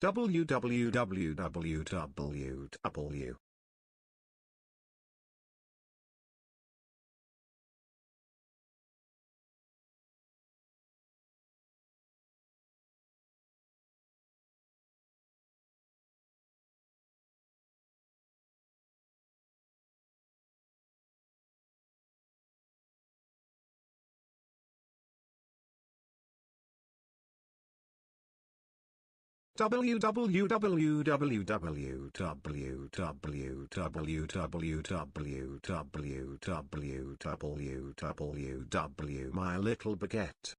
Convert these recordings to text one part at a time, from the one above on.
www. www. My little baguette.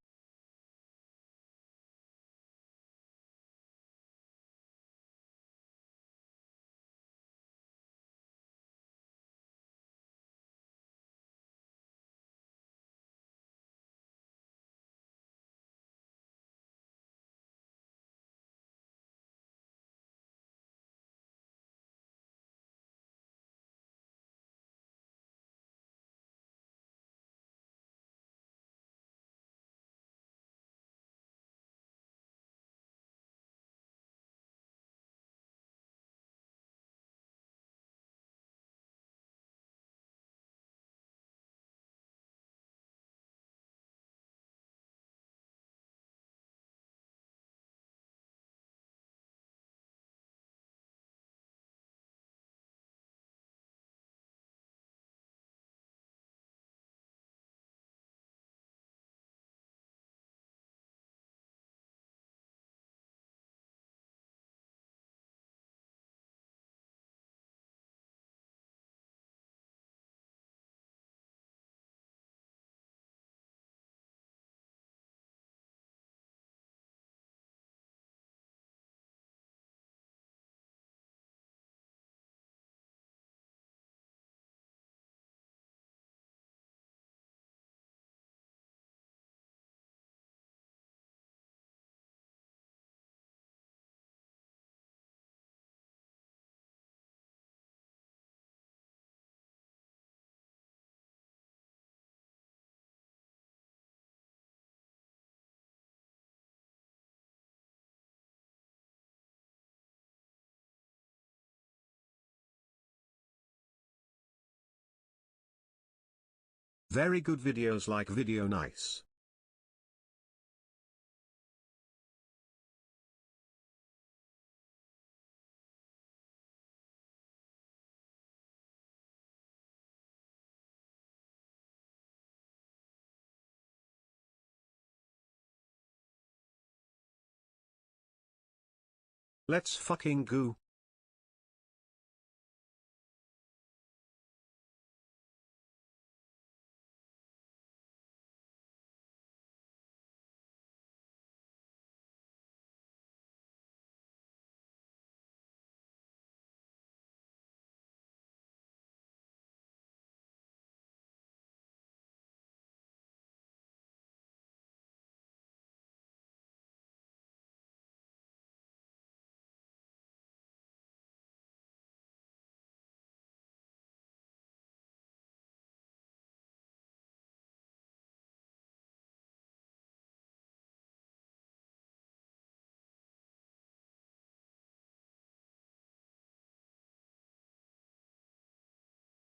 Very good videos like video nice. Let's fucking go.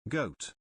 Goat.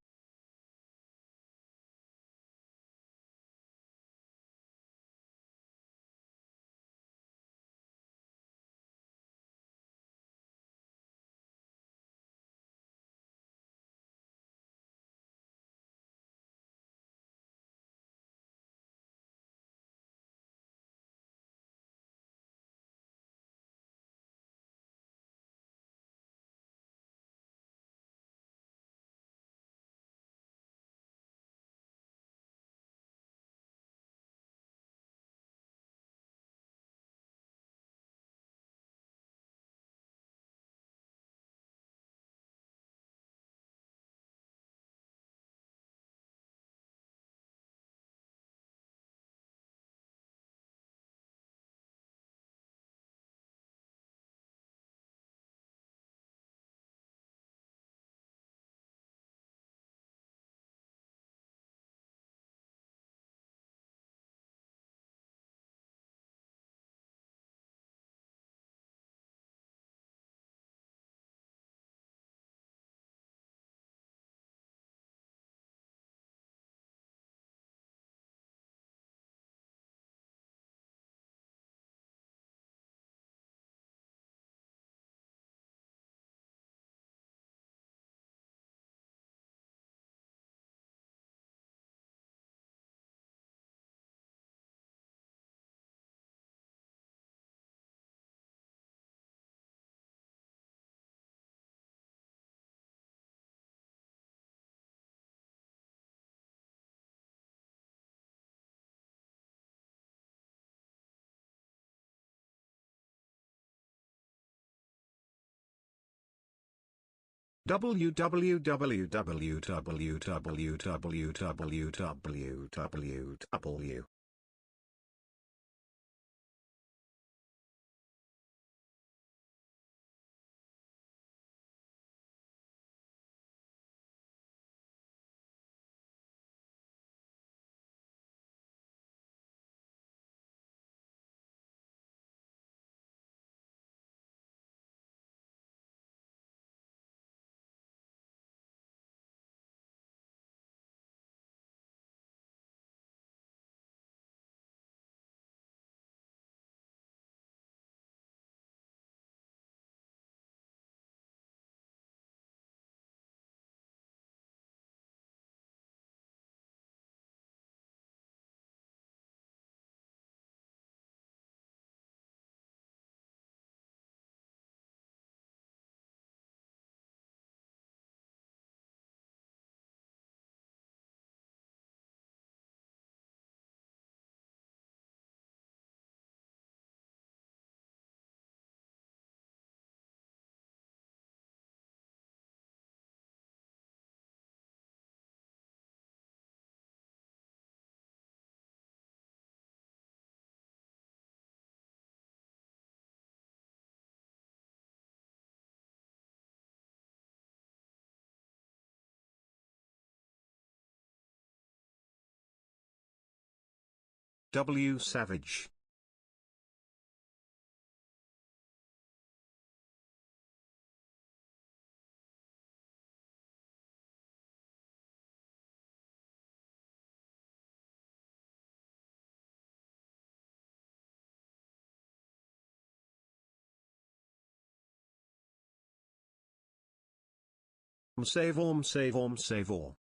www. MrSavage. Save.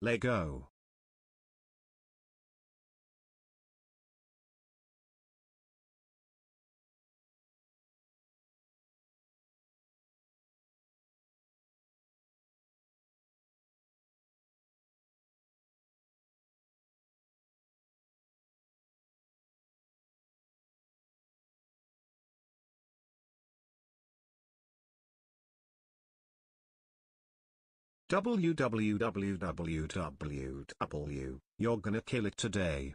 Lego. www. You're gonna kill it today.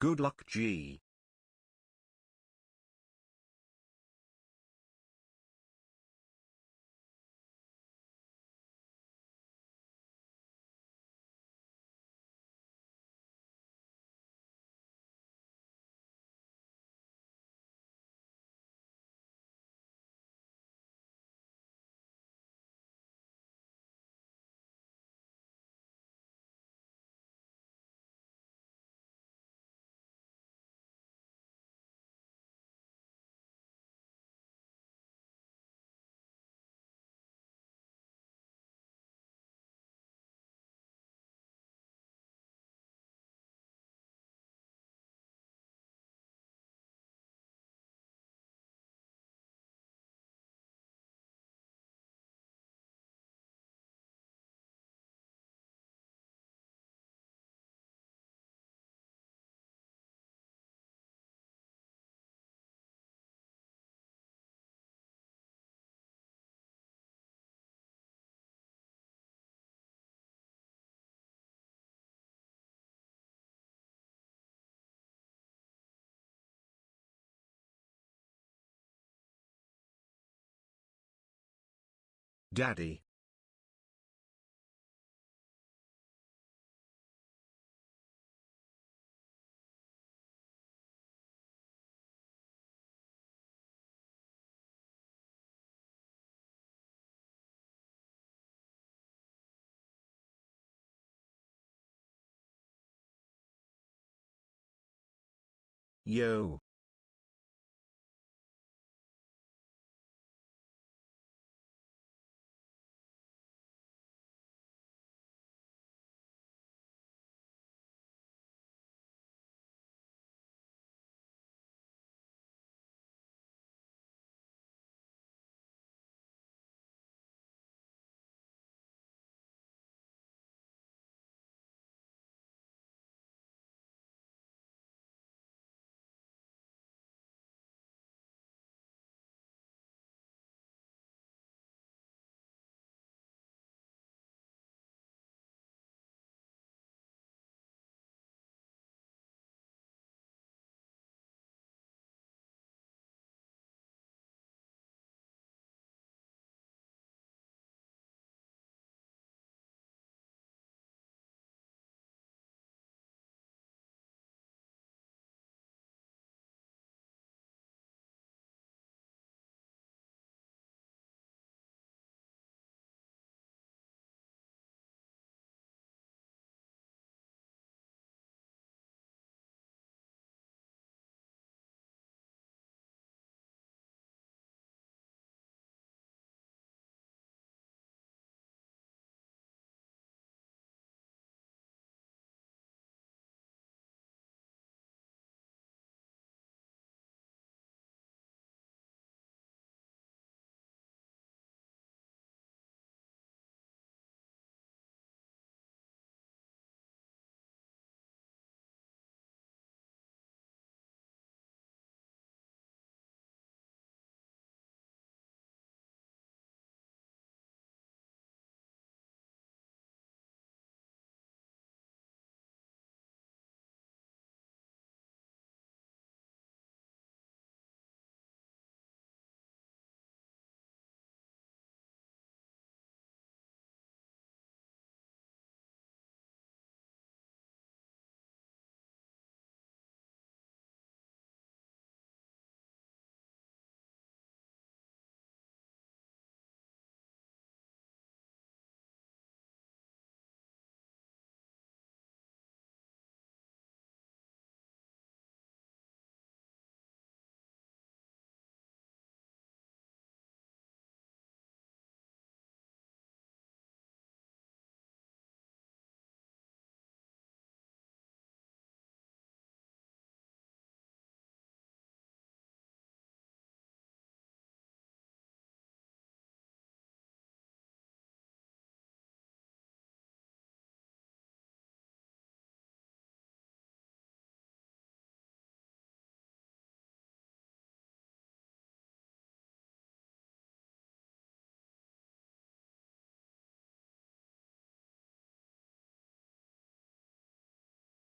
Good luck, G. Daddy. Yo.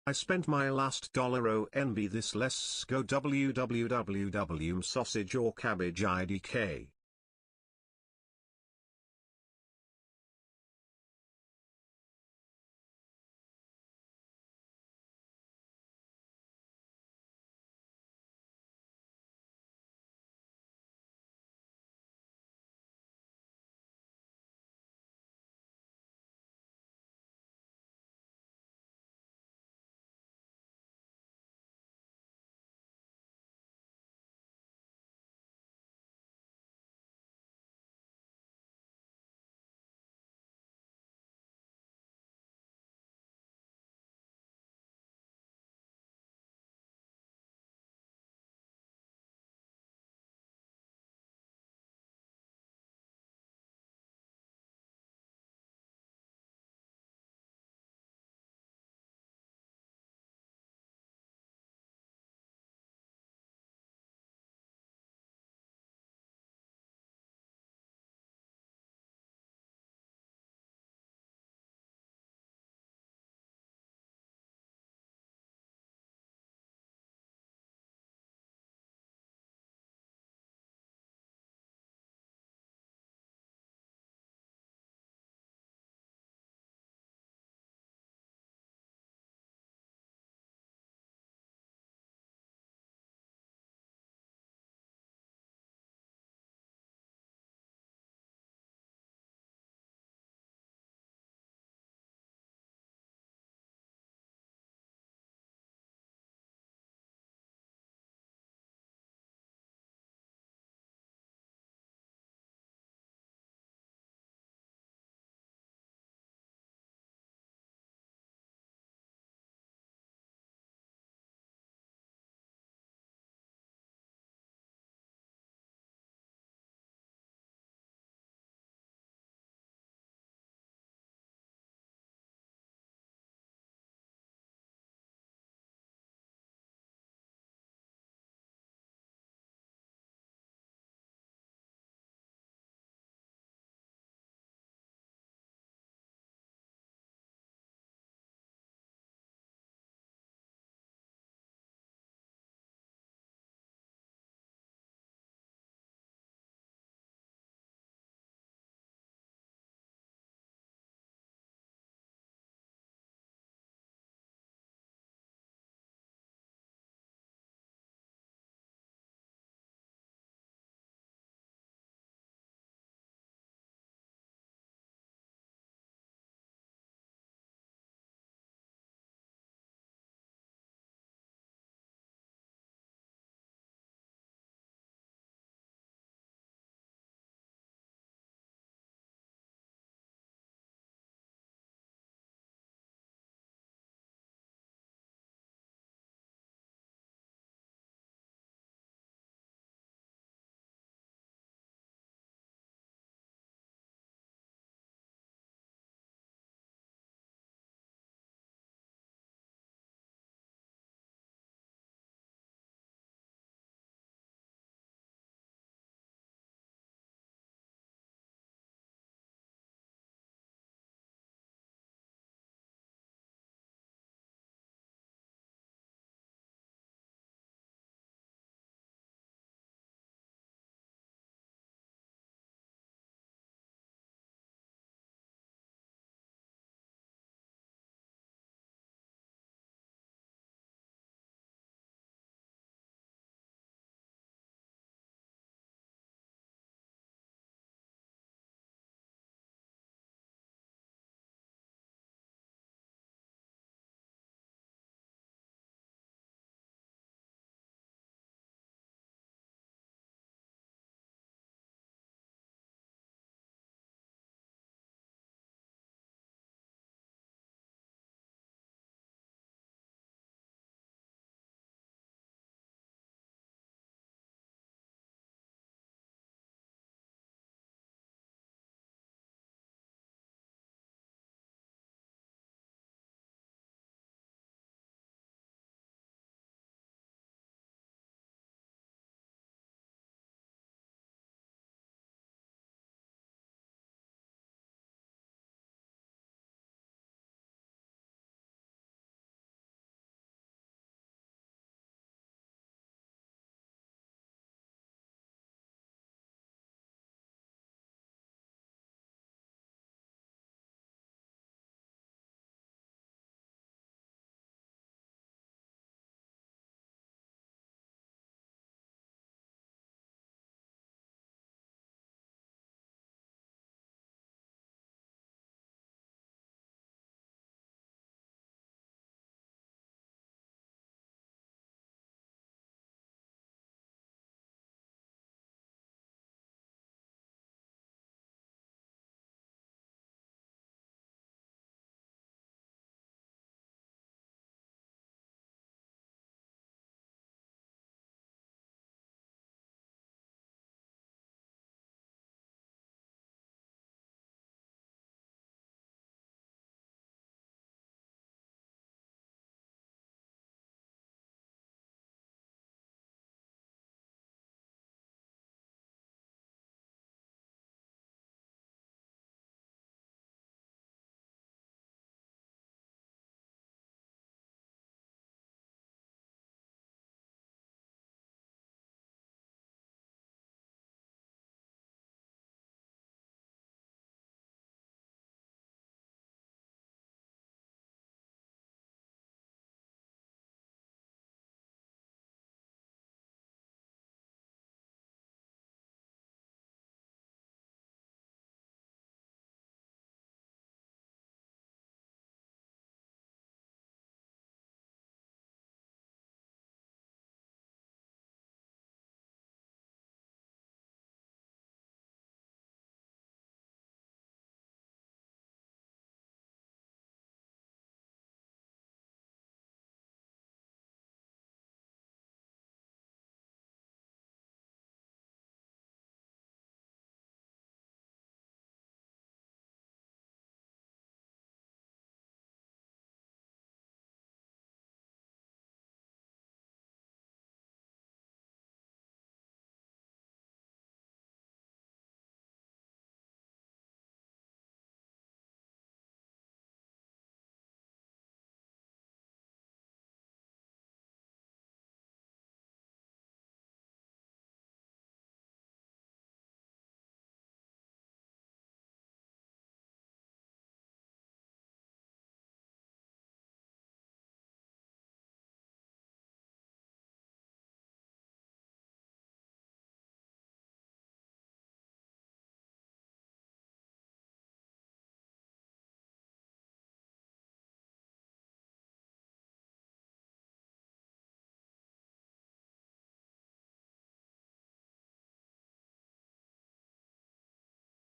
I spent my last $ONB this. Let's go www sausage or cabbage idk.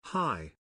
Hi.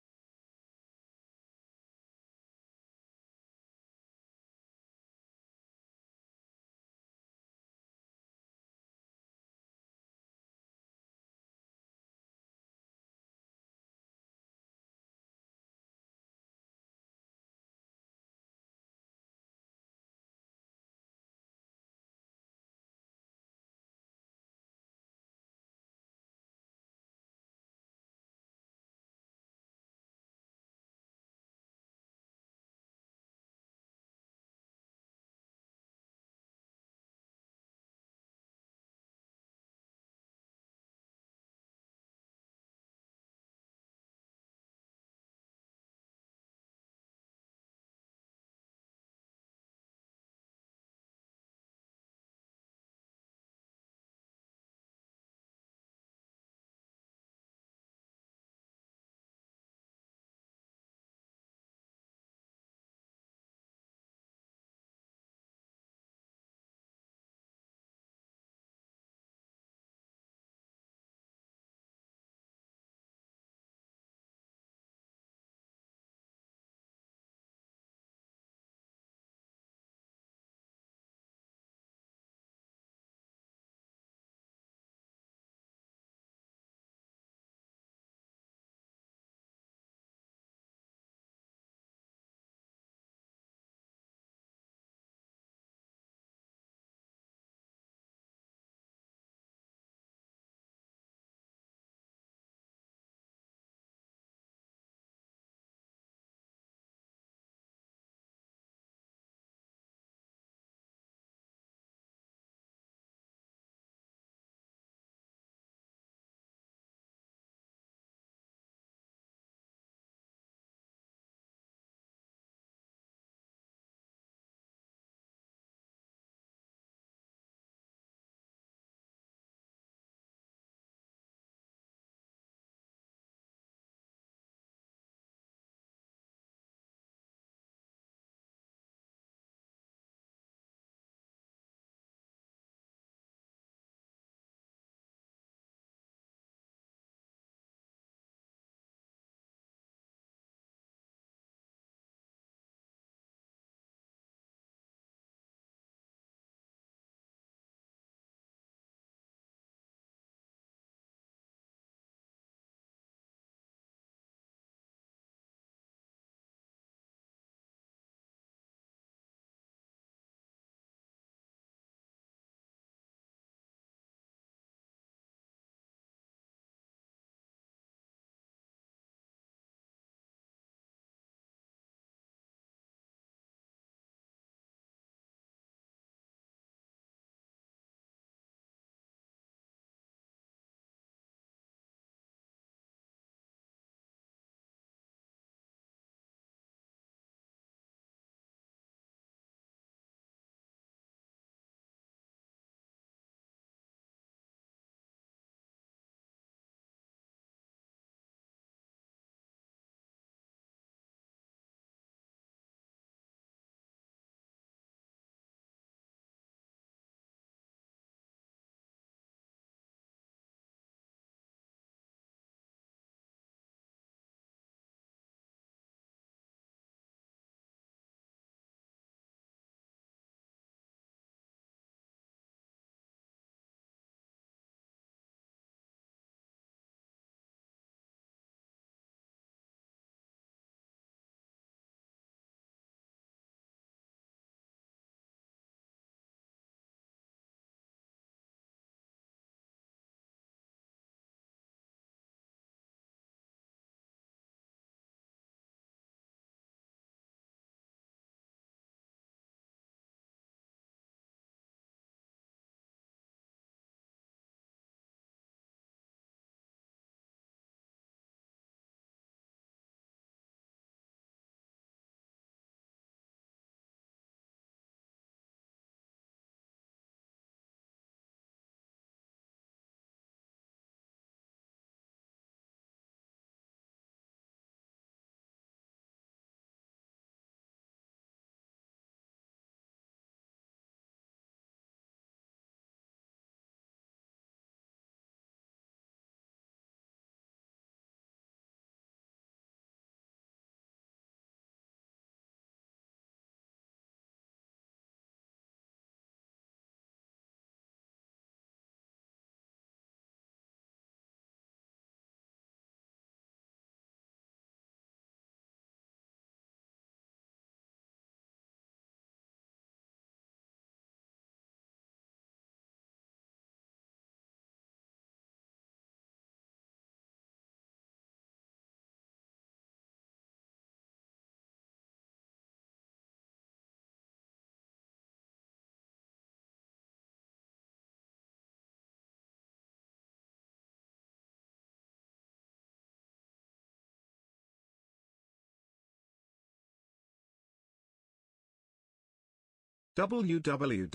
www.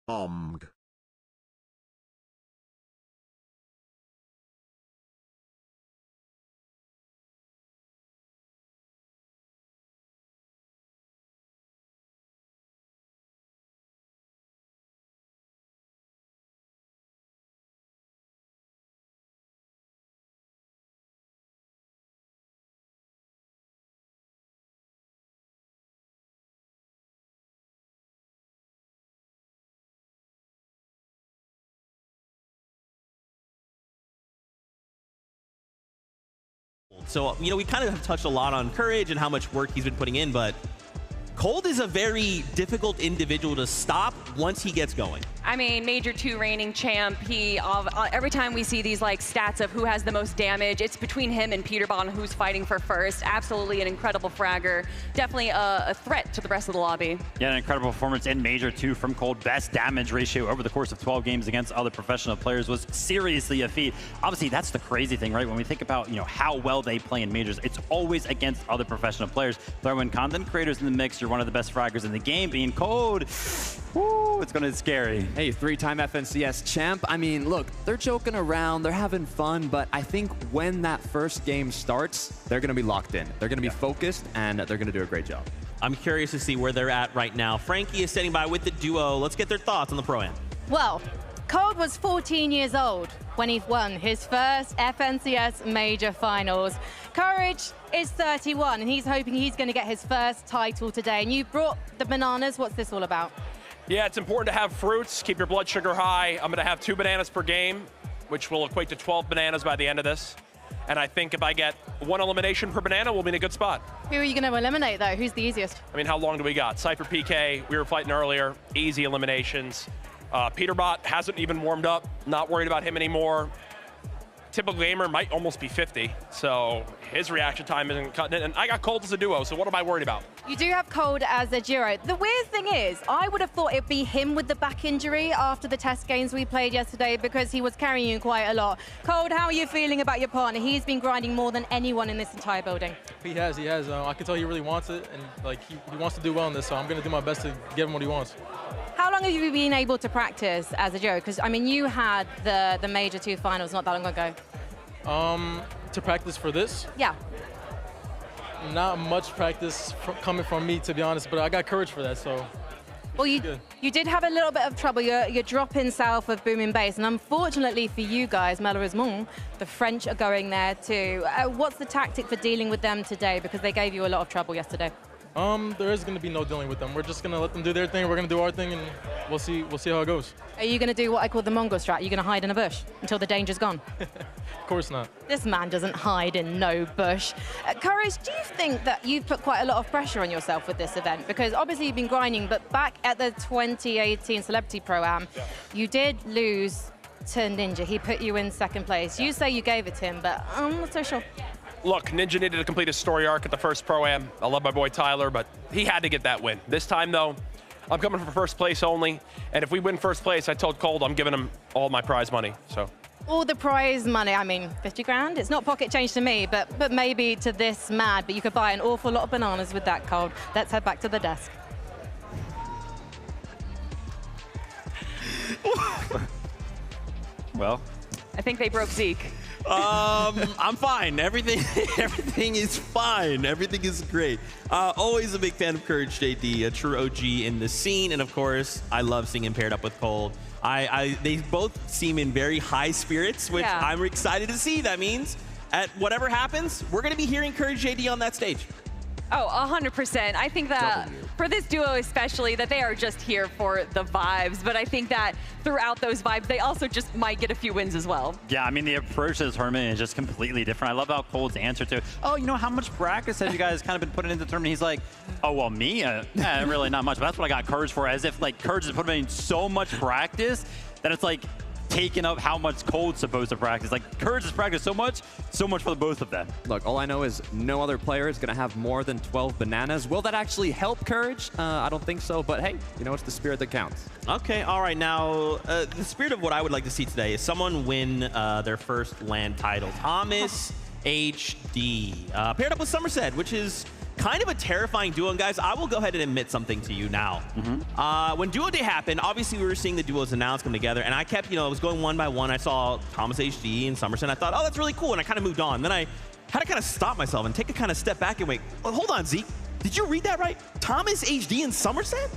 Omg. So, you know, we kind of have touched a lot on Courage and how much work he's been putting in, but Cold is a very difficult individual to stop once he gets going. I mean, Major 2 reigning champ. He every time we see these like stats of who has the most damage, it's between him and Peterbot who's fighting for first. Absolutely an incredible fragger. Definitely a threat to the rest of the lobby. Yeah, an incredible performance in Major 2 from Cold. Best damage ratio over the course of 12 games against other professional players was seriously a feat. Obviously, that's the crazy thing, right? When we think about, you know, how well they play in Majors, it's always against other professional players. Throw in content creators in the mix, you're one of the best fraggers in the game. Being Cold, woo, it's gonna be scary. Hey, 3-time FNCS champ. I mean, look, they're joking around, they're having fun, but I think when that first game starts, they're going to be locked in. They're going to be focused, and they're going to do a great job. I'm curious to see where they're at right now. Frankie is standing by with the duo. Let's get their thoughts on the Pro-Am. Well, Cold was 14 years old when he won his first FNCS Major Finals. Courage is 31, and he's hoping he's going to get his first title today. And you brought the bananas. What's this all about? Yeah, it's important to have fruits, keep your blood sugar high. I'm gonna have 2 bananas per game, which will equate to 12 bananas by the end of this. And I think if I get 1 elimination per banana, we'll be in a good spot. Who are you going to eliminate, though? Who's the easiest? I mean, how long do we got? Cypher PK, we were fighting earlier, easy eliminations. Peterbot hasn't even warmed up, not worried about him anymore. Typical gamer might almost be 50, so his reaction time isn't cutting it. And I got Cold as a duo, so what am I worried about? You do have Cold as a duo. The weird thing is, I would have thought it'd be him with the back injury after the test games we played yesterday because he was carrying you quite a lot. Cold, how are you feeling about your partner? He's been grinding more than anyone in this entire building. He has. I can tell he really wants it, and like he wants to do well in this, so I'm going to do my best to give him what he wants. How long have you been able to practice as a duo? Because, I mean, you had the Major 2 finals not that long ago. To practice for this? Yeah. Not much practice coming from me, to be honest, but I got Courage for that, so. Well, you did have a little bit of trouble. You're dropping south of Booming Base, and unfortunately for you guys, malheureusement, the French are going there too. What's the tactic for dealing with them today? Because they gave you a lot of trouble yesterday. There is going to be no dealing with them. We're just going to let them do their thing. We're going to do our thing, and we'll see how it goes. Are you going to do what I call the Mongol strat? Are you going to hide in a bush until the danger's gone? Of course not. This man doesn't hide in no bush. Courage, do you think that you've put quite a lot of pressure on yourself with this event? Because obviously you've been grinding, but back at the 2018 Celebrity Pro-Am, you did lose to Ninja. He put you in second place. You say you gave it to him, but I'm not so sure. Look, Ninja needed to complete his story arc at the first Pro-Am. I love my boy Tyler, but he had to get that win. This time, though, I'm coming for first place only, and if we win first place, I told Cold I'm giving him all my prize money, so. All the prize money, I mean, 50 grand? It's not pocket change to me, but maybe to this mad, but you could buy an awful lot of bananas with that, Cold. Let's head back to the desk. Well, I think they broke Zeke. I'm fine. Everything is fine. Everything is great. Always a big fan of Courage JD, a true OG in the scene, and of course, I love seeing him paired up with Cold. They both seem in very high spirits, which Yeah. I'm excited to see. That means at whatever happens, we're going to be hearing Courage JD on that stage. Oh, 100%. I think that for this duo especially, that they are just here for the vibes. But I think that throughout those vibes, they also just might get a few wins as well. yeah, I mean, the approach to this tournament is just completely different. I love how Cold's answer to, oh, you know, how much practice have you guys kind of been putting into the tournament? He's like, oh, well, me? Really not much. But that's what I got Courage for, as if, like, Courage has put in so much practice that it's like, taken up how much Cold's supposed to practice. Like, Courage has practiced so much for the both of them. Look, all I know is no other player is going to have more than 12 bananas. Will that actually help Courage? I don't think so, but hey, you know, it's the spirit that counts. Okay, all right. Now, the spirit of what I would like to see today is someone win their first LAN title. Thomas HD, paired up with Somerset, which is kind of a terrifying duo. And guys, I will go ahead and admit something to you now. When Duo Day happened, obviously we were seeing the duos announced come together, and I kept, you know, I was going one by one. I saw Thomas HD and Somerset, and I thought, oh, that's really cool, and I kind of moved on. Then I had to kind of stop myself and take a kind of step back and wait, well, hold on, Zeke. Did you read that right? Thomas HD and Somerset?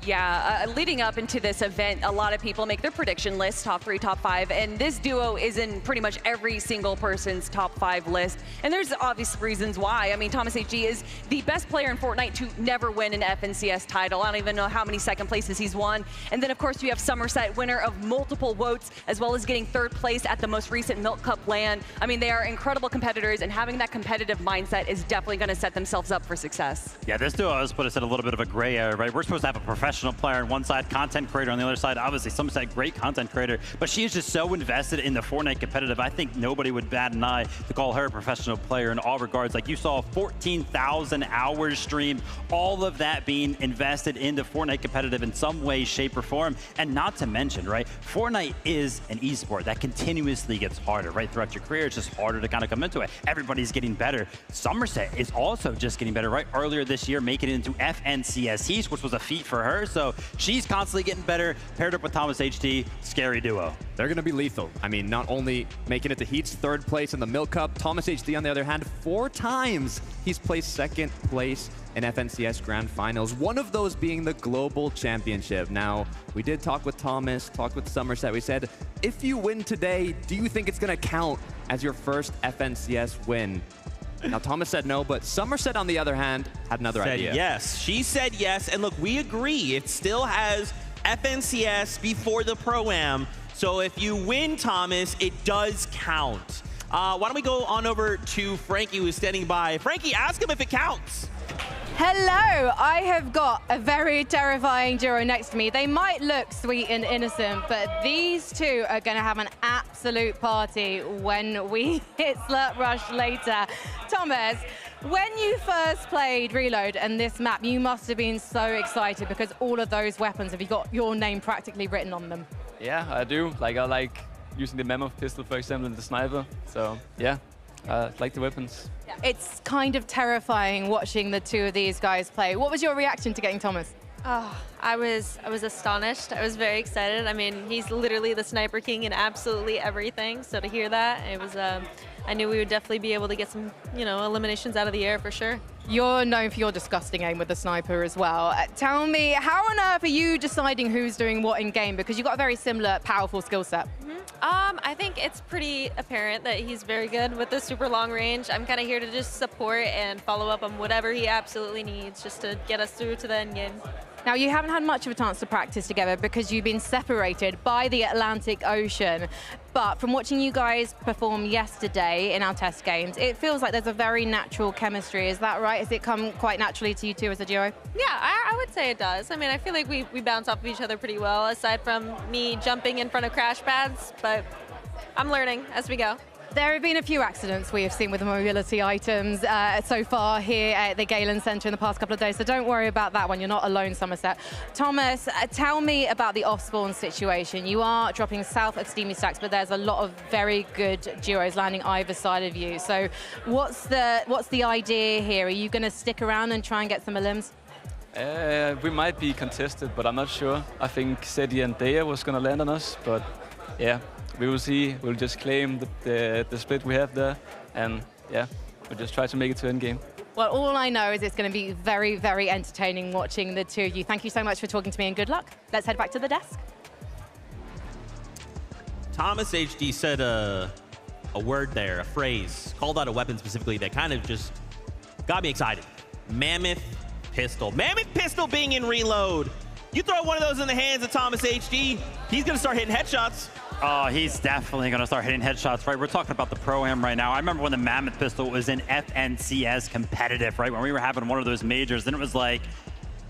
Yeah, leading up into this event, a lot of people make their prediction list, top 3, top 5, and this duo is in pretty much every single person's top 5 list. And there's obvious reasons why. I mean, Thomas HG is the best player in Fortnite to never win an FNCS title. I don't even know how many second places he's won. And then, of course, you have Somerset, winner of multiple votes, as well as getting 3rd place at the most recent Milk Cup LAN. I mean, they are incredible competitors, and having that competitive mindset is definitely going to set themselves up for success. Yeah, this duo has put us in a little bit of a gray area, right? We're supposed to have a professional player on one side, content creator on the other side. Obviously, Somerset, great content creator, but she is just so invested in the Fortnite competitive. I think nobody would bat an eye to call her a professional player in all regards. Like, you saw 14,000 hours streamed, all of that being invested into Fortnite competitive in some way, shape, or form. And not to mention, right, Fortnite is an esport that continuously gets harder, right? Throughout your career, it's just harder to kind of come into it. Everybody's getting better. Somerset is also just getting better, right? Earlier this year, making it into FNCS East, which was a feat for her. So she's constantly getting better, paired up with Thomas HD. Scary duo. They're going to be lethal. I mean, not only making it to Heat's 3rd place in the Milk Cup, Thomas HD, on the other hand, 4 times he's placed 2nd place in FNCS Grand Finals, one of those being the Global Championship. Now, we did talk with Thomas, talked with Somerset. We said, if you win today, do you think it's going to count as your first FNCS win? Now, Thomas said no, but Somerset, on the other hand, had another idea. Said yes. She said yes, and look, we agree. It still has FNCS before the Pro-Am, so if you win, Thomas, it does count. Why don't we go on over to Frankie, who's standing by. Frankie, ask him if it counts. Hello, I have got a very terrifying duo next to me. They might look sweet and innocent, but these two are going to have an absolute party when we hit Slurp Rush later. Thomas, when you first played Reload and this map, you must have been so excited because all of those weapons, have you got your name practically written on them? Yeah, I do. Like, I like using the Mammoth pistol, for example, and the sniper. So, yeah, I like the weapons. It's kind of terrifying watching the two of these guys play. What was your reaction to getting Thomas? Oh, I was astonished. I was very excited. I mean, he's literally the Sniper King in absolutely everything. So to hear that, it was, I knew we would definitely be able to get some, you know, eliminations out of the air for sure. You're known for your disgusting aim with the sniper as well. Tell me, how on earth are you deciding who's doing what in game? Because you've got a very similar, powerful skill set. I think it's pretty apparent that he's very good with the super long range. I'm kind of here to just support and follow up on whatever he absolutely needs just to get us through to the end game. Now, you haven't had much of a chance to practice together because you've been separated by the Atlantic Ocean. But from watching you guys perform yesterday in our test games, it feels like there's a very natural chemistry. Is that right? Has it come quite naturally to you two as a duo? Yeah, I would say it does. I mean, I feel like we bounce off of each other pretty well, aside from me jumping in front of crash pads. But I'm learning as we go. There have been a few accidents we have seen with the mobility items so far here at the Galen Center in the past couple of days, so don't worry about that one. You're not alone, Somerset. Thomas, tell me about the off-spawn situation. You are dropping south of Steamy Stacks, but there's a lot of very good duos landing either side of you. So what's the idea here? Are you going to stick around and try and get some elims? We might be contested, but I'm not sure. I think Seti and Dea was going to land on us, but yeah. We will see. We'll just claim the split we have there, and yeah, we'll just try to make it to endgame. Well, all I know is it's going to be very, very entertaining watching the two of you. Thank you so much for talking to me, and good luck. Let's head back to the desk. Thomas HD said a word there, a phrase, called out a weapon specifically that kind of just got me excited. Mammoth pistol. Mammoth pistol being in Reload. You throw one of those in the hands of Thomas HD, he's going to start hitting headshots. Oh, he's definitely going to start hitting headshots, right? We're talking about the Pro-Am right now. I remember when the Mammoth pistol was in FNCS competitive, right? When we were having one of those majors, then it was like,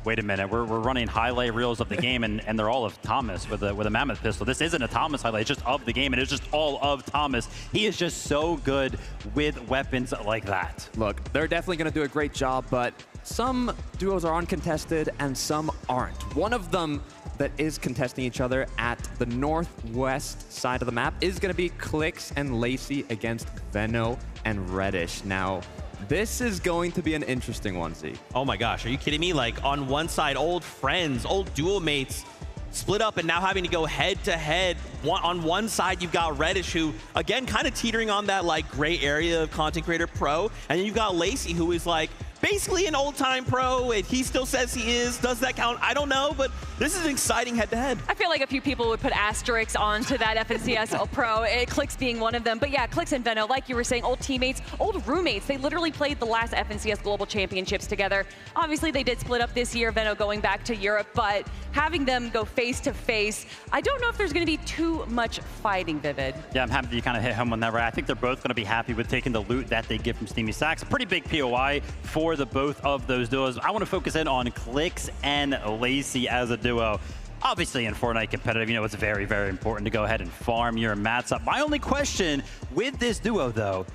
wait a minute, we're running highlight reels of the game, and they're all of Thomas with a Mammoth pistol. This isn't a Thomas highlight, it's just of the game, and it's just all of Thomas. He is just so good with weapons like that. Look, they're definitely going to do a great job, but some duos are uncontested and some aren't. One of them that is contesting each other at the northwest side of the map is going to be Clix and Lacey against Veno and Reddish. Now, this is going to be an interesting one, Z. Oh my gosh, are you kidding me? Like, on one side, old friends, old duel mates split up and now having to go head to head. On one side, you've got Reddish, who, again, kind of teetering on that like gray area of content creator pro. And then you've got Lacey, who is like basically an old-time pro, and he still says he is. Does that count? I don't know, but this is an exciting head-to-head. I feel like a few people would put asterisks onto that FNCS pro, Clix being one of them. But yeah, Clix and Veno, like you were saying, old teammates, old roommates. They literally played the last FNCS Global Championships together. Obviously, they did split up this year, Veno going back to Europe, but having them go face-to-face, I don't know if there's going to be too much fighting, Vivid. Yeah, I'm happy that you kind of hit home on that, right? I think they're both going to be happy with taking the loot that they get from Steamy Stacks. A pretty big POI for the both of those duos. I want to focus in on Clix and Lacey as a duo. Obviously, in Fortnite competitive, you know, it's very, very important to go ahead and farm your mats up. My only question with this duo, though,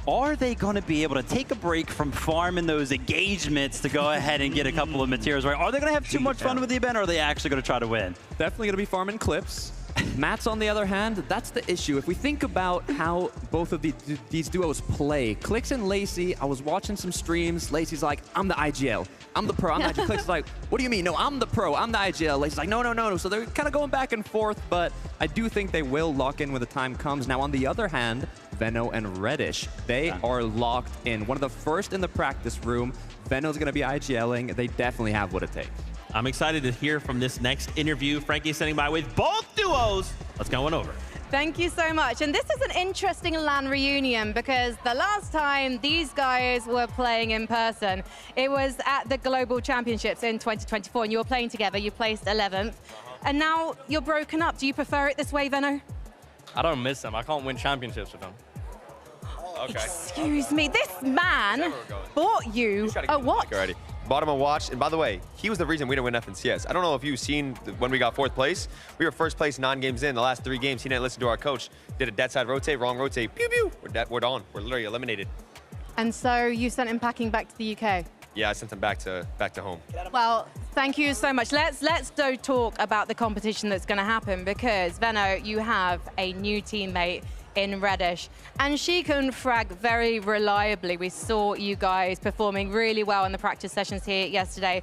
are they going to be able to take a break from farming those engagements to go ahead and get a couple of materials, right? Are they going to have too much fun with the event, or are they actually going to try to win? Definitely going to be farming clips. Mats, on the other hand, that's the issue. If we think about how both of these duos play, Clix and Lacey, I was watching some streams. Lacey's like, I'm the IGL. I'm the pro. I'm the IGL. Clix is like, what do you mean? No, I'm the pro. I'm the IGL. Lacey's like, no, no, no. So they're kind of going back and forth, but I do think they will lock in when the time comes. Now, on the other hand, Veno and Reddish, they are locked in. One of the first in the practice room. Veno's going to be IGLing. They definitely have what it takes. I'm excited to hear from this next interview. Frankie's standing by with both duos. Let's go on over. Thank you so much. And this is an interesting LAN reunion because the last time these guys were playing in person, it was at the Global Championships in 2024, and you were playing together. You placed 11th, and now you're broken up. Do you prefer it this way, Veno? I don't miss them. I can't win championships with them. Okay. Excuse me, this man bought you a watch. Already. Bought him a watch, and by the way, he was the reason we didn't win FNCS. I don't know if you've seen when we got 4th place. We were 1st place 9 games in. The last 3 games, he didn't listen to our coach. Did a dead side rotate, wrong rotate, pew pew. We're done. We're literally eliminated. And so you sent him packing back to the UK. Yeah, I sent him back to home. Well, thank you so much. Let's talk about the competition that's going to happen, because Veno, you have a new teammate in Reddish, and she can frag very reliably. We saw you guys performing really well in the practice sessions here yesterday.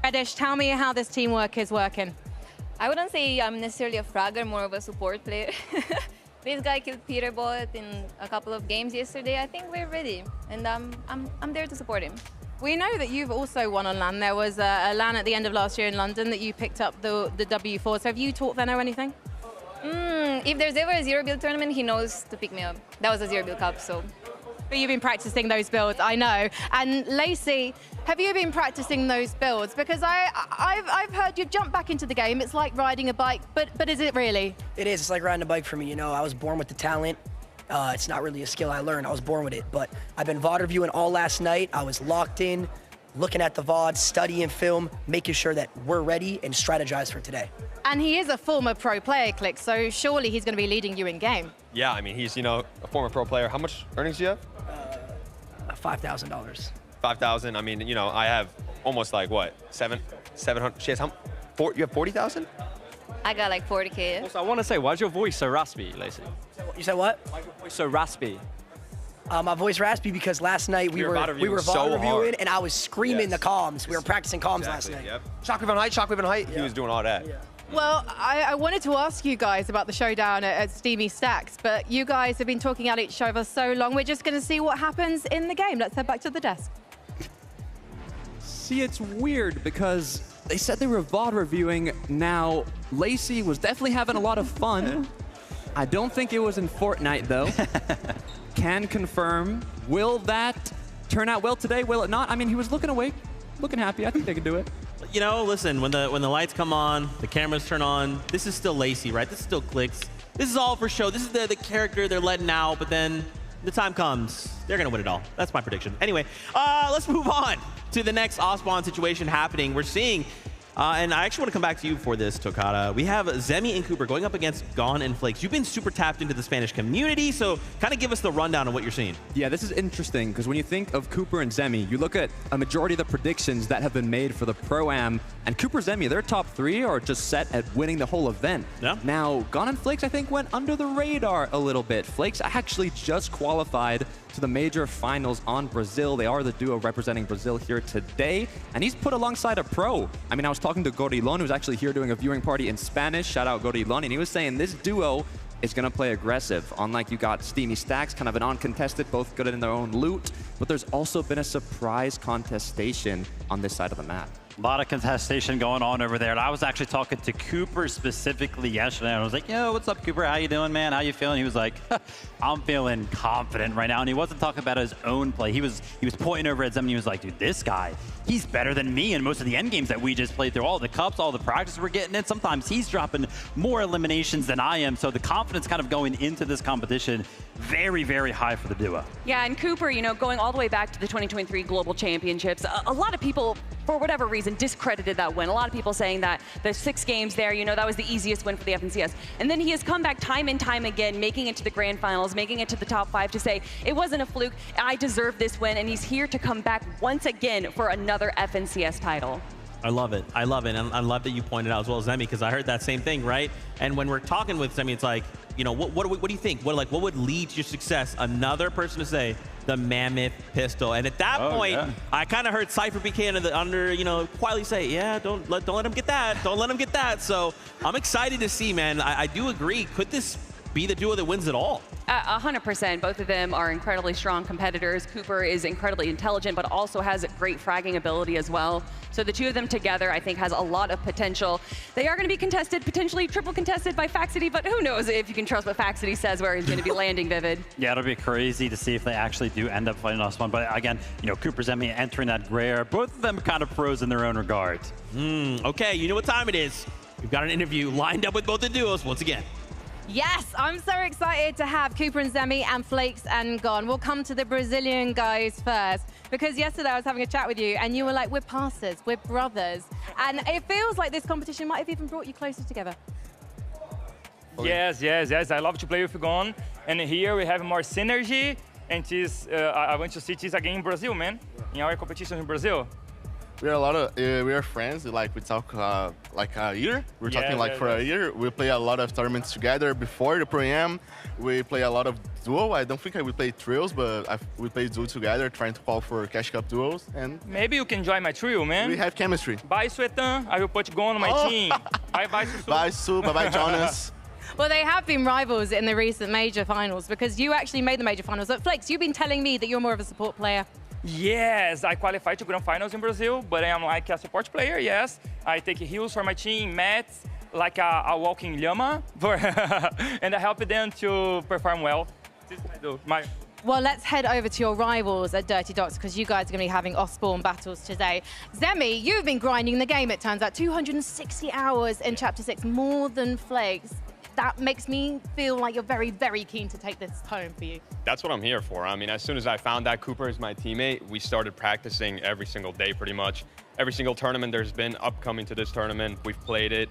Reddish, tell me how this teamwork is working. I wouldn't say I'm necessarily a fragger, more of a support player. This guy killed Peterbot in a couple of games yesterday. I think we're ready, and I'm there to support him. We know that you've also won on LAN. There was a LAN at the end of last year in London that you picked up the W4. So have you taught Veno anything? If there's ever a zero build tournament, he knows to pick me up. That was a zero build cup, so. But you've been practicing those builds, I know. And Lacey, have you been practicing those builds? Because I've heard you've jumped back into the game. It's like riding a bike, but is it really? It is. It's like riding a bike for me. You know, I was born with the talent. It's not really a skill I learned. I was born with it. But I've been VOD reviewing all last night. I was locked in, looking at the VODs, studying film, making sure that we're ready and strategize for today. And he is a former pro player, Click, so surely he's going to be leading you in game. Yeah, I mean, he's, you know, a former pro player. How much earnings do you have? $5,000. 5,000. I mean, you know, I have almost like what, 700. She has how? You have 40,000? I got like 40K. Also, I want to say, why's your voice so raspy, Lacey? You said what? Why's your voice so raspy? My voice raspy because last night we were VOD reviewing and I was screaming the comms. We were practicing comms last night. Yep. Shockwave on height, shockwave on height. Yeah. He was doing all that. Yeah. Well, I wanted to ask you guys about the showdown at Steamy Stacks, but you guys have been talking at each other so long, we're just going to see what happens in the game. Let's head back to the desk. See, it's weird because they said they were VOD reviewing. Now, Lacey was definitely having a lot of fun. I don't think it was in Fortnite, though. Can confirm. Will that turn out well today? Will it not? I mean, he was looking awake, looking happy. I think they could do it. You know, listen, when the lights come on, the cameras turn on, this is still Lacey, right? This is still Clix. This is all for show. This is the character they're letting out, but then the time comes, they're going to win it all. That's my prediction. Anyway, let's move on to the next Ospawn situation happening. We're seeing, and I actually want to come back to you for this, Tokata. We have Zemi and Cooper going up against Gon and Flakes. You've been super tapped into the Spanish community, so kind of give us the rundown of what you're seeing. Yeah, this is interesting because when you think of Cooper and Zemi, you look at a majority of the predictions that have been made for the Pro-Am, and Cooper, Zemi, their top 3 are just set at winning the whole event. Yeah. Now, Gon and Flakes, I think, went under the radar a little bit. Flakes actually just qualified to the major finals on Brazil. They are the duo representing Brazil here today, and he's put alongside a pro. I mean, I was talking to Gorilon, who's actually here doing a viewing party in Spanish. Shout out Gorilon, and he was saying this duo is going to play aggressive. Unlike you got Steamy Stacks, kind of an uncontested, both good in their own loot, but there's also been a surprise contestation on this side of the map. A lot of contestation going on over there. And I was actually talking to Cooper specifically yesterday. And I was like, yo, what's up, Cooper? How you doing, man? How you feeling? He was like, I'm feeling confident right now. And he wasn't talking about his own play. He was pointing over at Zem, and he was like, dude, this guy, he's better than me in most of the end games that we just played through. All the cups, all the practice we're getting in. Sometimes he's dropping more eliminations than I am. So the confidence kind of going into this competition, very, very high for the duo. Yeah, and Cooper, you know, going all the way back to the 2023 Global Championships, a lot of people, for whatever reason, discredited that win. A lot of people saying that the 6 games there, you know, that was the easiest win for the FNCS. And then he has come back time and time again, making it to the grand finals, making it to the top 5 to say, it wasn't a fluke, I deserve this win, and he's here to come back once again for another FNCS title. I love it. I love it. And I love that you pointed out as well as Zemi, because I heard that same thing, right? And when we're talking with Zemi, it's like, you know, what do you think? What would lead to your success? Another person to say the Mammoth pistol. And at that point, I kind of heard Cypher PK you know, quietly say, yeah, don't let him get that. Don't let him get that. So I'm excited to see, man. I do agree. Could this be the duo that wins it all? 100%. Both of them are incredibly strong competitors. Cooper is incredibly intelligent, but also has great fragging ability as well. So the two of them together, I think, has a lot of potential. They are going to be contested, potentially triple contested by Faxity, but who knows if you can trust what Faxity says where he's going to be landing, Vivid. Yeah, it'll be crazy to see if they actually do end up fighting us one. But again, you know, Cooper, Zemi entering that gray area, both of them kind of pros in their own regards. Okay, you know what time it is. We've got an interview lined up with both the duos once again. Yes, I'm so excited to have Cooper and Zemi and Flakes and Gon. We'll come to the Brazilian guys first, because yesterday I was having a chat with you and you were like, we're pastors, we're brothers. And it feels like this competition might have even brought you closer together. Yes. I love to play with Gon. And here we have more synergy. And I want to see this again in Brazil, man. In our competition in Brazil. We are friends. Like we talk like a year. We're talking like for a year. We play a lot of tournaments together before the Pro-Am. We play a lot of duo. I don't think we play trios, but we play duo together, trying to call for Cash Cup duos. And maybe you can join my trio, man. We have chemistry. Bye, Swetan. I will put Gon on my team. Bye, Susu. Bye, Su. Bye, Jonas. Well, they have been rivals in the recent major finals because you actually made the major finals. But Flakes, you've been telling me that you're more of a support player. Yes, I qualified to grand finals in Brazil, but I am like a support player, yes. I take heals for my team, mats, like a walking llama, and I help them to perform well. This is what I do. Well, let's head over to your rivals at Dirty Docks, because you guys are going to be having Ospawn battles today. Zemi, you've been grinding the game, it turns out. 260 hours in Chapter 6, more than Flakes. That makes me feel like you're very, very keen to take this home for you. That's what I'm here for. I mean, as soon as I found out Cooper is my teammate, we started practicing every single day pretty much. Every single tournament there's been upcoming to this tournament, we've played it.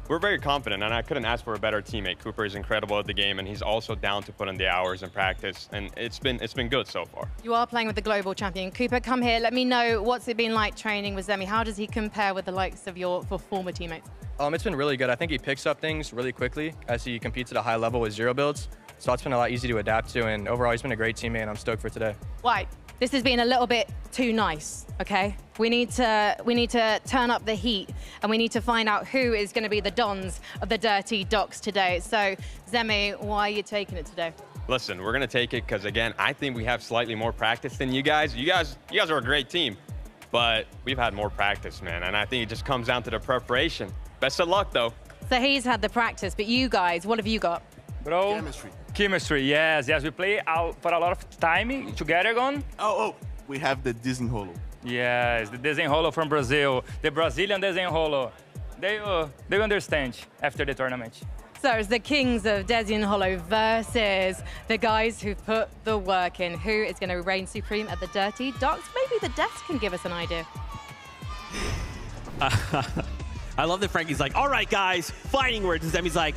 We're very confident, and I couldn't ask for a better teammate. Cooper is incredible at the game, and he's also down to put in the hours and practice, and it's been good so far. You are playing with the global champion. Cooper, come here. Let me know, what's it been like training with Zemi? How does he compare with the likes of your former teammates? It's been really good. I think he picks up things really quickly as he competes at a high level with zero builds. So it's been a lot easy to adapt to, and overall he's been a great teammate, and I'm stoked for today. Right. This has been a little bit too nice, okay? We need to turn up the heat, and we need to find out who is going to be the dons of the Dirty Docks today. So, Zemi, why are you taking it today? Listen, we're gonna take it because again, I think we have slightly more practice than you guys. You guys are a great team, but we've had more practice, man, and I think it just comes down to the preparation. Best of luck, though. So he's had the practice, but you guys, what have you got? Bro, chemistry, yes. We play out for a lot of time together, Gon. We have the Desenrolo. Yes, the Desenrolo from Brazil, the Brazilian Desenrolo. They understand after the tournament. So it's the kings of Desi and Hollow versus the guys who put the work in. Who is going to reign supreme at the Dirty Docks? Maybe the devs can give us an idea. I love that Frankie's like, all right, guys, fighting words. And Zemi's like,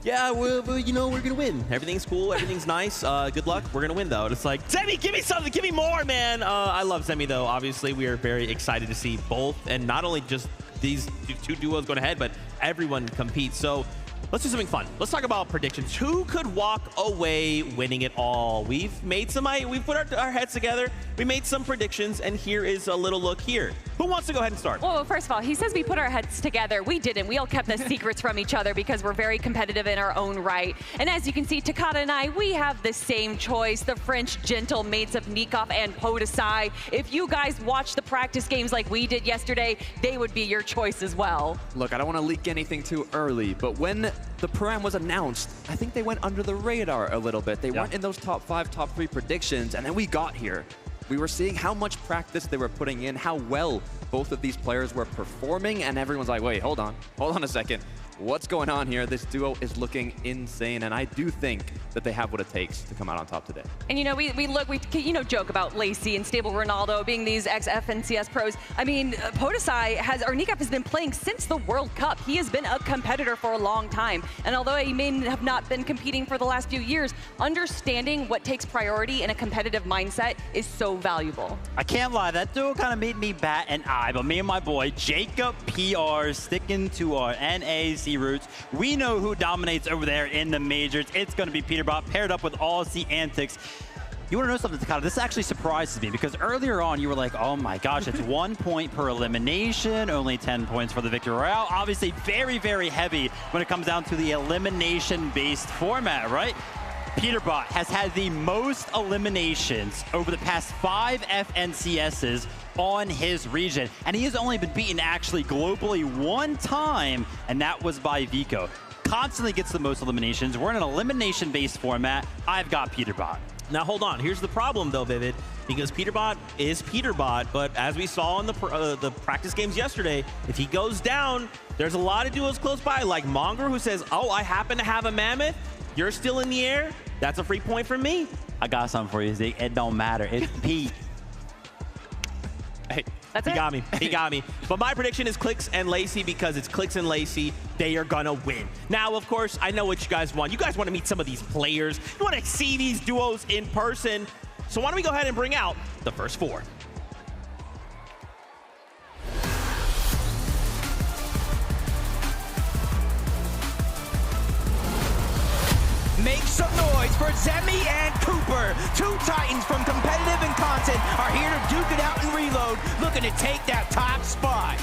yeah, you know, we're going to win. Everything's cool. Everything's nice. Good luck. We're going to win, though. And it's like, Zemi, give me something. Give me more, man. I love Zemi, though. Obviously, we are very excited to see both. And not only just these two duos going ahead, but everyone compete. So let's do something fun. Let's talk about predictions. Who could walk away winning it all? We've put our heads together. We made some predictions, and here is a little look here. Who wants to go ahead and start? Well, first of all, he says we put our heads together. We didn't. We all kept the secrets from each other because we're very competitive in our own right. And as you can see, Takada and I, we have the same choice, the French gentle mates of Nikov and Podesai. If you guys watch the practice games like we did yesterday, they would be your choice as well. Look, I don't want to leak anything too early, but when the Pro-Am was announced, I think they went under the radar a little bit. They weren't in those top 5, top 3 predictions, and then we got here. We were seeing how much practice they were putting in, how well both of these players were performing, and everyone's like, wait, hold on a second. What's going on here? This duo is looking insane, and I do think that they have what it takes to come out on top today. And you know, we joke about Lacey and Stable Ronaldo being these ex-FNCS pros. I mean, Podesai Nikov has been playing since the World Cup. He has been a competitor for a long time. And although he may have not been competing for the last few years, understanding what takes priority in a competitive mindset is so valuable. I can't lie, that duo kind of made me bat an eye, but me and my boy, Jacob PR, sticking to our NAC roots. We know who dominates over there in the majors. It's going to be Peterbot paired up with Aussie Antics. You want to know something, Takada? This actually surprises me because earlier on you were like, oh my gosh, it's 1 point per elimination, only 10 points for the Victory Royale. Obviously very, very heavy when it comes down to the elimination-based format, right? Peterbot has had the most eliminations over the past 5 FNCSs on his region, and he has only been beaten actually globally 1 time, and that was by Vico. Constantly gets the most eliminations. We're in an elimination-based format. I've got Peterbot. Now, hold on. Here's the problem, though, Vivid, because Peterbot is Peterbot, but as we saw in the practice games yesterday, if he goes down, there's a lot of duos close by, like Monger, who says, oh, I happen to have a Mammoth. You're still in the air. That's a free point for me. I got something for you, Zeke. It don't matter. It's Pete. Hey, he got me. He got me. But my prediction is Clix and Lacey because it's Clix and Lacey. They are gonna win. Now, of course, I know what you guys want. You guys want to meet some of these players. You want to see these duos in person. So why don't we go ahead and bring out the first 4. Make some noise for Zemi and Cooper. 2 Titans from competitive and content are here to duke it out and reload, looking to take that top spot.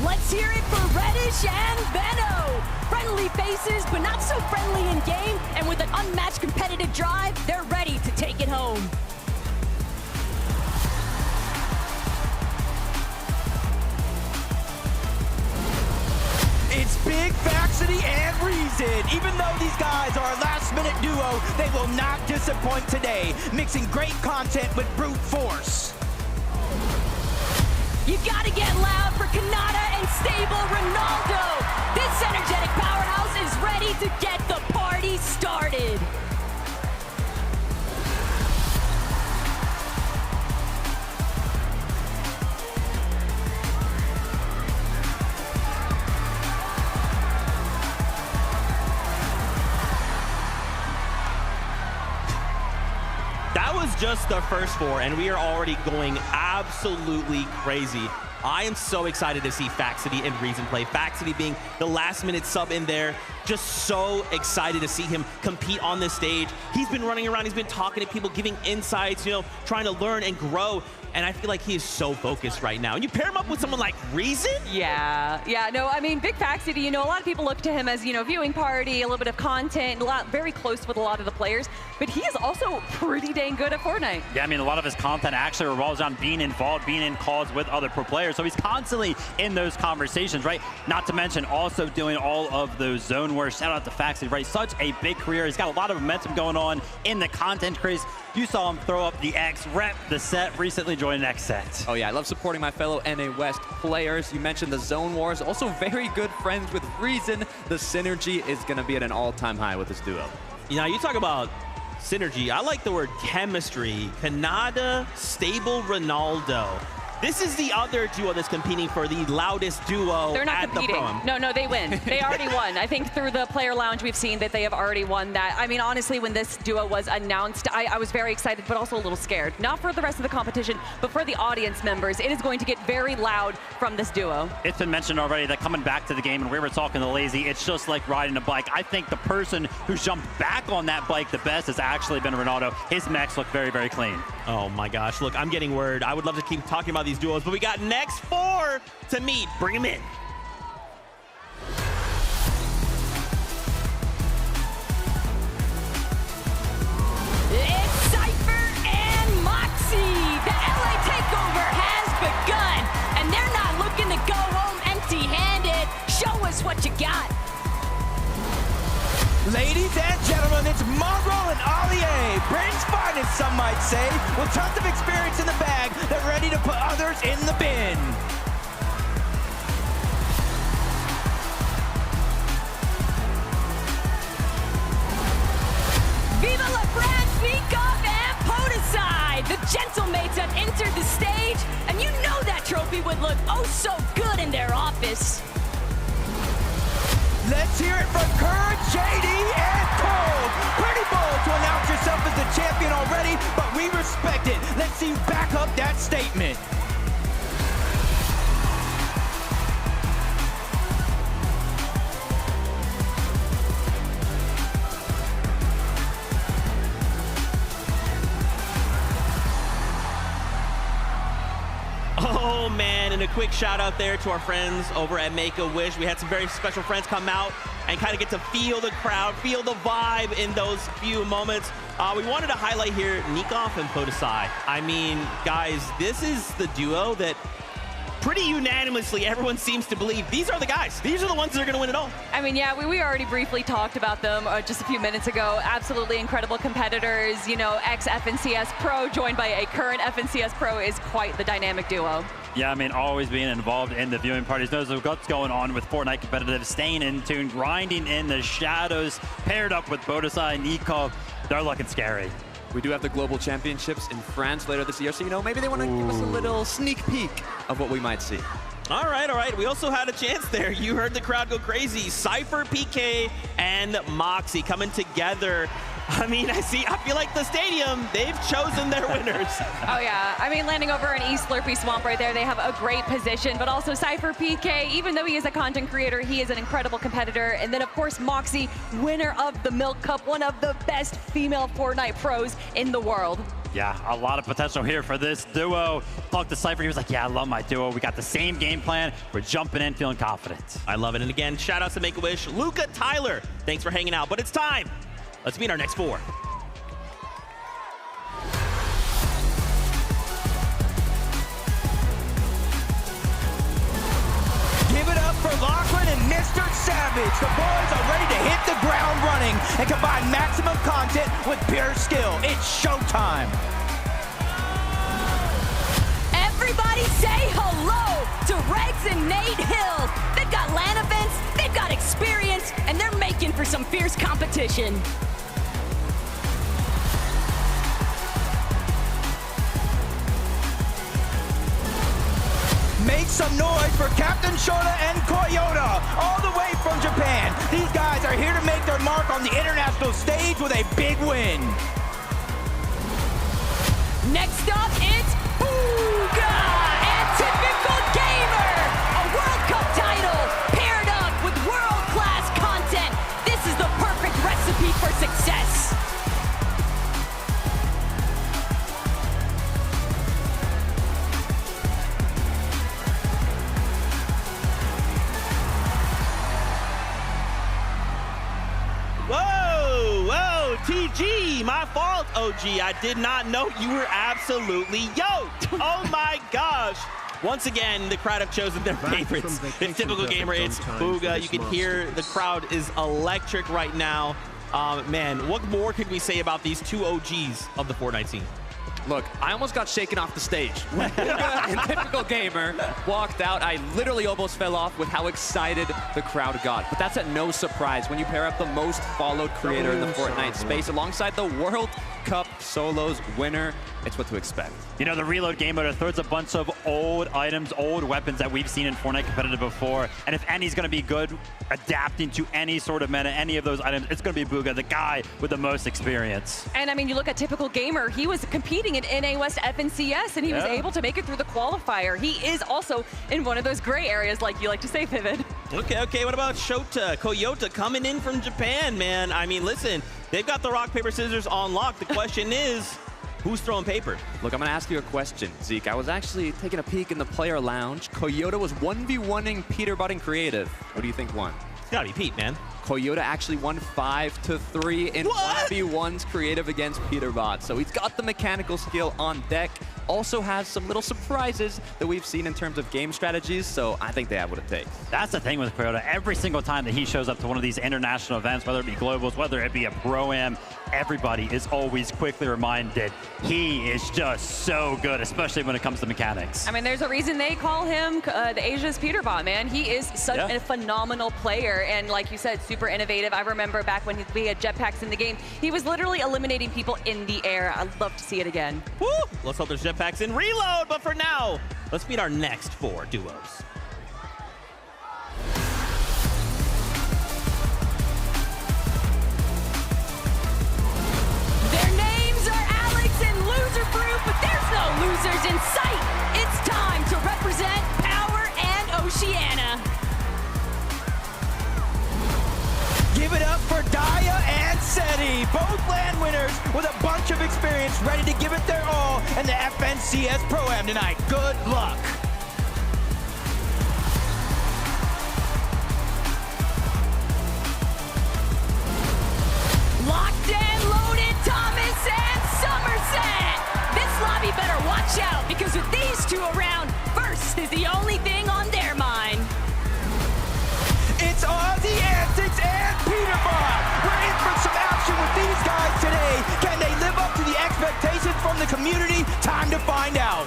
Let's hear it for Reddish and Benno. Friendly faces, but not so friendly in game, and with an unmatched competitive drive, they're ready to take it home. It's Big Vaxity and Reason. Even though these guys are a last-minute duo, they will not disappoint today, mixing great content with brute force. You gotta get loud for Kanata and Stable Ronaldo. This energetic powerhouse is ready to get the party started. That was just the first 4, and we are already going absolutely crazy. I am so excited to see Faxity and Reason play. Faxity being the last-minute sub in there. Just so excited to see him compete on this stage. He's been running around. He's been talking to people, giving insights, you know, trying to learn and grow. And I feel like he is so focused right now. And you pair him up with someone like Reason? Yeah, no, I mean, Big Faxity, you know, a lot of people look to him as, you know, viewing party, a little bit of content, very close with a lot of the players, but he is also pretty dang good at Fortnite. Yeah, I mean, a lot of his content actually revolves around being involved, being in calls with other pro players. So he's constantly in those conversations, right? Not to mention also doing all of those zone Wars. Shout out to Faxley, right? Such a big career. He's got a lot of momentum going on in the content craze. You saw him throw up the X, rep the set, recently joined X set. Oh yeah, I love supporting my fellow NA West players. You mentioned the Zone Wars, also very good friends with Reason. The synergy is gonna be at an all-time high with this duo. You know, you talk about synergy. I like the word chemistry. Canada, Stable, Ronaldo. This is the other duo that's competing for the loudest duo. They're not at competing. The Pro-Am. No, they win. They already won. I think through the player lounge, we've seen that they have already won that. I mean, honestly, when this duo was announced, I was very excited, but also a little scared. Not for the rest of the competition, but for the audience members. It is going to get very loud from this duo. It's been mentioned already that coming back to the game, and we were talking to Lazy, it's just like riding a bike. I think the person who's jumped back on that bike the best has actually been Ronaldo. His mechs look very, very clean. Oh my gosh, look, I'm getting word. I would love to keep talking about these duos, but we got next 4 to meet. Bring them in. It's Cypher and Moxie. The LA takeover has begun, and they're not looking to go home empty-handed. Show us what you got. Ladies and gentlemen, it's Monroe and Ollier, Britain's finest, some might say, with tons of experience in the bag. They're ready to put others in the bin. Viva la France, Vikov and Podeside. The Gentlemates have entered the stage, and you know that trophy would look oh so good in their office. Let's hear it from Courage, JD, and Cole. Pretty bold to announce yourself as the champion already, but we respect it. Let's see you back up that statement. Oh man, and a quick shout out there to our friends over at Make-A-Wish. We had some very special friends come out and kind of get to feel the crowd, feel the vibe in those few moments. We wanted to highlight here Nikov and Podeside. I mean, guys, this is the duo that pretty unanimously everyone seems to believe these are the guys. These are the ones that are going to win it all. I mean, yeah, we already briefly talked about them just a few minutes ago. Absolutely incredible competitors. You know, ex-FNCS Pro joined by a current FNCS Pro is quite the dynamic duo. Yeah, I mean, always being involved in the viewing parties, knows what's going on with Fortnite competitive, staying in tune, grinding in the shadows, paired up with Podeside, Nikov. They're looking scary. We do have the Global Championships in France later this year, so, you know, maybe they want to give us a little sneak peek of what we might see. All right. We also had a chance there. You heard the crowd go crazy. Cypher, PK, and Moxie coming together. I mean, I feel like the stadium, they've chosen their winners. Oh yeah, I mean, landing over in East Slurpee Swamp right there, they have a great position, but also Cypher PK, even though he is a content creator, he is an incredible competitor. And then of course, Moxie, winner of the Milk Cup, one of the best female Fortnite pros in the world. Yeah, a lot of potential here for this duo. Talked to Cypher, he was like, yeah, I love my duo. We got the same game plan. We're jumping in, feeling confident. I love it. And again, shout out to Make-A-Wish. Luca, Tyler, thanks for hanging out, but it's time. Let's meet our next 4. Give it up for Lachlan and MrSavage. The boys are ready to hit the ground running and combine maximum content with pure skill. It's showtime. Everybody say hello to Regs and Nate Hill. They've got LAN events, they've got experience, and they're making for some fierce competition. Make some noise for Captain Shota and Koyota, all the way from Japan. These guys are here to make their mark on the international stage with a big win. Next up, it's Booga and Typical Gamer, a World Cup title paired up with world-class content. This is the perfect recipe for success. Whoa, TG, my fault, OG. I did not know you were absolutely yoked. Oh my gosh. Once again, the crowd have chosen their favorites. It's typical gamer. It's Bugha. You can hear the crowd is electric right now. Man, what more could we say about these two OGs of the Fortnite scene? Look, I almost got shaken off the stage. When Bugha and Typical Gamer walked out, I literally almost fell off with how excited the crowd got. But that's at no surprise when you pair up the most followed creator in the Fortnite space alongside the World Cup Solos winner. It's what to expect. You know, the Reload game mode throws a bunch of old items, old weapons that we've seen in Fortnite competitive before. And if any's going to be good adapting to any sort of meta, any of those items, it's going to be Bugha, the guy with the most experience. And I mean, you look at Typical Gamer, he was competing in NA West FNCS, and he was able to make it through the qualifier. He is also in one of those gray areas, like you like to say, Vivid. Okay, what about Koyota coming in from Japan, man? I mean, listen, they've got the rock, paper, scissors on lock. The question is, who's throwing paper? Look, I'm going to ask you a question, Zeke. I was actually taking a peek in the player lounge. Koyota was 1v1ing Peterbot in creative. What do you think won? It's got to be Pete, man. Koyota actually won 5-3 in 1v1s creative against Peterbot. So he's got the mechanical skill on deck. Also has some little surprises that we've seen in terms of game strategies, so I think they have what it takes. That's the thing with Koyota. Every single time that he shows up to one of these international events, whether it be globals, whether it be a Pro-Am, everybody is always quickly reminded he is just so good, especially when it comes to mechanics. I mean, there's a reason they call him the Asia's Peterbot, man. He is such a phenomenal player, and like you said, super innovative. I remember back when we had jetpacks in the game, he was literally eliminating people in the air. I'd love to see it again. Woo! Let's hope there's jetpacks in Reload, but for now, let's meet our next 4 duos. Their names are Alex and Loser Fruit, but there's no losers in sight. It's time to represent Power and Oceania. Give it up for Daya and Seti, both land winners with a bunch of experience, ready to give it their all in the FNCS Pro-Am tonight. Good luck. Locked and loaded, Thomas and Somerset. This lobby better watch out, because with these two around, first is the only thing on their mind. It's Aussie Antics and Peterbot. We're in for some action with these guys today. Can they live up to the expectations from the community? Time to find out.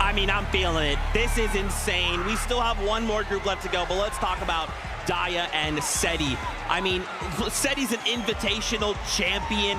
I mean, I'm feeling it. This is insane. We still have one more group left to go, but let's talk about Daya and Seti. I mean, Seti's an invitational champion,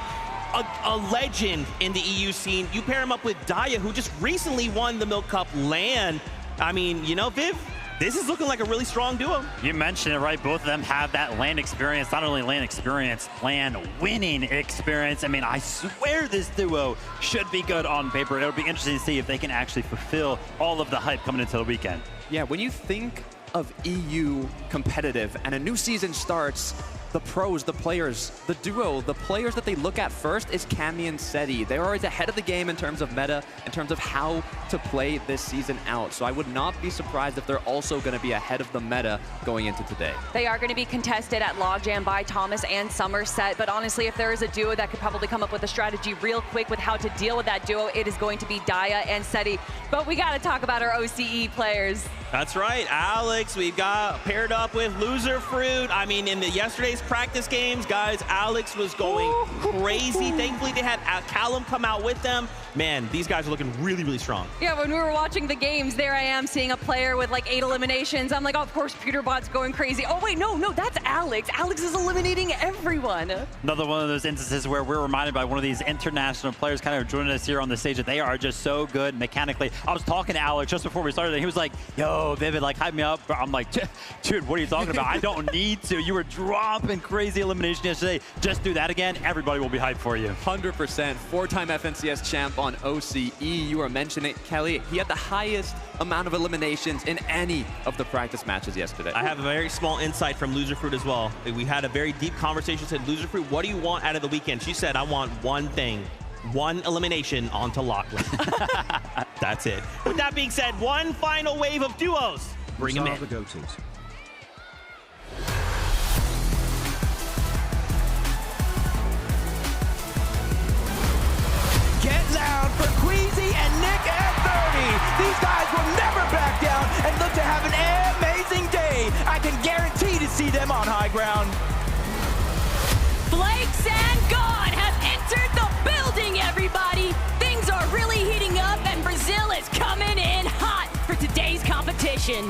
a legend in the EU scene. You pair him up with Daya, who just recently won the Milk Cup LAN. I mean, you know, Viv, this is looking like a really strong duo. You mentioned it, right? Both of them have that LAN experience, not only LAN experience, LAN winning experience. I mean, I swear this duo should be good on paper. It'll be interesting to see if they can actually fulfill all of the hype coming into the weekend. Yeah, when you think of EU competitive and a new season starts, the pros, the players, the duo, the players that they look at first is Cammy and Seti. They're always ahead of the game in terms of meta, in terms of how to play this season out. So I would not be surprised if they're also going to be ahead of the meta going into today. They are going to be contested at Logjam by Thomas and Somerset, but honestly, if there is a duo that could probably come up with a strategy real quick with how to deal with that duo, it is going to be Daya and Seti. But we got to talk about our OCE players. That's right, Alex. We've got paired up with Loser Fruit. I mean, in yesterday's practice games, guys, Alex was going crazy. Thankfully, they had Callum come out with them. Man, these guys are looking really, really strong. Yeah, when we were watching the games, there I am seeing a player with like 8 eliminations. I'm like, oh, of course, Peterbot's going crazy. Oh, wait, no, that's Alex. Alex is eliminating everyone. Another one of those instances where we're reminded by one of these international players kind of joining us here on the stage that they are just so good mechanically. I was talking to Alex just before we started, and he was like, yo, Vivid, like, hype me up. I'm like, dude, what are you talking about? I don't need to. You were dropping crazy elimination yesterday. Just do that again. Everybody will be hyped for you. 100%. 4-time FNCS champ on OCE. You were mentioning it, Kelly. He had the highest amount of eliminations in any of the practice matches yesterday. I have a very small insight from Loser Fruit as well. We had a very deep conversation. Said, Loser Fruit, what do you want out of the weekend? She said, I want one thing. One elimination onto Lachlan. That's it. With that being said, one final wave of duos. Bring them in. The goated. Get loud for Queasy and Nick at 30. These guys will never back down and look to have an amazing day. I can guarantee to see them on high ground. Flakes and God have entered the building, everybody. Things are really heating up, and Brazil is coming in hot for today's competition.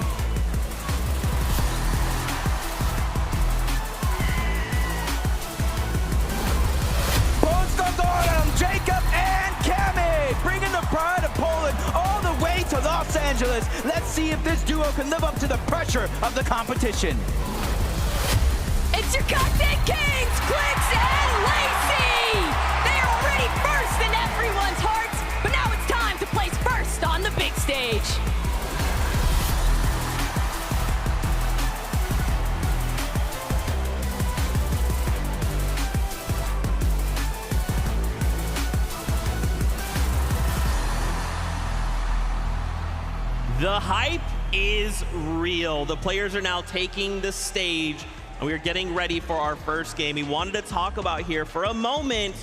Jacob and Cami, bringing the pride of Poland all the way to Los Angeles. Let's see if this duo can live up to the pressure of the competition. It's your content kings, Clicks and Lacey. They are already first in everyone's hearts, but now it's time to place first on the big stage. The hype is real. The players are now taking the stage, and we are getting ready for our first game. We wanted to talk about here for a moment,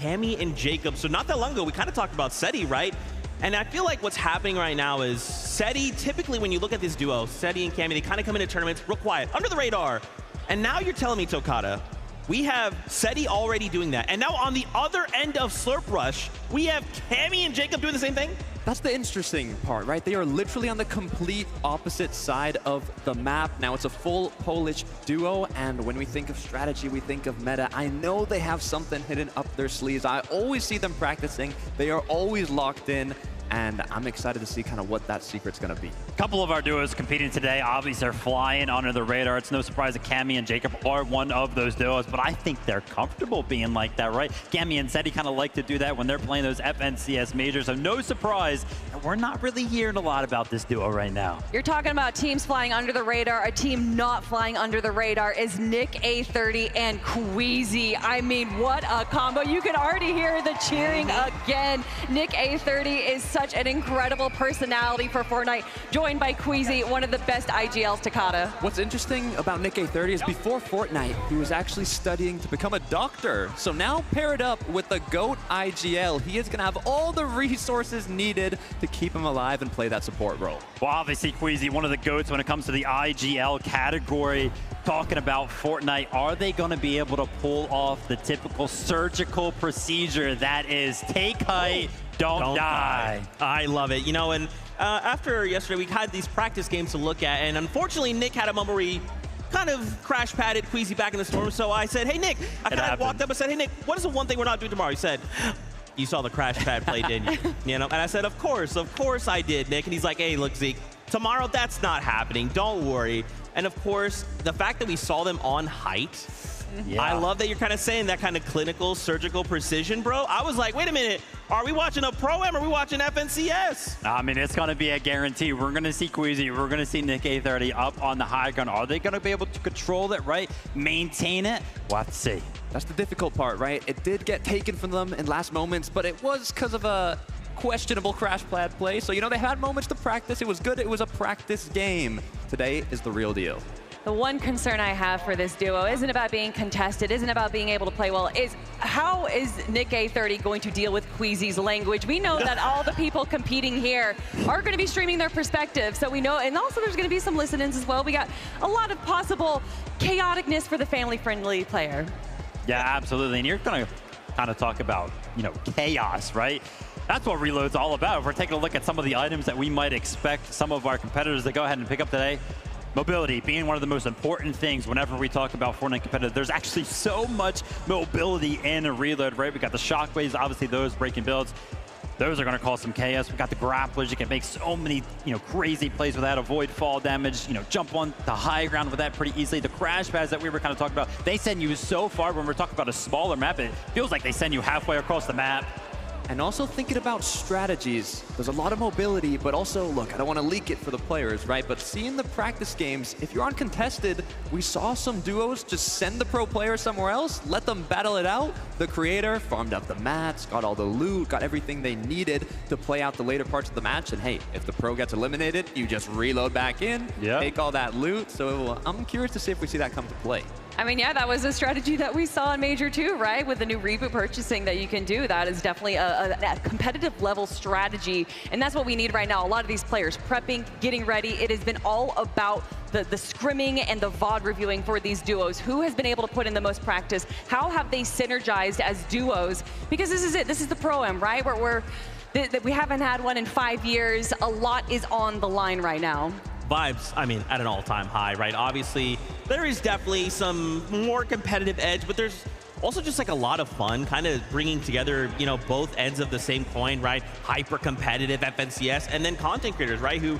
Cami and Jacob. So not that long ago, we kind of talked about Seti, right? And I feel like what's happening right now is Seti, typically when you look at this duo, Seti and Cami, they kind of come into tournaments real quiet, under the radar. And now you're telling me, Tokata, we have Seti already doing that. And now on the other end of Slurp Rush, we have Cami and Jacob doing the same thing? That's the interesting part, right? They are literally on the complete opposite side of the map. Now it's a full Polish duo, and when we think of strategy, we think of meta. I know they have something hidden up their sleeves. I always see them practicing. They are always locked in, and I'm excited to see kind of what that secret's gonna be. A couple of our duos competing today, obviously they're flying under the radar. It's no surprise that Cami and Jacob are one of those duos, but I think they're comfortable being like that, right? Cami and Seti kind of like to do that when they're playing those FNCS majors, so no surprise that we're not really hearing a lot about this duo right now. You're talking about teams flying under the radar. A team not flying under the radar is Nick A30 and Queasy. I mean, what a combo. You can already hear the cheering again. Nick A30 is such an incredible personality for Fortnite, joined by Queasy, one of the best IGLs, Takata. What's interesting about Nick A30 is before Fortnite, he was actually studying to become a doctor. So now paired up with the GOAT IGL, he is gonna have all the resources needed to keep him alive and play that support role. Well, obviously Queasy, one of the GOATs when it comes to the IGL category. Talking about Fortnite, are they going to be able to pull off the typical surgical procedure that is take height, don't die? I love it. You know, and after yesterday, we had these practice games to look at, and unfortunately, Nick had a moment where he kind of crash padded Queasy back in the storm. So I said, hey, Nick, I kind of walked up and said, hey, Nick, what is the one thing we're not doing tomorrow? He said, you saw the crash pad play, didn't you? You know, and I said, of course I did, Nick. And he's like, hey, look, Zeke, tomorrow that's not happening. Don't worry. And of course, the fact that we saw them on height, I love that you're kind of saying that kind of clinical, surgical precision, bro. I was like, wait a minute, are we watching a Pro-Am or are we watching FNCS? I mean, it's going to be a guarantee. We're going to see Queasy, we're going to see Nick A30 up on the high ground. Are they going to be able to control it, right? Maintain it? We'll have to see. That's the difficult part, right? It did get taken from them in last moments, but it was because of a questionable crash pad play. So, you know, they had moments to practice. It was good. It was a practice game. Today is the real deal. The one concern I have for this duo isn't about being contested, isn't about being able to play well, is how is Nick A30 going to deal with Queasy's language? We know that all the people competing here are going to be streaming their perspective, so we know, and also there's going to be some listen-ins as well. We got a lot of possible chaoticness for the family-friendly player. Yeah, absolutely, and you're going to kind of talk about, you know, chaos, right? That's what Reload's all about. If we're taking a look at some of the items that we might expect some of our competitors to go ahead and pick up today, mobility being one of the most important things whenever we talk about Fortnite competitive. There's actually so much mobility in a Reload, right? We got the shockwaves, obviously those breaking builds. Those are going to cause some chaos. We got the grapplers. You can make so many, you know, crazy plays with that. Avoid fall damage. You know, jump on the high ground with that pretty easily. The crash pads that we were kind of talking about, they send you so far. When we're talking about a smaller map, it feels like they send you halfway across the map. and also thinking about strategies. There's a lot of mobility, but also, look, I don't want to leak it for the players, right? But seeing the practice games, if you're uncontested, we saw some duos just send the pro player somewhere else, let them battle it out. The creator farmed up the mats, got all the loot, got everything they needed to play out the later parts of the match. And hey, if the pro gets eliminated, you just reload back in, take all that loot. So I'm curious to see if we see that come to play. I mean, yeah, that was a strategy that we saw in Major 2, right? With the new reboot purchasing that you can do. That is definitely a competitive level strategy. And that's what we need right now. A lot of these players prepping, getting ready. It has been all about the scrimming and the VOD reviewing for these duos. Who has been able to put in the most practice? How have they synergized as duos? Because this is it. This is the Pro-Am, right? We haven't had one in 5 years. A lot is on the line right now. Vibes, I mean, at an all-time high, right? Obviously, there is definitely some more competitive edge, but there's also just like a lot of fun, kind of bringing together, you know, both ends of the same coin, right? Hyper-competitive FNCS, and then content creators, right? Who,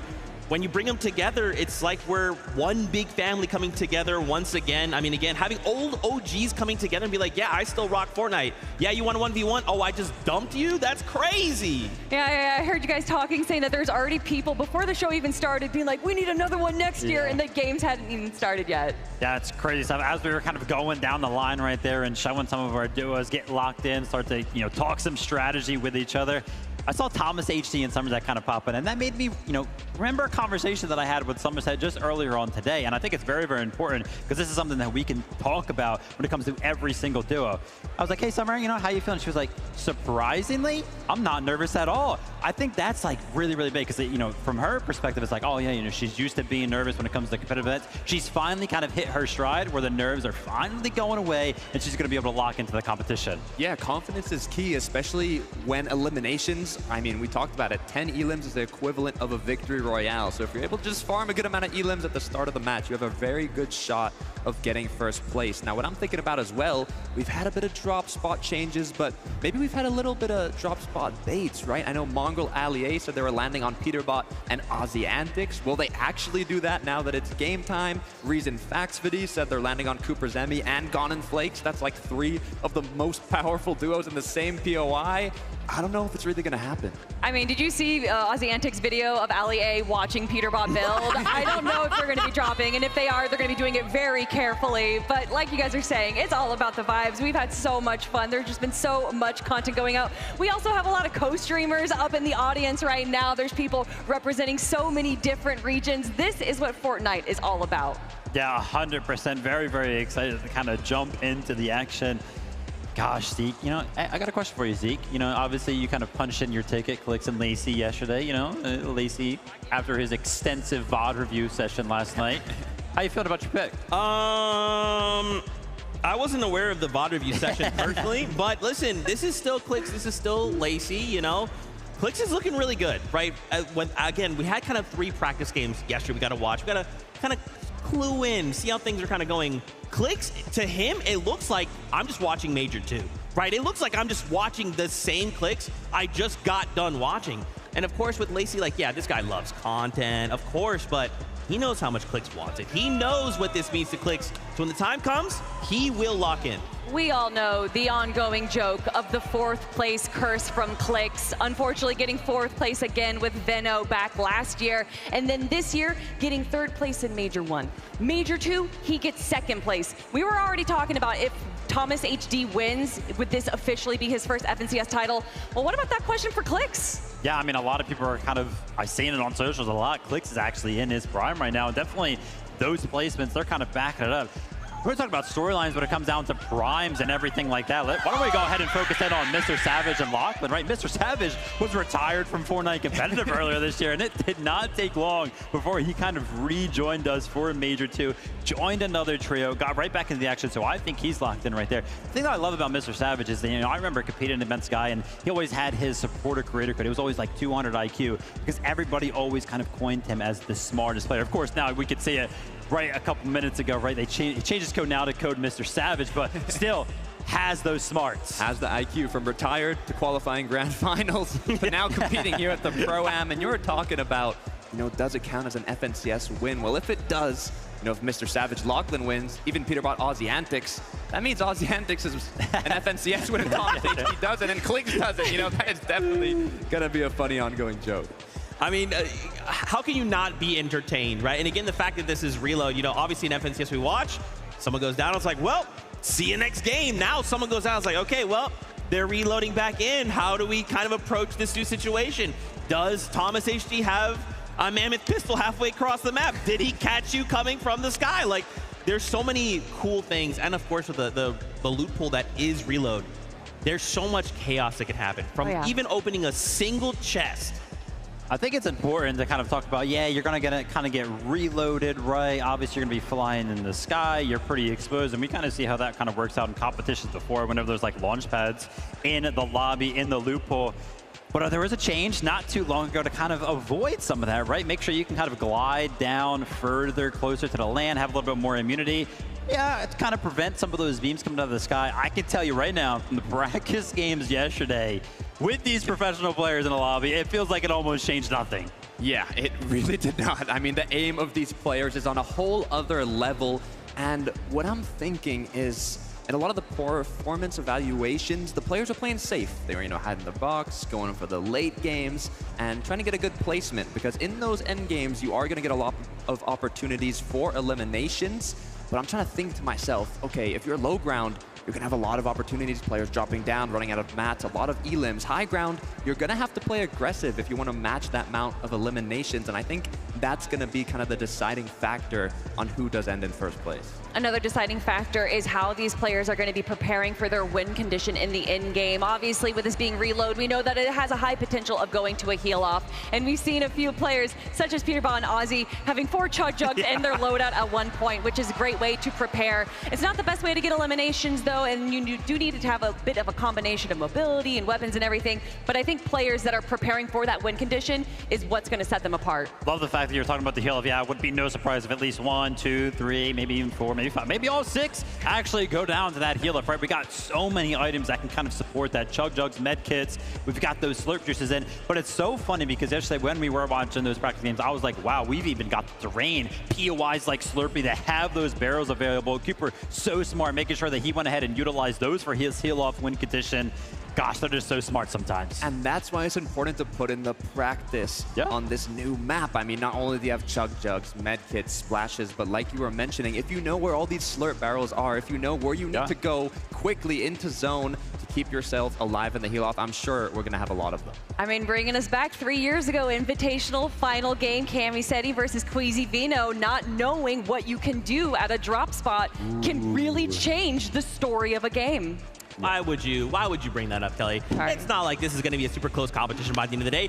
when you bring them together, it's like we're one big family coming together once again. I mean, again, having old OGs coming together and be like, yeah, I still rock Fortnite. Yeah, you want a 1v1? Oh, I just dumped you? That's crazy. Yeah, I heard you guys talking, saying that there's already people before the show even started being like, we need another one next year, and the games hadn't even started yet. Yeah, it's crazy stuff. As we were kind of going down the line right there and showing some of our duos get locked in, start to, you know, talk some strategy with each other, I saw Thomas HD and Somerset kind of pop in, and that made me, you know, remember a conversation that I had with Somerset just earlier on today, and I think it's very, very important because this is something that we can talk about when it comes to every single duo. I was like, hey, Summer, you know, how you feeling? She was like, surprisingly, I'm not nervous at all. I think that's like really, really big because, you know, from her perspective, it's like, oh yeah, you know, she's used to being nervous when it comes to competitive events. She's finally kind of hit her stride where the nerves are finally going away, and she's going to be able to lock into the competition. Yeah, confidence is key, especially when eliminations, I mean, we talked about it, 10 elims is the equivalent of a victory royale. So if you're able to just farm a good amount of elims at the start of the match, you have a very good shot of getting first place. Now, what I'm thinking about as well, we've had a bit of drop spot changes, but maybe we've had a little bit of drop spot baits, right? I know Mongrel Allier said they were landing on Peterbot and Aussie Antics. Will they actually do that now that it's game time? Reason Faxvidi said they're landing on Cooper's Emmy and Gone and Flakes. That's like 3 of the most powerful duos in the same POI. I don't know if it's really going to happen. I mean, did you see Aussie Antics video of Ali A watching Peterbot build? I don't know if they're going to be dropping, and if they are, they're going to be doing it very carefully. But like you guys are saying, it's all about the vibes. We've had so much fun. There's just been so much content going out. We also have a lot of co-streamers up in the audience right now. There's people representing so many different regions. This is what Fortnite is all about. Yeah, 100%. Very, very excited to kind of jump into the action. Gosh, Zeke, you know, I got a question for you, Zeke. You know, obviously you kind of punched in your ticket, Clicks and Lacey yesterday, you know, Lacey after his extensive VOD review session last night. How you feeling about your pick? I wasn't aware of the VOD review session personally, but listen, this is still Clicks, this is still Lacey, you know. Clicks is looking really good, right? Again, we had kind of 3 practice games yesterday we got to watch. We got to kind of clue in, see how things are kind of going. Clicks, to him, it looks like I'm just watching Major 2, right? It looks like I'm just watching the same Clicks I just got done watching. And of course with Lacey, like, yeah, this guy loves content, of course, but he knows how much Clicks wants it. He knows what this means to Clicks. So when the time comes, he will lock in. We all know the ongoing joke of the 4th place curse from Clicks. Unfortunately, getting 4th place again with Venno back last year. And then this year, getting 3rd place in Major 1. Major 2, he gets 2nd place. We were already talking about if Thomas HD wins, would this officially be his first FNCS title? Well, what about that question for Clicks? Yeah, I mean, a lot of people are kind of, I've seen it on socials a lot. Clicks is actually in his prime right now. Definitely those placements, they're kind of backing it up. We're talking about storylines when it comes down to primes and everything like that. Why don't we go ahead and focus in on MrSavage and Lachlan, right? MrSavage was retired from Fortnite Competitive earlier this year, and it did not take long before he kind of rejoined us for Major 2, joined another trio, got right back into the action, so I think he's locked in right there. The thing that I love about MrSavage is that, you know, I remember competing against Guy, and he always had his supporter creator code. It was always like 200 IQ, because everybody always kind of coined him as the smartest player. Of course, now we could say it right a couple minutes ago, right? He changed his code now to code MrSavage, but still has those smarts. Has the IQ from retired to qualifying grand finals, but now competing here at the Pro-Am, and you were talking about, you know, does it count as an FNCS win? Well, if it does, You know, if MrSavage Lachlan wins, even Peterbot Aussie Antics, that means Aussie Antics is an FNCS win and Thomas HD doesn't and Clicks doesn't. You know, that is definitely going to be a funny ongoing joke. I mean, how can you not be entertained, right? And again, the fact that this is Reload, you know, obviously in FNCS we watch, someone goes down, it's like, well, see you next game. Now someone goes down, it's like, okay, well, they're reloading back in. How do we kind of approach this new situation? Does Thomas HD have a mammoth pistol halfway across the map? Did he catch you coming from the sky? Like, there's so many cool things. And of course, with the loot pool that is Reload, there's so much chaos that can happen. From even opening a single chest. I think it's important to kind of talk about, yeah, you're going to kind of get reloaded, right? Obviously, you're going to be flying in the sky. You're pretty exposed. And we kind of see how that kind of works out in competitions before, whenever there's like launch pads in the lobby, in the loot pool. But there was a change not too long ago to kind of avoid some of that, right? Make sure you can kind of glide down further, closer to the land, have a little bit more immunity. Yeah, to kind of prevent some of those beams coming out of the sky. I can tell you right now, from the practice games yesterday, with these professional players in the lobby, it feels like it almost changed nothing. Yeah, it really did not. I mean, the aim of these players is on a whole other level. And what I'm thinking is, in a lot of the performance evaluations, the players are playing safe. They were, you know, hiding the box, going for the late games, and trying to get a good placement. Because in those end games, you are going to get a lot of opportunities for eliminations. But I'm trying to think to myself, okay, if you're low ground, you're going to have a lot of opportunities, players dropping down, running out of mats, a lot of elims. High ground, you're going to have to play aggressive if you want to match that amount of eliminations. And I think that's going to be kind of the deciding factor on who does end in first place. Another deciding factor is how these players are going to be preparing for their win condition in the end game. Obviously, with this being Reload, we know that it has a high potential of going to a heal off. And we've seen a few players, such as Peterbot and Aussie, having 4 Chug Jugs in their loadout at one point, which is a great way to prepare. It's not the best way to get eliminations, though, and you do need to have a bit of a combination of mobility and weapons and everything. But I think players that are preparing for that win condition is what's going to set them apart. Love the fact that you're talking about the heal off. Yeah, it would be no surprise if at least 1, 2, 3, maybe even 4, maybe 5, maybe all 6 actually go down to that heal off, right? We got so many items that can kind of support that. Chug Jugs, med kits, we've got those slurp juices in. But it's so funny because yesterday when we were watching those practice games, I was like, wow, we've even got the terrain, POIs like Slurpee that have those barrels available. Cooper so smart, making sure that he went ahead and utilized those for his heal off win condition. Gosh, they're just so smart sometimes. And that's why it's important to put in the practice on this new map. I mean, not only do you have Chug Jugs, med kits, splashes, but like you were mentioning, if you know where all these slurp barrels are, if you know where you need to go quickly into zone to keep yourself alive in the heal off, I'm sure we're going to have a lot of them. I mean, bringing us back 3 years ago, invitational final game, Camiseti versus Queasy Vino, not knowing what you can do at a drop spot can really change the story of a game. Why would you bring that up, Kelly? It's not like this is going to be a super close competition by the end of the day.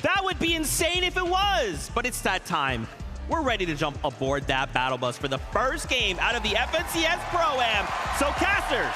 That would be insane if it was, but it's that time. We're ready to jump aboard that battle bus for the first game out of the FNCS Pro-Am. So casters,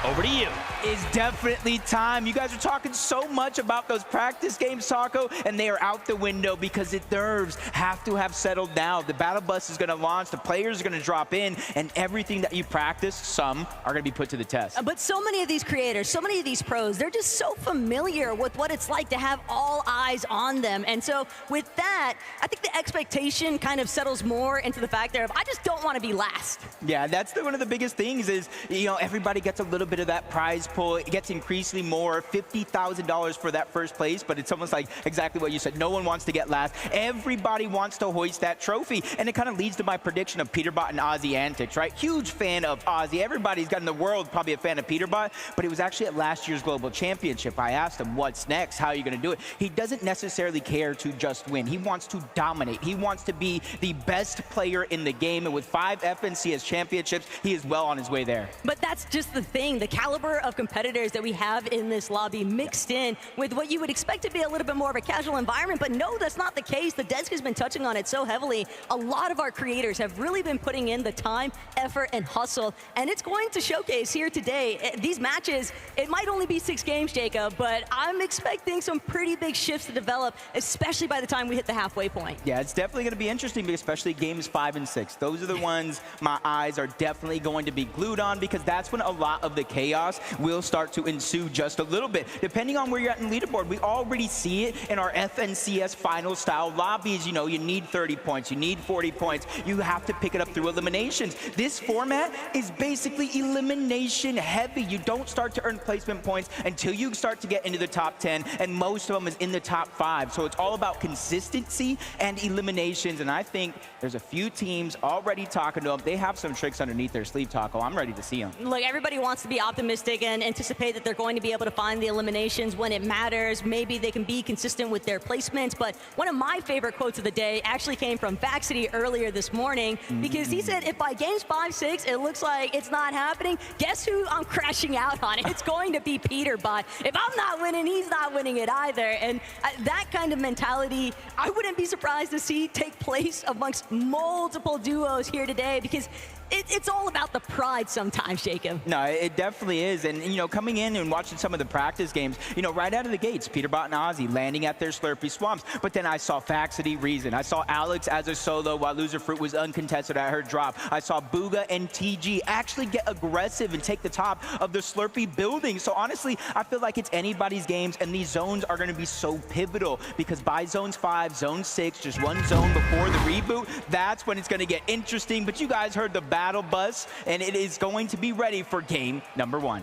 over to you. It's definitely time. You guys are talking so much about those practice games, Taco, and they are out the window because the nerves have to have settled down. The battle bus is going to launch, the players are going to drop in, and everything that you practice, some are going to be put to the test. But so many of these creators, so many of these pros, they're just so familiar with what it's like to have all eyes on them. And so with that, I think the expectation kind of settles more into the fact that I just don't want to be last. Yeah, that's one of the biggest things is, you know, everybody gets a little bit of that prize pool. It gets increasingly more, $50,000 for that first place, but it's almost like exactly what you said. No one wants to get last. Everybody wants to hoist that trophy, and it kind of leads to my prediction of Peterbot and Aussie Antics, right? Huge fan of Aussie. Everybody's got in the world probably a fan of Peterbot, but it was actually at last year's Global Championship. I asked him, what's next? How are you going to do it? He doesn't necessarily care to just win. He wants to dominate. He wants to be the best player in the game, and with 5 FNCS championships, he is well on his way there. But that's just the thing. The caliber of competitors that we have in this lobby mixed in with what you would expect to be a little bit more of a casual environment, but no, that's not the case. The desk has been touching on it so heavily. A lot of our creators have really been putting in the time, effort, and hustle, and it's going to showcase here today. These matches, it might only be 6 games, Jacob, but I'm expecting some pretty big shifts to develop, especially by the time we hit the halfway point. Yeah, it's definitely going to be interesting, especially games 5 and 6. Those are the ones my eyes are definitely going to be glued on, because that's when a lot of the of chaos will start to ensue just a little bit. Depending on where you're at in leaderboard, we already see it in our FNCS final style lobbies. You know, you need 30 points, you need 40 points. You have to pick it up through eliminations. This format is basically elimination heavy. You don't start to earn placement points until you start to get into the top 10, and most of them is in the top 5. So it's all about consistency and eliminations, and I think there's a few teams already talking to them. They have some tricks underneath their sleeve, Taco. I'm ready to see them. Look, everybody wants to be optimistic and anticipate that they're going to be able to find the eliminations when it matters. Maybe they can be consistent with their placements, but one of my favorite quotes of the day actually came from Vaxity earlier this morning, because he said, if by games 5-6 it looks like it's not happening, guess who I'm crashing out on? It's going to be Peterbot. If I'm not winning, he's not winning it either. And that kind of mentality, I wouldn't be surprised to see take place amongst multiple duos here today, because it's all about the pride sometimes, Jacob. No, it definitely is. And, you know, coming in and watching some of the practice games, you know, right out of the gates, Peterbot and Ozzy landing at their Slurpee Swamps. But then I saw Faxity Reason. I saw Alex as a solo while Loser Fruit was uncontested at her drop. I saw Booga and TG actually get aggressive and take the top of the Slurpee building. So honestly, I feel like it's anybody's games, and these zones are going to be so pivotal, because by zones 5, zone 6, just one zone before the reboot, that's when it's going to get interesting. But you guys heard the battle bus, and it is going to be ready for game number 1.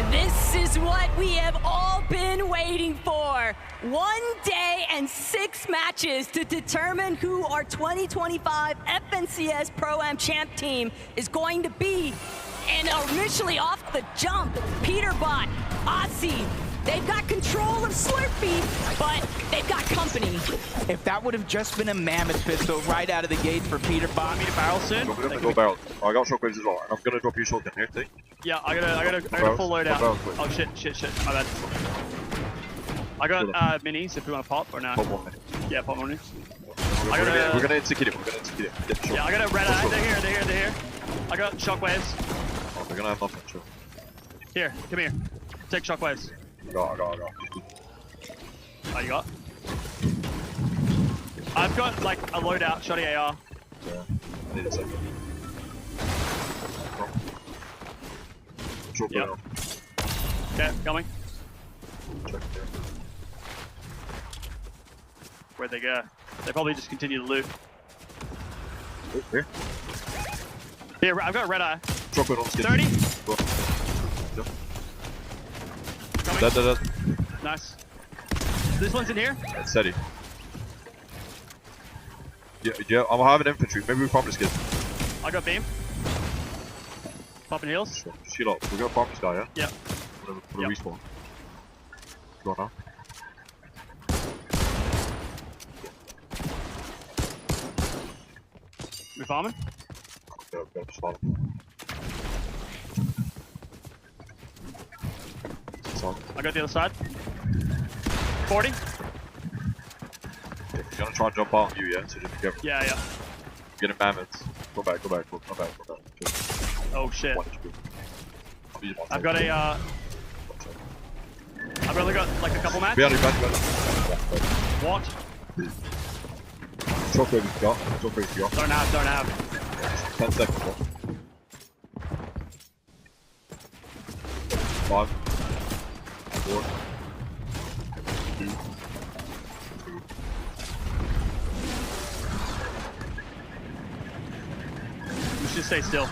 This is what we have all been waiting for. 1 day and 6 matches to determine who our 2025 FNCS Pro-Am champ team is going to be. And initially off the jump, Peterbot, Aussie, they've got control of Slurpee, but they've got company. If that would have just been a Mammoth pistol right out of the gate for Peterbot. Need a barrel soon? I'm gonna go barrel. Oh, I got shockwaves as well, and I'm gonna drop you shotgun here, take. Yeah, I got a full loadout. Oh shit, my bad. I got minis if you want to pop or not. Pop 1 minute. Yeah, pop 1 minute. We're gonna insecure it. Yeah, I got a red eye. They're here. I got shockwaves. Oh, they're gonna have nothing, sure. Here, come here. Take shockwaves. I got. Oh, you got? I've got like a loadout, shoddy AR. Yeah, I need a second. Yep. Okay, coming. Check there. Where'd they go? They probably just continue to loot. Here? Here, I've got a red eye. Drop it on skin. 30. Yep. Dead. Nice. This one's in here? That's steady. Yeah, I'm having infantry. Maybe we farm this kid. I got beam. Popping heals. Sure. Shield up. We're gonna farm this guy, yeah? Yep. For the respawn. Go on now. We farming? Okay, just farm. I got the other side. 40. Okay, he's gonna try and jump out on you, yeah? So just be careful. Yeah. Get him mammoths. Go back. Go back. Oh shit. I've got a I've only got like a couple mats. Behind you. What? Shockwave you got. Don't have. 10 seconds. 5, 4, 2, 2. We should stay still.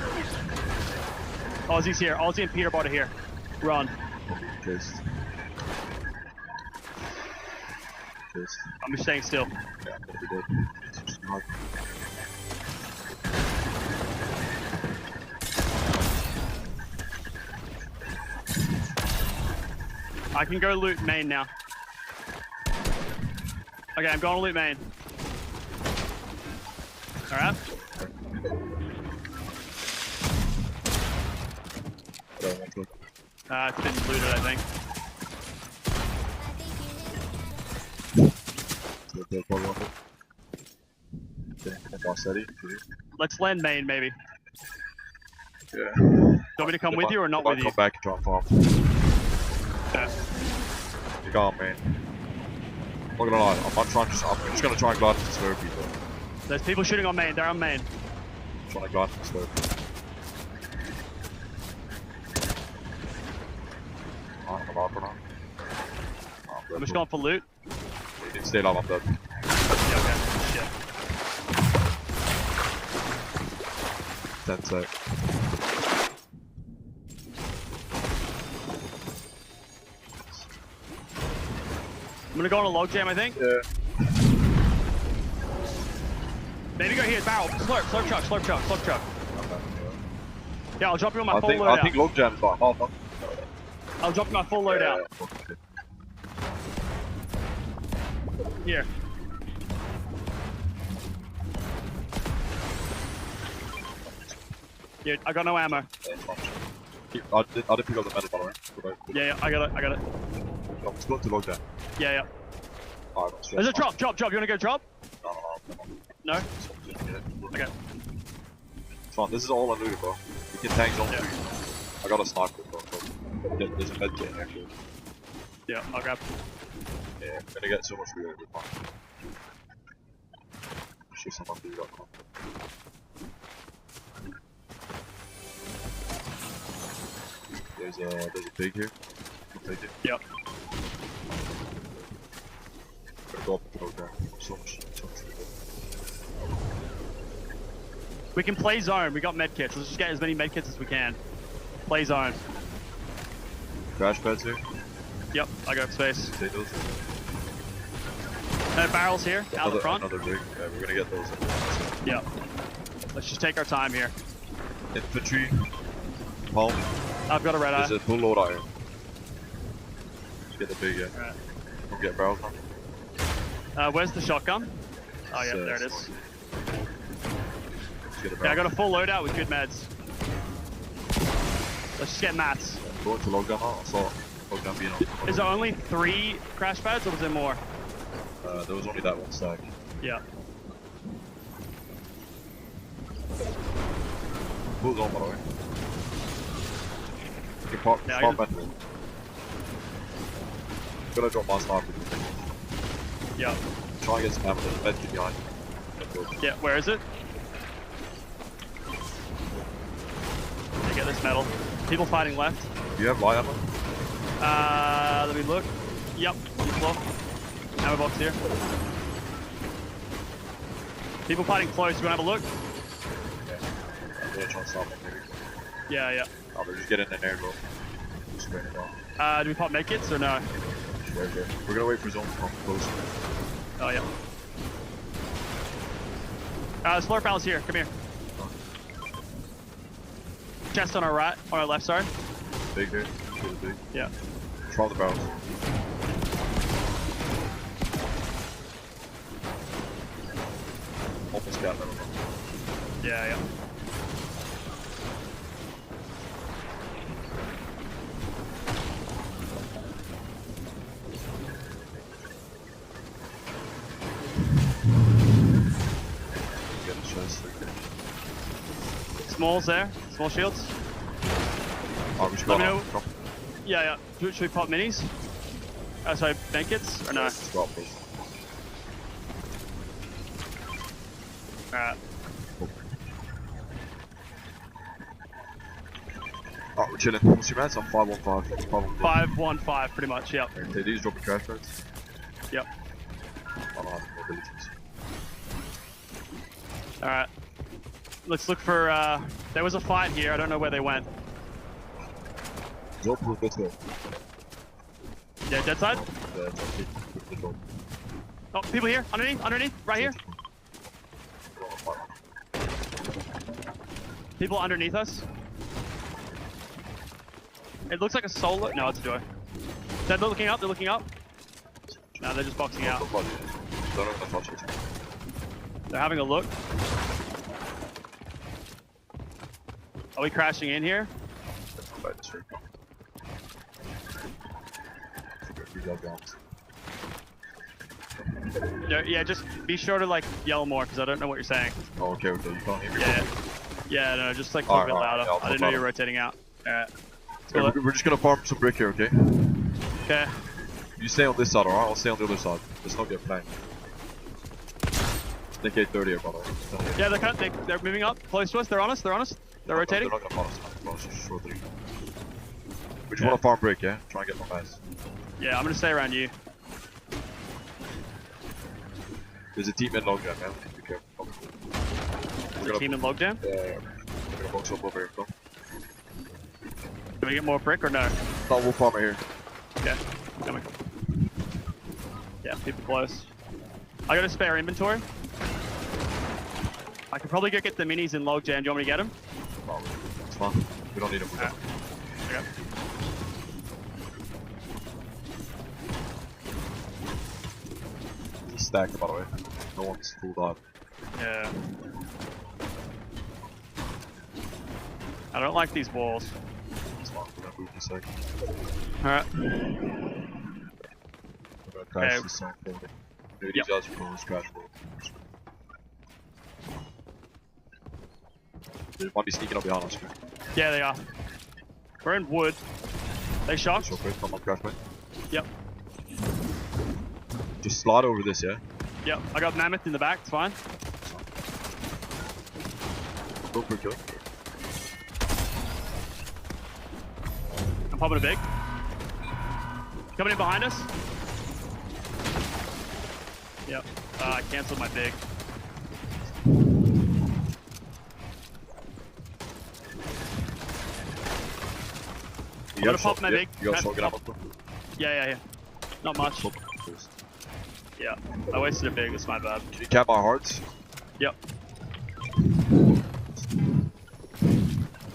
Aussie's here. Aussie and Peterbot are here. Run. Chase. I'm just staying still. Yeah, I'm gonna be dead. Just hard. I can go loot main now. Okay, I'm going to loot main. Alright. It's been looted, I think. Let's land main, maybe. Yeah. Do you want me to come with you or not with you? Come back and try and farm. Yeah. The guy on main. I'm not gonna lie, I'm just gonna try and glide into slow people. There's people shooting on main. They're on main. I'm trying to glide into slow. Alright, I'm out for now. I'm just going for loot. You can stay alive, I'm dead. Yeah, okay. Shit. 10 sec. I'm gonna go on a log jam, I think. Yeah. Maybe go here, barrel. Slurp truck. Yeah, I'll drop you on my full loadout. I think log jam's like half up. I'll drop you my full loadout. Here. Yeah, I got no ammo. I didn't pick up the medal, by the way. Yeah, I got it. Let's go to log jam. Yeah. Alright, There's a drop. You wanna go drop? No? Okay. It's fine, this is all I looted, bro. We can tank zone 3. I got a sniper, bro. There's a med kit in there, too. Yeah, I'll grab. Yeah, I'm gonna get so much food every time. Shoot some food right now. There's a pig here. We'll take it. Yep. Gonna go up the road there. So much food. We can play zone. We got medkits. Let's just get as many medkits as we can. Play zone. Crash pads here. Yep, I got space. Take those. No barrels here, out the front. Another big. Yeah, we're gonna get those. Yep. Let's just take our time here. Infantry. Palm. I've got a red eye. There's a full load out here. Just get the big, yeah. Right. Don't get barrels now. Where's the shotgun? Oh yeah, there it is. Get a Yeah, I got a full loadout with good meds. Let's just get mats. Go into log jam now. I saw log jam being on. Is there only 3 crash pads or was there more? There was only that one stack. Yeah. Who's on, by the way? You can pop metal. I'm gonna drop my sniper. Yeah. Try and get some ammo. There's a medkit behind you. Yeah, where is it? Okay, get this metal. People fighting left. Do you have light ammo? Let me look. Yep, look. Ammo box here. People fighting close. You wanna have a look? I'm gonna try and stop them, maybe. Yeah. Oh, they're just getting in there, bro. Just spraying it down. Do we pop medkits or no? Sure. We're gonna wait for zone to come close. Oh, yeah. Slurp barrels here. Come here. Chest on our right, on our left, sorry. Big here. Really big. Yeah. Try the barrels. Almost got them. Yeah. Get a chest. Smalls there. Small shields. Oh, we should Let go me on. know. Come. Yeah. Should we pop minis? Sorry, medkits or no? Let's go up, please. Alright. Oh, we're chilling. What's your mats? I'm 515. 515, pretty much, yep. Okay, these dropping crash pads. Yep. I don't have mobilities. Alright. Let's look for, there was a fight here. I don't know where they went. Go pull this way. Yeah, dead side? Yeah, it's okay. Oh, people here. Underneath. Right here. People underneath us. It looks like a solo. No, it's a duo. They're looking up. No, they're just boxing out. They're having a look. Are we crashing in here? Yeah, just be sure to like yell more because I don't know what you're saying. Oh, okay, you can't hear me. Yeah, no, just like talk a bit louder. Yeah, I didn't know you were rotating out. Alright. We're just gonna farm some brick here, okay? Okay. You stay on this side, alright? I'll stay on the other side. Let's not get flanked. Think 830 here, by the way. Yeah, they're moving up, close to us. They're on us. They're rotating. They're not gonna follow us. Just short 3. We just want to farm break, yeah? Try and get more guys. Yeah, I'm gonna stay around you. There's a team in logjam, man. Be careful. There's a team in logjam? Yeah. We're gonna box up over here, go. Can we get more brick or no? No, we'll farm it here. Okay, coming. Yeah, people close. I got a spare inventory. I could probably go get the minis in logjam. Do you want me to get them? No, it's fine. We don't need them. Okay. It's stacked, by the way. No one's full dive. Yeah. I don't like these walls. It's fine. We're gonna move in a second. Alright. We're gonna crash this song for me. Maybe these guys are going to crash for. They might be sneaking up behind us. Yeah, they are. We're in wood. They shocked. So quick, come on, crash, mate. Yep. Just slide over this, yeah? Yep. I got mammoth in the back. It's fine. Go for a kill. I'm popping a big. Coming in behind us. Yep. I canceled my big. I'm gonna pop my big. You got shotgun ammo? Yeah. Not much. Yeah. I wasted a big. It's my bad. Can you cap our hearts? Yep.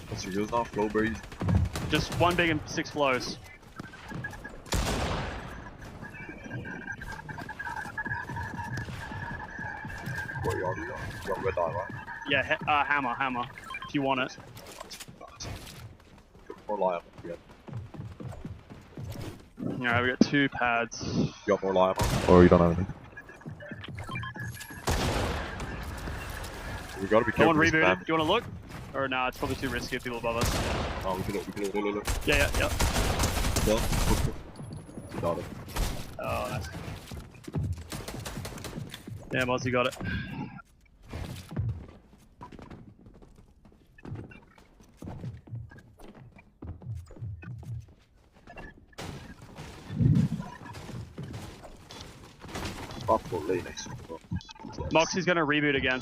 What's your heals now? Flowberries? Just 1 big and 6 flows. What you already got? You got red eye, right? Yeah, hammer. If you want it. More lie ammo, yeah. Alright, we got 2 pads. You got more lie ammo? Or you don't have anything? We gotta be careful. Someone reboot it. Do you wanna look? Or nah, it's probably too risky if people above us. Oh, we can look. Yeah. Yeah. Got it. Oh, nice. Damn, Ozzy got it. Moxie's gonna reboot again.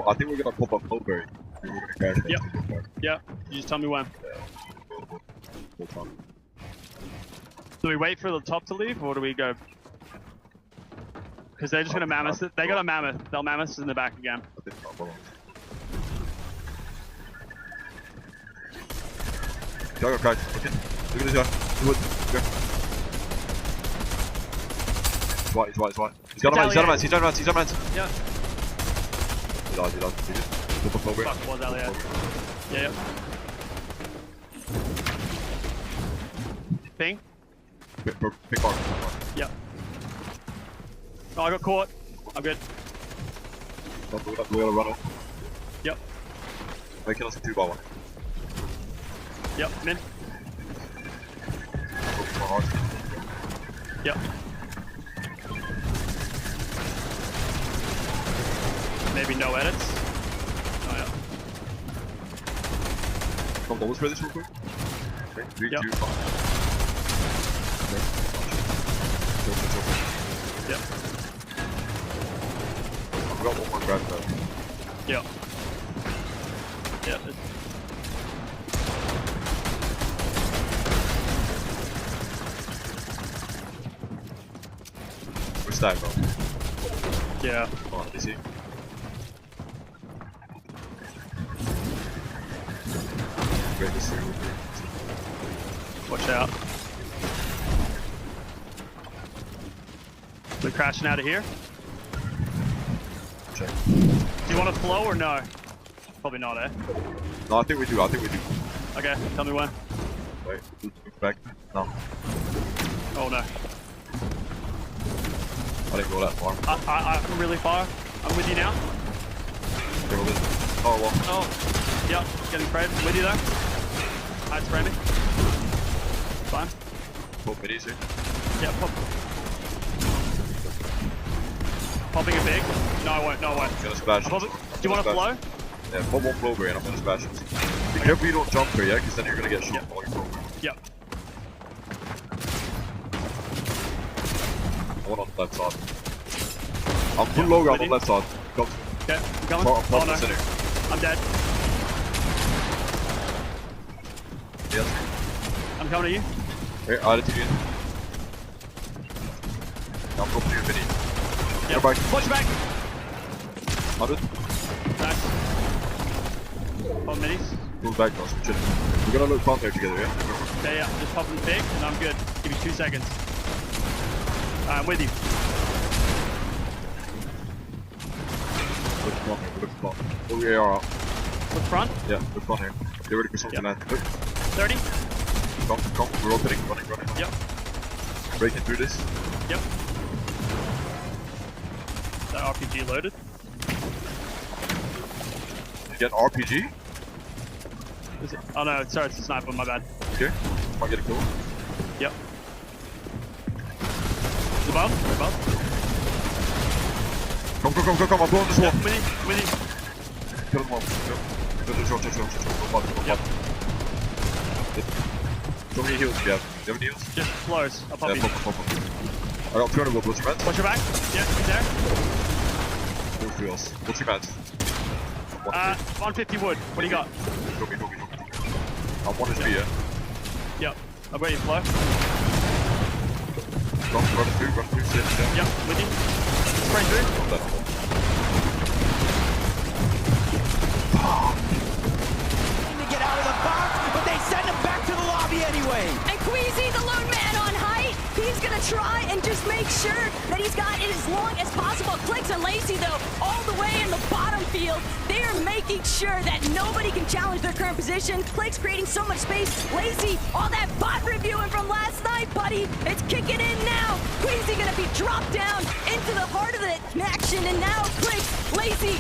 I think we're gonna pop up Mulberry. We're gonna crash. Yep. You just tell me when. Do we wait for the top to leave, or do we go? Because they're just gonna mammoth it. They got a mammoth. They'll mammoth us in the back again. Go, crash. Okay. Look at this guy. Wood. Go. He's white. He's got a man. He's on man. Yeah. He died. Pop up Mulberry. Fuck, was Elliot. Yeah. Ping. Big mark. Yep. Oh, I got caught. I'm good. We gotta run off. Yep. They kill us in 2x1. Yep, min. Yep. Maybe no edits. Oh, yeah. Come on, let's play this real quick. Okay, 3, 2, 5. Yep. I've got one more grab though. Yep. Yep. We're stacked bro. Yeah. Come on, is he? Great to see you. Watch out. We're crashing out of here. Check. Do you want to flow or no? Probably not, eh? No, I think we do. Okay, tell me when. Wait, back. No. Oh no. didn't go that far. I'm really far. I'm with you now. Oh, well. Oh, yep, getting sprayed. With you there. Alright, spray me. Fine. Pop minis here. Yeah, pop. Popping a big. No, I won't. No, I won't. I'm gonna splash. Do you want to flow? Yeah, pop one flow and I'm gonna splash it. Be careful you don't jump here, yeah? Because then you're gonna get shot while you're flow. Yep. I went on the left side. I'm full low ground on the left side. Come. Okay, I'm coming. Oh, no. I'm dead. Yes. I'm coming to you. Here, I added to you. I'm going to your mini. Yep. Push back. 100. Nice. 4 minis. Pull back, guys. We're chilling. We're gonna look front there together, yeah? Okay, yeah. Just popping big, and I'm good. Give me 2 seconds. I'm with you. Look front here. Look front. Pull your AR out. Look front? Yeah, look front here. Get ready for something, man. Look. 30. Come. We're rotating. Running. Yep. Breaking through this. Yep. Is that RPG loaded? You get RPG? Is it? Oh no, sorry, it's a sniper, my bad. Okay. Might get a kill. Yep. Above? Come. I'm blowing this wall. With you. Kill him all. Chill. Yep. How many heals do you have? Do you have any heals? Just floors. I'll pop you. Pop. I got 200 gold. What's your mats? Watch your back. Yeah, he's there. Full heals. What's your mats? 150 wood. What do you got? Show me. I'm 1 HP, yeah? Yep. I've got your flow. Run through, sit, yeah. Yep, with you. Spray through. To get out of the box, but they send him back to the lobby anyway. And Queasy, the lone man on height, he's gonna try and just make sure that he's got it as long as possible. Clicks and Lacey, though, all the way in the bottom field, they are making sure that nobody can challenge their current position. Clicks creating so much space. Lacey, all that bot reviewing from last night, buddy, it's kicking in now. Queasy gonna be dropped down into the heart of the action, and now Clicks, Lacey,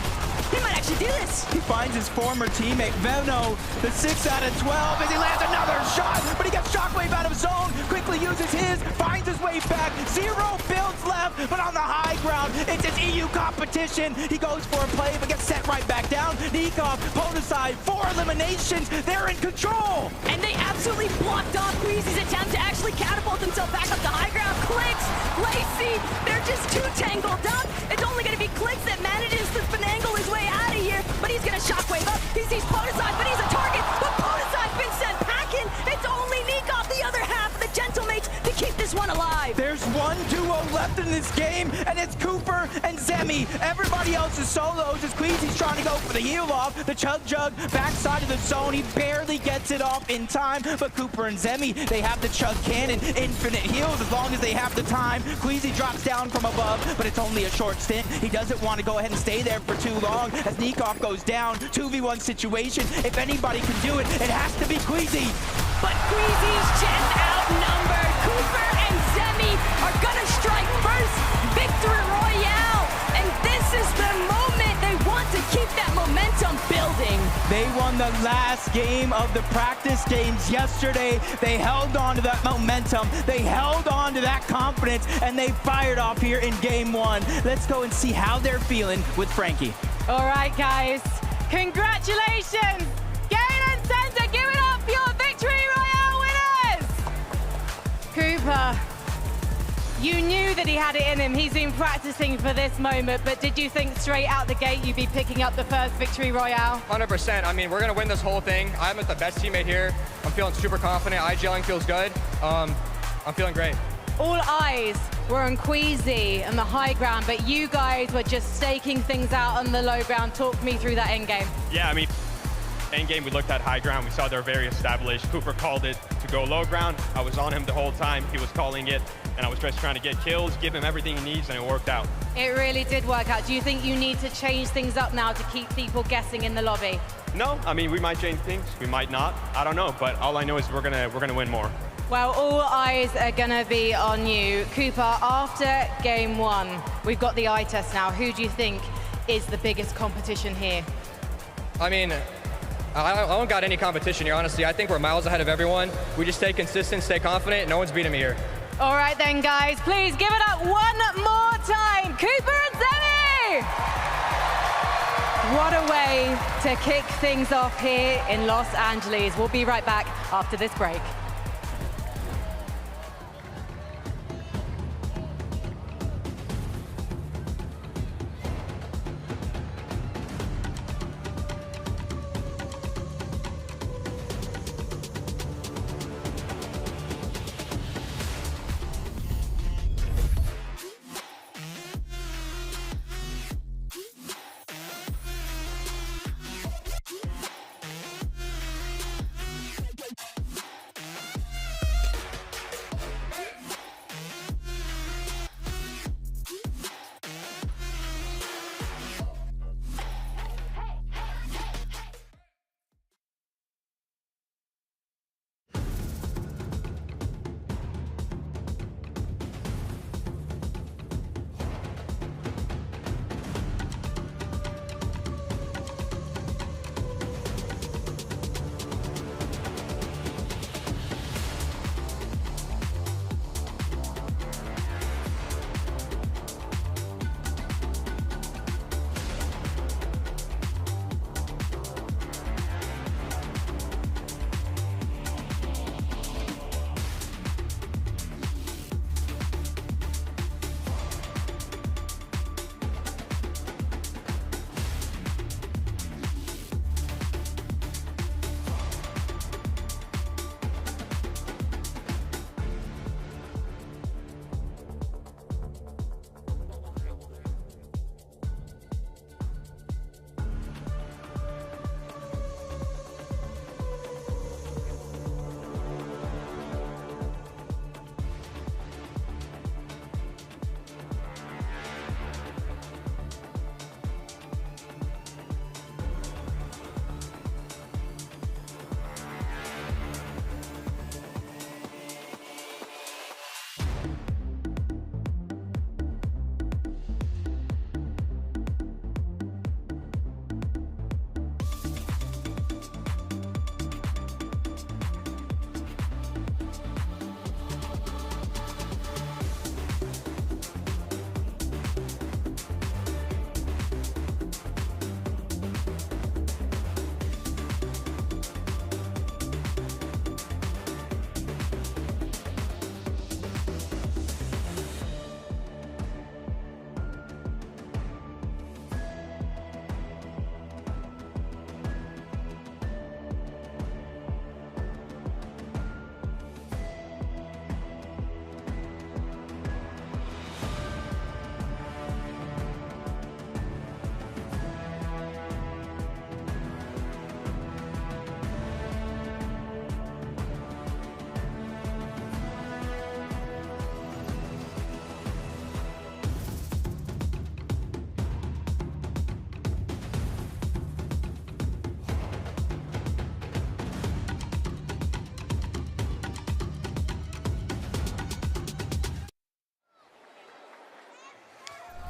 he might actually do this. He finds his former teammate, Veno, the 6 out of 12, as he lands another shot, but he gets Shockwave out of zone, quickly uses his, finds his way back, 0 builds left, but on the high ground, it's his EU competition. He goes for a play, but gets set right back down. Nikov, Podoside, 4 eliminations, they're in control. And they absolutely blocked off Queasy's attempt to actually catapult himself back up to high ground. Clicks, Lacey, they're just too tangled up. It's only gonna be Clicks that manages to finagle his way out of here, but he's gonna shockwave up. He sees Podoside, but he's a target, but Podoside's been sent packing. It's only Nikov, the other half of the Gentlemates, to keep this one alive. There's one duo left in this game, and it's Cooper and Zemi. Everybody else is solos as Queasy's trying to go for the heal off. The Chug Jug backside of the zone. He barely gets it off in time, but Cooper and Zemi, they have the Chug Cannon. Infinite heals as long as they have the time. Queasy drops down from above, but it's only a short stint. He doesn't want to go ahead and stay there for too long as Nikov goes down. 2v1 situation. If anybody can do it, it has to be Queasy. But Queasy's just outnumbered. Cooper and Zemi are gonna strike first. Victory Royale. And this is the moment they want to keep that momentum building. They won the last game of the practice games yesterday. They held on to that momentum. They held on to that confidence, and they fired off here in game 1. Let's go and see how they're feeling with Frankie. All right, guys. Congratulations. Galen Center, give it up for your Victory Royale winners. Cooper, you knew that he had it in him. He's been practicing for this moment, but did you think straight out the gate you'd be picking up the first Victory Royale? 100%. I mean, we're going to win this whole thing. I'm the best teammate here. I'm feeling super confident. IGLing feels good. I'm feeling great. All eyes were on Queasy and the high ground, but you guys were just staking things out on the low ground. Talk me through that end game. Yeah, I mean, end game we looked at high ground. We saw they're very established. Cooper called it to go low ground. I was on him the whole time. He was calling it, and I was just trying to get kills, give him everything he needs, and it worked out. It really did work out. Do you think you need to change things up now to keep people guessing in the lobby? No, I mean, we might change things. We might not. I don't know, but all I know is we're gonna win more. Well, all eyes are going to be on you. Cooper, after game 1, we've got the eye test now. Who do you think is the biggest competition here? I mean, I don't got any competition here, honestly. I think we're miles ahead of everyone. We just stay consistent, stay confident. No one's beating me here. All right then, guys. Please give it up one more time. Cooper and Zemi! What a way to kick things off here in Los Angeles. We'll be right back after this break.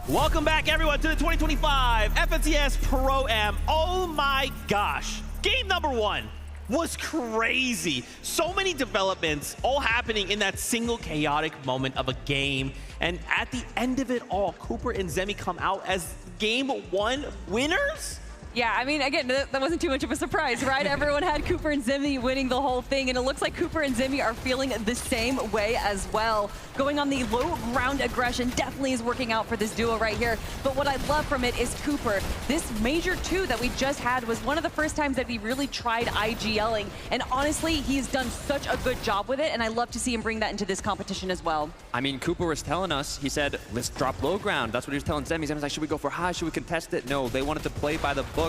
Welcome back, everyone, to the 2025 FNCS Pro-Am. Oh my gosh. Game number 1 was crazy. So many developments all happening in that single chaotic moment of a game. And at the end of it all, Cooper and Zemi come out as game 1 winners? Yeah, I mean, again, that wasn't too much of a surprise, right? Everyone had Cooper and Zemi winning the whole thing, and it looks like Cooper and Zemi are feeling the same way as well. Going on the low ground aggression definitely is working out for this duo right here. But what I love from it is Cooper. This Major 2 that we just had was one of the first times that he really tried IGLing, and honestly, he's done such a good job with it, and I love to see him bring that into this competition as well. I mean, Cooper was telling us, he said, let's drop low ground. That's what he was telling Zemi. Zemi's like, should we go for high? Should we contest it? No, they wanted to play by the book.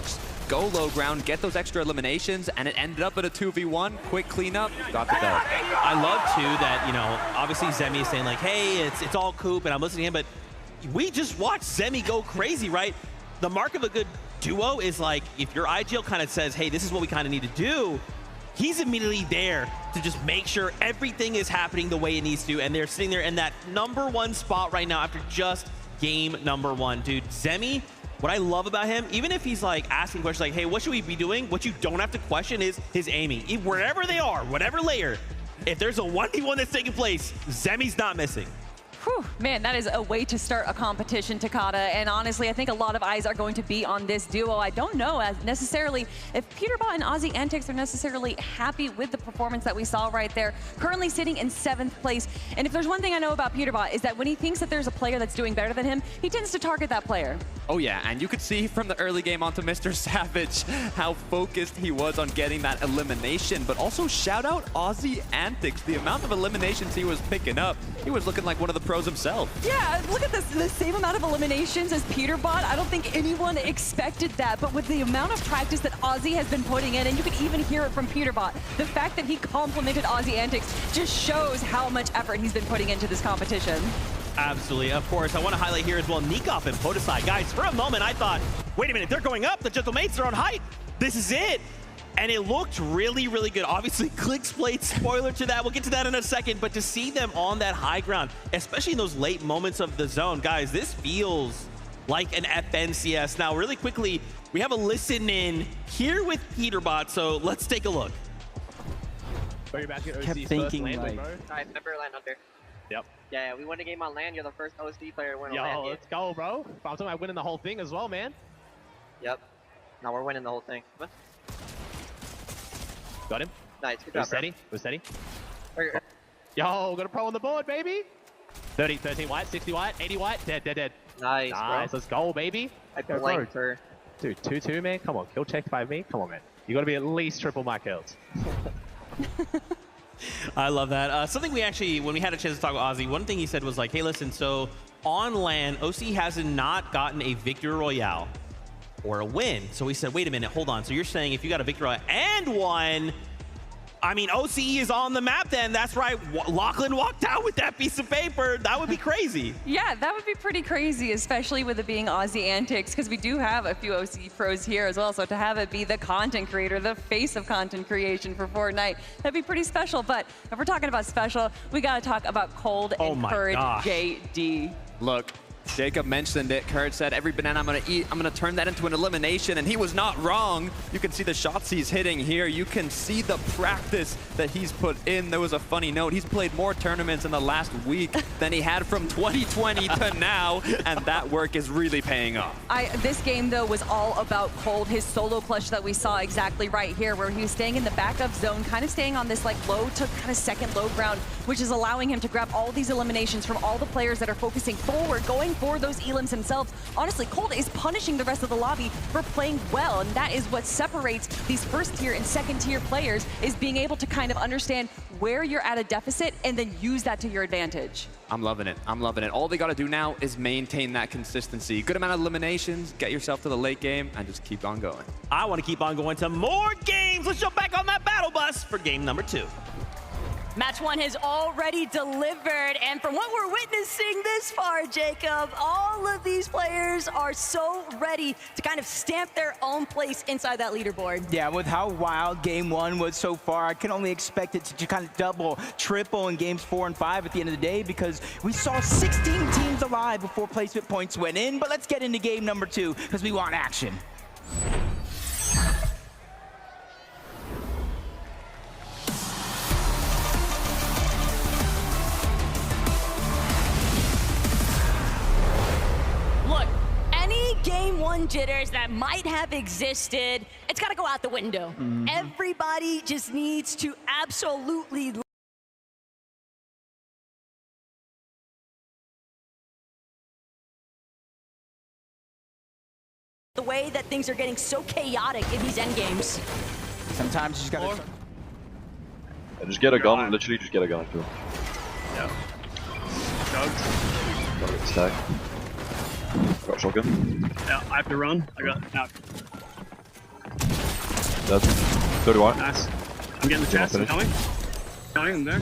Go low ground, get those extra eliminations, and it ended up at a 2v1. Quick cleanup, got the dub. I love, too, that, you know, obviously Zemi is saying, like, hey, it's all Coop, and I'm listening to him, but we just watched Zemi go crazy, right? The mark of a good duo is, like, if your IGL kind of says, hey, this is what we kind of need to do, he's immediately there to just make sure everything is happening the way it needs to, and they're sitting there in that #1 spot right now after just game #1. Dude, Zemi, what I love about him, even if he's like asking questions like, hey, what should we be doing? What you don't have to question is his aiming. Wherever they are, whatever layer, if there's a 1v1 that's taking place, Zemi's not missing. Whew, man, that is a way to start a competition, Takada. And honestly, I think a lot of eyes are going to be on this duo. I don't know necessarily if Peterbot and Aussie Antics are necessarily happy with the performance that we saw right there. Currently sitting in 7th place. And if there's one thing I know about Peterbot is that when he thinks that there's a player that's doing better than him, he tends to target that player. Oh yeah, and you could see from the early game onto MrSavage how focused he was on getting that elimination, but also shout out Aussie Antics. The amount of eliminations he was picking up, he was looking like one of the pros himself. Yeah, look at this, the same amount of eliminations as Peterbot. I don't think anyone expected that, but with the amount of practice that Aussie has been putting in, and you can even hear it from Peterbot, the fact that he complimented Aussie Antics just shows how much effort he's been putting into this competition. Absolutely. Of course, I want to highlight here as well Nikov and Podesai. Guys, for a moment, I thought, wait a minute, they're going up. The Gentlemates are on height. This is it. And it looked really, really good. Obviously, Clicks played spoiler to that. We'll get to that in a second. But to see them on that high ground, especially in those late moments of the zone, guys, this feels like an FNCS. Now, really quickly, we have a listen in here with Peterbot. So let's take a look. Kept thinking like... Alright, remember land under. Yep. Yeah, we won a game on land. You're the first OSD player to win Yo, on land. let's go, bro. I'm talking about winning the whole thing as well, man. Yep. Now we're winning the whole thing. Come on. Got him. Nice. Good We're job, steady. We're steady. Bro. Yo, got a pro on the board, baby. 30, 13 white, 60 white, 80 white. Dead, dead, dead. Nice, Nice. bro. Let's go, baby. I Go, blanked bro. her. Dude, 2-2, man. Come on. Kill checked by me. Come on, man. You got to be at least triple my kills. I love that. Something we actually, when we had a chance to talk with Ozzy, one thing he said was like, hey, listen, so on land, OC has not gotten a victory royale or a win. So we said, wait a minute, hold on. So you're saying if you got a victory royale and won, I mean, OCE is on the map then. That's right. Lachlan walked out with that piece of paper. That would be crazy. Yeah, that would be pretty crazy, especially with it being Aussie Antics, because we do have a few OC pros here as well. So to have it be the content creator, the face of content creation for Fortnite, that'd be pretty special. But if we're talking about special, we got to talk about Cold and Courage JD. Look, Jacob mentioned it. Courage said, every banana I'm going to eat, I'm going to turn that into an elimination. And he was not wrong. You can see the shots he's hitting here. You can see the practice that he's put in. There was a funny note. He's played more tournaments in the last week than he had from 2020 to now. And that work is really paying off. This game, though, was all about Cold. His solo clutch that we saw exactly right here, where he was staying in the backup zone, kind of staying on this like low to kind of second low ground, which is allowing him to grab all these eliminations from all the players that are focusing forward, going for those elims themselves. Honestly, Cold is punishing the rest of the lobby for playing well, and that is what separates these first tier and second tier players, is being able to kind of understand where you're at a deficit and then use that to your advantage. I'm loving it. I'm loving it. All they got to do now is maintain that consistency. Good amount of eliminations, get yourself to the late game, and just keep on going. I want to keep on going to more games. Let's jump back on that battle bus for game number 2. Match 1 has already delivered, and from what we're witnessing this far, Jacob, all of these players are so ready to kind of stamp their own place inside that leaderboard. Yeah, with how wild game 1 was so far, I can only expect it to kind of double, triple in games 4 and 5 at the end of the day, because we saw 16 teams alive before placement points went in. But let's get into game number 2, because we want action. Game 1 jitters that might have existed, it's got to go out the window. Everybody just needs to absolutely the way that things are getting so chaotic in these end games. Sometimes you just gotta just get a gun, literally just get a gun too. Yeah. Gotta get stacked. Got a shotgun. Yeah, I have to run. I got out. Dead. 31. Nice. I'm getting the chest. I'm coming. Coming, I'm there.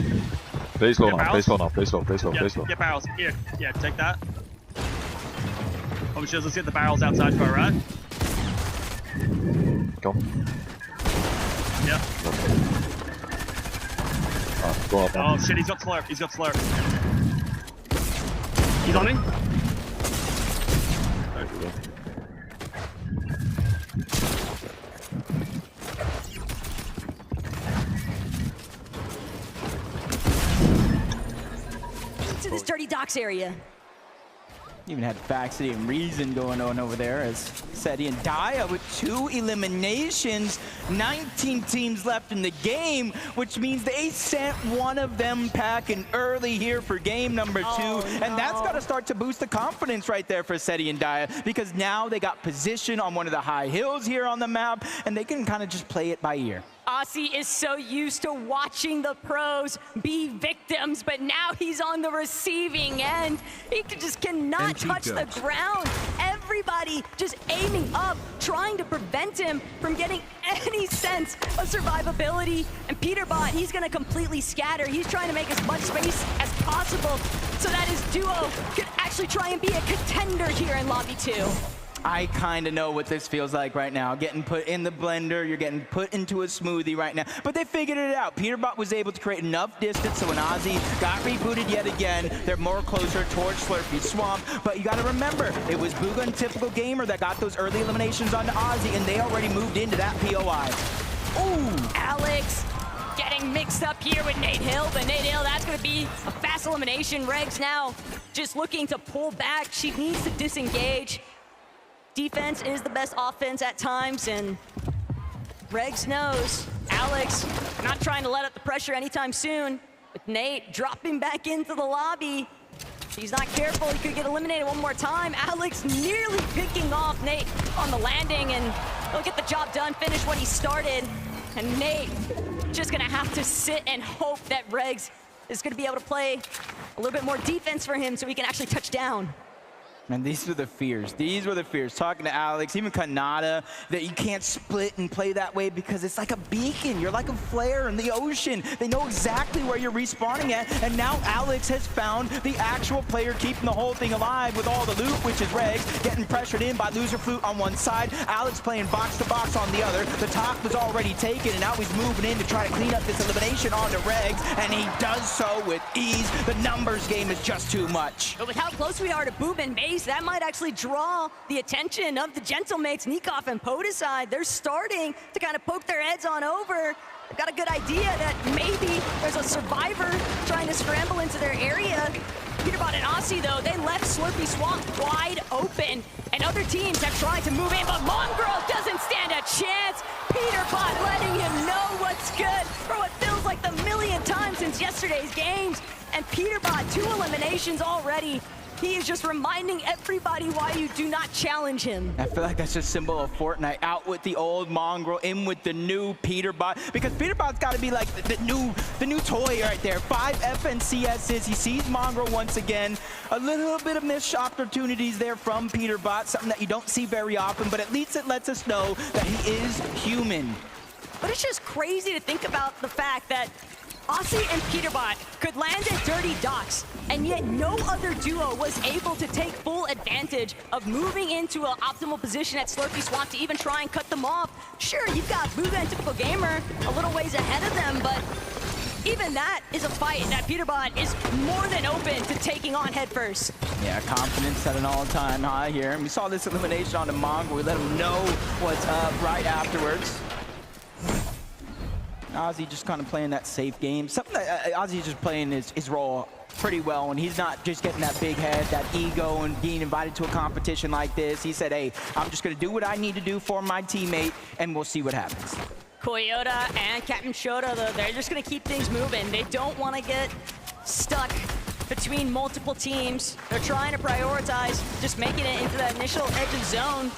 Base low now, base low now, base low, base low, Yeah, base low. get barrels. Here. Yeah, take that. Obviously, let's get the barrels outside to our right. Go. Yeah. Go up. Oh shit, he's got slurp. He's got slurp. He's on me. Alright, we go. To this Dirty Docks area. Even had Faxity and Reason going on over there as Seti and Daya with 2 eliminations. 19 teams left in the game, which means they sent one of them packing early here for game number 2. And that's got to start to boost the confidence right there for Seti and Daya, because now they got position on one of the high hills here on the map, and they can kind of just play it by ear. Aussie is so used to watching the pros be victims, but now he's on the receiving end. He just cannot touch the ground. Everybody just aiming up, trying to prevent him from getting any sense of survivability. And Peterbot, he's gonna completely scatter. He's trying to make as much space as possible so that his duo could actually try and be a contender here in Lobby 2. I kind of know what this feels like right now. Getting put in the blender, you're getting put into a smoothie right now. But they figured it out. Peterbot was able to create enough distance so when Ozzy got rebooted yet again, they're more closer towards Slurpy Swamp. But you got to remember, it was Booga and Typical Gamer that got those early eliminations onto Ozzy, and they already moved into that POI. Ooh! Alex getting mixed up here with Nate Hill, but Nate Hill, that's going to be a fast elimination. Regs now just looking to pull back. She needs to disengage. Defense is the best offense at times, and Regs knows Alex not trying to let up the pressure anytime soon. With Nate dropping back into the lobby, he's not careful, he could get eliminated one more time. Alex nearly picking off Nate on the landing, and he'll get the job done, finish what he started. And Nate just gonna have to sit and hope that Regs is gonna be able to play a little bit more defense for him so he can actually touch down. And these were the fears. These were the fears. Talking to Alex, even Kanata, that you can't split and play that way because it's like a beacon. You're like a flare in the ocean. They know exactly where you're respawning at. And now Alex has found the actual player keeping the whole thing alive with all the loot, which is Regs, getting pressured in by Loser Flute on one side. Alex playing box to box on the other. The top was already taken, and now he's moving in to try to clean up this elimination onto Regs, and he does so with ease. The numbers game is just too much. But with how close we are to Boob and Base, that might actually draw the attention of the Gentlemates, Nikov and Podicide. They're starting to kind of poke their heads on over. They've got a good idea that maybe there's a survivor trying to scramble into their area. Peterbot and Aussie, though, they left Slurpy Swamp wide open, and other teams have tried to move in, but Mongrel doesn't stand a chance. Peterbot letting him know what's good for what feels like the millionth time since yesterday's games. And Peterbot, 2 eliminations already. He is just reminding everybody why you do not challenge him. I feel like that's a symbol of Fortnite. Out with the old Mongrel, in with the new Peterbot. Because Peterbot's got to be like the new toy right there. 5 FNCSs. He sees Mongrel once again. A little bit of missed opportunities there from Peterbot. Something that you don't see very often, but at least it lets us know that he is human. But it's just crazy to think about the fact that Aussie and Peterbot could land at Dirty Docks, and yet no other duo was able to take full advantage of moving into an optimal position at Slurpy Swamp to even try and cut them off. Sure, you've got Booga and Typical Gamer a little ways ahead of them, but even that is a fight that Peterbot is more than open to taking on head first. Yeah, confidence at an all-time high here. And we saw this elimination on the Mongrel. We let him know what's up right afterwards. Ozzy just kind of playing that safe game. Something that Ozzy's just playing his role pretty well, and he's not just getting that big head, that ego, and being invited to a competition like this. He said, hey, I'm just going to do what I need to do for my teammate, and we'll see what happens. Koyota and Captain Shota, though, they're just going to keep things moving. They don't want to get stuck between multiple teams. They're trying to prioritize just making it into that initial edge of zone.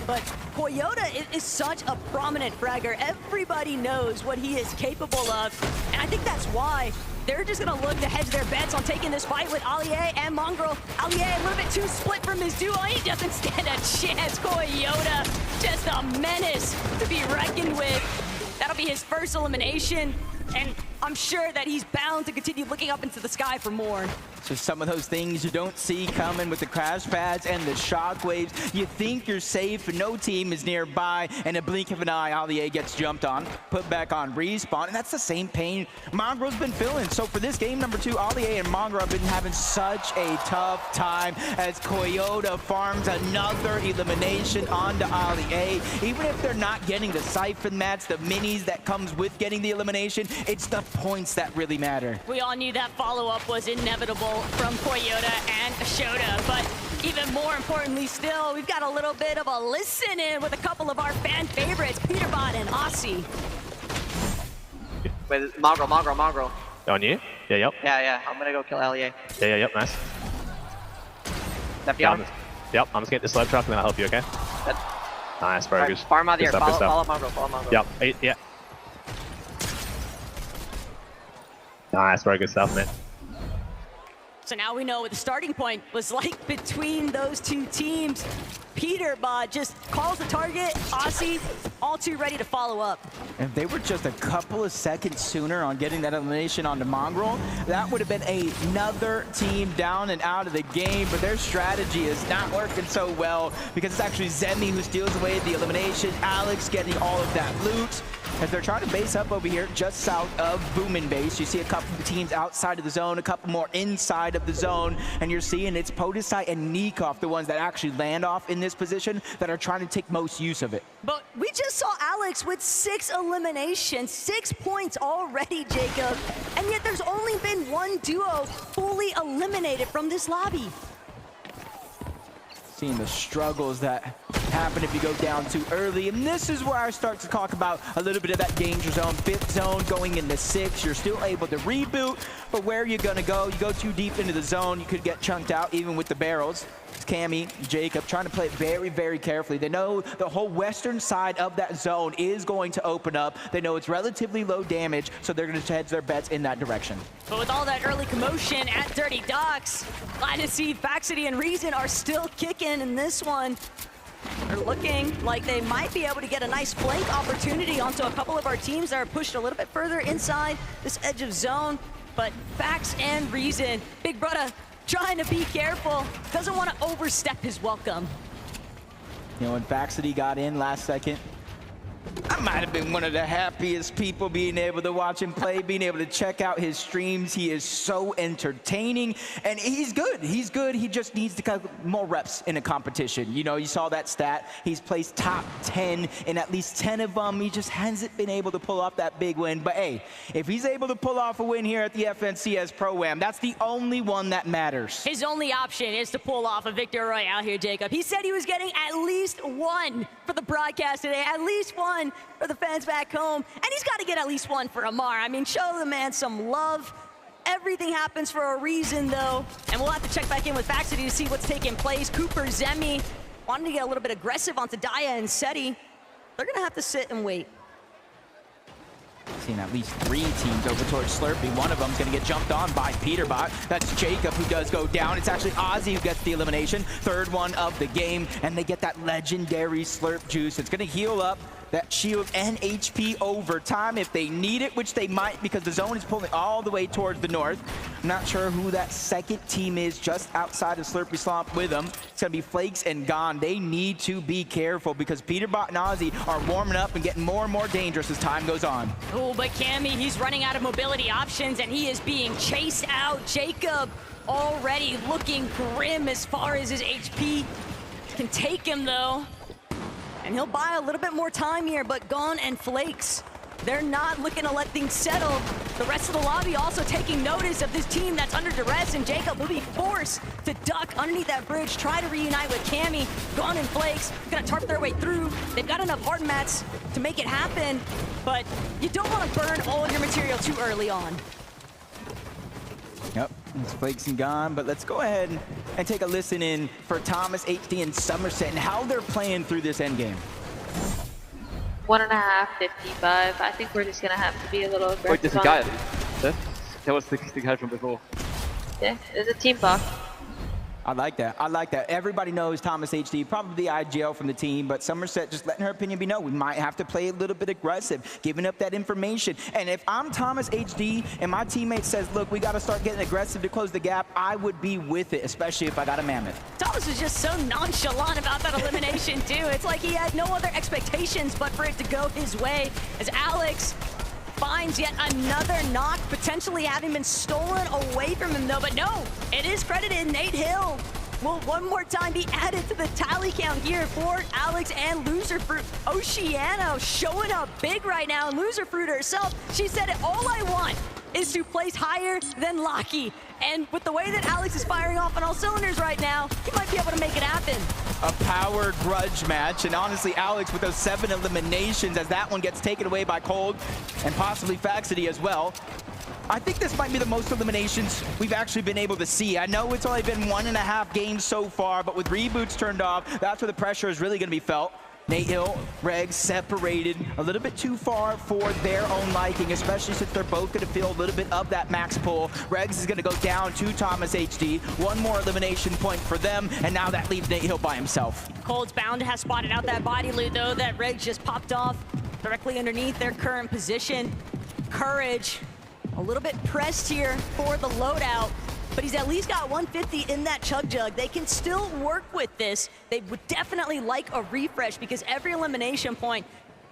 But Koyota is such a prominent fragger. Everybody knows what he is capable of. And I think that's why they're just going to look to hedge their bets on taking this fight with Allier and Mongrel. Allier a little bit too split from his duo. He doesn't stand a chance. Koyota, just a menace to be reckoned with. That'll be his first elimination. And I'm sure that he's bound to continue looking up into the sky for more. So some of those things you don't see coming with the crash pads and the shockwaves. You think you're safe and no team is nearby, and a blink of an eye, Allier gets jumped on, put back on respawn, and that's the same pain Mongrel's been feeling. So for this game number 2, Allier and Mongrel have been having such a tough time as Coyote farms another elimination onto Allier. Even if they're not getting the siphon mats, the minis that comes with getting the elimination, it's the points that really matter. We all knew that follow-up was inevitable from Coyote and Shoda, but even more importantly still, we've got a little bit of a listen in with a couple of our fan favorites, Peterbot and Aussie. Wait, Mongrel. On you? Yeah, yep. Yeah. I'm gonna go kill LEA. Yeah, yep, nice. Left Yeah, arm. yep, I'm just getting the sled truck and then I'll help you, okay? Dead. Nice, very good. Farm out Good here, stuff, good stuff. follow Mongrel. Yep, yeah. Nice, very good stuff, man. So now we know what the starting point was like between those two teams. Peterbot just calls the target, Aussie, all too ready to follow up. If they were just a couple of seconds sooner on getting that elimination onto Mongrel, that would have been another team down and out of the game, but their strategy is not working so well because it's actually Zemi who steals away the elimination, Alex getting all of that loot. As they're trying to base up over here just south of Boomin Base, you see a couple of teams outside of the zone, a couple more inside of the zone, and you're seeing it's Podesai and Nikov, the ones that actually land off in this position, that are trying to take most use of it. But we just saw Alex with 6 eliminations, 6 points already, Jacob, and yet there's only been one duo fully eliminated from this lobby. Seeing the struggles that happen if you go down too early. And this is where I start to talk about a little bit of that danger zone. 5th zone going into 6. You're still able to reboot, but where are you going to go? You go too deep into the zone, you could get chunked out even with the barrels. It's Cammy, Jacob trying to play it very, very carefully. They know the whole western side of that zone is going to open up. They know it's relatively low damage, so they're going to hedge their bets in that direction. But with all that early commotion at Dirty Docks, glad to see Faxity and Reason are still kicking in this one. They're looking like they might be able to get a nice flank opportunity onto a couple of our teams that are pushed a little bit further inside this edge of zone. But Fax and Reason, big brother, trying to be careful, doesn't want to overstep his welcome. You know, when Faxity got in last second, I might have been one of the happiest people being able to watch him play, being able to check out his streams. He is so entertaining, and he's good. He's good. He just needs to get more reps in a competition. You know, you saw that stat. He's placed top 10 in at least 10 of them. He just hasn't been able to pull off that big win. But hey, if he's able to pull off a win here at the FNCS Pro-Am, that's the only one that matters. His only option is to pull off a Victor Royale here, Jacob. He said he was getting at least one for the broadcast today, at least one for the fans back home, and he's got to get at least one for Amar. I mean, show the man some love. Everything happens for a reason, though, and we'll have to check back in with Faxity to see what's taking place. Cooper, Zemi, wanting to get a little bit aggressive onto Daya and Seti. They're going to have to sit and wait. Seeing at least 3 teams over towards Slurpee. One of them is going to get jumped on by Peterbot. That's Jacob who does go down. It's actually Ozzy who gets the elimination. 3rd one of the game, and they get that legendary Slurp juice. It's going to heal up that shield and HP over time if they need it, which they might because the zone is pulling all the way towards the north. I'm not sure who that second team is just outside of Slurpee Swamp with them. It's going to be Flakes and Gone. They need to be careful because Peterbot and Ozzy are warming up and getting more and more dangerous as time goes on. Oh, but Cammy, he's running out of mobility options and he is being chased out. Jacob already looking grim as far as his HP can take him, though. And he'll buy a little bit more time here, but Gone and Flakes, they're not looking to let things settle. The rest of the lobby also taking notice of this team that's under duress, and Jacob will be forced to duck underneath that bridge, try to reunite with Cammy. Gone and Flakes gonna tarp their way through. They've got enough hard mats to make it happen, but you don't want to burn all of your material too early on. Yep, it's Flakes and Gone, but let's go ahead and take a listen in for Thomas, HD, and Somerset and how they're playing through this endgame. 1.5, 55. I think we're just gonna have to be a little aggressive. Wait, there's a guy. That was the guy from before. Yeah, there's a team buff. I like that. I like that. Everybody knows Thomas HD, probably the IGL from the team, but Somerset just letting her opinion be known. We might have to play a little bit aggressive, giving up that information. And if I'm Thomas HD and my teammate says, look, we got to start getting aggressive to close the gap, I would be with it, especially if I got a Mammoth. Thomas was just so nonchalant about that elimination, too. It's like he had no other expectations but for it to go his way as Alex finds yet another knock, potentially having been stolen away from him, though. But no, it is credited. Nate Hill will one more time be added to the tally count here for Alex and Loserfruit. Oceano showing up big right now. And Loserfruit herself, she said it, all I want is to place higher than Locky. And with the way that Alex is firing off on all cylinders right now, he might be able to make it happen. A power grudge match, and honestly, Alex with those 7 eliminations as that one gets taken away by Cold and possibly Faxity as well. I think this might be the most eliminations we've actually been able to see. I know it's only been 1.5 games so far, but with reboots turned off, that's where the pressure is really going to be felt. Nate Hill, Regs separated a little bit too far for their own liking, especially since they're both going to feel a little bit of that max pull. Regs is going to go down to Thomas HD. One more elimination point for them, and now that leaves Nate Hill by himself. Cold's bound has spotted out that body loot, though, that Regs just popped off directly underneath their current position. Courage, a little bit pressed here for the loadout, but he's at least got 150 in that Chug Jug. They can still work with this. They would definitely like a refresh because every elimination point,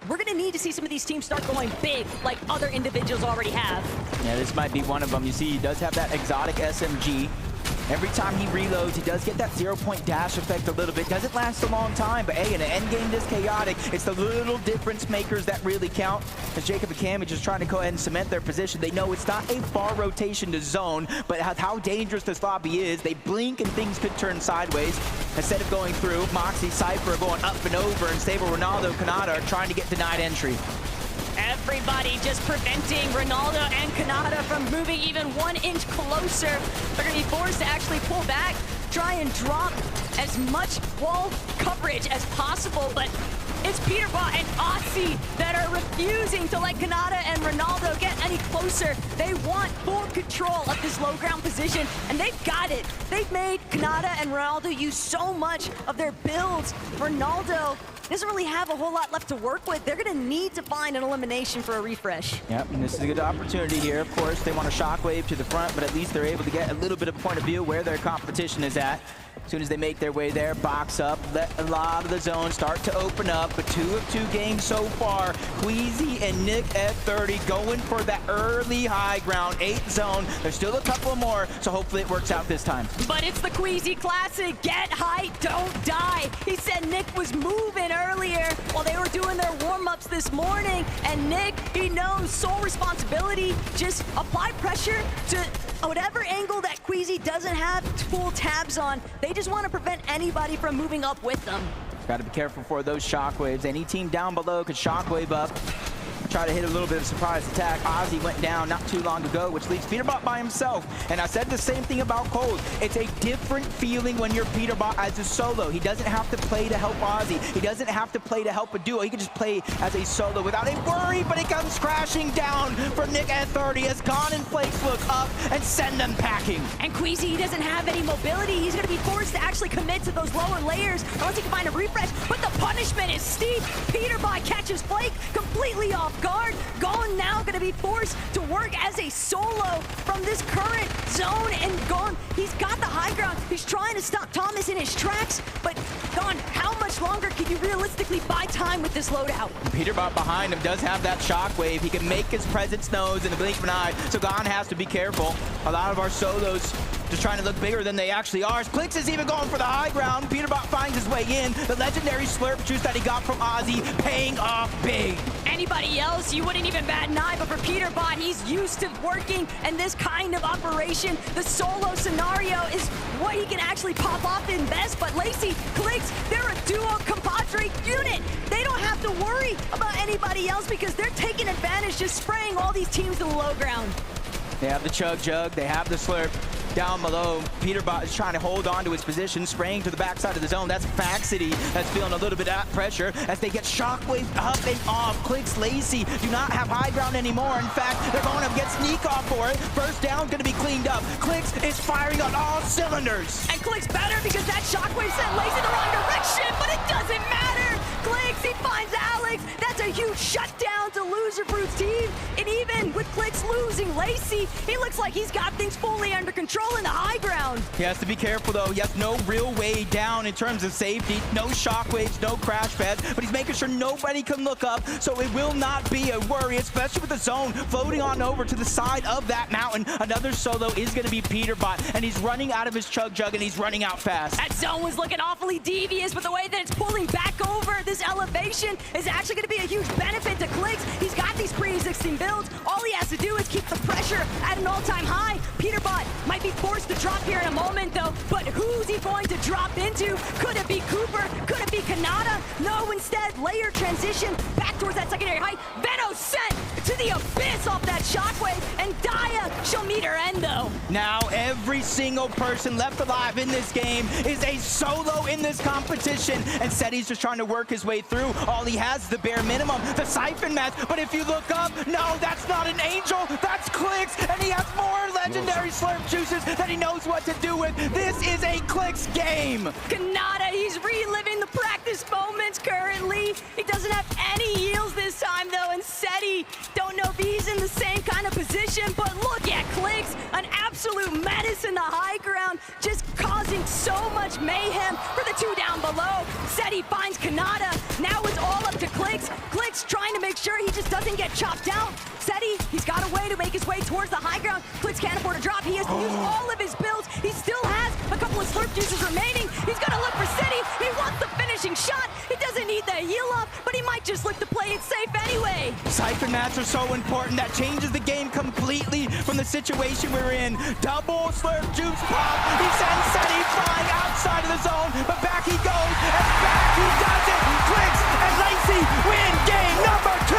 we're gonna need to see some of these teams start going big like other individuals already have. Yeah, this might be one of them. You see, he does have that exotic SMG. Every time he reloads, he does get that 0-point dash effect a little bit. Doesn't last a long time, but hey, in an endgame this chaotic, it's the little difference makers that really count. As Jacob and Cam are just trying to go ahead and cement their position, they know it's not a far rotation to zone, but how dangerous this lobby is. They blink and things could turn sideways. Instead of going through, Moxie, Cypher going up and over, and Stable, Ronaldo, Kanata are trying to get denied entry. Everybody just preventing Ronaldo and Kanata from moving even 1 inch closer. They're going to be forced to actually pull back, try and drop as much wall coverage as possible, but it's Peterbot and Aussie that are refusing to let Kanata and Ronaldo get any closer. They want full control of this low ground position, and they've got it. They've made Kanata and Ronaldo use so much of their builds. Ronaldo doesn't really have a whole lot left to work with. They're going to need to find an elimination for a refresh. Yep, and this is a good opportunity here. Of course, they want a shockwave to the front, but at least they're able to get a little bit of point of view where their competition is at. As soon as they make their way there, box up, let a lot of the zone start to open up. But 2 of 2 games so far. Queasy and Nick F30 going for that early high ground, 8th zone. There's still a couple more, so hopefully it works out this time. But it's the Queasy classic. Get high, don't die. He said Nick was moving earlier while they were doing their warm-ups this morning. And Nick, he knows sole responsibility. Just apply pressure to whatever angle that Queasy doesn't have full tabs on. They just want to prevent anybody from moving up with them. Got to be careful for those shockwaves. Any team down below could shockwave up. Try to hit a little bit of surprise attack. Ozzy went down not too long ago, which leaves Peterbot by himself. And I said the same thing about Cold. It's a different feeling when you're Peterbot as a solo. He doesn't have to play to help Ozzy. He doesn't have to play to help a duo. He can just play as a solo without a worry, but it comes crashing down for Nick at 30 as Gon and Flakes look up and send them packing. And Queasy, he doesn't have any mobility. He's going to be forced to actually commit to those lower layers unless he can find a refresh. But the punishment is steep. Peterbot catches Flake completely off guard. Gon now going to be forced to work as a solo from this current zone, and Gon, he's got the high ground. He's trying to stop Thomas in his tracks, but Gon, how much longer can you realistically buy time with this loadout? Peterbot behind him does have that shockwave. He can make his presence known in the blink of an eye, so Gon has to be careful. A lot of our solos just trying to look bigger than they actually are. Clicks is even going for the high ground. Peterbot finds his way in. The legendary slurp juice that he got from Ozzy paying off big. Anybody else, you wouldn't even bat an eye, but for Peterbot, he's used to working in this kind of operation. The solo scenario is what he can actually pop off in best, but Lacey, Clicks, they're a duo compadre unit. They don't have to worry about anybody else because they're taking advantage, just spraying all these teams to the low ground. They have the Chug Jug, they have the Slurp. down below. Peterbot is trying to hold on to his position, spraying to the backside of the zone. That's Faxity that's feeling a little bit of pressure as they get Shockwave up and off. Clicks Lacy do not have high ground anymore. In fact, they're going to get sneak off for it. First down going to be cleaned up. Clicks is firing on all cylinders. And Clicks better because that Shockwave sent Lacy the wrong direction, but it doesn't matter. Clicks, he finds Alex. That's a huge shutdown to Loser Fruit's team. And even with Clicks losing Lacy, he looks like he's got things fully under control in the high ground. He has to be careful though. He has no real way down in terms of safety. No shockwaves, no crash pads, but he's making sure nobody can look up, so it will not be a worry, especially with the zone floating on over to the side of that mountain. Another solo is going to be Peterbot, and he's running out of his chug jug, and he's running out fast. That zone was looking awfully devious, but the way that it's pulling back over, this elevation is actually going to be a huge benefit to Clicks. He's got these pre-existing builds. All he has to do is keep the pressure at an all-time high. Peterbot might be forced to drop here in a moment, though, but who's he going to drop into? Could it be Cooper? Could it be Kanata? No, instead, layer transition back towards that secondary height. Venom sent to the abyss off that shockwave, and Daya, she'll meet her end, though. Now, every single person left alive in this game is a solo in this competition, and Seti's just trying to work his way through. All he has is the bare minimum, the Siphon match, but if you look up, no, that's not an Angel, that's Clicks, and he has more legendary slurp juices that he knows what to do with. This is a Clicks game. Kanata, he's reliving the practice moments currently. He doesn't have any heals this time, though, and Seti, don't know if he's in the same kind of position, but look at Clicks, an absolute menace in the high ground, just causing so much mayhem for the two down below. Seti finds Kanata. Now it's all up to Clicks. Clicks trying to make sure he just doesn't get chopped out. Seti, he's got a way to make his way towards the high ground. Clicks can't afford to drop. He has to use all of his builds. He still has a couple of slurp juices remaining. He's gonna look for Seti. He wants the finishing shot. He doesn't need the heal up, but he might just look to play it safe anyway. Siphon mats are so important. That changes the game completely from the situation we're in. Double slurp juice pop. He sends Seti flying outside of the zone, but back he goes, and back he does it. Clicks and Lacy win game number 2.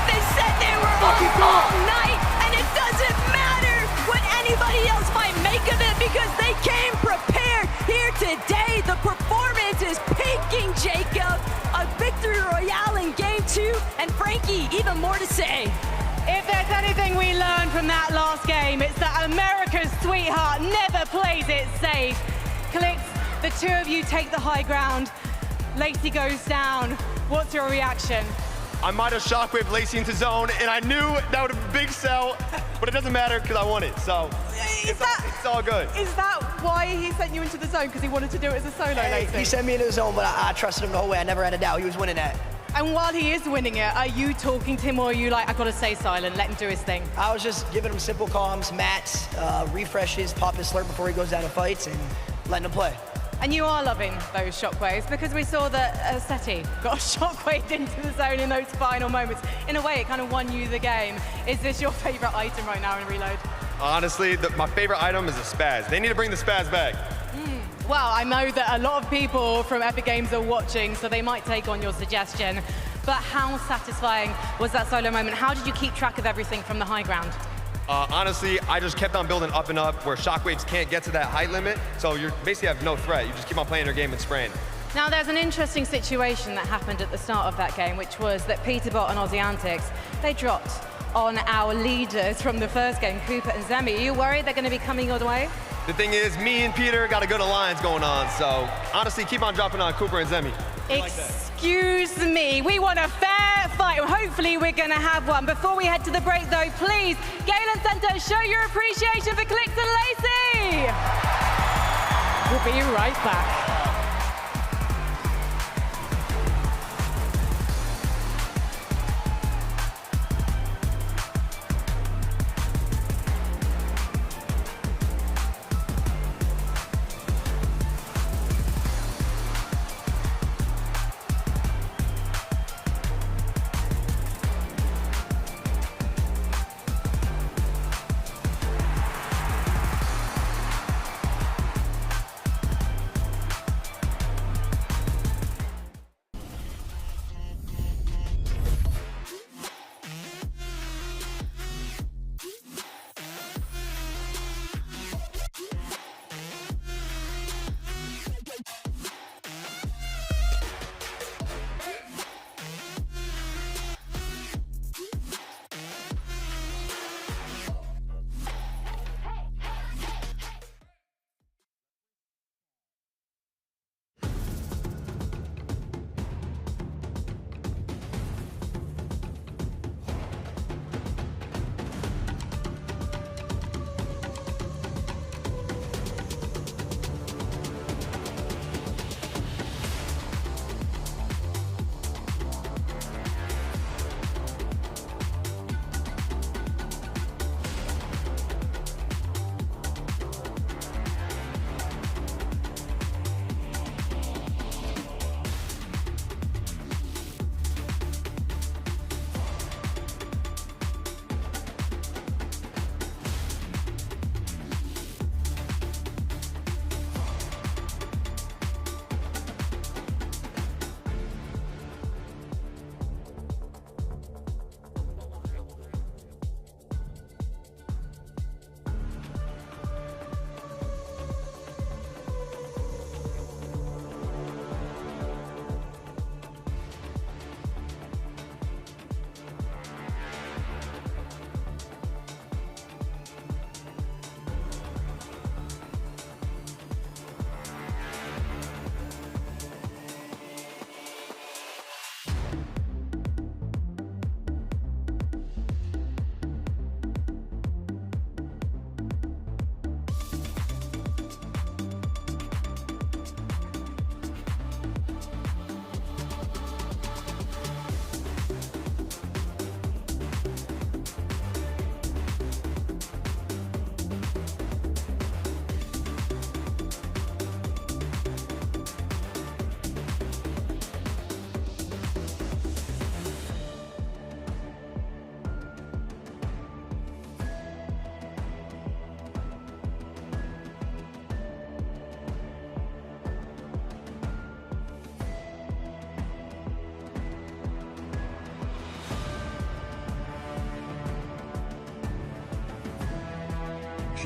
They said they were all night, and it doesn't matter what anybody else might make of it because they came prepared here today. The performance is peaking, Jacob. A victory royale in game 2, and Frankie, even more to say. If there's anything we learned from that last game, it's that America's sweetheart never plays it safe. Clicks, the two of you take the high ground. Lacy goes down. What's your reaction? I might have shockwave Lacy into zone, and I knew that would have been a big sell, but it doesn't matter because I won it, so it's all good. Is that why he sent you into the zone? Because he wanted to do it as a solo, Lacy? He sent me into the zone, but I trusted him the whole way. I never had a doubt he was winning that. And while he is winning it, are you talking to him, or are you like, I gotta stay silent, let him do his thing? I was just giving him simple comms, mats, refreshes, pop his slurp before he goes down and fights, and letting him play. And you are loving those shockwaves because we saw that Seti got shockwaved into the zone in those final moments. In a way, it kind of won you the game. Is this your favorite item right now in Reload? Honestly, my favorite item is the spaz. They need to bring the spaz back. Well, I know that a lot of people from Epic Games are watching, so they might take on your suggestion. But how satisfying was that solo moment? How did you keep track of everything from the high ground? Honestly, I just kept on building up and up where shockwaves can't get to that height limit, so you basically have no threat. You just keep on playing your game and spraying. Now, there's an interesting situation that happened at the start of that game, which was that Peterbot and Aussie Antics, they dropped on our leaders from the first game, Cooper and Zemi. Are you worried they're going to be coming your way? The thing is, me and Peter got a good alliance going on, so honestly, keep on dropping on Cooper and Zemi. Excuse me, we want a fair fight, and hopefully we're going to have one. Before we head to the break, though, please, Galen Center, show your appreciation for Clicks and Lacy. We'll be right back.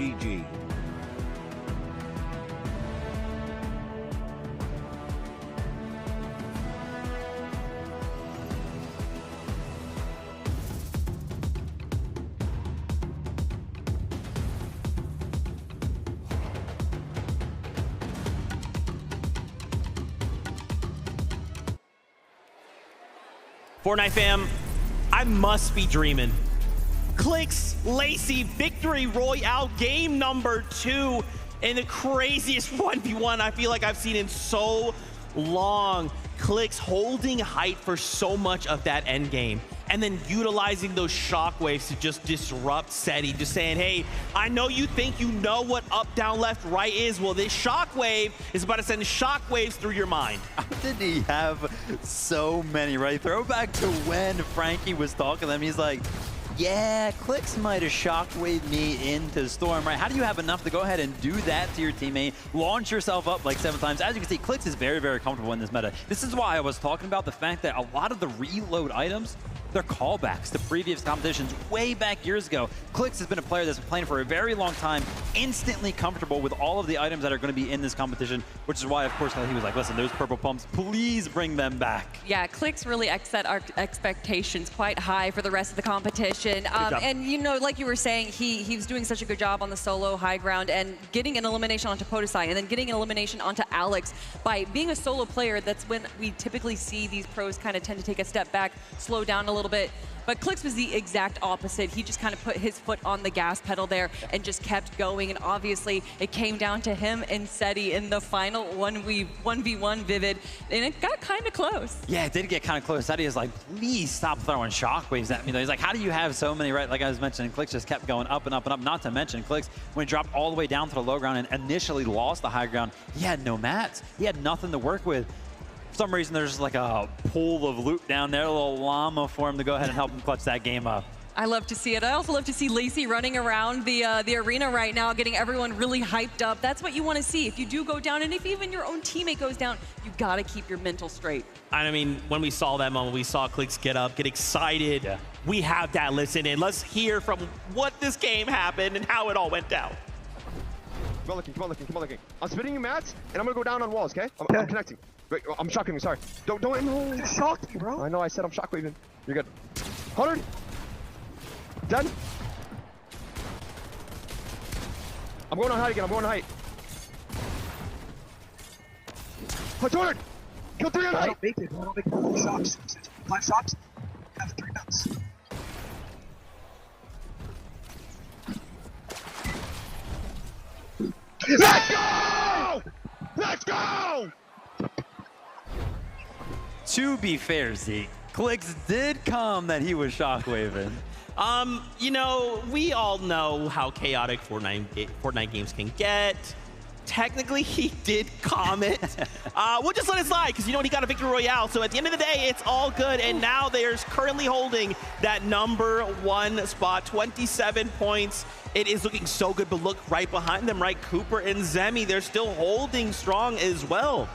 GG. Fortnite fam, I must be dreaming. Clicks Lacey Victory Royale game number 2 in the craziest 1v1 I feel like I've seen in so long. Clicks holding height for so much of that end game and then utilizing those shockwaves to just disrupt SETI, just saying, hey, I know you think you know what up, down, left, right is. Well, this shockwave is about to send shockwaves through your mind. How did he have so many, right? Throwback to when Frankie was talking to them. He's like, yeah, Clicks might have shockwaved me into Storm, right? How do you have enough to go ahead and do that to your teammate, launch yourself up like 7 times? As you can see, Clicks is very, very comfortable in this meta. This is why I was talking about the fact that a lot of the reload items, they're callbacks to previous competitions way back years ago. Clicks has been a player that's been playing for a very long time, instantly comfortable with all of the items that are going to be in this competition, which is why, of course, he was like, listen, those purple pumps, please bring them back. Yeah, Clicks really set our expectations quite high for the rest of the competition. And, you know, like you were saying, he was doing such a good job on the solo high ground and getting an elimination onto Podesai and then getting an elimination onto Alex. By being a solo player, that's when we typically see these pros kind of tend to take a step back, slow down a little bit. But Clicks was the exact opposite. He just kind of put his foot on the gas pedal there and just kept going. And obviously, it came down to him and SETI in the final 1v1 Vivid. And it got kind of close. Yeah, it did get kind of close. SETI is like, please stop throwing shockwaves at me. He's like, how do you have so many, right? Like I was mentioning, Clicks just kept going up and up and up. Not to mention, Clicks, when he dropped all the way down to the low ground and initially lost the high ground, he had no mats. He had nothing to work with. For some reason, there's like a pool of loot down there, a little llama for him to go ahead and help him clutch that game up. I love to see it. I also love to see Lacey running around the arena right now, getting everyone really hyped up. That's what you want to see. If you do go down, and if even your own teammate goes down, you got to keep your mental straight. I mean, when we saw that moment, we saw Clicks get up, get excited. Yeah. We have that listen in. Let's hear from what this game happened and how it all went down. Come on, looking, come on, looking, come on, looking. I'm spinning you mats, and I'm going to go down on walls, okay? I'm connecting. Wait, I'm shocking you, sorry. Don't no. Shock me, bro. I know, I said I'm shockwaving. You're good. 100. Dead. I'm going on height again, I'm going on height. 200. Kill 3 on height. I don't make it, I don't make it. 4 shocks. 5 shocks. I have 3 nuts. Let's go! Let's go! To be fair, Zeke, Clicks did come that he was shockwaving. You know, we all know how chaotic Fortnite games can get. Technically, he did comment. We'll just let it slide because, you know what, he got a victory royale. So at the end of the day, it's all good. And now they're currently holding that #1 spot, 27 points. It is looking so good, but look right behind them, right? Cooper and Zemi, they're still holding strong as well.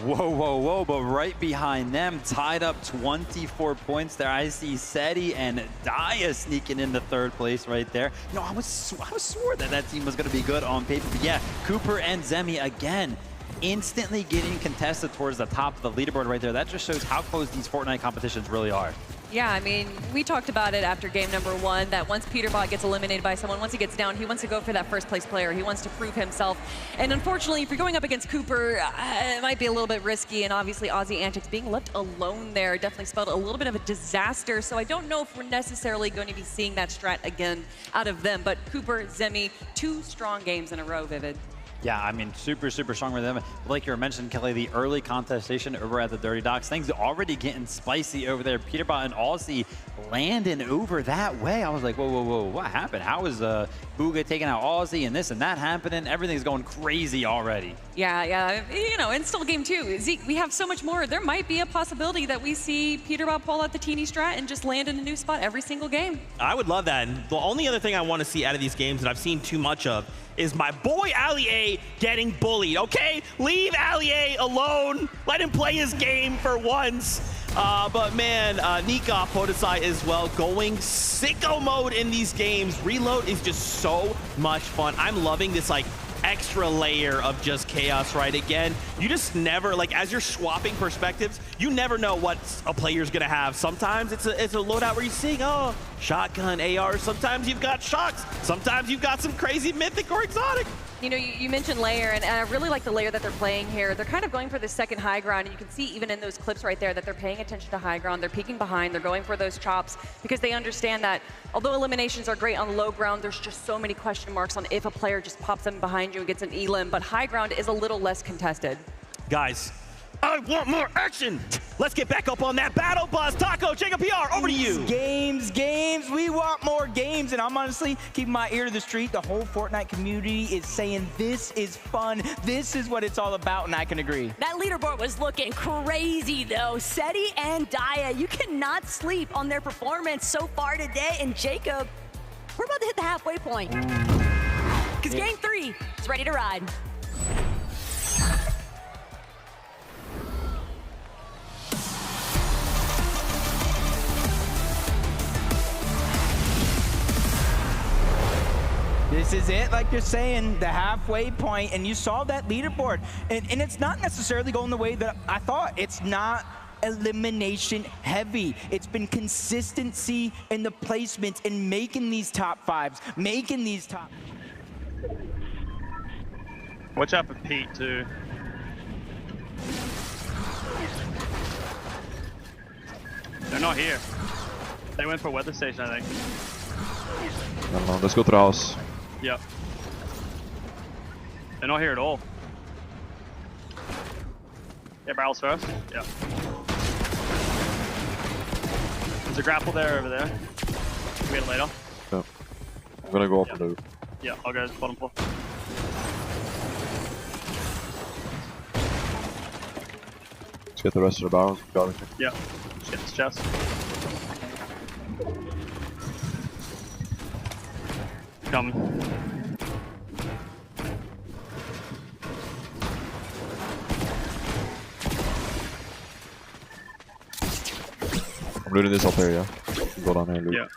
Whoa, whoa, whoa, but right behind them, tied up 24 points there. I see SETI and Daya sneaking into 3rd place right there. You know, I was swore that team was going to be good on paper. But yeah, Cooper and Zemi again, instantly getting contested towards the top of the leaderboard right there. That just shows how close these Fortnite competitions really are. Yeah, I mean, we talked about it after game #1, that once Peterbot gets eliminated by someone, once he gets down, he wants to go for that 1st place player. He wants to prove himself. And unfortunately, if you're going up against Cooper, it might be a little bit risky. And obviously, Aussie Antics being left alone there definitely spelled a little bit of a disaster. So I don't know if we're necessarily going to be seeing that strat again out of them. But Cooper, Zemi, 2 strong games in a row, Vivid. Yeah, I mean, super, super strong with them. Like you were mentioning, Kelly, the early contestation over at the Dirty Docks, things already getting spicy over there. Peterbot and Aussie landing over that way. I was like, whoa, whoa, whoa, what happened? How is Booga taking out Aussie and this and that happening? Everything's going crazy already. Yeah, you know, and still game 2. Zeke, we have so much more. There might be a possibility that we see Peterbot pull out the teeny strat and just land in a new spot every single game. I would love that. And the only other thing I want to see out of these games that I've seen too much of is my boy Ali getting bullied, okay? Leave Ali alone. Let him play his game for once. But man, Nika Podesai as well, going sicko mode in these games. Reload is just so much fun. I'm loving this like extra layer of just chaos, right? Again, you just never, like, as you're swapping perspectives, you never know what a player's gonna have. Sometimes it's a loadout where you're seeing, oh, shotgun, AR. Sometimes you've got shocks. Sometimes you've got some crazy mythic or exotic. You know, you mentioned layer, and I really like the layer that they're playing here. They're kind of going for the second high ground, and you can see even in those clips right there that they're paying attention to high ground. They're peeking behind. They're going for those chops because they understand that although eliminations are great on low ground, there's just so many question marks on if a player just pops in behind you and gets an elim, but high ground is a little less contested. Guys, I want more action. Let's get back up on that battle bus. Taco, Jacob PR, over to you. Games. We want more games. And I'm honestly keeping my ear to the street. The whole Fortnite community is saying this is fun. This is what it's all about, and I can agree. That leaderboard was looking crazy, though. Seti and Daya, you cannot sleep on their performance so far today. And Jacob, we're about to hit the halfway point. Because game 3 is ready to ride. This is it, like you're saying, the halfway point, and you saw that leaderboard. And it's not necessarily going the way that I thought. It's not elimination heavy. It's been consistency in the placements and making these top 5s, making these top... Watch out for Pete, too. They're not here. They went for weather station, I think. I don't know, let's go to the house. Yep. They're not here at all. Yeah, barrels first. Yep. There's a grapple there over there. We'll get it later. Yeah. I'm gonna go up and do. Yeah, I'll go bottom floor. Let's get the rest of the barrels. Got it. Yeah. Let's get this chest. Coming. I'm looting this up here, yeah? Go down here and loot. Yeah.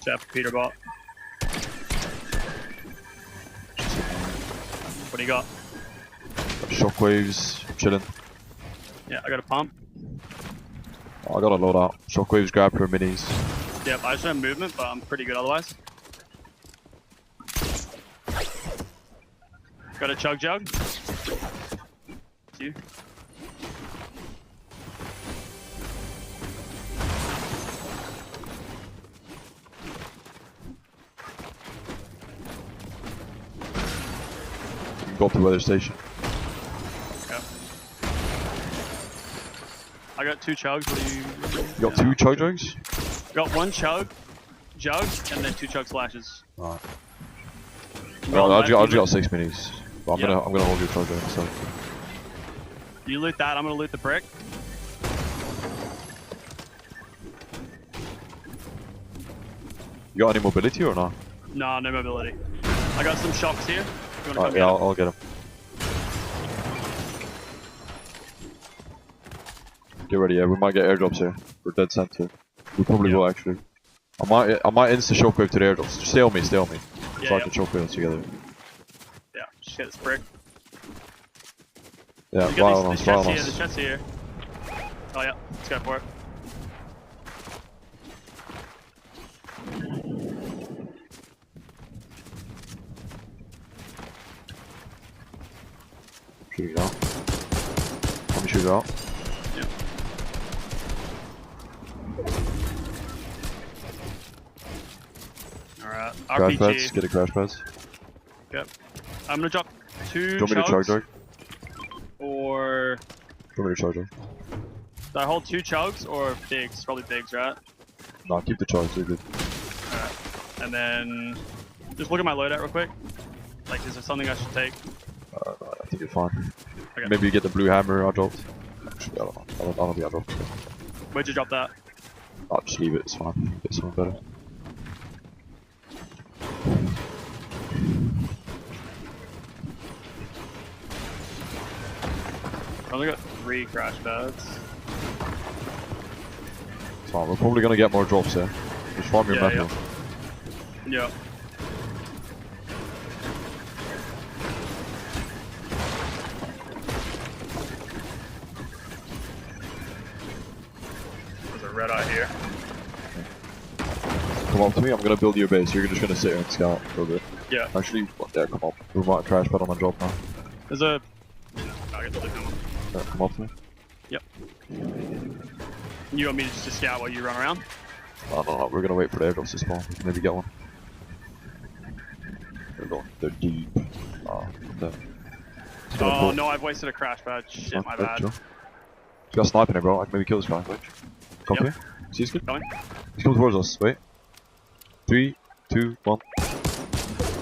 Jeff, Peter bot. What do you got? Shockwaves, chilling. Yeah, I got a pump. Oh, I got a loadout. Shockwaves, grappler, minis. Yep, I just have movement, but I'm pretty good otherwise. Got a chug jug. It's you. Go up to the weather station. Okay. I got 2 chugs. What do you... You got 2 chug jugs? Got 1 jug, and then 2 chug slashes. Alright. Well, I just got 6 minis. But I'm gonna hold your chug jug instead. You loot that, I'm gonna loot the brick. You got any mobility or not? No, no mobility. I got some shocks here. You wanna come yeah, get I'll get them. Get ready, yeah. We might get airdrops here. We're dead center. We probably will actually. I might insta shockwave to the airdrops. Just stay on me. Yeah, So I can shockwave us together. Yeah, just get this brick. Yeah, The chest's here. Oh yeah, let's go for it. Shoot it out. Let me shoot it out. Yeah. Alright, Crash RPG. pads, get a crash pads. Yep. I'm gonna drop 2 Do you want me to chug chugs. jug? Or... Do you want me to chug jug? Do I hold 2 chugs or bigs? Probably bigs, right? No, keep the chugs, you're good. Alright. And then... Just look at my loadout real quick. Like, is there something I should take? I think you're fine. Okay. Maybe you get the blue hammer I dropped. Actually, I don't know. I don't think I dropped it. Where'd you drop that? I'll just leave it, it's fine. Get something better. only got 3 crash pads. It's fine. We're probably gonna get more drops here. Just farm your metal. Yeah. There's a red eye here. Come up to me. I'm gonna build your base. You're just gonna sit here and scout for a bit. Yeah. Actually, there. Come up. We might crash pad on the drop now. There's a. I get the camera. Yeah, come up to me. Yep. You want me to just scout while you run around? Oh, no, we're gonna wait for the airdrops to spawn. Maybe get one. They're deep. Oh, Oh no, I've wasted a crash pad. Shit, my bad. He's got a sniper in it, bro. I can maybe kill this guy. Wait. Come here. See this kid? Coming. He's coming towards us. Wait. 3, 2, 1.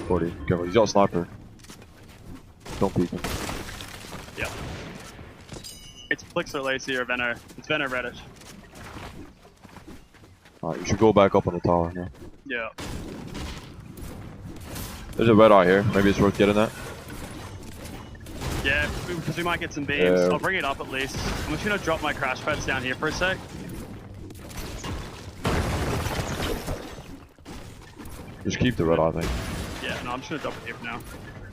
40. Careful. He's got a sniper. Don't peek him. Yeah. It's Flixer Lacy or Venner. It's Venner Reddish. Alright, you should go back up on the tower. Yeah. Yeah. There's a red eye here. Maybe it's worth getting that. Yeah, because we might get some beams. Yeah. I'll bring it up at least. I'm just gonna drop my crash pads down here for a sec. Just keep the red eye, I think. Yeah, no, I'm just gonna drop it here for now.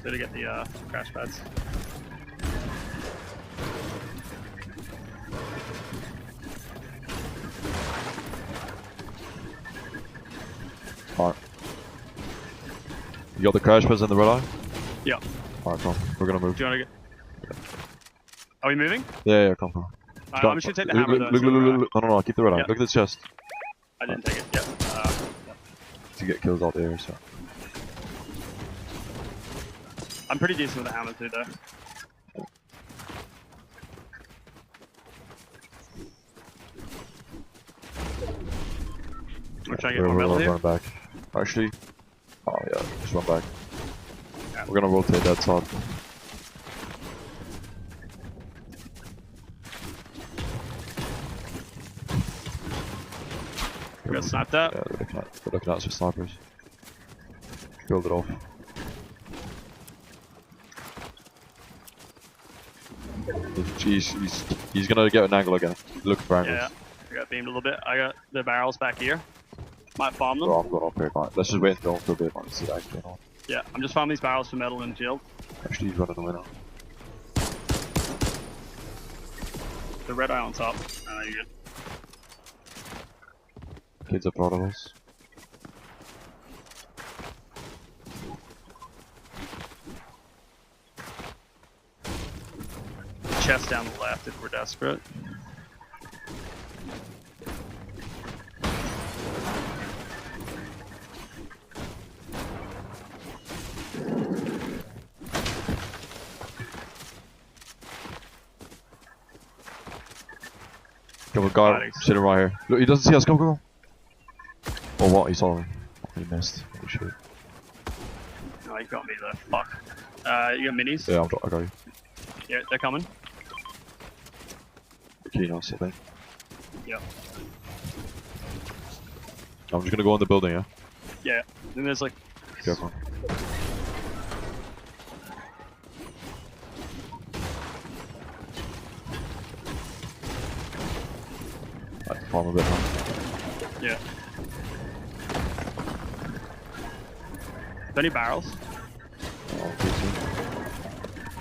So to get the crash pads. Alright. You got the crash pads in the red eye? Yeah. Alright, come. We're gonna move. Do you wanna get? Are we moving? Yeah, come on. Alright, I'm just gonna take the hammer though. Look, no, keep the red eye. Yeah. Look at the chest. I didn't take it. Yeah. To get kills out there, so. I'm pretty decent with the hammer too, though. We're trying to get more metal here. Run back. Actually, oh yeah, just run back. Yeah. We're gonna rotate that side. We're gonna snipe that. Yeah, they're looking at us with snipers. Build it off. He's gonna get an angle again. Look for angles. Yeah, I got beamed a little bit. I got the barrels back here. Might farm them. Bro, I'm going up here, man. Let's just wait until for a bit, man. See that going on. Yeah, I'm just farming these barrels for metal and shield. Actually, he's running away now. The red eye on top. You're good. Kids are proud of us. Chest down the left if we're desperate. Got a guy sitting right here. Look, he doesn't see us. Go, go, go. Oh, what? He saw me. He missed. Oh, shit. Oh, you got me there. Fuck. You got minis? Yeah, I got you. Yeah, they're coming. Keen us, I think. Yeah. I'm just gonna go in the building, yeah? Yeah. Then there's like. Careful. I have to farm a bit now. Yeah. Any barrels? Oh,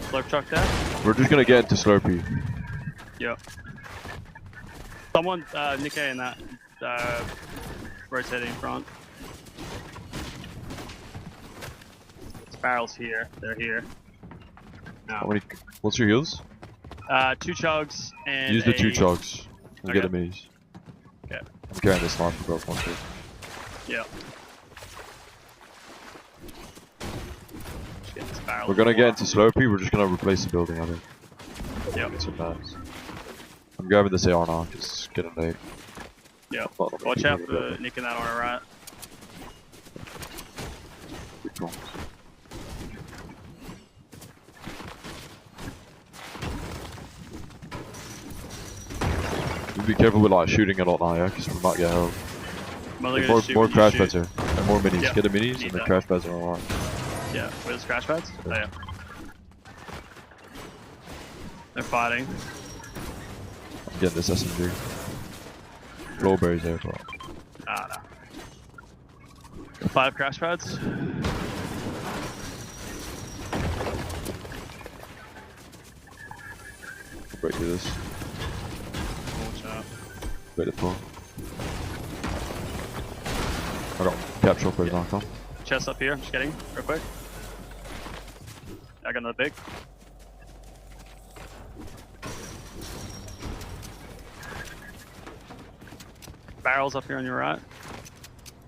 Slurp truck there? we're just gonna get into Slurpee. Yep. Someone, Nikkei in that, rotating in front. It's barrels here. They're here. No. How many? What's your heals? 2 chugs and Use the 2 chugs and get the minis. Okay. I'm carrying this sniper bro, one shit. Yeah. We're gonna get into Slurpee, we're just gonna replace the building, I think. Yeah. Get some mats. I'm grabbing this AR now, just getting late. Yeah. Watch out for nicking that on our right. Good call. Be careful with like shooting a lot now, yeah, because we might get held. More crash pads here, and more minis. Yeah. Get the minis, and the crash pads are alright. Yeah, where's the crash pads? Oh yeah. They're fighting. I'm getting this SMG. Blowberries there, bro. Ah, no. 5 crash pads. Break through this. Watch out. Break the floor. I got capture real quick knocked on. Chest up here, I'm just getting real quick. I got another big. Barrels up here on your right.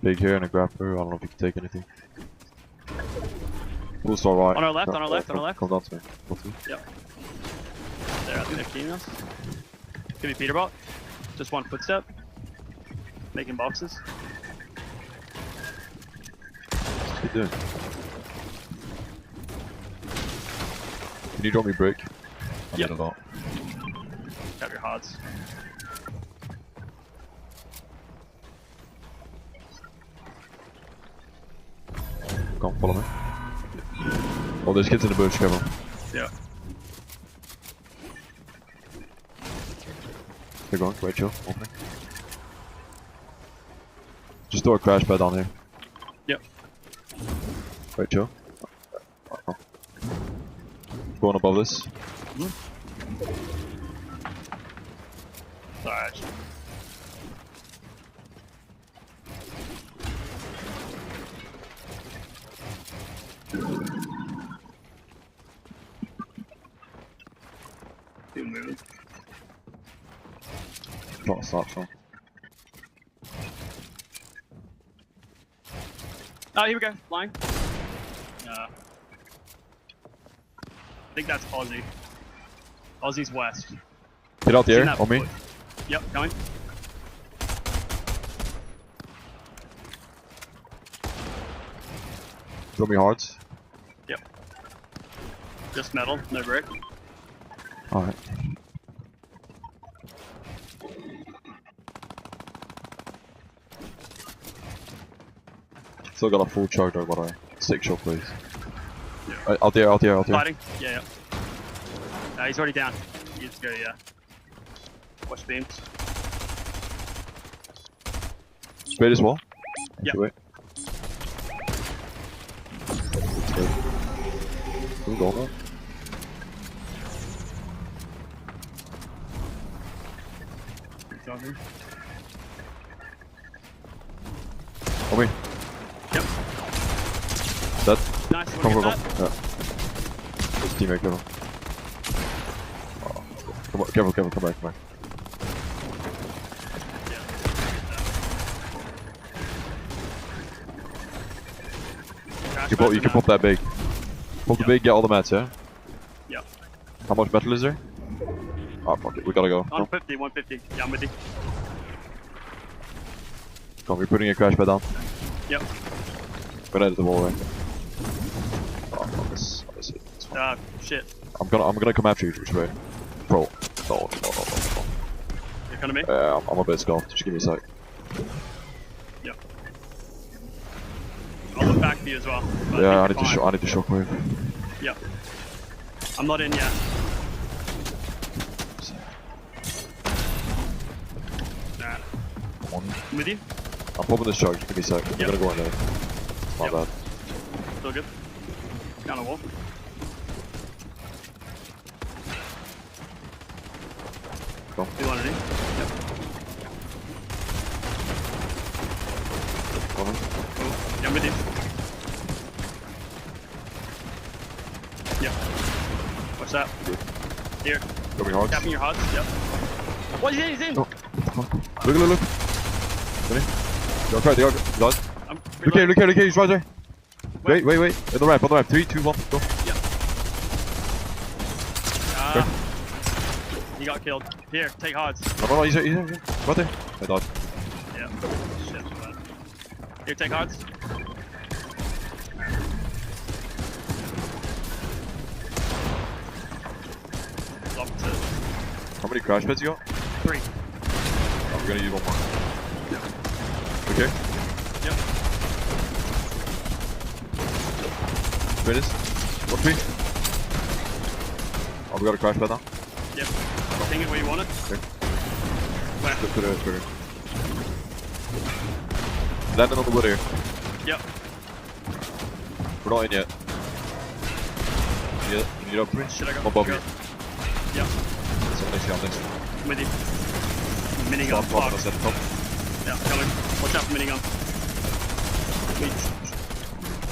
Big here and a grappler. I don't know if you can take anything. Full star right. On our left, on our left, on our left. Come down to me. Come to me. Yep. There, I think they're keying us. Could be Peterbot. Just one footstep. Making boxes. What are you doing? Can you drop me break? I need a lot. Grab your hards. Come, follow me. Oh, there's kids in the bush, Kevin. Yeah. They're going, wait, chill. Okay. Just throw a crash pad on here. Yep. Wait, chill. Oh. Going above this. Alright. Do move. Not a stop sign. Oh, here we go. Flying. I think that's Aussie. Aussie's west. Get out the Seen air, that on me. foot. Yep, going. Throw me hards. Yep. Just metal, no brick. Alright. Still got a full chug though, but I 6 shot please. Yeah. Out there, out there, out there. Fighting? Yeah, yeah. He's already down. He needs to go, yeah. Watch beams. Spade as well. Yep. Wait. Who's going on? On me. Yep. Dead. Nice, Come, wanna come, get come. Yeah. His teammate, Kevin. Oh, come on, Kevin, come back, come back. You can pop that big. Pop the big, get all the mats, yeah? Yep. How much metal is there? Oh, fuck it, we gotta go. 150, 150. Yeah, I'm with you. Come, we're putting a crash pad down. Yep. Right at the wall, right? Oh, this hit. Shit. I'm gonna come after you, which way? Bro, no. You're coming to me? Yeah, I'm a bit scuffed. Just give me a sec. Yep. I'll look back for you as well. Yeah, I need to shockwave. Yep. I'm not in yet. Nah. Come on. I'm with you. I'm popping this charge. Just give me a sec. I'm gonna go in there. It's not bad. Still good. Down the wall. Go. You want it in? Yep. Go on. Yeah, I'm with you. Yep. What's that? Here. Go me hard. Tapping your HUDs. Yep. What? He's in. Oh. Look. Ready? Go crack, go. Done. Look here, he's right there. Wait. On the ramp. 3, 2, 1, go. Yep. He got killed. Here, take HUDs. No, he's right there. I died. Yeah. Shit, man. Here, take HUDs. How many crash pads you got? 3. Oh, we're gonna use one more. Okay. Yep. Finish. Watch me. Oh, we got a crash pad now. Yep. Ping it where you want it. Okay. Where? Put it. Landing on the wood here. Yep. We're not in yet. Yeah, you need up three. Should I go? I'm above you. Yep. So next you, I'm next. I'm with you. Minigun. Top, I said top. Yeah, coming. Watch out for minigun. Weak.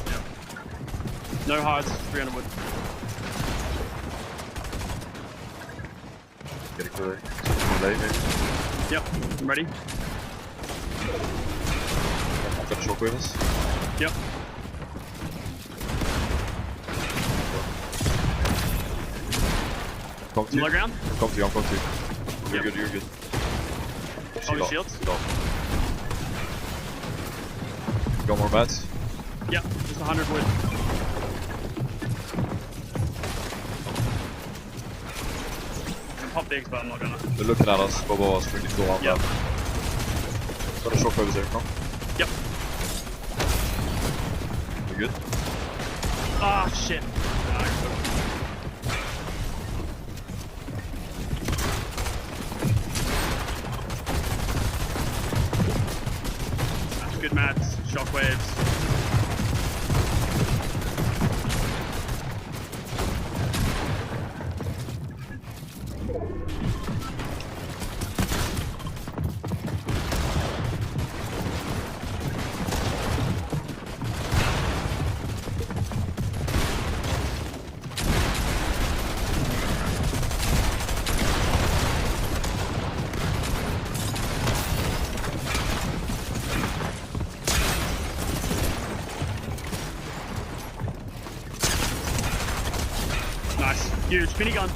Yeah. No hards, 300 wood. Get it clear. Late, maybe. Yep, I'm ready. I'm gonna shockwave us. Yep. Come to you. Low ground? Come to you, I'm coming to you. You're Yep. good, you're good. Oh, the shields? Got more mats? Yep, just 100 wood. I can pop the eggs, but I'm not gonna. They're looking at us, above us, we need to go on Yep. that. Got a shockwave there, come. Yep. You good? Ah, shit. Good mats, shockwaves. Nice. Huge minigun.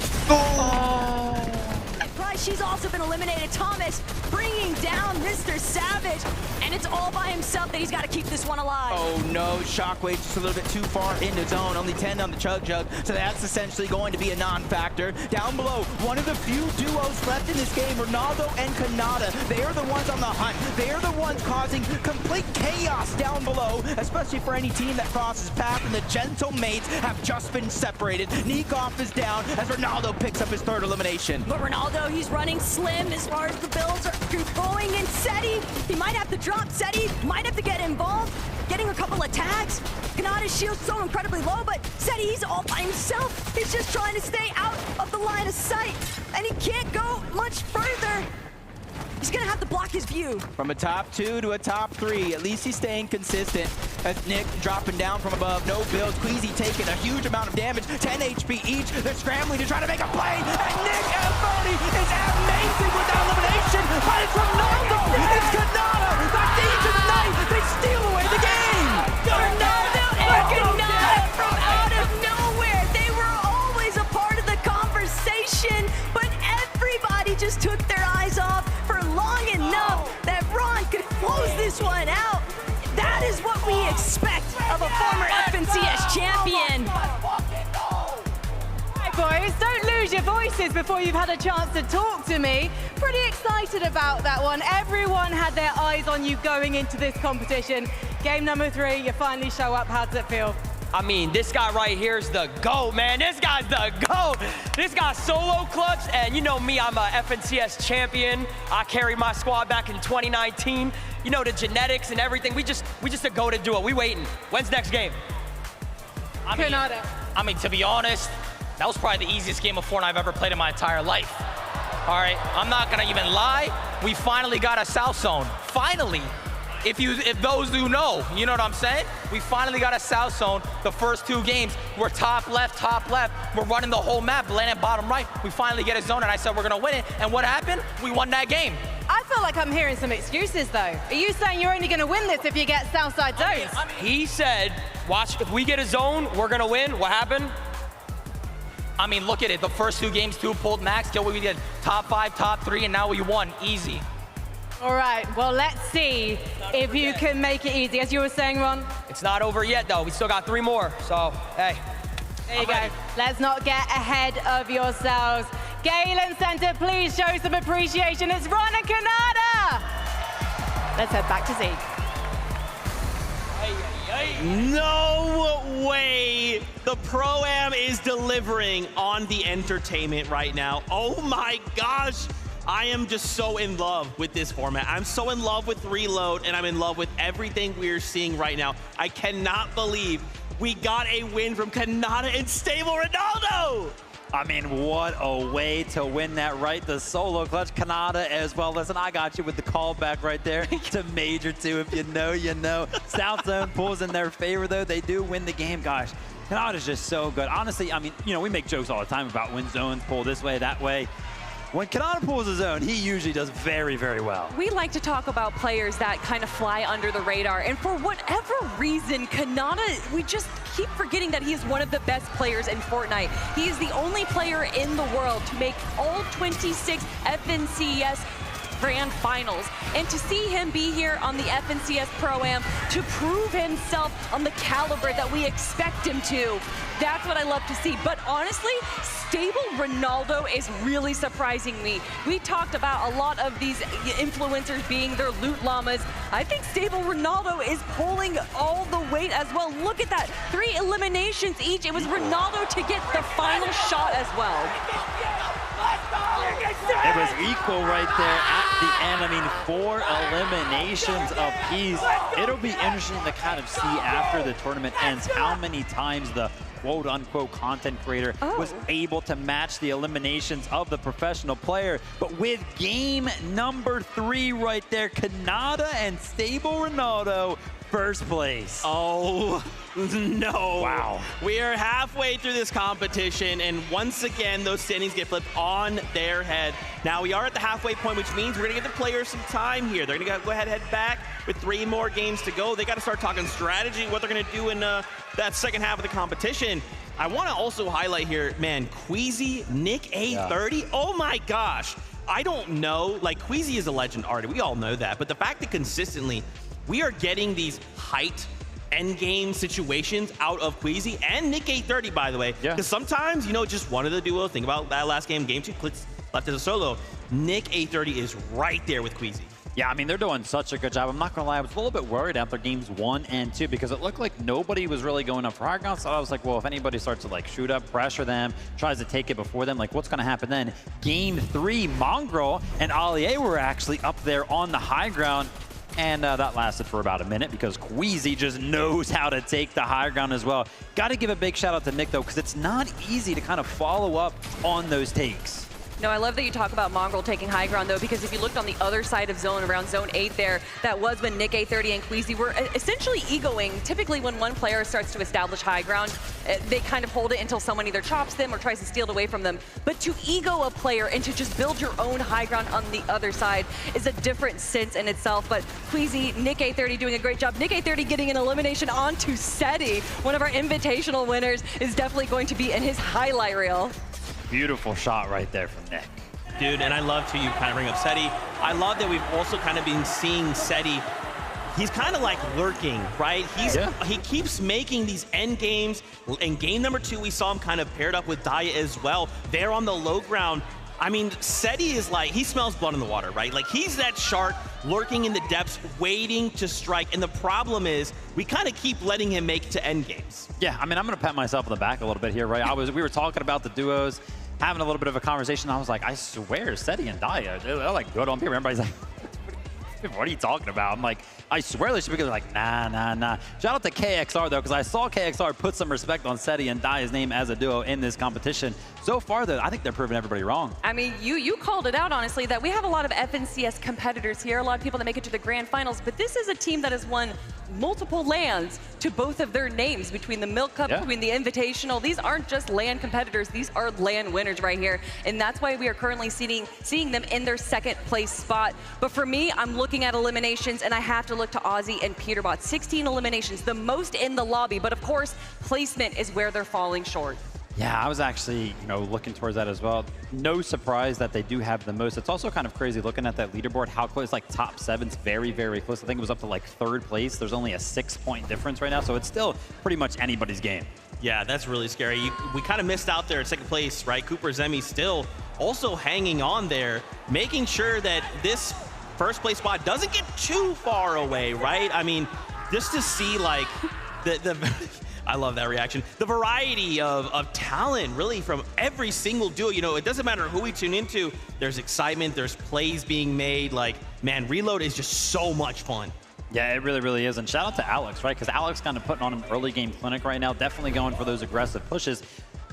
Price, she's also been eliminated. Thomas bringing down MrSavage, and it's all by himself that he's got to keep this one alive. Oh no, Shockwave just a little bit too far into zone. Only 10 on the Chug Jug, so that's essentially going to be a non-factor. Down below, one of the few duos left in this game, Ronaldo and Kanata. They are the ones on the hunt. They are the ones causing complete chaos down below, especially for any team that crosses path, and the Gentle Mates have just been separated. Nikoff is down as Ronaldo picks up his third elimination. But Ronaldo, he's running slim as far as the builds are going, and Seti, he might have to drop. Seti might have to get involved, getting a couple of tags. Kanata's shield's so incredibly low, but Seti, he's all by himself. He's just trying to stay out of the line of sight, and he can't go much further. He's gonna have to block his view. From a top 2 to a top 3, at least he's staying consistent. As Nick dropping down from above, no build. Queasy taking a huge amount of damage, 10 HP each. They're scrambling to try to make a play, and Nick Anthony is amazing with that elimination, but it's Ronaldo, it's Kanata, the thieves of the night, they steal away the game! Ronaldo and Kanata from out of nowhere. They were always a part of the conversation, but everybody just took their eyes off for long enough that Ron could close this one out. That is what we expect of a former FNCS champion. Hi boys, don't lose your voices before you've had a chance to talk to me. Pretty excited about that one. Everyone had their eyes on you going into this competition. Game number 3, you finally show up. How does it feel? I mean, this guy right here is the GOAT, man. This guy's the GOAT. This guy's solo clutch, and you know me, I'm a FNCS champion. I carried my squad back in 2019. You know, the genetics and everything. We just a go-to duo. We waiting. When's next game? I mean, to be honest, that was probably the easiest game of Fortnite I've ever played in my entire life. All right, I'm not gonna even lie. We finally got a South Zone. Finally. If those who know, you know what I'm saying? We finally got a South Zone. The first 2 games, we're top left. We're running the whole map, landing bottom right. We finally get a zone, and I said we're gonna win it. And what happened? We won that game. I feel like I'm hearing some excuses though. Are you saying you're only gonna win this if you get Southside zones? He said, watch, if we get a zone, we're gonna win. What happened? I mean, look at it. The first 2 games, 2 pulled max. Till we did top 5, top 3, and now we won. Easy. All right, well, let's see if you can make it easy. As you were saying, Ron? It's not over yet, though. We still got 3 more, so, hey. There you go. Let's not get ahead of yourselves. Galen Center, please show some appreciation. It's Ron and Kanata. Let's head back to Zeke. No way! The The Pro-Am is delivering on the entertainment right now. Oh my gosh. I am just so in love with this format. I'm so in love with Reload, and I'm in love with everything we're seeing right now. I cannot believe we got a win from Kanata and Stable Ronaldo. I mean, what a way to win that, right? The solo clutch, Kanata as well. Listen, I got you with the callback right there to Major 2. If you know, you know. South Zone pulls in their favor, though. They do win the game. Gosh, Kanata's just so good. Honestly, I mean, you know, we make jokes all the time about when zones pull this way, that way. When Kanata pulls his zone, he usually does very, very well. We like to talk about players that kind of fly under the radar, and for whatever reason, Kanata, we just keep forgetting that he is one of the best players in Fortnite. He is the only player in the world to make all 26 FNCS Grand Finals, and to see him be here on the FNCS Pro-Am to prove himself on the caliber that we expect him to, that's what I love to see. But honestly, Stable Ronaldo is really surprising me. We talked about a lot of these influencers being their loot llamas. I think Stable Ronaldo is pulling all the weight as well. Look at that, 3 eliminations each. It was Ronaldo to get the final shot as well. It was equal right there at the end. I mean, 4 eliminations apiece. It'll be interesting to kind of see after the tournament ends how many times the quote-unquote content creator was able to match the eliminations of the professional player. But with game number 3 right there, Kanata and Stable Ronaldo, first place. Oh, no. Wow. We are halfway through this competition, and once again, those standings get flipped on their head. Now, we are at the halfway point, which means we're going to give the players some time here. They're going to go ahead and head back with 3 more games to go. They got to start talking strategy, what they're going to do in that second half of the competition. I want to also highlight here, man, Queasy, Nick A30. Yeah. Oh, my gosh. I don't know. Like, Queasy is a legend already. We all know that. But the fact that consistently we are getting these height endgame situations out of Queasy and Nick A30, by the way. Because sometimes, you know, just one of the duo, think about that last game 2, clicks left as a solo. Nick A30 is right there with Queasy. Yeah, I mean, they're doing such a good job. I'm not going to lie, I was a little bit worried after games 1 and 2 because it looked like nobody was really going up for high ground. So I was like, well, if anybody starts to like shoot up, pressure them, tries to take it before them, like what's going to happen then? Game 3, Mongrel and Allier were actually up there on the high ground. And that lasted for about a minute because Queasy just knows how to take the high ground as well. Got to give a big shout out to Nick, though, because it's not easy to kind of follow up on those takes. No, I love that you talk about Mongrel taking high ground, though, because if you looked on the other side of zone, around zone 8 there, that was when Nick A30 and Queasy were essentially egoing. Typically, when one player starts to establish high ground, they kind of hold it until someone either chops them or tries to steal it away from them. But to ego a player and to just build your own high ground on the other side is a different sense in itself. But Queasy, Nick A30 doing a great job. Nick A30 getting an elimination onto Seti. One of our invitational winners is definitely going to be in his highlight reel. Beautiful shot right there from Nick. Dude, and I love to you kind of bring up Seti. I love that we've also kind of been seeing Seti. He's kind of like lurking, right? He keeps making these end games. In game number 2, we saw him kind of paired up with Daya as well. They're on the low ground. I mean, Seti is like, he smells blood in the water, right? Like, he's that shark lurking in the depths, waiting to strike. And the problem is, we kind of keep letting him make to end games. Yeah, I mean, I'm going to pat myself on the back a little bit here, right? We were talking about the duos, having a little bit of a conversation. I was like, I swear, Seti and Daya, they're like good on paper. Everybody's like, what are you talking about? I'm like, I swear they should be good. They're like, nah. Shout out to KXR, though, because I saw KXR put some respect on Seti and Daya's name as a duo in this competition. So far, though, I think they're proving everybody wrong. I mean, you called it out, honestly, that we have a lot of FNCS competitors here, a lot of people that make it to the grand finals, but this is a team that has won multiple lands to both of their names, between the Milk Cup, between the Invitational. These aren't just LAN competitors, these are LAN winners right here, and that's why we are currently seeing them in their second place spot. But for me, I'm looking at eliminations, and I have to look to Ozzy and Peterbot. 16 eliminations, the most in the lobby, but of course, placement is where they're falling short. Yeah, I was actually, looking towards that as well. No surprise that they do have the most. It's also kind of crazy looking at that leaderboard, how close, like top 7's very, very close. I think it was up to like 3rd place. There's only a 6-point difference right now, so it's still pretty much anybody's game. Yeah, that's really scary. We kind of missed out there at second place, right? Cooper Zemi still also hanging on there, making sure that this first place spot doesn't get too far away, right? I mean, just to see like the I love that reaction. The variety of talent, really, from every single duo. You know, it doesn't matter who we tune into. There's excitement. There's plays being made. Like, man, Reload is just so much fun. Yeah, it really, really is. And shout out to Alex, right? Because Alex kind of putting on an early game clinic right now, definitely going for those aggressive pushes.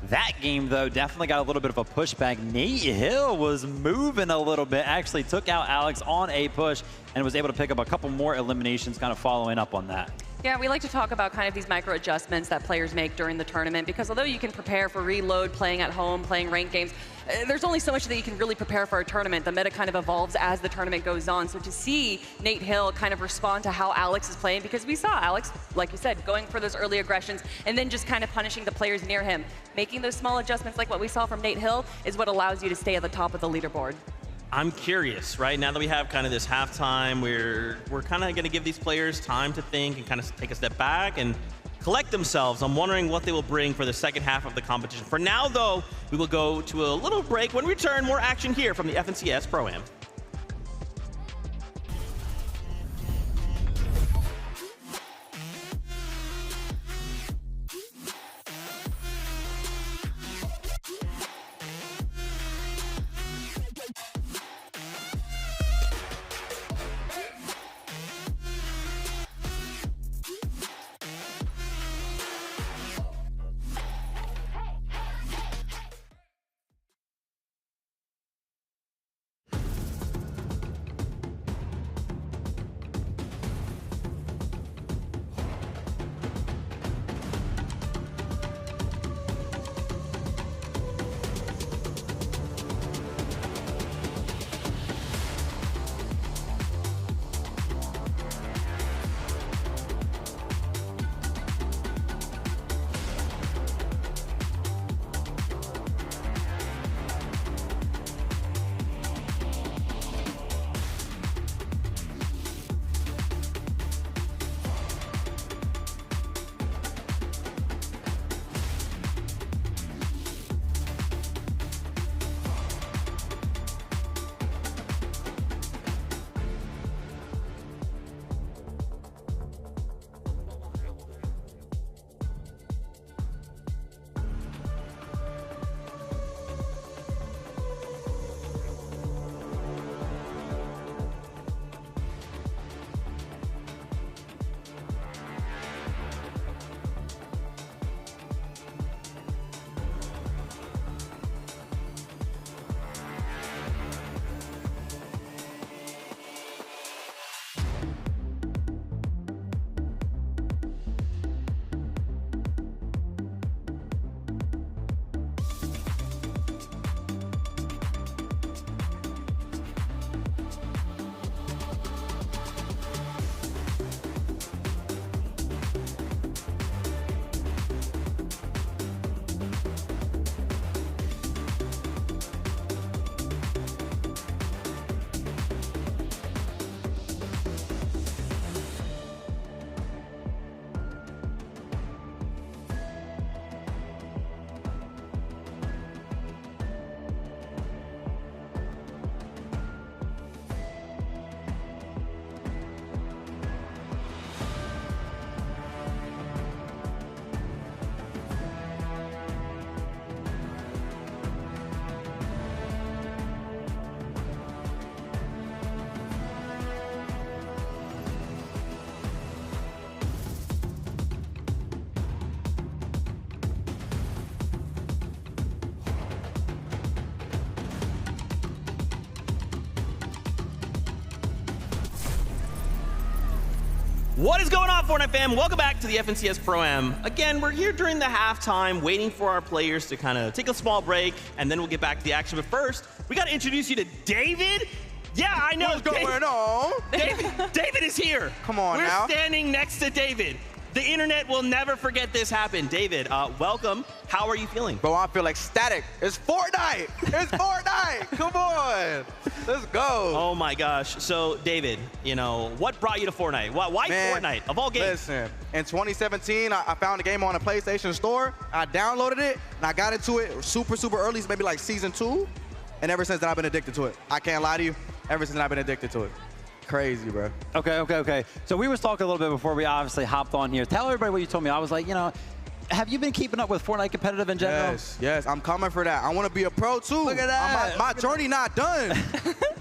That game, though, definitely got a little bit of a pushback. Nate Hill was moving a little bit, actually took out Alex on a push and was able to pick up a couple more eliminations kind of following up on that. Yeah, we like to talk about kind of these micro adjustments that players make during the tournament, because although you can prepare for Reload, playing at home, playing ranked games, there's only so much that you can really prepare for a tournament. The meta kind of evolves as the tournament goes on. So to see Nate Hill kind of respond to how Alex is playing, because we saw Alex, like you said, going for those early aggressions and then just kind of punishing the players near him. Making those small adjustments like what we saw from Nate Hill is what allows you to stay at the top of the leaderboard. I'm curious, right? Now that we have kind of this halftime, we're kind of going to give these players time to think and kind of take a step back and collect themselves. I'm wondering what they will bring for the second half of the competition. For now, though, we will go to a little break. When we return, more action here from the FNCS Pro-Am. What is going on, Fortnite fam? Welcome back to the FNCS Pro-Am. Again, we're here during the halftime, waiting for our players to kind of take a small break, and then we'll get back to the action. But first, we got to introduce you to David. Yeah, I know. What's going on? David is here. Come on now. We're standing next to David. The internet will never forget this happened. David, welcome. How are you feeling? Bro, I feel ecstatic. It's Fortnite. It's Fortnite. Come on. Let's go. Oh my gosh. So, David, you know, what brought you to Fortnite? Why Fortnite, of all games? Listen, in 2017, I found the game on the PlayStation Store. I downloaded it, and I got into it super, super early, maybe like season 2. And ever since then, I've been addicted to it. I can't lie to you. Ever since then, I've been addicted to it. Crazy, bro. Okay. So we was talking a little bit before we obviously hopped on here. Tell everybody what you told me. I was like, you know, have you been keeping up with Fortnite competitive in general? Yes, yes, I'm coming for that. I want to be a pro too. Look at that. My journey not done.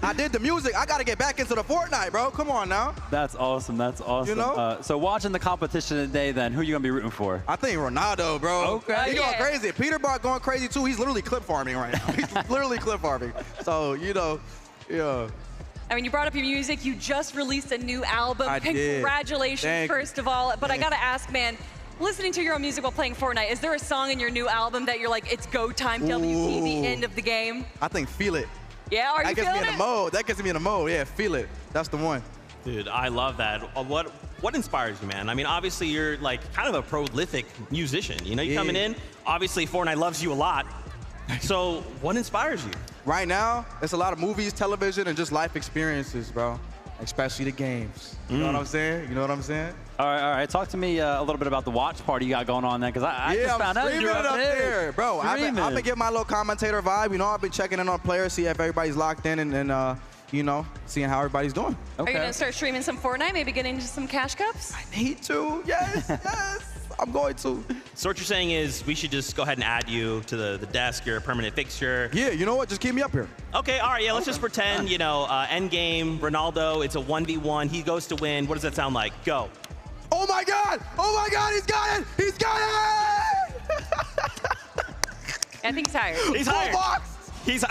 I did the music. I got to get back into the Fortnite, bro. Come on now. That's awesome. That's awesome. You know? So watching the competition today, then, who are you going to be rooting for? I think Ronaldo, bro. Okay. He's going crazy. Peterbot going crazy too. He's literally clip farming right now. He's literally clip farming. So, you know, yeah. I mean, you brought up your music. You just released a new album. I did. Congratulations, first of all. But I got to ask, man, listening to your own music while playing Fortnite, is there a song in your new album that you're like, it's go time, WP, the end of the game? I think Feel It. Yeah, are you feeling it? That gets me in the mode. That gets me in the mode. Yeah, Feel It. That's the one. Dude, I love that. What inspires you, man? I mean, obviously you're like kind of a prolific musician. You know, you're coming in. Obviously, Fortnite loves you a lot. So, what inspires you? Right now, it's a lot of movies, television, and just life experiences, bro. Especially the games. You know what I'm saying? You know what I'm saying? All right. Talk to me a little bit about the watch party you got going on then, because I just found out you're up there. Bro, I've been getting my little commentator vibe. You know, I've been checking in on players, see if everybody's locked in, and you know, seeing how everybody's doing. Are you going to start streaming some Fortnite, maybe get into some cash cups? I need to, yes, yes. I'm going to. So what you're saying is we should just go ahead and add you to the desk. You're a permanent fixture. Yeah, you know what? Just keep me up here. Okay, all right, yeah, let's just pretend, you know, end game, Ronaldo, it's a 1v1. He goes to win. What does that sound like? Go. Oh my God! Oh my God, he's got it! He's got it! I think he's hired. He's hired. He's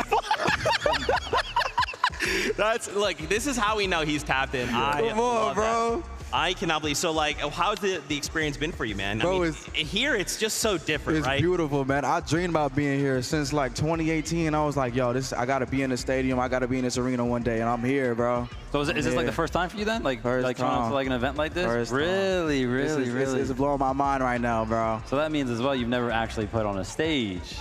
That's, look, this is how we know he's tapped in. Come on, bro. I cannot believe. So, like, how's the experience been for you, man? Bro, I mean, here it's just so different, right? It's beautiful, man. I dreamed about being here since like 2018. I was like, yo, I gotta be in the stadium. I gotta be in this arena one day, and I'm here, bro. So is this like the first time for you then? Like trying to like an event like this? Really? It's blowing my mind right now, bro. So that means as well you've never actually put on a stage.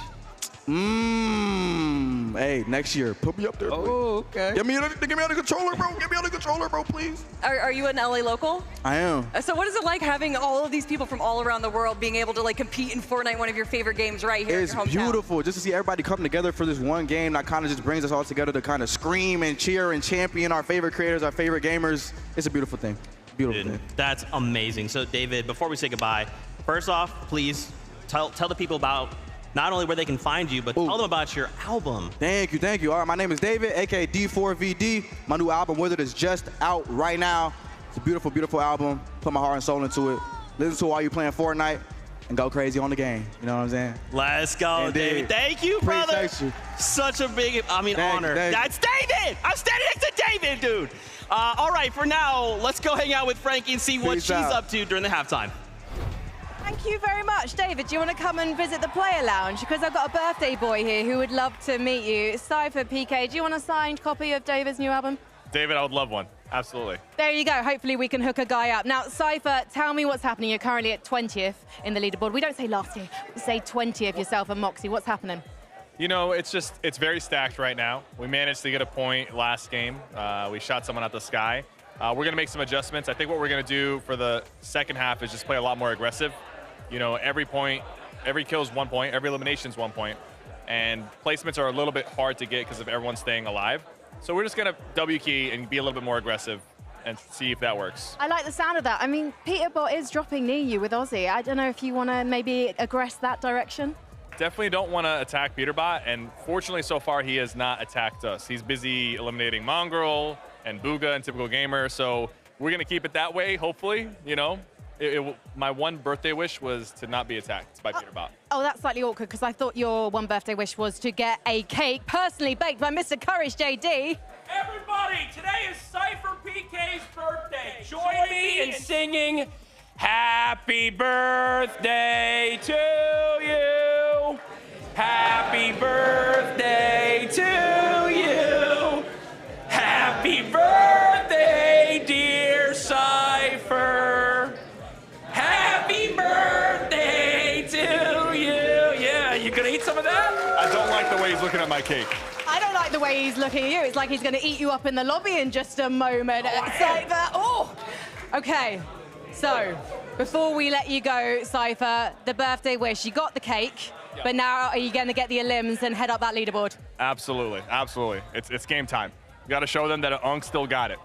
Hey, next year, put me up there. Please. Oh, okay. Get me out of the controller, bro. Get me out of the controller, bro, please. Are you an LA local? I am. So what is it like having all of these people from all around the world being able to like compete in Fortnite, one of your favorite games right here in your hometown? It's beautiful just to see everybody come together for this one game that kind of just brings us all together to kind of scream and cheer and champion our favorite creators, our favorite gamers. It's a beautiful thing. Beautiful thing. That's amazing. So, David, before we say goodbye, first off, please tell the people about not only where they can find you, but tell them about your album. Thank you. All right, my name is David, aka D4VD. My new album, Wizard, is just out right now. It's a beautiful, beautiful album. Put my heart and soul into it. Listen to it while you're playing Fortnite and go crazy on the game. You know what I'm saying? Let's go, David. Thank you, brother. Appreciate you. Such a big, honor. That's David. I'm standing next to David, dude. All right, for now, let's go hang out with Frankie and see what she's up to during the halftime. Thank you very much. David, do you want to come and visit the player lounge? Because I've got a birthday boy here who would love to meet you. Cypher, PK, do you want a signed copy of David's new album? David, I would love one. Absolutely. There you go. Hopefully we can hook a guy up. Now, Cypher, tell me what's happening. You're currently at 20th in the leaderboard. We don't say last year. We say 20th, yourself and Moxie. What's happening? You know, it's very stacked right now. We managed to get a point last game. We shot someone out the sky. We're going to make some adjustments. I think what we're going to do for the second half is just play a lot more aggressive. You know, every kill is 1 point, every elimination is 1 point, and placements are a little bit hard to get because of everyone staying alive. So we're just gonna W key and be a little bit more aggressive and see if that works. I like the sound of that. I mean, Peterbot is dropping near you with Aussie. I don't know if you want to maybe aggress that direction. Definitely don't want to attack Peterbot, and fortunately so far he has not attacked us. He's busy eliminating Mongrel and Booga and Typical Gamer, so we're gonna keep it that way, hopefully, you know. My one birthday wish was to not be attacked by Peterbot. Oh, that's slightly awkward because I thought your one birthday wish was to get a cake personally baked by Mr. Courage JD. Everybody, today is Cypher PK's birthday. Join me in singing Happy Birthday to you. Happy birthday to you. Happy birthday, dear Cypher. Happy birthday to you. Yeah, you gonna eat some of that? I don't like the way he's looking at my cake. I don't like the way he's looking at you. It's like he's going to eat you up in the lobby in just a moment. Okay, so before we let you go, Cypher, the birthday wish, you got the cake, but now are you going to get the elims and head up that leaderboard? Absolutely. It's game time. You got to show them that Unk still got it.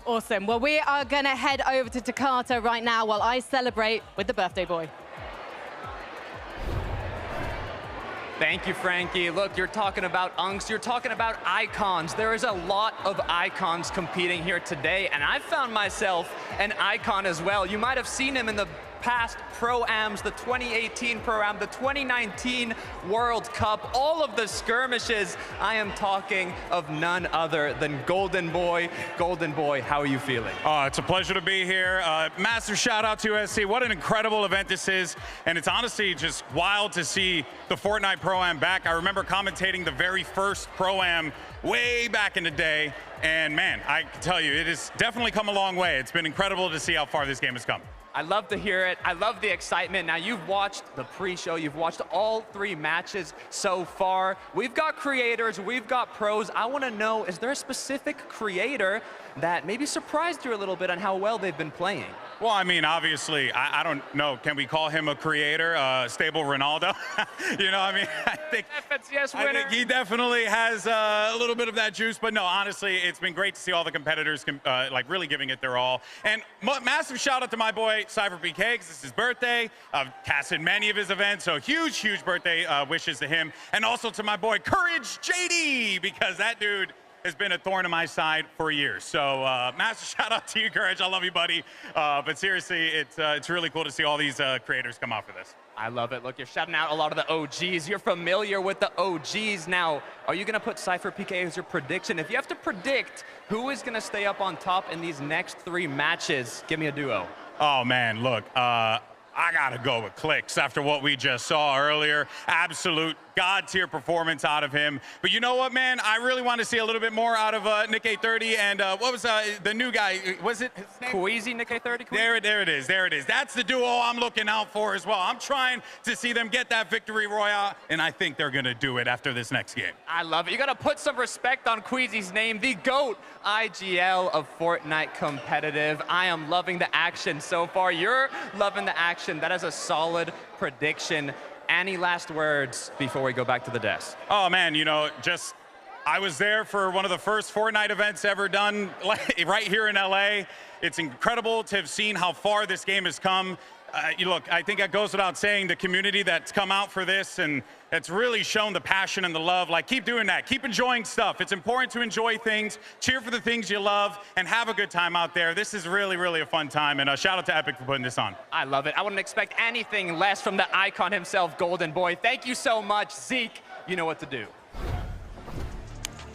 Awesome. Well, we are going to head over to Takata right now while I celebrate with the birthday boy. Thank you, Frankie. Look, you're talking about unks, you're talking about icons. There is a lot of icons competing here today, and I found myself an icon as well. You might have seen him in the past Pro-Ams, the 2018 Pro-Am, the 2019 World Cup, all of the skirmishes. I am talking of none other than Golden Boy. Golden Boy, how are you feeling? It's a pleasure to be here. Massive shout out to USC. What an incredible event this is. And it's honestly just wild to see the Fortnite Pro-Am back. I remember commentating the very first Pro-Am way back in the day. And man, I can tell you, it has definitely come a long way. It's been incredible to see how far this game has come. I love to hear it. I love the excitement. Now, you've watched the pre-show. You've watched all 3 matches so far. We've got creators. We've got pros. I want to know, is there a specific creator that maybe surprised you a little bit on how well they've been playing? Well, I mean, obviously, I don't know. Can we call him a creator? Stable Ronaldo? You know, I mean, I think he definitely has a little bit of that juice. But no, honestly, it's been great to see all the competitors like really giving it their all. And massive shout out to my boy Cypher PK, because it's his birthday. I've casted many of his events, so huge birthday wishes to him. And also to my boy Courage JD, because that dude has been a thorn in my side for years. So massive shout out to you, Courage. I love you, buddy. But seriously, it's really cool to see all these creators come out for this. I love it. Look, you're shouting out a lot of the OGs. You're familiar with the OGs. Now, are you going to put Cypher PK as your prediction? If you have to predict who is going to stay up on top in these next 3 matches, give me a duo. Oh, man, look. I got to go with Clicks after what we just saw earlier. Absolute God-tier performance out of him. But you know what, man? I really want to see a little bit more out of Nick A30 and what was the new guy? Was it his name? Queasy, Nick A30? There it is. That's the duo I'm looking out for as well. I'm trying to see them get that victory royale, and I think they're going to do it after this next game. I love it. You got to put some respect on Queasy's name, the GOAT IGL of Fortnite competitive. I am loving the action so far. You're loving the action. That is a solid prediction. Any last words before we go back to the desk? Oh, man, you know, I was there for one of the first Fortnite events ever done right here in LA. It's incredible to have seen how far this game has come. Look, I think that goes without saying, the community that's come out for this and that's really shown the passion and the love. Like, keep doing that. Keep enjoying stuff. It's important to enjoy things, cheer for the things you love, and have a good time out there. This is really, really a fun time, and shout out to Epic for putting this on. I love it. I wouldn't expect anything less from the icon himself, Golden Boy. Thank you so much, Zeke. You know what to do.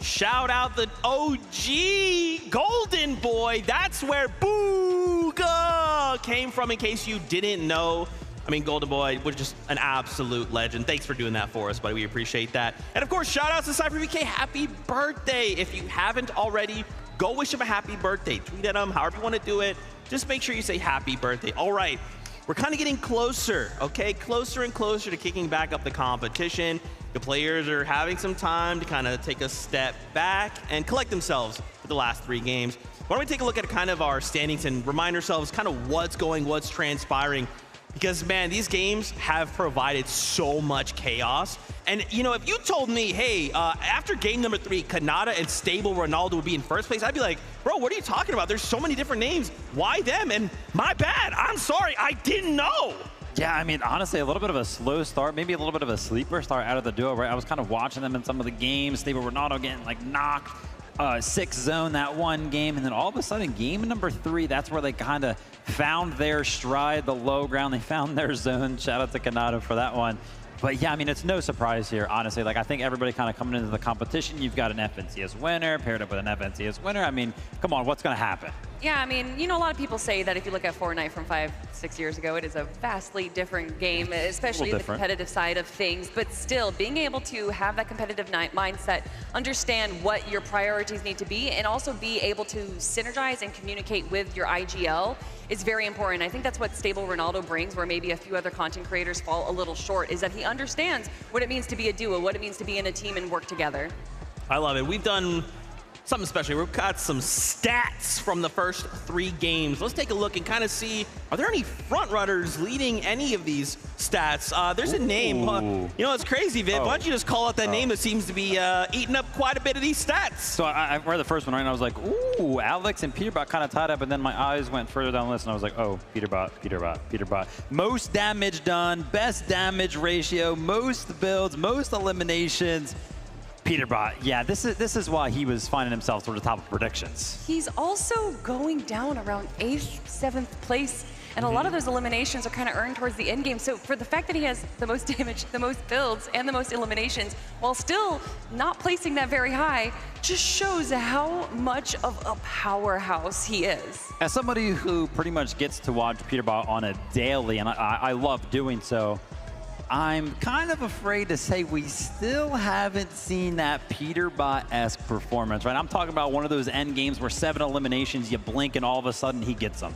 Shout out the OG Golden Boy. That's where Booga came from, in case you didn't know. I mean, Golden Boy was just an absolute legend. Thanks for doing that for us, buddy. We appreciate that. And of course, shout out to Cypher PK. Happy birthday. If you haven't already, go wish him a happy birthday. Tweet at him, however you want to do it. Just make sure you say happy birthday. All right, we're kind of getting closer, okay? Closer and closer to kicking back up the competition. The players are having some time to kind of take a step back and collect themselves for the last 3 games. Why don't we take a look at kind of our standings and remind ourselves kind of what's transpiring. Because, man, these games have provided so much chaos. And, you know, if you told me, hey, after game number 3, Kanata and Stable Ronaldo would be in first place, I'd be like, bro, what are you talking about? There's so many different names. Why them? And my bad. I'm sorry. I didn't know. Yeah, I mean, honestly, a little bit of a slow start, maybe a little bit of a sleeper start out of the duo, right? I was kind of watching them in some of the games. Stable Ronaldo getting, like, knocked. 6 zone that one game, and then all of a sudden, game number 3, that's where they kind of found their stride, the low ground. They found their zone. Shout out to Kanata for that one. But yeah, I mean, it's no surprise here, honestly. Like, I think everybody kind of coming into the competition, you've got an FNCS winner paired up with an FNCS winner. I mean, come on, what's going to happen? Yeah, I mean, you know, a lot of people say that if you look at Fortnite from 5-6 years ago, it is a vastly different game, especially the competitive side of things. But still, being able to have that competitive mindset, understand what your priorities need to be, and also be able to synergize and communicate with your IGL is very important. I think that's what Stable Ronaldo brings, where maybe a few other content creators fall a little short, is that he understands what it means to be a duo, what it means to be in a team and work together. I love it. We've done something special. We've got some stats from the first 3 games. Let's take a look and kind of see, are there any front runners leading any of these stats? There's a name. You know, it's crazy, Viv. Why don't you just call out that name that seems to be eating up quite a bit of these stats? So I read the first one, right, and I was like, ooh, Alex and Peterbot kind of tied up, and then my eyes went further down the list, and I was like, oh, Peterbot. Most damage done, best damage ratio, most builds, most eliminations. Peterbot, yeah, this is why he was finding himself toward the top of predictions. He's also going down around 8th, 7th place, and a lot of those eliminations are kind of earned towards the end game. So for the fact that he has the most damage, the most builds, and the most eliminations, while still not placing that very high, just shows how much of a powerhouse he is. As somebody who pretty much gets to watch Peterbot on a daily, and I love doing so, I'm kind of afraid to say we still haven't seen that Peterbot-esque performance, right? I'm talking about one of those end games where 7 eliminations, you blink and all of a sudden he gets them.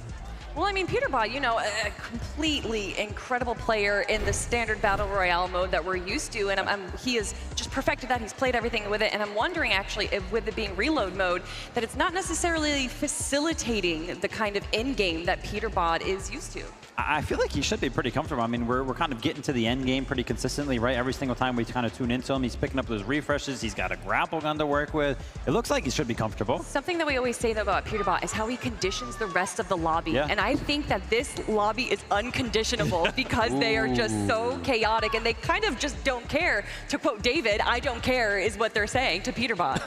Well, I mean, Peterbot, you know, a completely incredible player in the standard Battle Royale mode that we're used to, and he has just perfected that. He's played everything with it, and I'm wondering, actually, if with it being reload mode, that it's not necessarily facilitating the kind of end game that Peterbot is used to. I feel like he should be pretty comfortable. I mean, we're kind of getting to the end game pretty consistently, right? Every single time we kind of tune into him, he's picking up those refreshes. He's got a grapple gun to work with. It looks like he should be comfortable. Something that we always say, though, about Peterbot is how he conditions the rest of the lobby. Yeah. And I think that this lobby is unconditionable because they are just so chaotic and they kind of just don't care. To quote David, I don't care is what they're saying to Peterbot.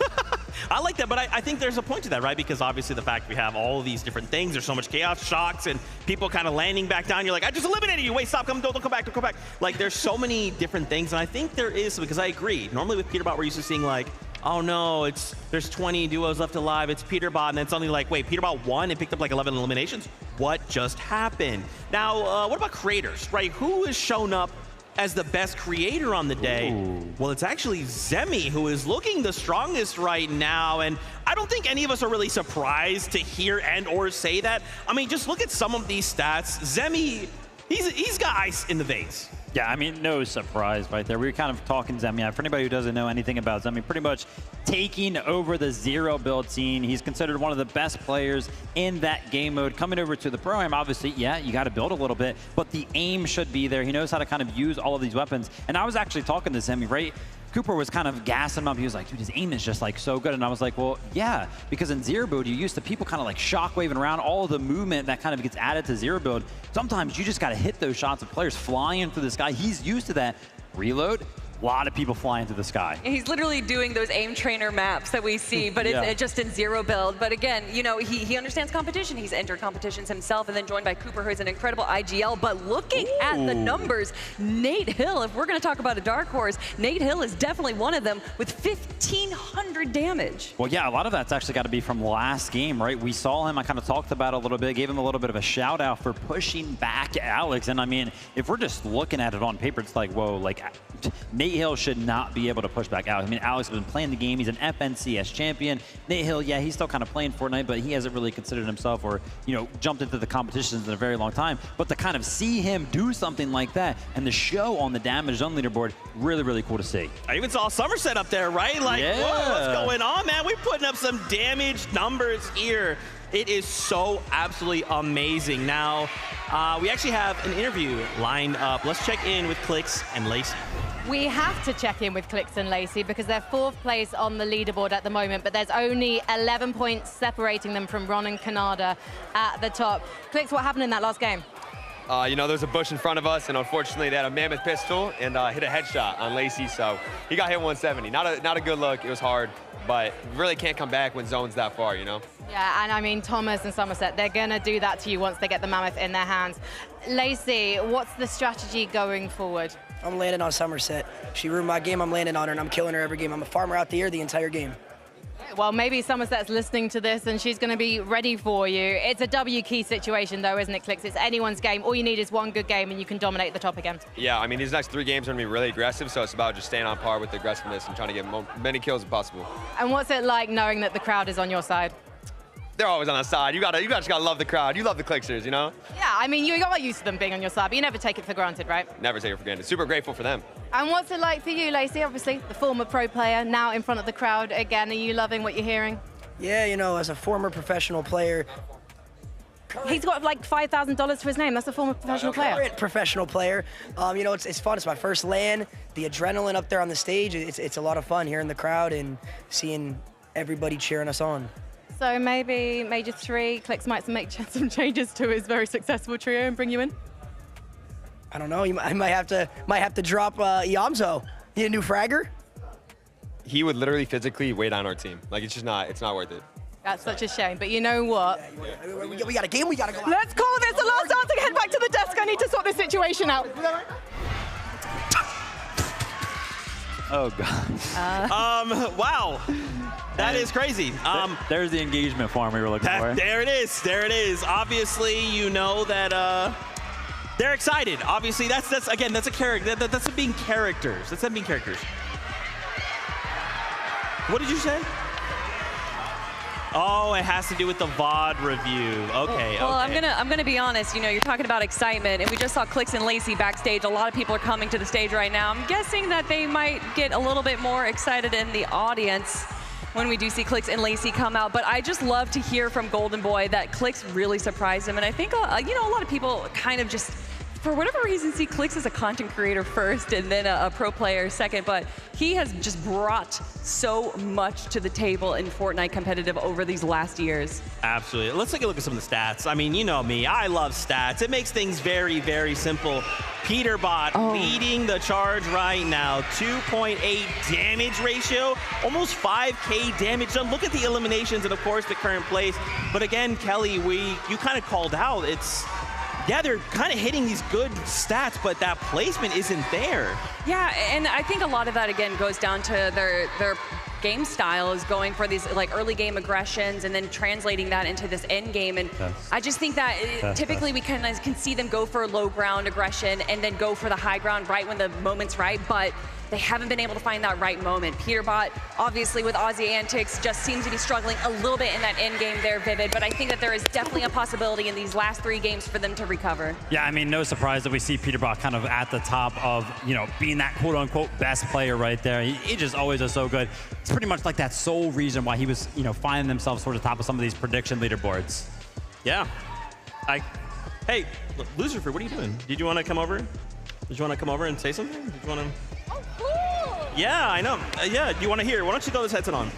I like that, but I think there's a point to that, right? Because obviously the fact we have all of these different things, there's so much chaos, shocks, and people kind of landing back down. You're like, I just eliminated you. Wait, stop, don't come back, don't come back. Like, there's so many different things, and I think there is, because I agree. Normally with Peterbot, we're used to seeing like, oh no, there's 20 duos left alive, it's Peterbot, and then suddenly like, wait, Peterbot won and picked up like 11 eliminations? What just happened? Now, what about creators, right? Who has shown up as the best creator on the day? Ooh. Well, it's actually Zemi who is looking the strongest right now, and I don't think any of us are really surprised to hear and or say that. I mean, just look at some of these stats. Zemi, he's got ice in the veins. Yeah, I mean, no surprise right there. We were kind of talking Zemi. For anybody who doesn't know anything about Zemi, pretty much taking over the zero build scene. He's considered one of the best players in that game mode. Coming over to the Pro-Am, obviously, yeah, you got to build a little bit, but the aim should be there. He knows how to kind of use all of these weapons. And I was actually talking to Zemi, right? Cooper was kind of gassing him up. He was like, dude, his aim is just like so good. And I was like, well, yeah, because in zero build, you're used to people kind of like shockwaving around, all of the movement that kind of gets added to zero build. Sometimes you just got to hit those shots of players flying through the sky. He's used to that. Reload, a lot of people flying through the sky. He's literally doing those aim trainer maps that we see, but it's just in zero build. But again, you know, he understands competition. He's entered competitions himself and then joined by Cooper, who's an incredible IGL. But looking at the numbers, Nate Hill, if we're going to talk about a dark horse, Nate Hill is definitely one of them with 1,500 damage. Well, yeah, a lot of that's actually got to be from last game, right? We saw him, I kind of talked about it a little bit, gave him a little bit of a shout out for pushing back Alex. And I mean, if we're just looking at it on paper, it's like, whoa, like Nate Hill should not be able to push back Alex. I mean, Alex has been playing the game. He's an FNCS champion. Nate Hill, yeah, he's still kind of playing Fortnite, but he hasn't really considered himself or, you know, jumped into the competitions in a very long time. But to kind of see him do something like that and the show on the damage zone leaderboard, really, really cool to see. I even saw Somerset up there, right? Like, yeah. Whoa, what's going on, man? We're putting up some damage numbers here. It is so absolutely amazing. Now, we actually have an interview lined up. Let's check in with Clicks and Lacey. We have to check in with Clicks and Lacey because they're 4th place on the leaderboard at the moment, but there's only 11 points separating them from Ron and Canada at the top. Clicks, what happened in that last game? You know, there's a bush in front of us, and unfortunately they had a mammoth pistol and hit a headshot on Lacey, so he got hit 170. Not a good look. It was hard, but really can't come back when zone's that far, you know? Yeah, and I mean, Thomas and Somerset, they're going to do that to you once they get the mammoth in their hands. Lacey, what's the strategy going forward? I'm landing on Somerset. She ruined my game, I'm landing on her, and I'm killing her every game. I'm a farmer out the air the entire game. Well, maybe Somerset's listening to this and she's going to be ready for you. It's a W key situation, though, isn't it, Clicks? It's anyone's game. All you need is one good game and you can dominate the top again. Yeah, I mean, these next 3 games are going to be really aggressive, so it's about just staying on par with the aggressiveness and trying to get many kills as possible. And what's it like knowing that the crowd is on your side? They're always on the side. You just gotta love the crowd. You love the Clicksers, you know? Yeah, I mean, you got used to them being on your side, but you never take it for granted, right? Never take it for granted. Super grateful for them. And what's it like for you, Lacey? Obviously, the former pro player, now in front of the crowd again. Are you loving what you're hearing? Yeah, you know, as a former professional player. He's got like $5,000 to his name. That's a former professional player. Current professional player. You know, it's fun. It's my first LAN. The adrenaline up there on the stage, it's a lot of fun hearing the crowd and seeing everybody cheering us on. So maybe Major 3, Clix might make some changes to his very successful trio and bring you in? I don't know. I might have to drop Yamzo. Need a new fragger? He would literally physically weigh down our team. Like, it's not worth it. That's such a shame, but you know what? We got a game, we got to go. Let's call this the last dance and head back to the desk. I need to sort this situation out. Oh, God. Wow. That is crazy. There's the engagement form we were looking for. There it is. There it is. Obviously, you know that they're excited. Obviously, that's a character. That's them being characters. That's them being characters. What did you say? Oh, it has to do with the VOD review. Okay. Well, okay. I'm gonna be honest. You know, you're talking about excitement, and we just saw Clix and Lacey backstage. A lot of people are coming to the stage right now. I'm guessing that they might get a little bit more excited in the audience when we do see Clix and Lacey come out. But I just love to hear from Golden Boy that Clix really surprised him, and I think you know, a lot of people kind of just, for whatever reason, see Clix as a content creator first and then a pro player second, but he has just brought so much to the table in Fortnite competitive over these last years. Absolutely. Let's take a look at some of the stats. I mean, you know me, I love stats. It makes things very, very simple. Peterbot leading the charge right now. 2.8 damage ratio, almost 5K damage done. Look at the eliminations and, of course, the current place. But again, Kelly, you kind of called out. Yeah, they're kind of hitting these good stats, but that placement isn't there. Yeah, and I think a lot of that, again, goes down to their game style is going for these like early game aggressions and then translating that into this end game. And I just think that typically we kind of can see them go for low ground aggression and then go for the high ground right when the moment's right, but they haven't been able to find that right moment. Peterbot, obviously with Aussie Antics, just seems to be struggling a little bit in that end game there, Vivid, but I think that there is definitely a possibility in these last 3 games for them to recover. Yeah, I mean, no surprise that we see Peterbot kind of at the top of, you know, being that quote-unquote best player right there. He just always is so good. It's pretty much like that sole reason why he was, you know, finding himself sort of top of some of these prediction leaderboards. Yeah. Hey, Loser Fruit, what are you doing? Did you want to come over? Did you want to come over and say something? Did you want to... Yeah, I know. Yeah, do you want to hear? Why don't you throw this headset on?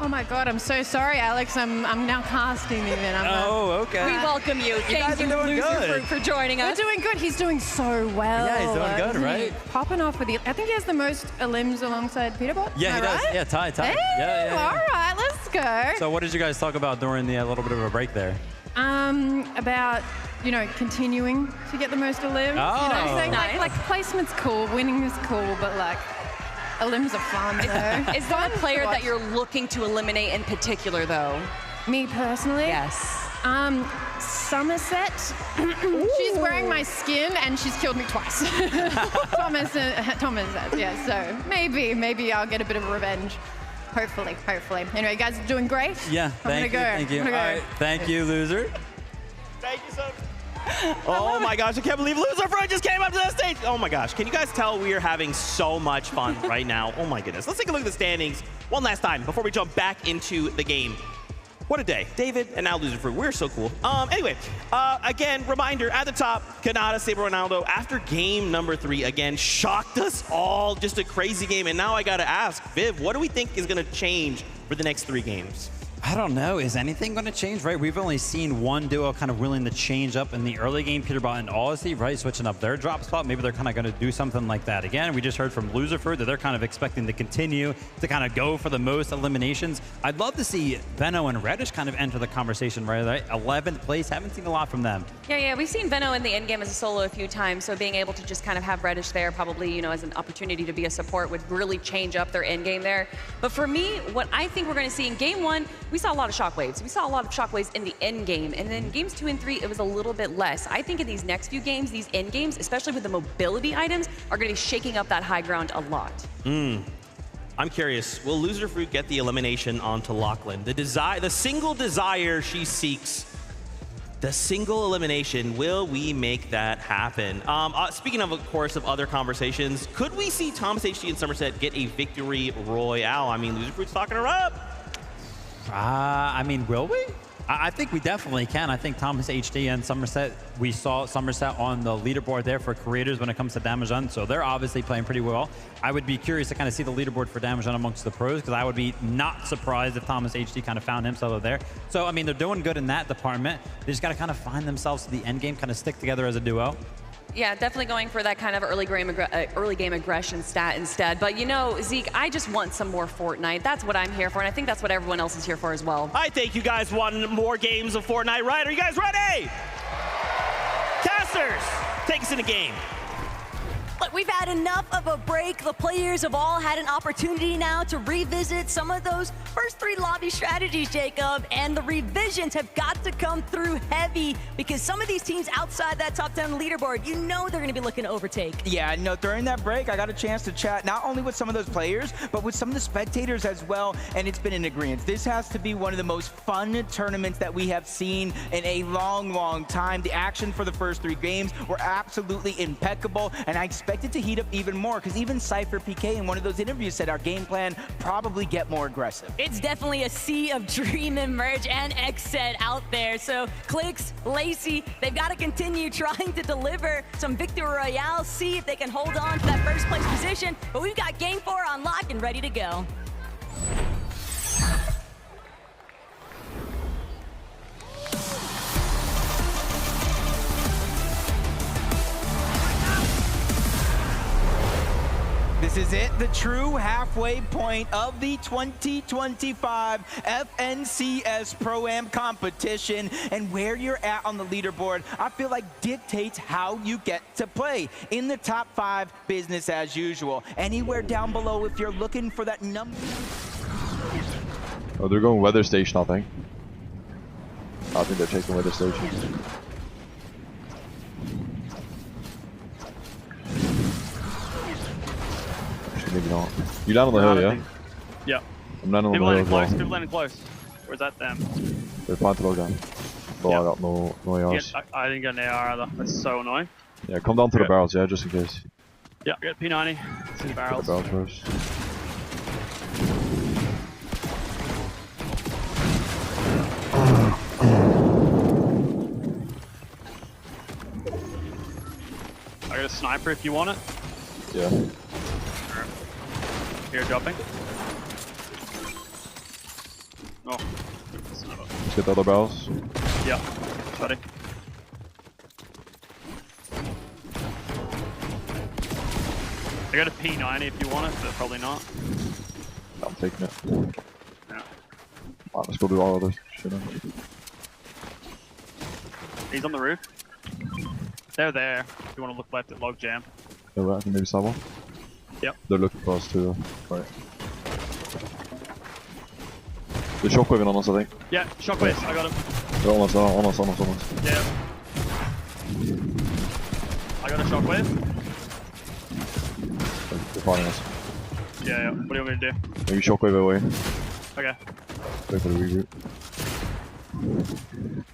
Oh my God, I'm so sorry, Alex. I'm now casting even. Okay. We welcome you. Thank you, doing Loser good. Fruit, for joining us. We're doing good. He's doing so well. Yeah, he's doing good, Isn't he? right? Popping off with the. I think he has the most elims alongside Peterbot. Yeah, he does. Right? Yeah, tie. Hey, Yeah. all right, let's go. So what did you guys talk about during the little bit of a break there? About, you know, continuing to get the most elims. You know what I'm saying? Nice. Like placement's cool, winning is cool, but like elims are fun though. Is there a player that you're looking to eliminate in particular, though? Me personally? Yes. Somerset. She's wearing my skin and she's killed me twice. Thomas, yeah, so maybe I'll get a bit of revenge. Hopefully. Anyway, you guys are doing great. Yeah, Thank you. All right, thank you, Loser. Thank you so much. Oh my gosh, I can't believe Loser Fruit just came up to the stage. Oh my gosh, can you guys tell we are having so much fun right now? Oh my goodness. Let's take a look at the standings one last time before we jump back into the game. What a day. David and now Loser Fruit. We're so cool. Anyway, again, reminder at the top, Kanata, Saber Ronaldo, after game number 3, again, shocked us all. Just a crazy game. And now I got to ask, Viv, what do we think is going to change for the next 3 games? I don't know. Is anything going to change, right? We've only seen one duo kind of willing to change up in the early game, Peterbot and Aussie, right? Switching up their drop spot. Maybe they're kind of going to do something like that again. We just heard from Loserford that they're kind of expecting to continue to kind of go for the most eliminations. I'd love to see Veno and Reddish kind of enter the conversation, right? 11th place. Haven't seen a lot from them. Yeah, we've seen Veno in the end game as a solo a few times, so being able to just kind of have Reddish there probably, you know, as an opportunity to be a support would really change up their end game there. But for me, what I think we're going to see in game 1, we saw a lot of shockwaves. We saw a lot of shockwaves in the end game, and then games 2 and 3, it was a little bit less. I think in these next few games, these end games, especially with the mobility items, are going to be shaking up that high ground a lot. I'm curious, will Loser Fruit get the elimination onto Lachlan? The single desire she seeks The single elimination, will we make that happen? Speaking of course, of other conversations, could we see Thomas HT and Somerset get a victory royale? I mean, Loser Fruit's talking her up. I mean, will we? I think we definitely can. I think Thomas HT and Somerset, we saw Somerset on the leaderboard there for creators when it comes to damage done, so they're obviously playing pretty well. I would be curious to kind of see the leaderboard for damage done amongst the pros, because I would be not surprised if Thomas HT kind of found himself there. So, I mean, they're doing good in that department. They just got to kind of find themselves to the end game, kind of stick together as a duo. Yeah, definitely going for that kind of early game aggression stat instead. But you know, Zeke, I just want some more Fortnite. That's what I'm here for, and I think that's what everyone else is here for as well. I think you guys want more games of Fortnite, right? Are you guys ready? Casters, take us in the game. Look, we've had enough of a break. The players have all had an opportunity now to revisit some of those first 3 lobby strategies, Jacob, and the revisions have got to come through heavy because some of these teams outside that top 10 leaderboard, you know they're going to be looking to overtake. Yeah, no, during that break, I got a chance to chat not only with some of those players, but with some of the spectators as well, and it's been in agreement. This has to be one of the most fun tournaments that we have seen in a long, long time. The action for the first 3 games were absolutely impeccable, and I expect it to heat up even more because even Cypher PK in one of those interviews said our game plan probably get more aggressive. It's definitely a sea of Dream and Merge and XSET out there. So Clicks, Lacey, they've got to continue trying to deliver some Victory Royale, see if they can hold on to that first place position. But we've got Game 4 on lock and ready to go. This is it, the true halfway point of the 2025 FNCS Pro-Am competition, and where you're at on the leaderboard, I feel like dictates how you get to play. In the top 5, business as usual. Anywhere down below if you're looking for that number. Oh, they're going weather station, I think. I think they're taking weather station. Maybe not. You down on the hill, yeah? Yeah. I'm down on the People hill landing as well. close. People landing close. Where's that them? They're planted all down. But I got no ARs. I didn't get an AR either. That's so annoying. Yeah, come down to the barrels, yeah, just in case. Yeah, get P90. See the barrels. The barrels first. I got a sniper if you want it. Yeah. Here, dropping. Oh. Let's get the other barrels. Yeah, buddy. I got a P90 if you want it, but probably not. I'm taking it. Yeah. Alright, let's go do all of this shit. He's on the roof. They're there. If you want to look left at log jam. Yeah, right, I can maybe someone. Yep. They're looking for us too, though. Right. They're shockwaving on us, I think. Yeah, shockwaves. I got him. They're on us. Yeah. I got a shockwave. They're fighting us. Yeah. What do you want me to do? Maybe shockwave away. Okay. Wait for the reboot.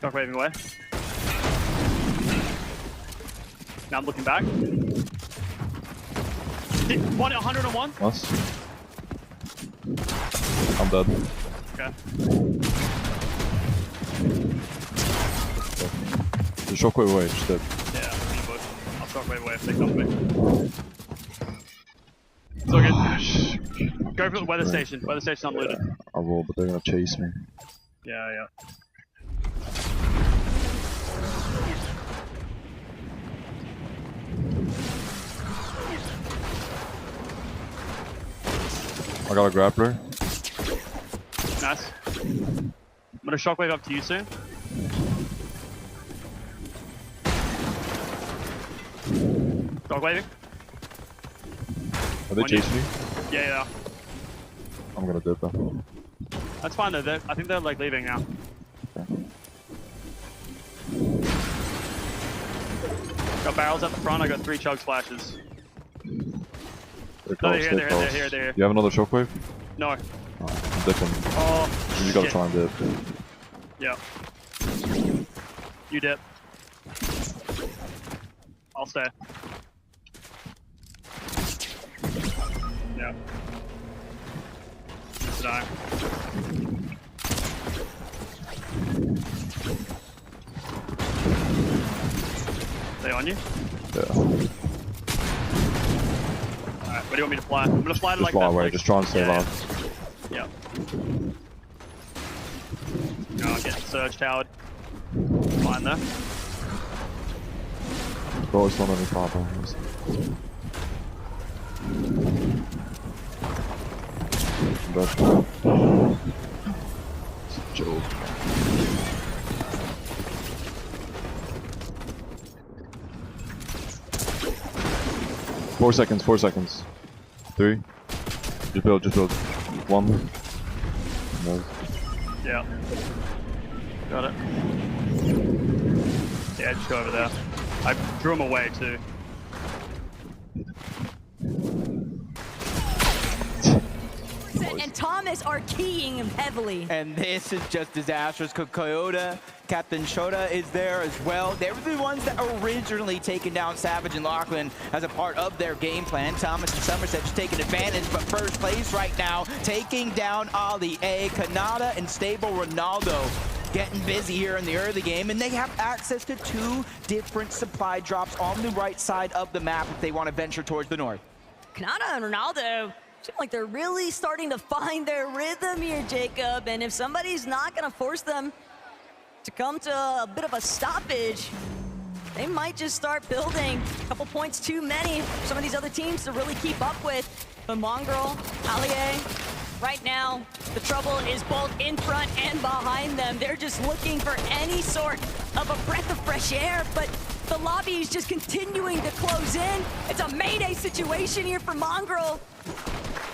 Shockwaving away. Now I'm looking back. 101. Nice. I'm dead. Okay. The shockwave away, just dead. Yeah, I'm in the bush. I'll shockwave away if they come me. It's all good. Go for the weather station. Weather station unlooted. I will, but they're gonna chase me. Yeah. I got a grappler. Nice. I'm gonna shockwave up to you soon. Shockwaving. Are they chasing me? Yeah. I'm gonna dip them. That's fine though. I think they're like leaving now. Okay. Got barrels at the front. I got 3 chug splashes. They're close, they're here. You have another shockwave? No. Oh, I'm dipping. Oh, You gotta try and dip. Yeah. You dip. I'll stay. Yeah. Just die. Stay on you? Yeah. Alright, where do you want me to fly? I'm gonna fly to like Just fly that. away, Like, just try and stay alive. Yep. Oh, getting surge towered. Fine there. Oh, it's not any problem. It's a joke. Four seconds. 3. Just build. 1. No. Yeah. Got it. Yeah, just go over there. I drew him away too. And Thomas are keying him heavily. And this is just disastrous. Coyote, Captain Shota is there as well. They were the ones that originally taken down Savage and Lachlan as a part of their game plan. Thomas and Somerset just taking advantage, but first place right now, taking down Ali A, Kanata and Stable Ronaldo. Getting busy here in the early game, and they have access to 2 different supply drops on the right side of the map if they want to venture towards the north. Kanata and Ronaldo seem like they're really starting to find their rhythm here, Jacob. And if somebody's not going to force them to come to a bit of a stoppage, they might just start building a couple points too many for some of these other teams to really keep up with. But Mongrel, Allier, right now, the trouble is both in front and behind them. They're just looking for any sort of a breath of fresh air, but the lobby is just continuing to close in. It's a mayday situation here for Mongrel.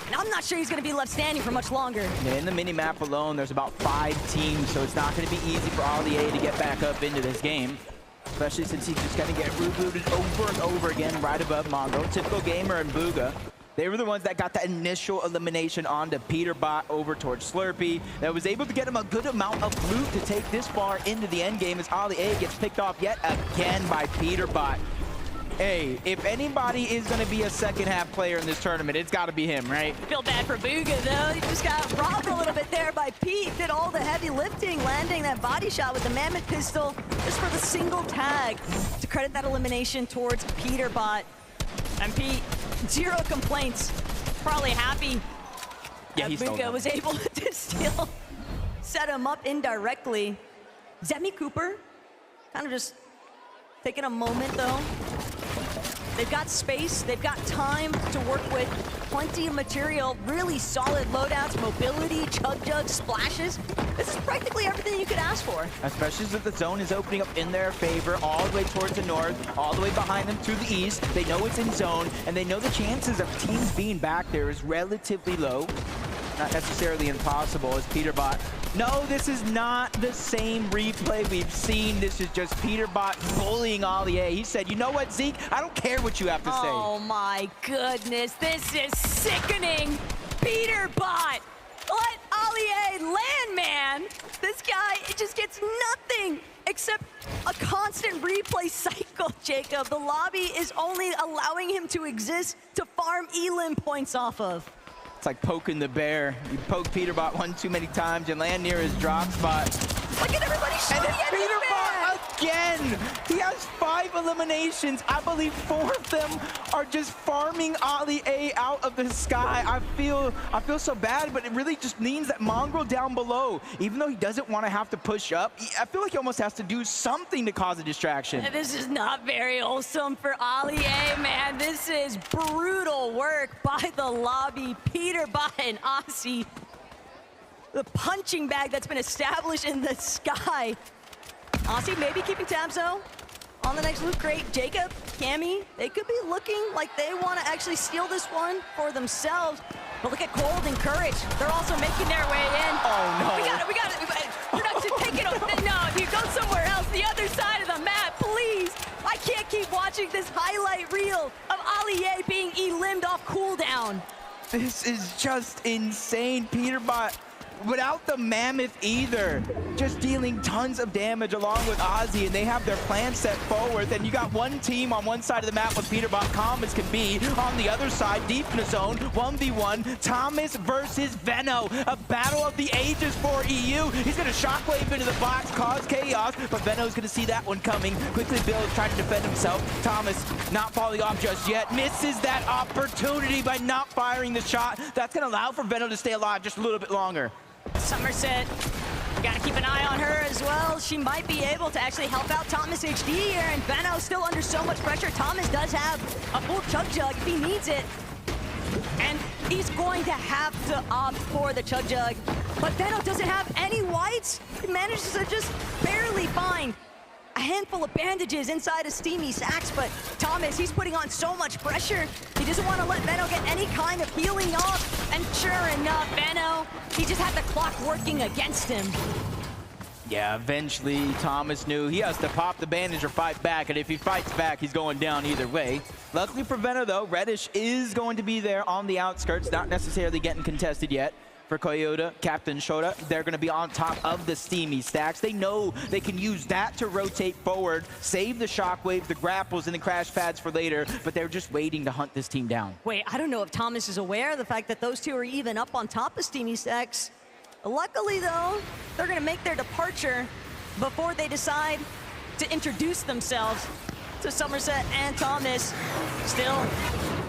And I'm not sure he's going to be left standing for much longer. Yeah, in the mini-map alone, there's about 5 teams, so it's not going to be easy for Ali A to get back up into this game. Especially since he's just going to get rebooted over and over again right above Mongrel. Typical Gamer and Booga. They were the ones that got that initial elimination onto Peterbot over towards Slurpee. That was able to get him a good amount of loot to take this far into the end game as Ali A gets picked off yet again by Peterbot. Hey, if anybody is going to be a second-half player in this tournament, it's got to be him, right? Feel bad for Booga, though. He just got robbed a little bit there by Pete. Did all the heavy lifting, landing that body shot with the Mammoth pistol just for the single tag to credit that elimination towards Peterbot. And Pete, 0 complaints. Probably happy that Booga was able to still set him up indirectly. Zemi Cooper kind of just taking a moment, though. They've got space, they've got time to work with, plenty of material, really solid loadouts, mobility, chug-jug, splashes. This is practically everything you could ask for. Especially since the zone is opening up in their favor, all the way towards the north, all the way behind them to the east. They know it's in zone, and they know the chances of teams being back there is relatively low. Not necessarily impossible as Peterbot. No, this is not the same replay we've seen. This is just Peterbot bullying Allier. He said, you know what, Zeke? I don't care what you have to say. Oh my goodness, this is sickening. Peterbot, let Allier land, man. This guy, it just gets nothing except a constant replay cycle, Jacob. The lobby is only allowing him to exist to farm elim points off of. It's like poking the bear. You poke Peterbot one too many times and land near his drop spot. Look at everybody shooting at Peterbot again! He has 5 eliminations. I believe 4 of them are just farming Ali A out of the sky. I feel so bad, but it really just means that Mongrel down below, even though he doesn't want to have to push up, I feel like he almost has to do something to cause a distraction. This is not very wholesome for Ali A, man. This is brutal work by the lobby. Peterbot and Aussie. The punching bag that's been established in the sky. Aussie maybe keeping tabs though on the next loot crate. Jacob, Cammy, they could be looking like they want to actually steal this one for themselves. But look at Cold and Courage. They're also making their way in. Oh no. We got it. Production, take it over. No, if you go somewhere else, the other side of the map, please. I can't keep watching this highlight reel of Allier being elimed off cooldown. This is just insane. Peterbot without the Mammoth either. Just dealing tons of damage along with Ozzy, and they have their plan set forward. Then you got one team on one side of the map with Peterbot, calm as can be. On the other side, deep in the zone, 1v1, Thomas versus Veno. A battle of the ages for EU. He's gonna shockwave into the box, cause chaos, but Veno's gonna see that one coming. Quickly builds, trying to defend himself. Thomas not falling off just yet. Misses that opportunity by not firing the shot. That's gonna allow for Veno to stay alive just a little bit longer. Somerset, gotta keep an eye on her as well. She might be able to actually help out Thomas HD here, and Veno still under so much pressure. Thomas does have a full Chug Jug if he needs it, and he's going to have to opt for the Chug Jug. But Veno doesn't have any whites. He manages to just barely find a handful of bandages inside of Steamy Sacks, but Thomas, he's putting on so much pressure. He doesn't want to let Veno get any kind of healing off. And sure enough, Veno, he just had the clock working against him. Yeah, eventually Thomas knew he has to pop the bandage or fight back, and if he fights back, he's going down either way. Luckily for Veno, though, Reddish is going to be there on the outskirts, not necessarily getting contested yet. For Koyota, Captain Shota, they're going to be on top of the Steamy Stacks. They know they can use that to rotate forward, save the shockwave, the grapples, and the crash pads for later, but they're just waiting to hunt this team down. Wait, I don't know if Thomas is aware of the fact that those two are even up on top of Steamy Stacks. Luckily, though, they're going to make their departure before they decide to introduce themselves to Somerset and Thomas. Still,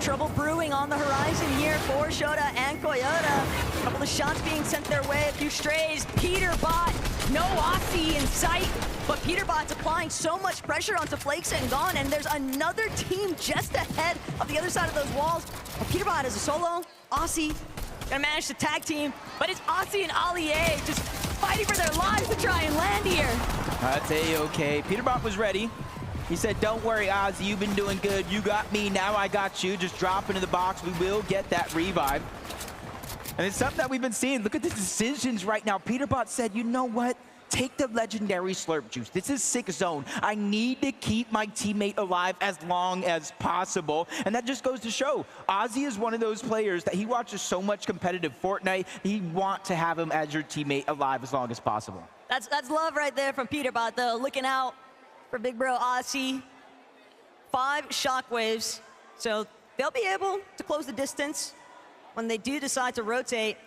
trouble brewing on the horizon here for Shota and Koyota. A couple of shots being sent their way, a few strays. Peterbot, no Aussie in sight, but Peterbot's applying so much pressure onto Flakes and Gone, and there's another team just ahead of the other side of those walls. But Peterbot is a solo. Aussie gonna manage to tag team, but it's Aussie and Ali A just fighting for their lives to try and land here. That's A-okay. Peterbot was ready. He said, don't worry, Ozzy, you've been doing good. You got me, now I got you. Just drop into the box. We will get that revive. And it's something that we've been seeing. Look at the decisions right now. Peterbot said, you know what? Take the legendary slurp juice. This is 6 zone. I need to keep my teammate alive as long as possible. And that just goes to show, Ozzy is one of those players that he watches so much competitive Fortnite. He want to have him as your teammate alive as long as possible. That's love right there from Peterbot, though. Looking out for big bro Aussie. 5 shockwaves, so they'll be able to close the distance when they do decide to rotate.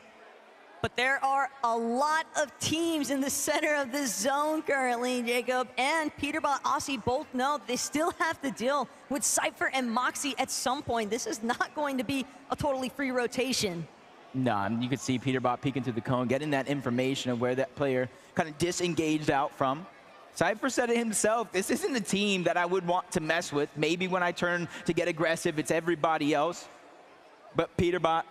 But there are a lot of teams in the center of this zone currently, Jacob, and Peterbot, Aussie both know they still have to deal with Cypher and Moxie at some point. This is not going to be a totally free rotation. No, you can see Peterbot peeking through the cone, getting that information of where that player kind of disengaged out from. Cypher said it himself, this isn't a team that I would want to mess with. Maybe when I turn to get aggressive, it's everybody else. But Peterbot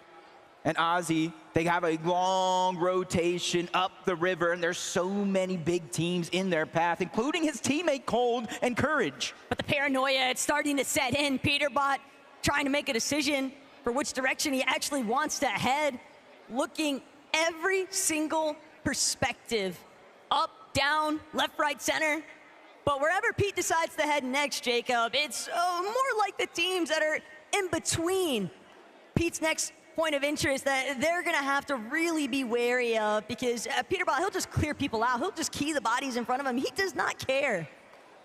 and Ozzy, they have a long rotation up the river, and there's so many big teams in their path, including his teammate Cold and Courage. But the paranoia, it's starting to set in. Peterbot trying to make a decision for which direction he actually wants to head, looking every single perspective, up, down, left, right, center. But wherever Pete decides to head next, Jacob, it's more like the teams that are in between Pete's next point of interest that they're gonna have to really be wary of, because Peterbot, he'll just clear people out. He'll just key the bodies in front of him. He does not care.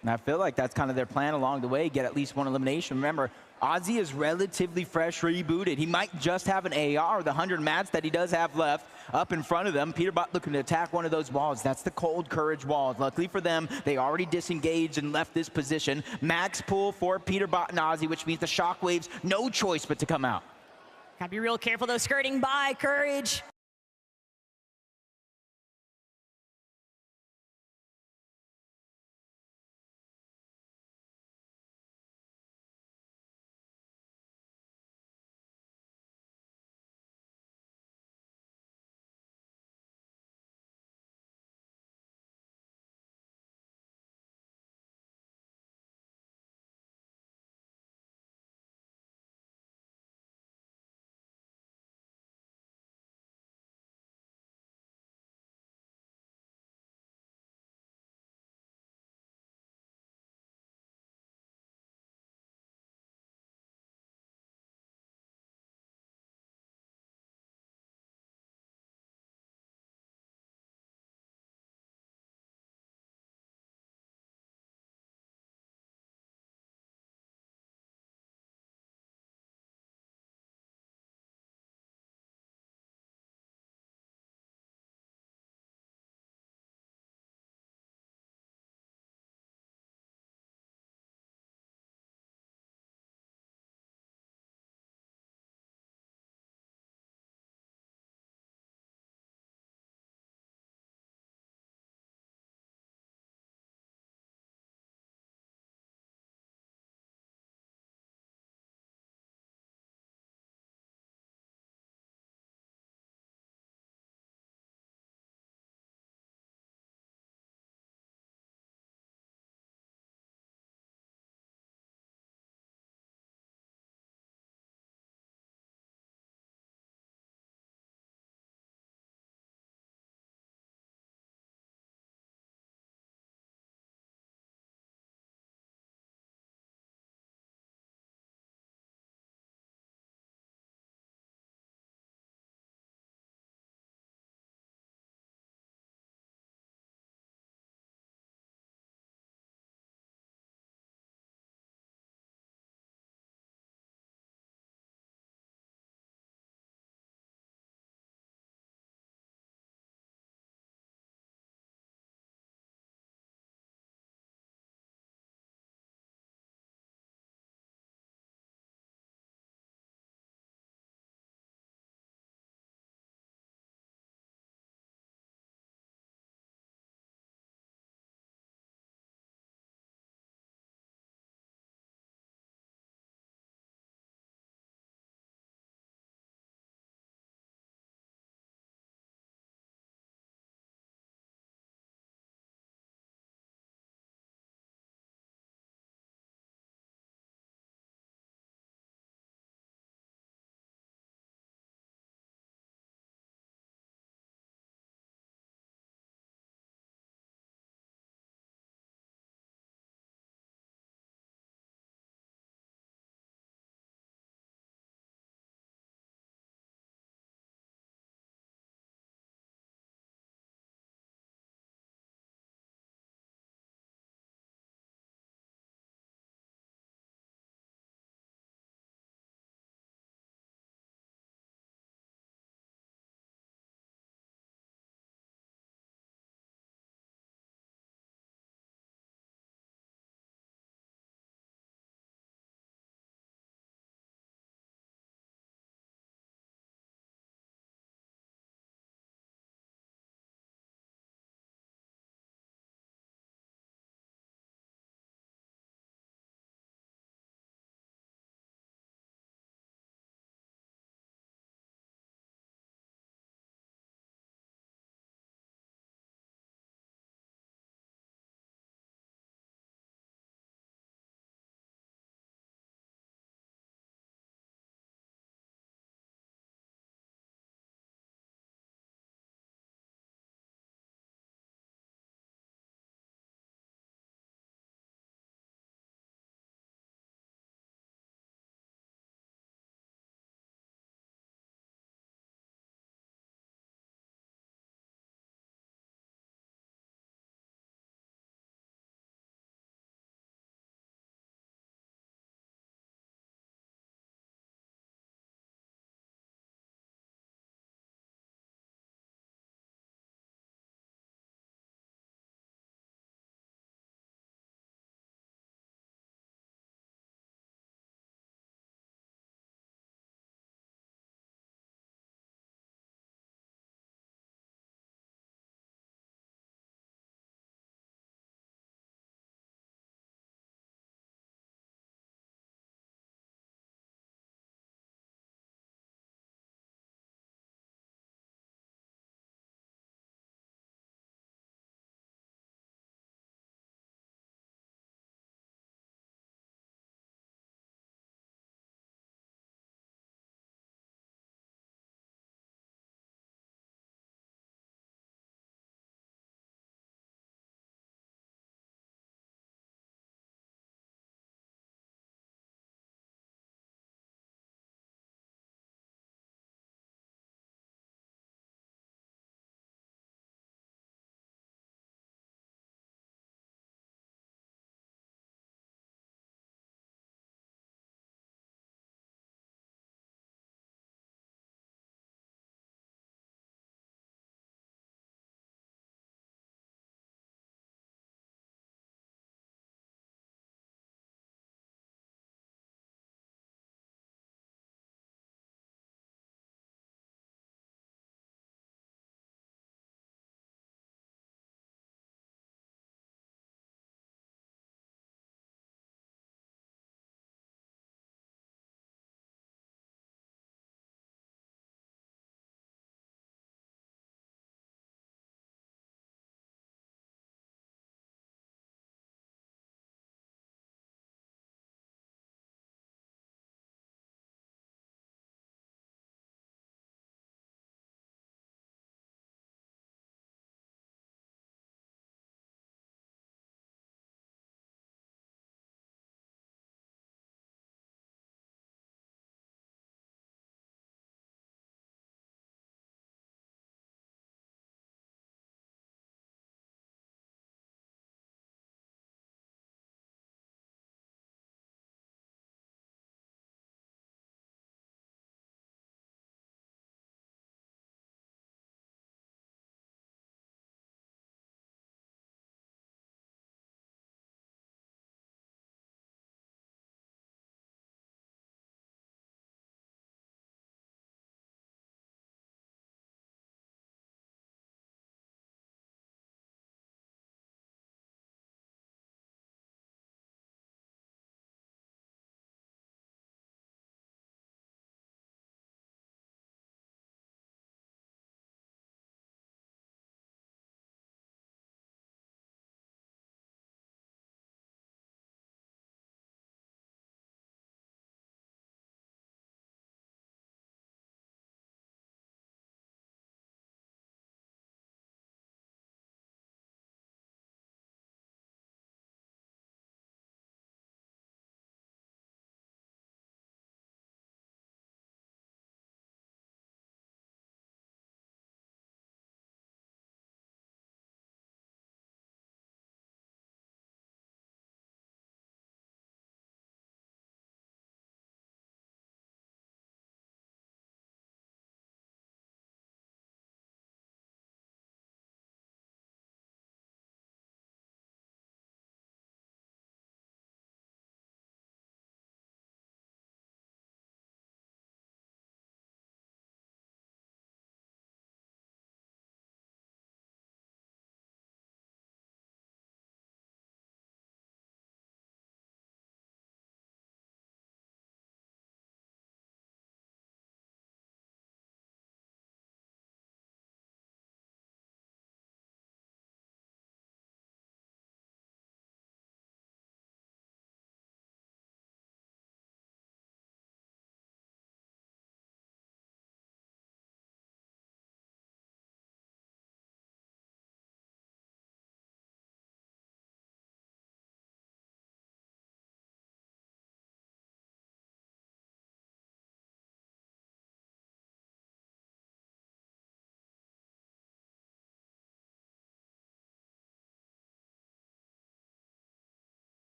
And I feel like that's kind of their plan along the way, get at least one elimination. Remember, Ozzy is relatively fresh rebooted. He might just have an AR, the 100 mats that he does have left up in front of them. Peterbot looking to attack one of those walls. That's the Cold Courage walls. Luckily for them, they already disengaged and left this position. Max pull for Peterbot and Ozzy, which means the shockwaves, no choice but to come out. Gotta be real careful though, skirting by Courage.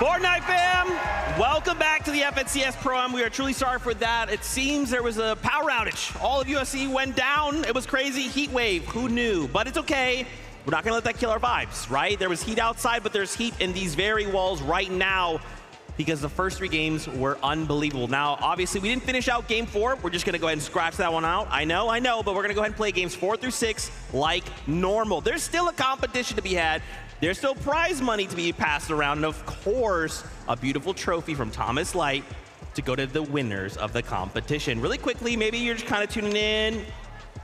Fortnite fam, welcome back to the FNCS Pro-Am. We are truly sorry for that. It seems there was a power outage. All of USC went down. It was crazy. Heat wave. Who knew? But it's okay. We're not going to let that kill our vibes, right? There was heat outside, but there's heat in these very walls right now because the first 3 games were unbelievable. Now, obviously, we didn't finish out game 4. We're just going to go ahead and scratch that one out. I know, but we're going to go ahead and play games 4 through 6 like normal. There's still a competition to be had. There's still prize money to be passed around, and of course, a beautiful trophy from Thomas Light to go to the winners of the competition. Really quickly, maybe you're just kind of tuning in.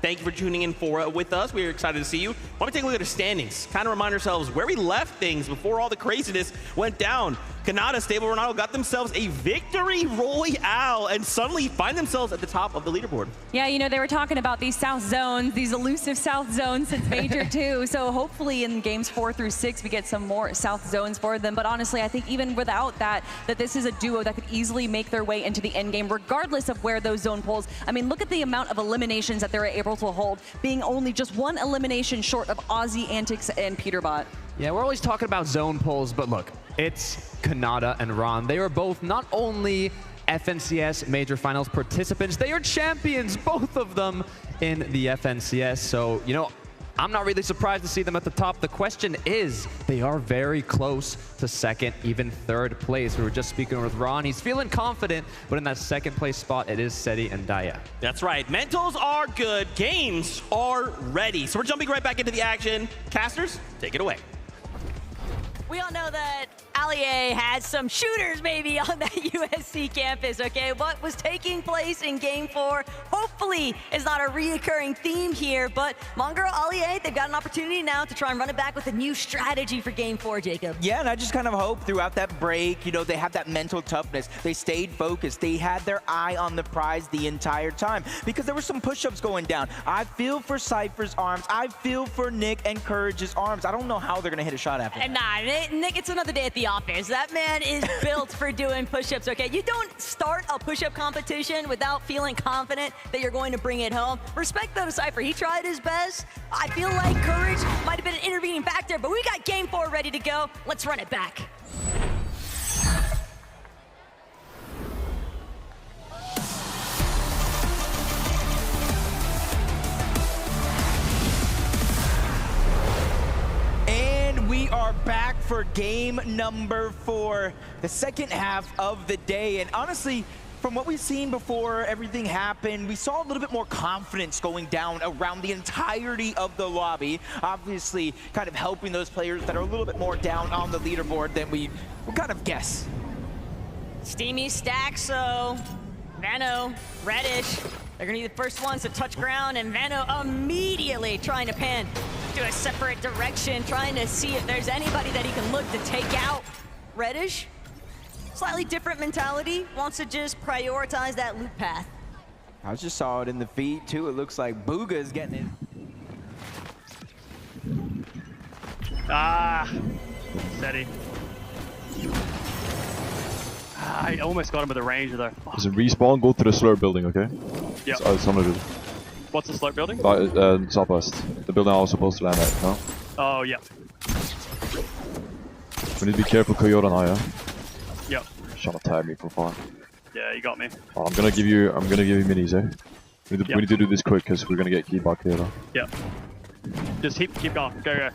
Thank you for tuning in with us. We're excited to see you. Why don't we take a look at the standings? Kind of remind ourselves where we left things before all the craziness went down. Kanata, Stable Ronaldo got themselves a victory royale and suddenly find themselves at the top of the leaderboard. Yeah, you know, they were talking about these south zones, these elusive south zones since Major 2. So hopefully in games 4 through 6, we get some more south zones for them. But honestly, I think even without that this is a duo that could easily make their way into the end game, regardless of where those zone pulls. I mean, look at the amount of eliminations that they're able to hold, being only just 1 elimination short of Aussie Antics and Peterbot. Yeah, we're always talking about zone pulls, but look, it's Kanata and Ron. They are both not only FNCS Major Finals participants, they are champions, both of them in the FNCS. So, you know, I'm not really surprised to see them at the top. The question is, they are very close to 2nd, even 3rd place. We were just speaking with Ron. He's feeling confident, but in that 2nd place spot, it is Seti and Daya. That's right. Mentals are good. Games are ready. So we're jumping right back into the action. Casters, take it away. We all know that Allier had some shooters maybe on that USC campus, okay? What was taking place in game 4 hopefully is not a reoccurring theme here, but Mongero Allier, they've got an opportunity now to try and run it back with a new strategy for game 4, Jacob. Yeah, and I just kind of hope throughout that break, you know, they have that mental toughness. They stayed focused. They had their eye on the prize the entire time because there were some push-ups going down. I feel for Cypher's arms. I feel for Nick and Courage's arms. I don't know how they're going to hit a shot after that. Nah, Nick, it's another day at the office. That man is built for doing push-ups, okay? You don't start a push-up competition without feeling confident that you're going to bring it home. Respect though to Cypher. He tried his best. I feel like Courage might have been an intervening factor, but we got game 4 ready to go. Let's run it back. We are back for game number 4, the 2nd half of the day. And honestly, from what we've seen before everything happened, we saw a little bit more confidence going down around the entirety of the lobby. Obviously, kind of helping those players that are a little bit more down on the leaderboard than we would kind of guess. Steamy stack, so Vano, Reddish, they're gonna be the first ones to touch ground, and Vano immediately trying to pan to a separate direction, trying to see if there's anybody that he can look to take out. Reddish, slightly different mentality, wants to just prioritize that loop path. I just saw it in the feed too. It looks like Booga's getting it. Ah, Seti. I almost got him with a ranger though. There's a respawn, go to the slurp building, okay? Yeah. What's the slope building? Southwest. The building I was supposed to land at, no? Oh, yeah. We need to be careful, Coyote and I, yeah? Yep. Trying to tag me from far. Yeah, you got me. Oh, I'm gonna give you minis, eh? We need to do this quick because we're gonna get keyed back here, though. Yep. Just keep going. Go.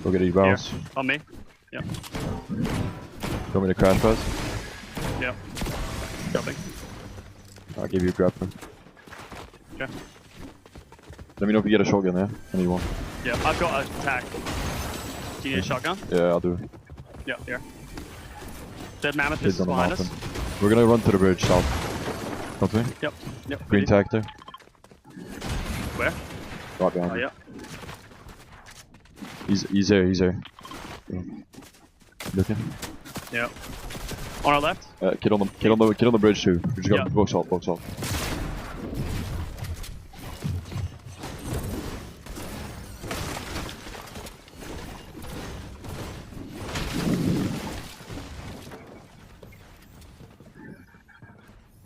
Go get these barrels. Here. On me. Yep. You want me to crash first? Yep. Dropping. I'll give you a grappler. Okay. Let me know if you get a shotgun there. I need one. Yeah, I've got an attack. Do you need a shotgun? Yeah, I'll do. Yeah, here. Dead Mammoth is behind us. We're gonna run to the bridge south. Come to me? Yep. Green tag there. Where? Right behind you. Yeah. He's there. Yeah. Looking. Yeah. On our left? Kid on the bridge too. We just got box out.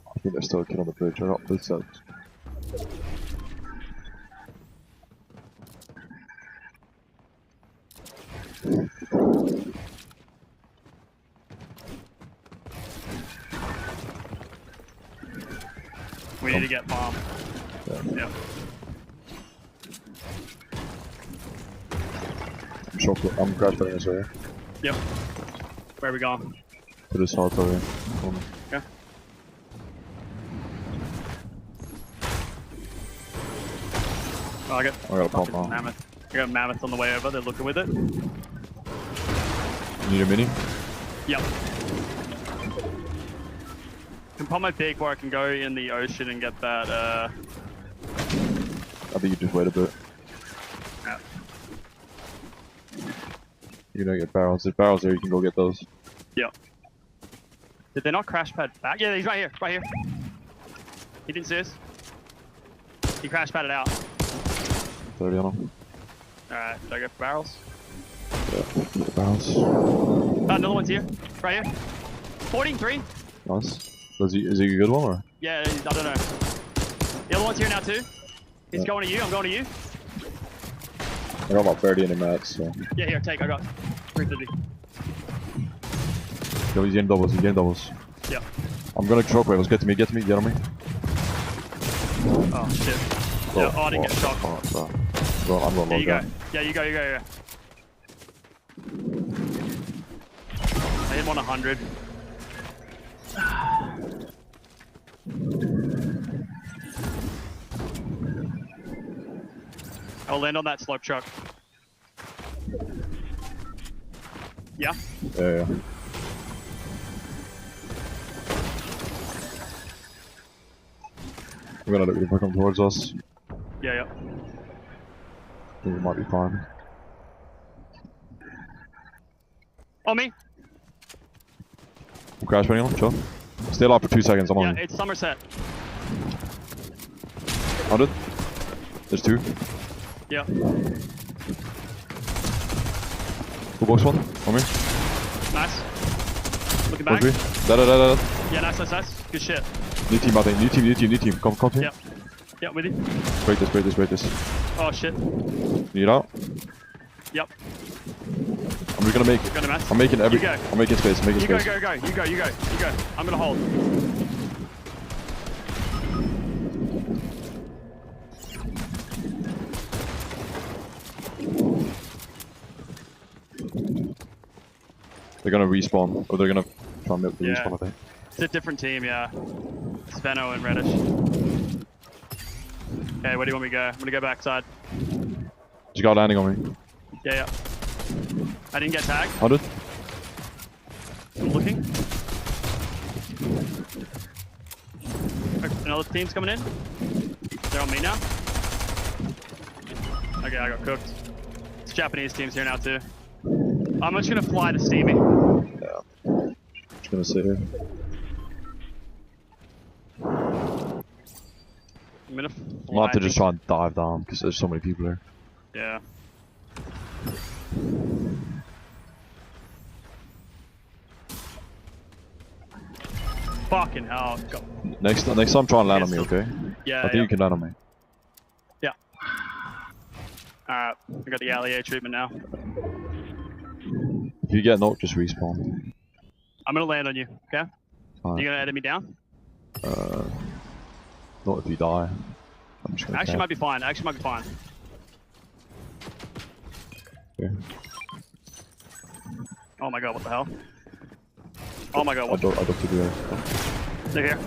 I think there's still a kid on the bridge. I got both sides. to get farm. Yeah. I'm crash betting this area. Yep. Where are we going? To this hard area. Okay. Oh, I got a pump now. mammoth. I got mammoth on the way over. They're looking with it. You need a mini? Yep. Can pop my pig where I can go in the ocean and get that. I think you just wait a bit. Yeah. You're gonna get barrels. There's barrels there. You can go get those. Yep. Did they not crash pad back? Yeah, he's right here. Right here. He didn't see us. He crash padded out. 30 on him. Alright, should I go for barrels? Yeah, get barrels. Oh, another one's here. Right here. 43. Nice. Is he a good one or? Yeah, I don't know. The other one's here now too. He's going to you. I'm going to you. I got about 30 in the mats, so. Yeah, here, take. I got 350. Yo, he's getting doubles. He's getting doubles. Yeah. I'm gonna choke wave. Let's get to me. Get to me. Get on me. Oh shit. Yeah, oh, I didn't get a shot. I'm going Yeah, low you down. go. Yeah, you go. You go. Yeah. I hit him on 100. I'll land on that slope truck. Yeah? Yeah. I'm gonna look if they come towards us. Yeah. I think we might be fine. On me. I'm crash betting on him, chill. Stay alive for 2 seconds, I'm on Yeah, him. it's Somerset. 100. There's 2. Yeah. Full box 1, on me. Nice. Looking back. Da. Yeah, nice. Good shit. New team, I think. New team. Come to me. Yep. Yep, with you. Break this. Oh shit. Need out? Yep. I'm just gonna make it. I'm making every. You go. I'm making space. You go. You go. I'm gonna hold. They're gonna respawn, or they're gonna try and make the respawn, I think. It's a different team, yeah. Sveno and Reddish. Okay, where do you want me to go? I'm gonna go backside. Just got landing on me. Yeah. I didn't get tagged. 100. I'm looking. Another team's coming in. They're on me now. Okay, I got cooked. It's Japanese teams here now too. I'm just gonna fly to Steamy. Yeah. Just gonna sit here. I'm gonna I'll have to just try and dive down because there's so many people here. Yeah. Fucking hell. Go. Next time, try and land on me, okay? Yeah. I think you can land on me. Yeah. Alright, I got the Allier treatment now. If you get knocked, just respawn. I'm gonna land on you, okay? Alright. You gonna edit me down? Not if you die. I'm just gonna Actually, cap. might be fine. Okay. Oh my god, what the hell? Oh my god, what? I don't to do that. They're here.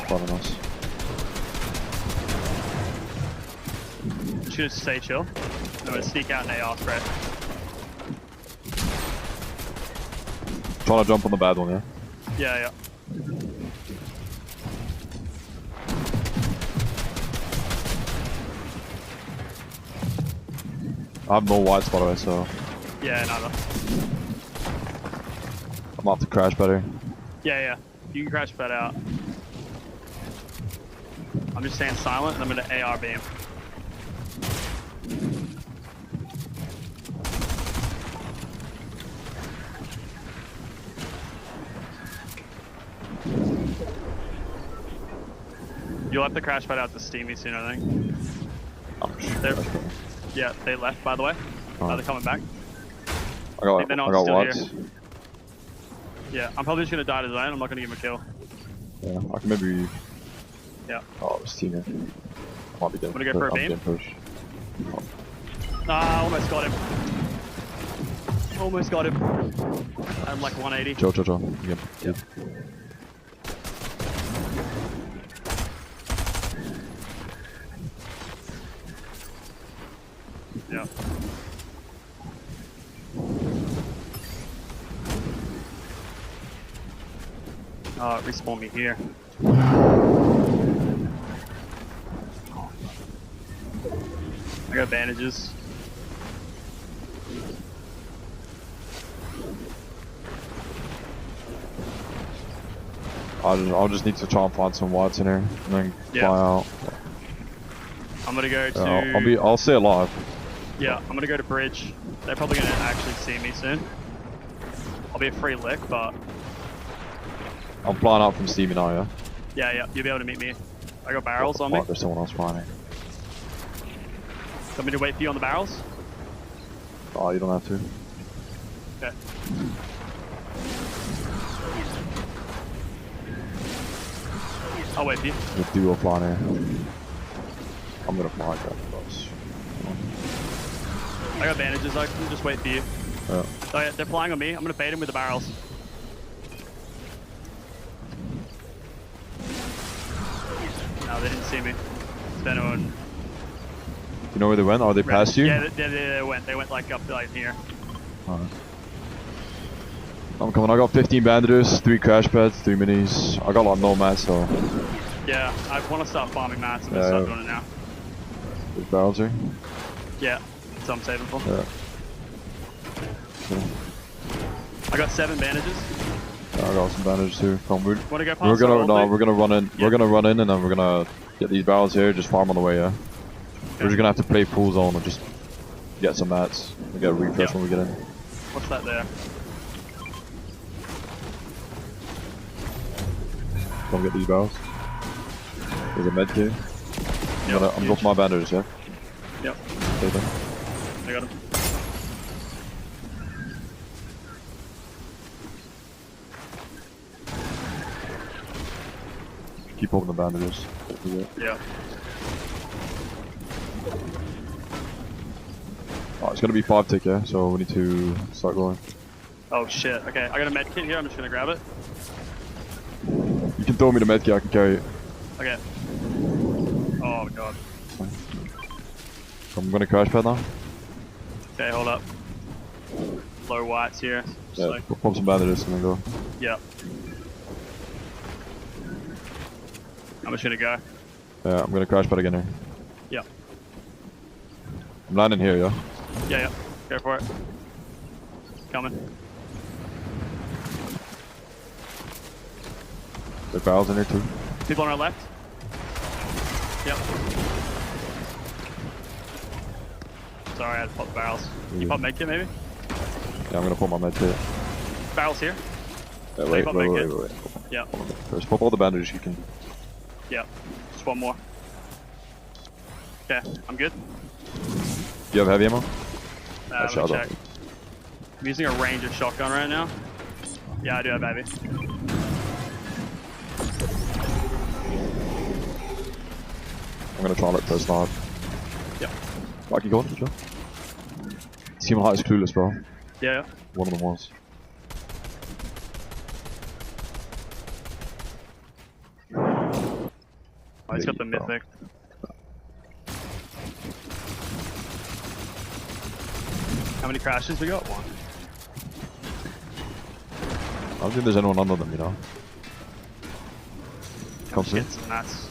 Following us. Should stay chill. I'm gonna sneak out an AR spread. Trying to jump on the bad one, yeah? Yeah. I have no whites, by the way, so Yeah, neither. I'm off to crash better. Yeah. You can crash that out. I'm just staying silent and I'm gonna AR beam. You'll have to crash pad out to Steamy soon, I think. Yeah, they left, by the way. They're coming back. I got they're not whites. still here. Yeah, I'm probably just gonna die to the zone. I'm not gonna give him a kill. Yeah, I can maybe. Yeah. Oh, this team here. I might be getting. I'm gonna go for a beam. Push. Ah, almost got him. Almost got him. I'm like 180. Chill. Again. Yep. Yeah. Respawn me here. I got bandages. I'll just need to try and find some whites in here and then fly out. I'm gonna go to. I'll stay alive. Yeah, I'm gonna go to bridge. They're probably gonna actually see me soon. I'll be a free lick, but I'm flying out from Steamy now, yeah? yeah, you'll be able to meet me. I got barrels on me. There's someone else flying in. Want me to wait for you on the barrels? Oh, you don't have to. Okay. I'll wait for you. The duo flying here. I'm gonna fly grab the bus. I got bandages, I can just wait for you. Yeah. Oh yeah, they're flying on me. I'm gonna bait them with the barrels. No, they didn't see me. Then You know where they went? Are they past you? Yeah, they went. They went like up to like here. Alright. I'm coming. I got 15 bandages, 3 crash pads, 3 minis. I got like no mats, so. Yeah, I want to start farming mats. I'm gonna start doing it now. There's barrels here. Yeah, so I'm saving for. Yeah. I got 7 bandages. Yeah, I got some bandages too. Come, we're gonna go past we're gonna our we're gonna run in. Yeah. We're gonna run in and then we're gonna get these barrels here. Just farm on the way. Yeah. We're just gonna have to play pool zone and just get some mats. We get a refresh when we get in. What's that there? Come get these barrels. There's a med kit. I'm dropping my bandages. Yeah. Yep. Take them. I got him. Keep holding the bandages. Yeah. Oh, it's gonna be 5 tick, yeah. So we need to start going. Oh shit. Okay, I got a med kit here. I'm just gonna grab it. You can throw me the med kit. I can carry it. Okay. Oh god. I'm gonna crash pad now. Okay, hold up. Low whites here. Yeah. So, Pop some bandages and then go. yeah. I'm just gonna go. Yeah, I'm gonna crash pad again here. Yeah. I'm landing here, yeah. Yeah. Go for it. Coming. There's barrels in here too. People on our left. Yep. Sorry, I had to pop the barrels. You pop med kit maybe? Yeah, I'm gonna put my med kit. Barrels here. Yeah, So wait. you pop med kit? Yeah. First, pop all the bandages you can. Yeah. Just one more. Okay, I'm good. Do you have heavy ammo? Let me check. I'm using a Ranger shotgun right now. Yeah, I do have heavy. I'm gonna try and let first snipe. Yep. Like you got it, sure. Team height is clueless, bro. Yeah. One of them was. Oh, he's got the mythic. How many crashes we got? 1. I don't think there's anyone under them, you know. Come see. Some mats.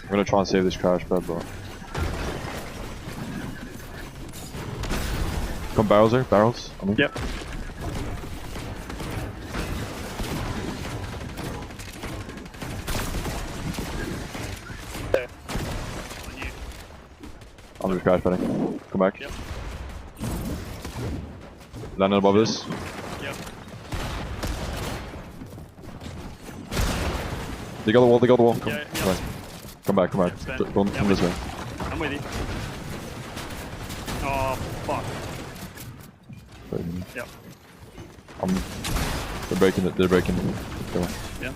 I'm gonna try and save this crash pad, but. Come barrels there, barrels. I mean. Yep. I'm just crash padding. Come back. Yep. Landing above this. Yep. They got the wall, they got the wall. Come, Yeah, come back. Come back, come back. Go come this way. I'm with you. Oh, fuck. Yep. They're breaking it, they're breaking it. Go on. Yeah.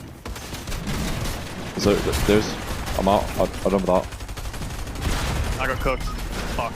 So, there's... I'm out. I jumped out. I got cooked. Fuck.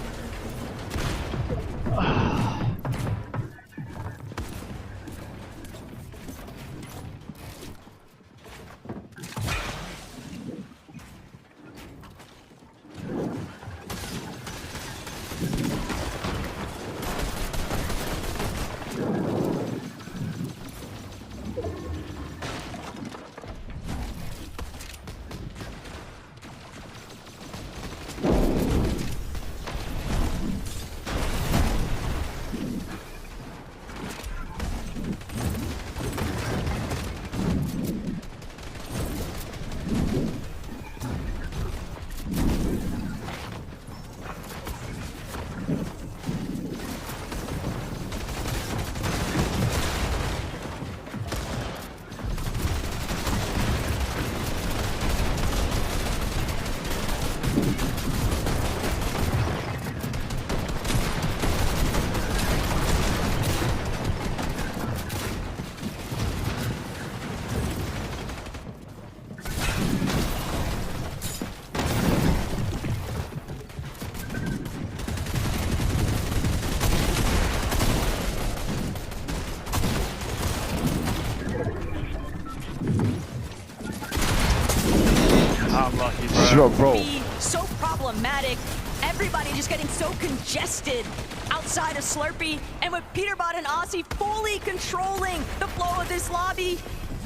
Bro. Be so problematic. Everybody just getting so congested outside of Slurpee, and with Peterbot and Aussie fully controlling the flow of this lobby,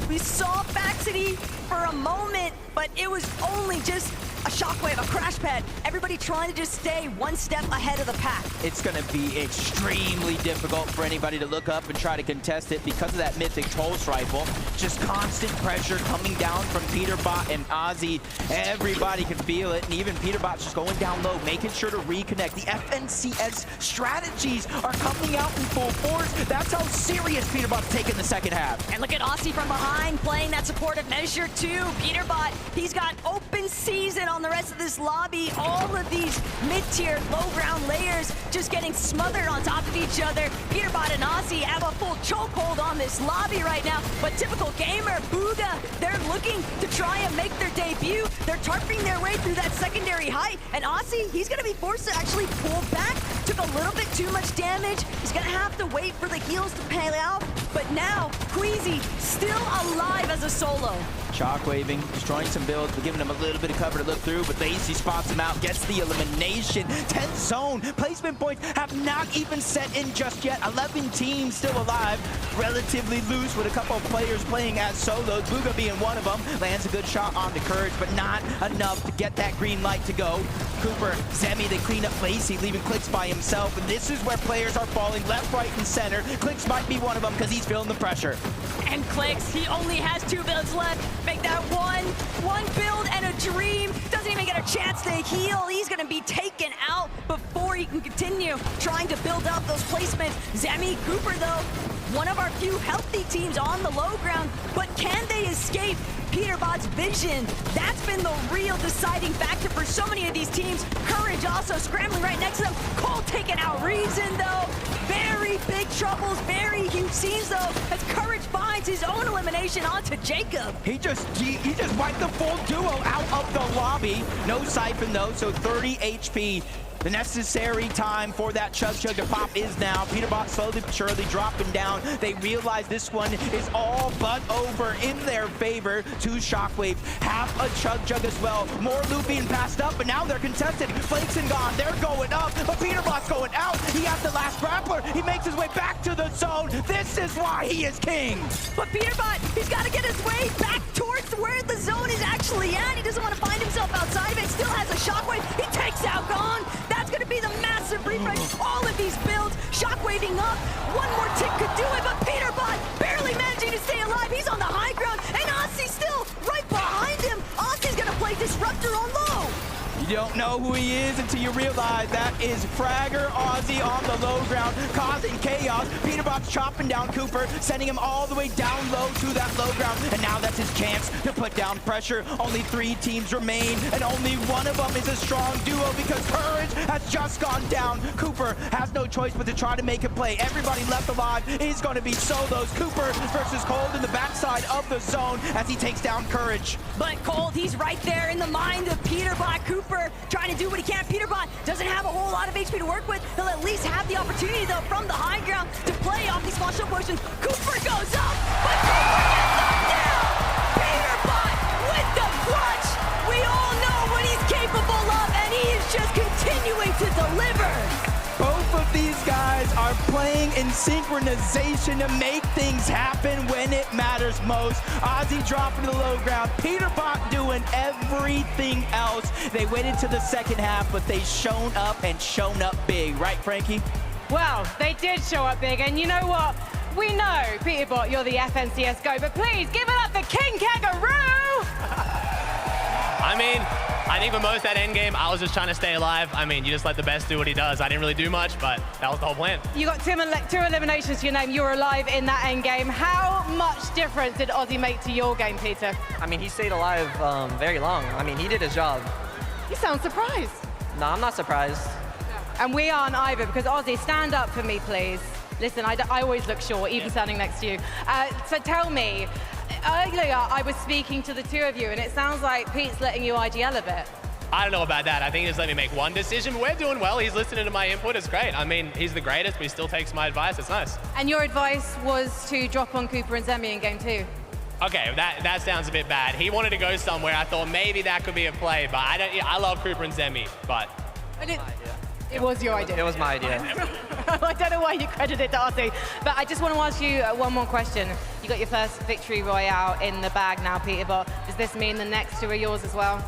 we saw Baxity for a moment, but it was only just a shockwave, a crash pad. Everybody trying to just stay one step ahead of the pack. It's going to be extremely difficult for anybody to look up and try to contest it because of that mythic pulse rifle. Just constant pressure coming down from Peterbot and Ozzy. Everybody can feel it, and even Peterbot's just going down low, making sure to reconnect. The FNCS strategies are coming out in full force. That's how serious Peterbot's taking the second half. And look at Aussie from behind playing that supportive measure too. Peterbot, he's got open season on the rest of this lobby. All of these mid-tier, low-ground layers just getting smothered on top of each other. Peterbot and Aussie have a full chokehold on this lobby right now, but typical gamer, Booga, they're looking to try and make their debut. They're tarping their way through that secondary height, and Aussie, he's gonna be forced to actually pull back. Took a little bit too much damage. He's gonna have to wait for the heals to pay out, but now, Queasy still alive as a solo. Shockwaving, destroying some builds, but giving him a little bit of cover to look through, but Lacey spots him out, gets the elimination. 10th zone, placement points have not even set in just yet. 11 teams still alive, relatively loose with a couple of players playing as solos, Booga being one of them. Lands a good shot onto Courage, but not enough to get that green light to go. Cooper, Zemi, they clean up Lacey, leaving Clicks by himself, and this is where players are falling left, right, and center. Clicks might be one of them because he's feeling the pressure. And Clicks, he only has 2 builds left. Make that one build and a dream. Doesn't even get a chance to heal. He's gonna be taken out before he can continue trying to build up those placements. Zemi, Cooper though, one of our few healthy teams on the low ground, but can they escape Peterbot's vision? That's been the real deciding factor for so many of these teams. Courage also scrambling right next to them. Cole taking out Reason though. Very big troubles, very huge scenes though, as Courage finds his own elimination onto Jacob. He just wiped the full duo out of the lobby. No siphon though, so 30 HP. The necessary time for that Chug Chug to pop is now. Peterbot slowly but surely dropping down. They realize this one is all but over in their favor. 2 Shockwave, half a Chug Chug as well. More loot being passed up, but now they're contested. Flakes and gone, they're going up, but Peterbot's going out. He has the last grappler. He makes his way back to the zone. This is why he is king. But Peterbot, he's got to get his way back towards where the zone is actually at. He doesn't want to find himself outside of it. Still has a Shockwave. He takes out Gone. That's going to be the massive refresh. All of these builds, Shockwaving up. One more tick could do it, but Peterbot barely managing to stay alive. He's on the high ground, and Aussie still right behind him. Aussie's going to play Disruptor on low. You don't know who he is until you realize that is Fragger Ozzy on the low ground, causing chaos. Peterbot's chopping down Cooper, sending him all the way down low to that low ground. And now that's his chance to put down pressure. Only 3 teams remain, and only one of them is a strong duo because Courage has just gone down. Cooper has no choice but to try to make a play. Everybody left alive is going to be solos. Cooper versus Cold in the backside of the zone as he takes down Courage. But Cold, he's right there in the mind of Peterbot. Cooper trying to do what he can. Peterbot doesn't have a whole lot of HP to work with. He'll at least have the opportunity, though, from the high ground to play off these small shield potions. Cooper goes up, but Cooper gets knocked down! Peterbot with the clutch! We all know what he's capable of, and he is just continuing to deliver! Both of these guys are playing in synchronization to make things happen when it matters most. Ozzy dropping to the low ground, Peterbot doing everything else. They waited to the second half, but they shown up and shown up big. Right, Frankie? Well, they did show up big, and you know what? We know, Peterbot, you're the FNCS GO, but please give it up for King Kangaroo! I mean, I think for most of that end game, I was just trying to stay alive. I mean, you just let the best do what he does. I didn't really do much, but that was the whole plan. You got 2 eliminations to your name. You were alive in that end game. How much difference did Ozzy make to your game, Peter? I mean, he stayed alive very long. I mean, he did his job. You sound surprised. No, I'm not surprised. And we aren't either, because Ozzy, stand up for me, please. Listen, I always look short, even standing next to you. So tell me, earlier I was speaking to the 2 of you, and it sounds like Pete's letting you IGL a bit. I don't know about that. I think he just let me make one decision. We're doing well. He's listening to my input. It's great. I mean, he's the greatest, but he still takes my advice. It's nice. And your advice was to drop on Cooper and Zemi in game 2. Okay, that sounds a bit bad. He wanted to go somewhere. I thought maybe that could be a play, but I love Cooper and Zemi, but... It was your idea. It was my idea. I don't know why you credit it to Ozzy, but I just want to ask you one more question. You got your first victory royale in the bag now, Peterbot. Does this mean the next 2 are yours as well?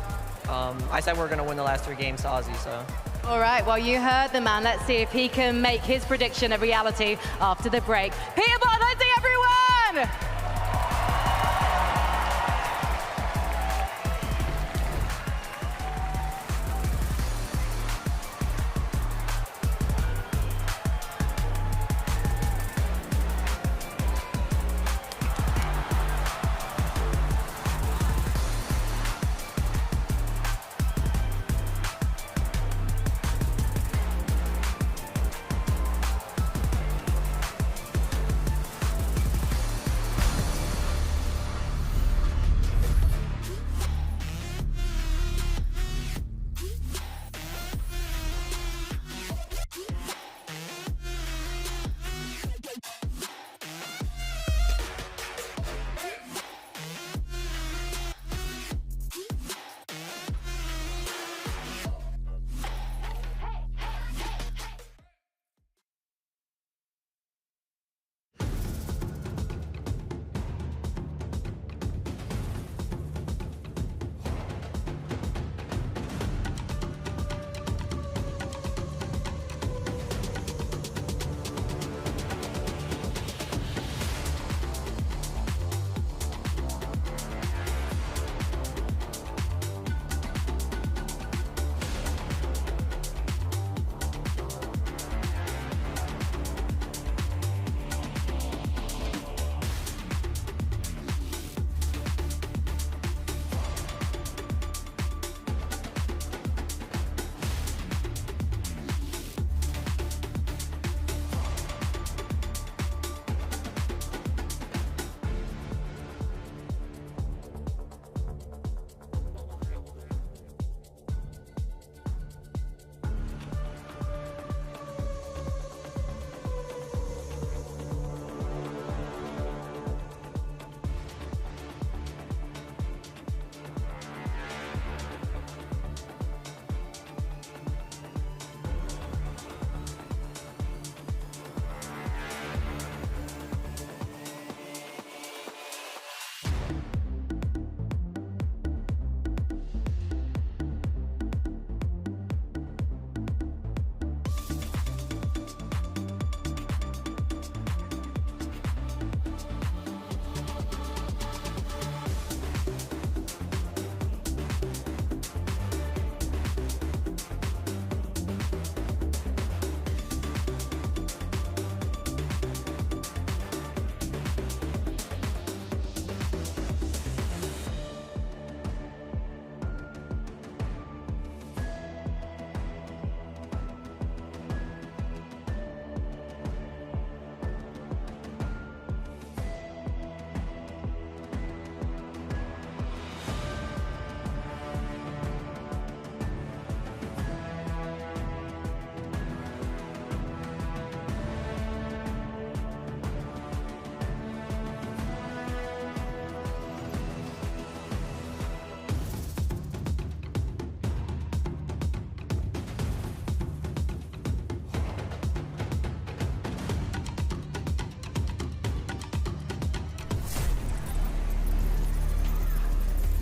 I said we're going to win the last 3 games to Ozzy, so... All right, well, you heard the man. Let's see if he can make his prediction a reality after the break. Peterbot, let's see everyone!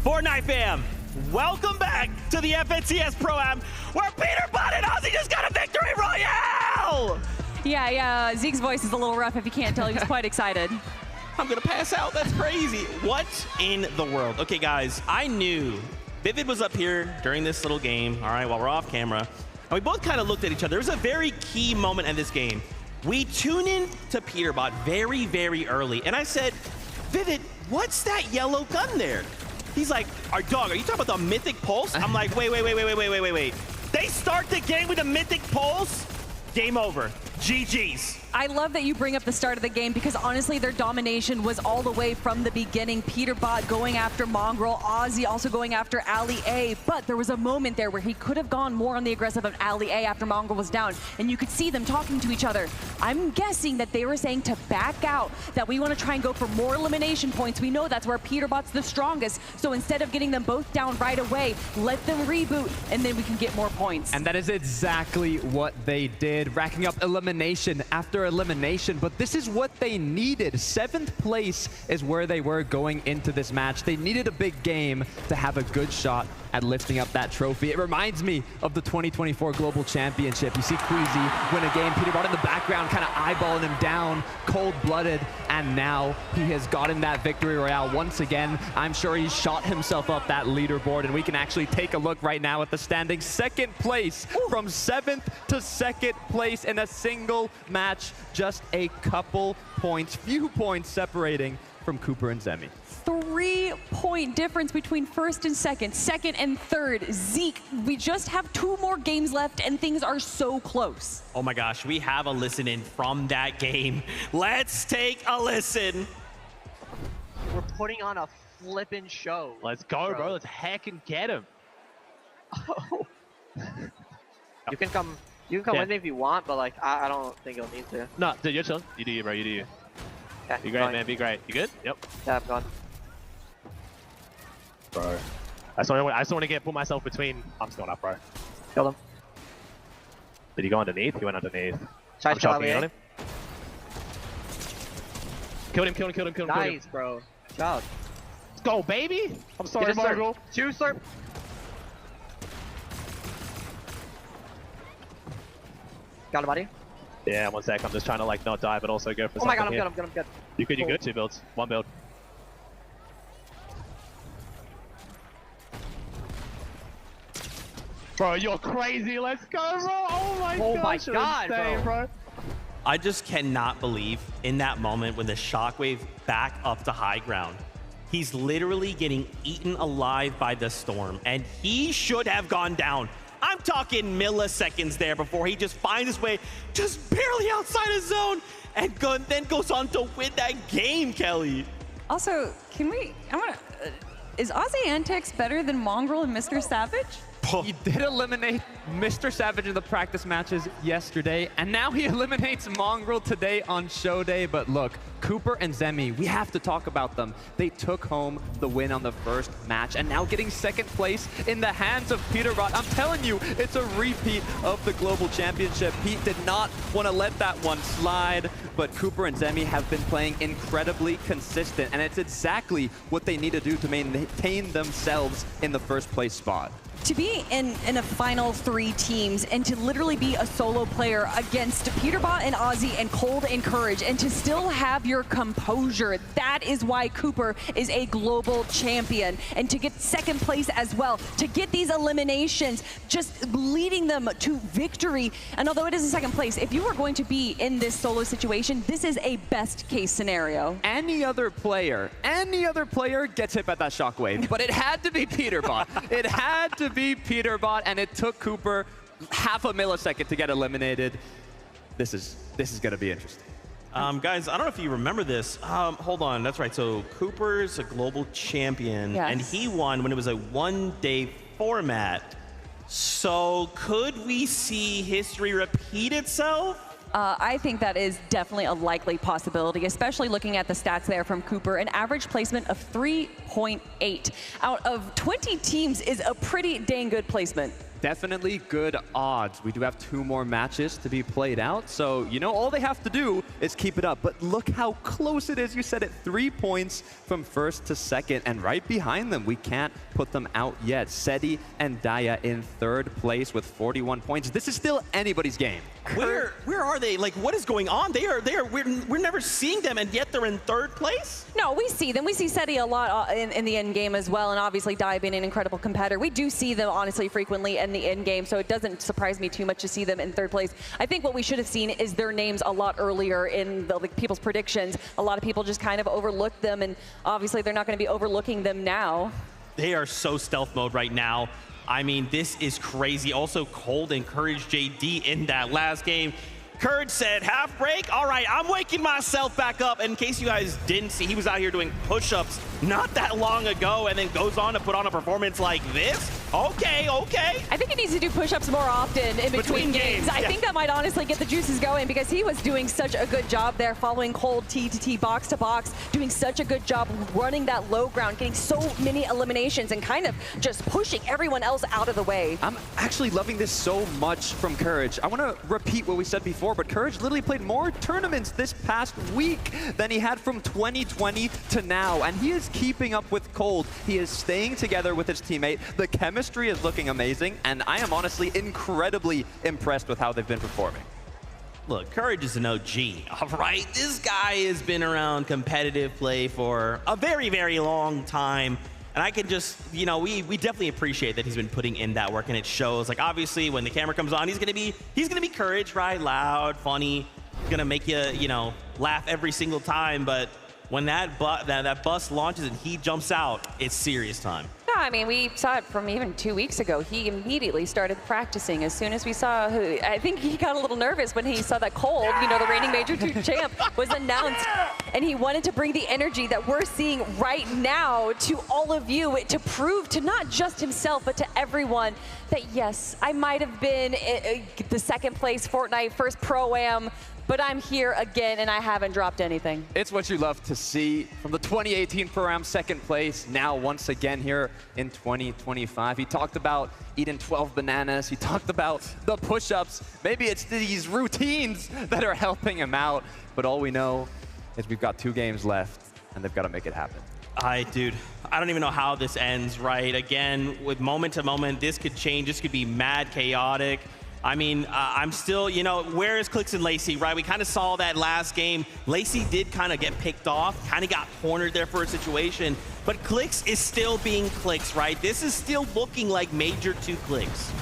Fortnite fam, welcome back to the FNCS Pro-Am, where Peterbot and Ozzy just got a victory royale! Yeah, Zeke's voice is a little rough if you can't tell. He was quite excited. I'm gonna pass out, that's crazy. What in the world? Okay guys, I knew Vivid was up here during this little game, all right, while we're off camera, and we both kind of looked at each other. There was a very key moment in this game. We tune in to Peterbot very, very early, and I said, Vivid, what's that yellow gun there? He's like, our dog, are you talking about the Mythic Pulse? I'm like, wait. They start the game with a Mythic Pulse? Game over. GG's. I love that you bring up the start of the game because honestly, their domination was all the way from the beginning. Peterbot going after Mongrel, Ozzy also going after Ali A, but there was a moment there where he could have gone more on the aggressive of Ali A after Mongrel was down, and you could see them talking to each other. I'm guessing that they were saying to back out, that we want to try and go for more elimination points. We know that's where Peterbot's the strongest, so instead of getting them both down right away, let them reboot, and then we can get more points. And that is exactly what they did, racking up elimination after elimination, but this is what they needed. 7th place is where they were going into this match. They needed a big game to have a good shot at lifting up that trophy. It reminds me of the 2024 Global Championship. You see Queasy win a game, Peterbot in the background kind of eyeballing him down, cold-blooded, and now he has gotten that victory royale once again. I'm sure he shot himself up that leaderboard, and we can actually take a look right now at the standings. 2nd place from 7th to 2nd place in a single match. Just a couple points, few points separating from Cooper and Zemi. 3-point difference between 1st and 2nd, 2nd and 3rd. Zeke, we just have 2 more games left and things are so close. Oh my gosh, we have a listen in from that game. Let's take a listen. We're putting on a flippin' show. Let's go, bro. Let's heck and get him. Oh. You can come with me if you want, but like I don't think you'll need to. No, dude, you're chilling. You do you, bro. You do you. Yeah, Be great, man. Be great. You good? Yep. Yeah, I'm gone. Bro. I just want to put myself between. I'm still up, bro. Killed him. Did he go underneath? He went underneath. I'm chopping on him. Killed him. Nice, bro. Good job. Let's go, baby. I'm sorry, Margot. 2 slurp. Got a body? Yeah, 1 sec. I'm just trying to like not die, but also go for something. Oh my god, I'm good. You good? 2 builds. 1 build. Bro, you're crazy. Let's go, bro. Oh my god, insane, bro. I just cannot believe in that moment when the shockwave back up to high ground. He's literally getting eaten alive by the storm, and he should have gone down. I'm talking milliseconds there before he just finds his way just barely outside his zone and then goes on to win that game, Kelly. Also, is Ozzy Antics better than Mongrel and MrSavage? He did eliminate MrSavage in the practice matches yesterday, and now he eliminates Mongrel today on show day. But look, Cooper and Zemi, we have to talk about them. They took home the win on the first match, and now getting 2nd place in the hands of Peterbot. I'm telling you, it's a repeat of the Global Championship. Pete did not want to let that one slide, but Cooper and Zemi have been playing incredibly consistent, and it's exactly what they need to do to maintain themselves in the 1st place spot. To be in a final 3 teams and to literally be a solo player against Peterbot and Ozzy and Cold and Courage and to still have your composure, that is why Cooper is a global champion. And to get 2nd place as well, to get these eliminations, just leading them to victory. And although it is a 2nd place, if you are going to be in this solo situation, this is a best case scenario. Any other player gets hit by that shockwave, but it had to be Peterbot. It had to be Peterbot, and it took Cooper half a millisecond to get eliminated. This is going to be interesting. Guys, I don't know if you remember this. Hold on, that's right. So Cooper's a global champion, yes, and he won when it was a 1-day format. So could we see history repeat itself? I think that is definitely a likely possibility, especially looking at the stats there from Cooper. An average placement of 3.8 out of 20 teams is a pretty dang good placement. definitely good odds. We do have 2 more matches to be played out, so you know all they have to do is keep it up. But look how close it is. You said it, 3 points from first to second, and right behind them, we can't put them out yet. Seti and Daya in 3rd place with 41 points. This is still anybody's game. Where are they? Like, what is going on? We're never seeing them, and yet they're in 3rd place? No, we see them. We see Seti a lot in the end game as well, and obviously Daya being an incredible competitor. We do see them, honestly, frequently in the end game, so it doesn't surprise me too much to see them in 3rd place. I think what we should have seen is their names a lot earlier in the people's predictions. A lot of people just kind of overlooked them, and obviously they're not going to be overlooking them now. They are so stealth mode right now. I mean, this is crazy. Also, Cold encouraged JD in that last game. Courage said, half break? All right, I'm waking myself back up. And in case you guys didn't see, he was out here doing push-ups not that long ago and then goes on to put on a performance like this. Okay, okay. I think he needs to do push-ups more often in between games. I think that might honestly get the juices going because he was doing such a good job there following Cold T to T, box to box, doing such a good job running that low ground, getting so many eliminations and kind of just pushing everyone else out of the way. I'm actually loving this so much from Courage. I want to repeat what we said before, but Courage literally played more tournaments this past week than he had from 2020 to now, and he is keeping up with Cold. He is staying together with his teammate. The chemistry is looking amazing, and I am honestly incredibly impressed with how they've been performing. Look, Courage is an OG, all right? This guy has been around competitive play for a very, very long time. And I can just, you know, we definitely appreciate that he's been putting in that work, and it shows. Like, obviously, when the camera comes on, he's gonna be Courage, right? Loud, funny, gonna make you, you know, laugh every single time. But when that bus launches and he jumps out, it's serious time. No, I mean, we saw it from even 2 weeks ago. He immediately started practicing as soon as we saw who. I think he got a little nervous when he saw that Cold, you know, the reigning Major 2 champ, was announced. And he wanted to bring the energy that we're seeing right now to all of you to prove to not just himself, but to everyone that, yes, I might have been the 2nd place Fortnite first Pro-Am, but I'm here again, and I haven't dropped anything. It's what you love to see from the 2018 Pro-Am 2nd place, now once again here in 2025. He talked about eating 12 bananas. He talked about the push-ups. Maybe it's these routines that are helping him out, but all we know is we've got 2 games left, and they've got to make it happen. Dude, I don't even know how this ends, right? Again, with moment to moment, this could change. This could be mad chaotic. I mean, I'm still, you know, where is Clix and Lacey, right? We kind of saw that last game. Lacey did kind of get picked off, kind of got cornered there for a situation, but Clix is still being Clix, right? This is still looking like Major 2 Clix.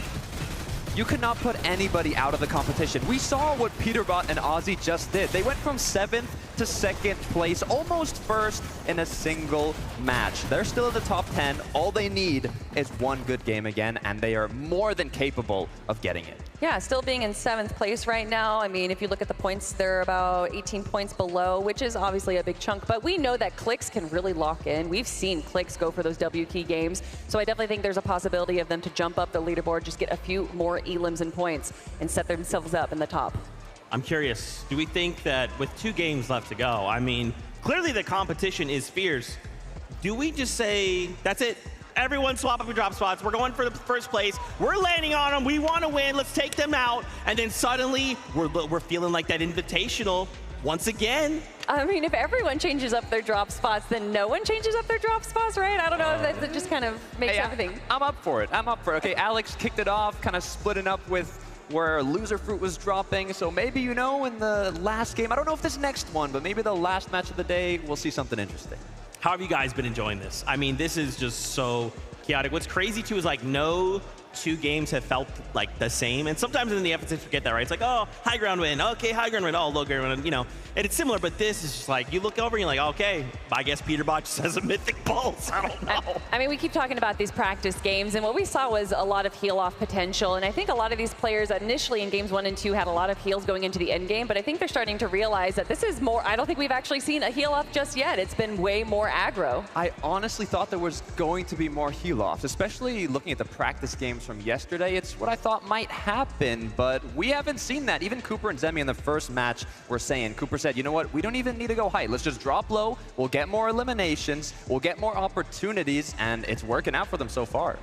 You could not put anybody out of the competition. We saw what Peterbot and Ozzy just did. They went from 7th to 2nd place, almost first in a single match. They're still in the top 10. All they need is 1 good game again, and they are more than capable of getting it. Yeah, still being in 7th place right now. I mean, if you look at the points, they're about 18 points below, which is obviously a big chunk, but we know that Clix can really lock in. We've seen Clix go for those W key games, so I definitely think there's a possibility of them to jump up the leaderboard, just get a few more elims and points, and set themselves up in the top. I'm curious, do we think that with 2 games left to go, I mean, clearly the competition is fierce. Do we just say, that's it? Everyone swap up your drop spots. We're going for the 1st place. We're landing on them. We want to win. Let's take them out. And then suddenly we're feeling like that invitational once again. I mean, if everyone changes up their drop spots, then no one changes up their drop spots, right? I don't know if that just kind of makes everything. I'm up for it. I'm up for it. Okay, Alex kicked it off, kind of splitting up with where Loser Fruit was dropping. So maybe, you know, in the last game, I don't know if this next one, but maybe the last match of the day, we'll see something interesting. How have you guys been enjoying this? I mean, this is just so chaotic. What's crazy too is like no 2 games have felt like the same. And sometimes in the FNCS forget that, right? It's like, oh, high ground win. Okay, high ground win. Oh, low ground win. You know, and it's similar, but this is just like, you look over and you're like, okay, I guess Peterbot just has a mythic pulse. I don't know. I mean, we keep talking about these practice games, and what we saw was a lot of heal-off potential. And I think a lot of these players initially in games 1 and 2 had a lot of heals going into the end game, but I think they're starting to realize that this is more, I don't think we've actually seen a heal-off just yet. It's been way more aggro. I honestly thought there was going to be more heal-offs, especially looking at the practice games from yesterday. It's what I thought might happen, but we haven't seen that. Even Cooper and Zemi in the first match were saying, Cooper said, you know what, we don't even need to go high. Let's just drop low. We'll get more eliminations. We'll get more opportunities, and it's working out for them so far.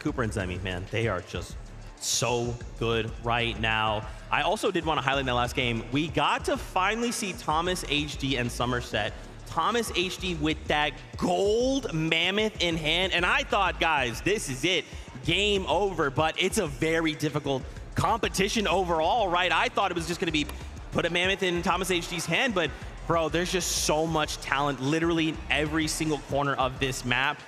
Cooper and Zemi, man, they are just so good right now. I also did want to highlight in that last game, we got to finally see Thomas HD and Somerset. Thomas HD with that gold mammoth in hand. And I thought, guys, this is it. Game over. But it's a very difficult competition overall, right? I thought it was just going to be put a mammoth in Thomas HD's hand. But, bro, there's just so much talent literally in every single corner of this map.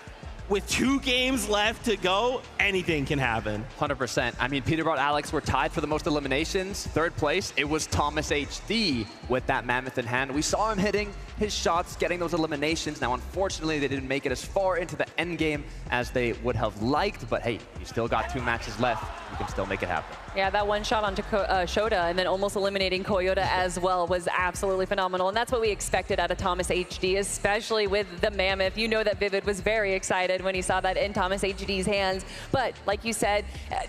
With 2 games left to go, anything can happen. 100%. I mean, Peterbot Alex were tied for the most eliminations. 3rd place, it was Thomas HD with that mammoth in hand. We saw him hitting his shots, getting those eliminations. Now, unfortunately, they didn't make it as far into the end game as they would have liked. But hey, you still got 2 matches left. You can still make it happen. Yeah, that one shot onto Shoda and then almost eliminating Koyota as well was absolutely phenomenal. And that's what we expected out of Thomas HD, especially with the mammoth. You know that Vivid was very excited when he saw that in Thomas HD's hands. But like you said,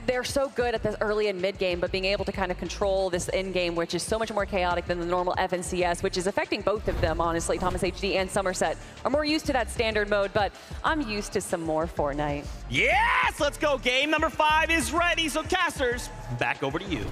they're so good at the early and mid game, but being able to kind of control this end game, which is so much more chaotic than the normal FNCS, which is affecting both of them, honestly. Thomas HD and Somerset are more used to that standard mode, but I'm used to some more Fortnite. Yes, let's go. Game number 5 is ready. So casters, back over to you.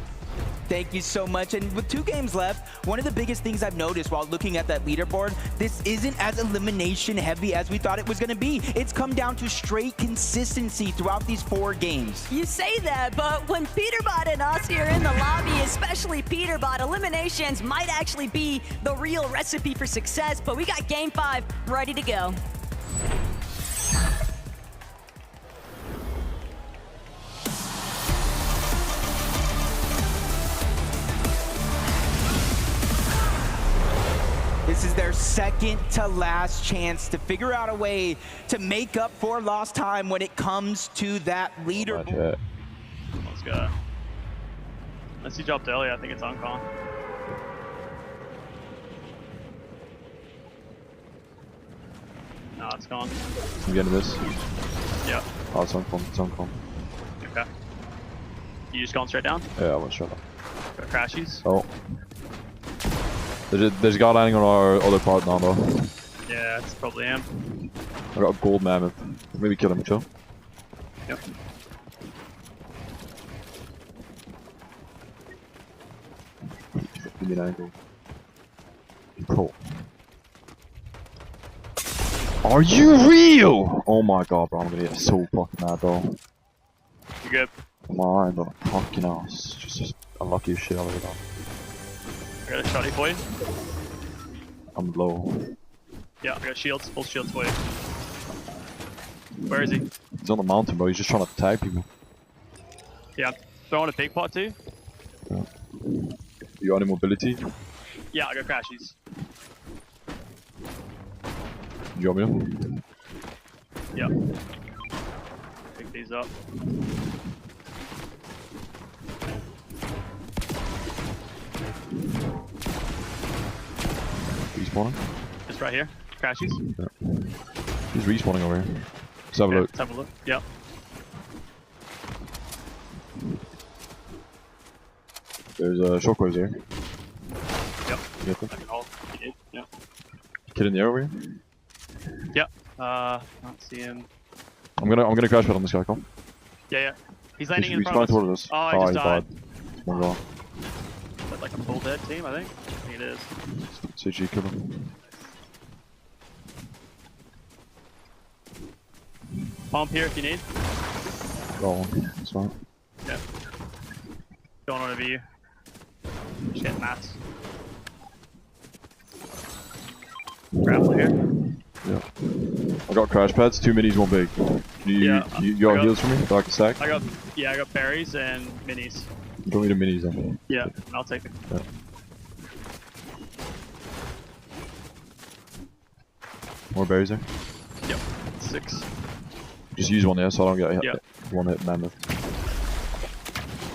Thank you so much. And with 2 games left, one of the biggest things I've noticed while looking at that leaderboard, this isn't as elimination heavy as we thought it was going to be. It's come down to straight consistency throughout these 4 games. You say that, but when Peterbot and us here in the lobby, especially Peterbot, eliminations might actually be the real recipe for success. But we got game 5 ready to go. This is their second to last chance to figure out a way to make up for lost time when it comes to that leaderboard. Let's go. Unless you dropped early, I think it's on call. No, it's gone. I'm getting this. Yeah. Oh, it's on com. It's on com. Okay. You just going straight down? Yeah, I went straight down. Got crashies? Oh. There's a guy landing on our other part now, though. Yeah, it's probably him. I got a gold mammoth. Maybe kill him, chill. Yep. Give me an angle. Cool. Are you real? Oh my god, bro, I'm gonna get so fucking mad, though. You good? Come on, bro. Fucking ass. Just unlucky as shit all the way down. I got a shotty for you. I'm low. Yeah, I got shields, full shields for you. Where is he? He's on the mountain, bro. He's just trying to tag people. Yeah, I'm throwing a pig pot too. Yeah. You got any mobility? Yeah, I got crashies. You got me? Yeah. Pick these up. Respawning? Just right here. Crashies. Yeah. He's respawning over here. Let's have a look. Let's have a look. Yep. There's shockwaves here. Yep. You get them? I can hold. You did. Yep. Kid in the air over here? Yep. Don't see him. I'm gonna crash pad on this guy, come. Yeah, yeah. He's landing He's in front of respawning us. toward us. Oh, he just died. Oh my god. Is that like a full dead team, I think? I think it is. CG, kill him. Pump here if you need. Go on, that's fine. Yeah. Going on over you. Just get mats. Grapple here. Yeah. I got crash pads, 2 minis, 1 big. You got heals for me? So I can stack? I got berries and minis. You don't need a minis then. Yeah, and I'll take it. Yeah. More berries there? Yep. 6. Just use one there so I don't get Yep. one hit mammoth.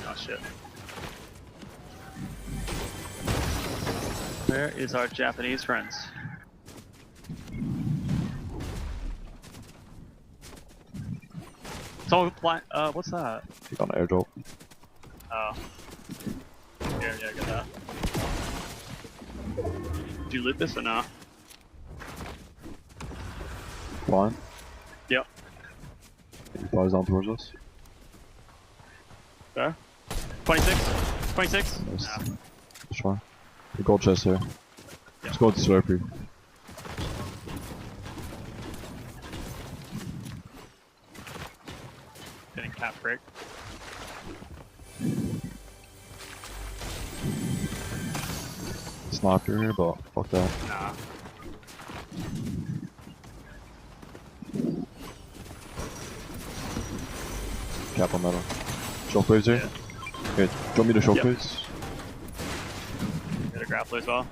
Oh shit. Where is our Japanese friends? Someone fly. What's that? You got an airdrop. Oh. Yeah, I got that. Did you loot this or not? Flying. Yep. He flies down towards us. Go. 26. 26. Nice. Nah. That's fine. The gold chest here. Let's go to Slurpee. Getting cap break. Sniper here, but fuck that. Nah. Cap on metal. Shockwaves here. Here, drop me the shockwaves. Get a grappler as well.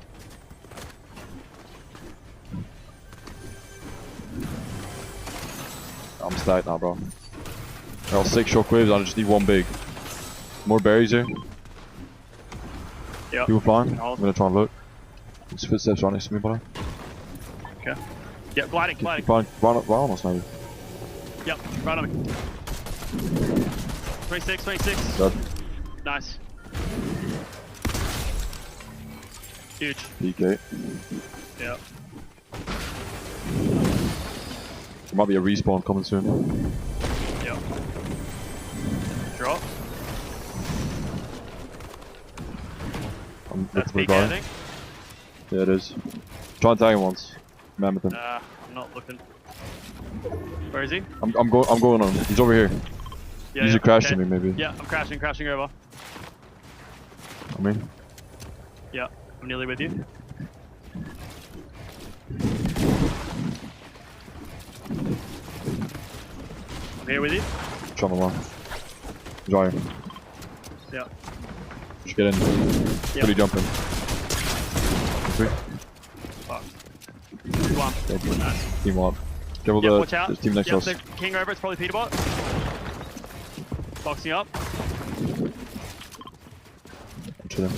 I'm stacked now, bro. I got 6 shockwaves, I just need 1 big. More berries here. Yep. People flying. I'm gonna try and look. There's footsteps right next to me, buddy. Okay. Yep, gliding. Right on us, maybe. Yep, right on me. 26. Dead. Nice. Huge. PK. Yep. There might be a respawn coming soon. Yep. Drop. I'm That's looking for PK, a I guy. think. Yeah, it is. Try and tag him once. Remember them. I'm not looking. Where is he? I'm going on him. He's over here. Yeah, He's yeah, crashing okay. me, maybe. Yeah, I'm crashing over. I mean, Yeah, I'm nearly with you. I'm here with you. trying to run. Giant. Yeah. Just get in. Yeah. Pretty jumping. Three. Fuck. 1. Dead. Nice. Team one. Careful, Yeah, the watch out. there's team next to Yep, us. the king over, it's probably Peterbot. Boxing up. I'm chilling.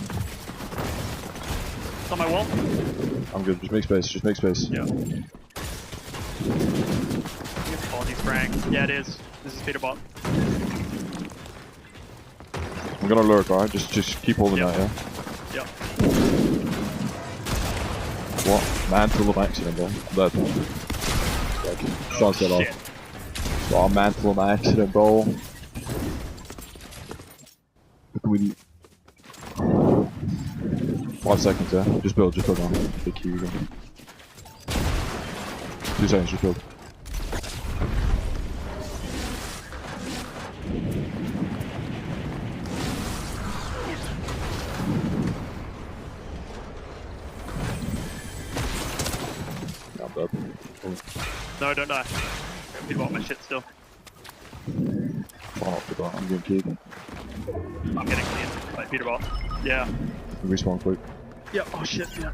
It's on my wall. I'm good. Just make space. Just make space. Yeah. Oh, he's spraying. Yeah, it is. This is Peterbot. I'm gonna lurk, alright? Just keep holding that, yeah? Yep. What? Man full of accident, bro. I'm dead. Shots get off. Oh, man full of accident, bro. Look at we 5 seconds, yeah? Just build now. Big Q again. 2 seconds, just build. Yeah, I'm dead. No, don't die. Peterbot my shit still. Try not to die. I'm getting killed. I'm getting clean by Peterbot. Yeah. Respawn quick. Yep. Oh shit, yeah.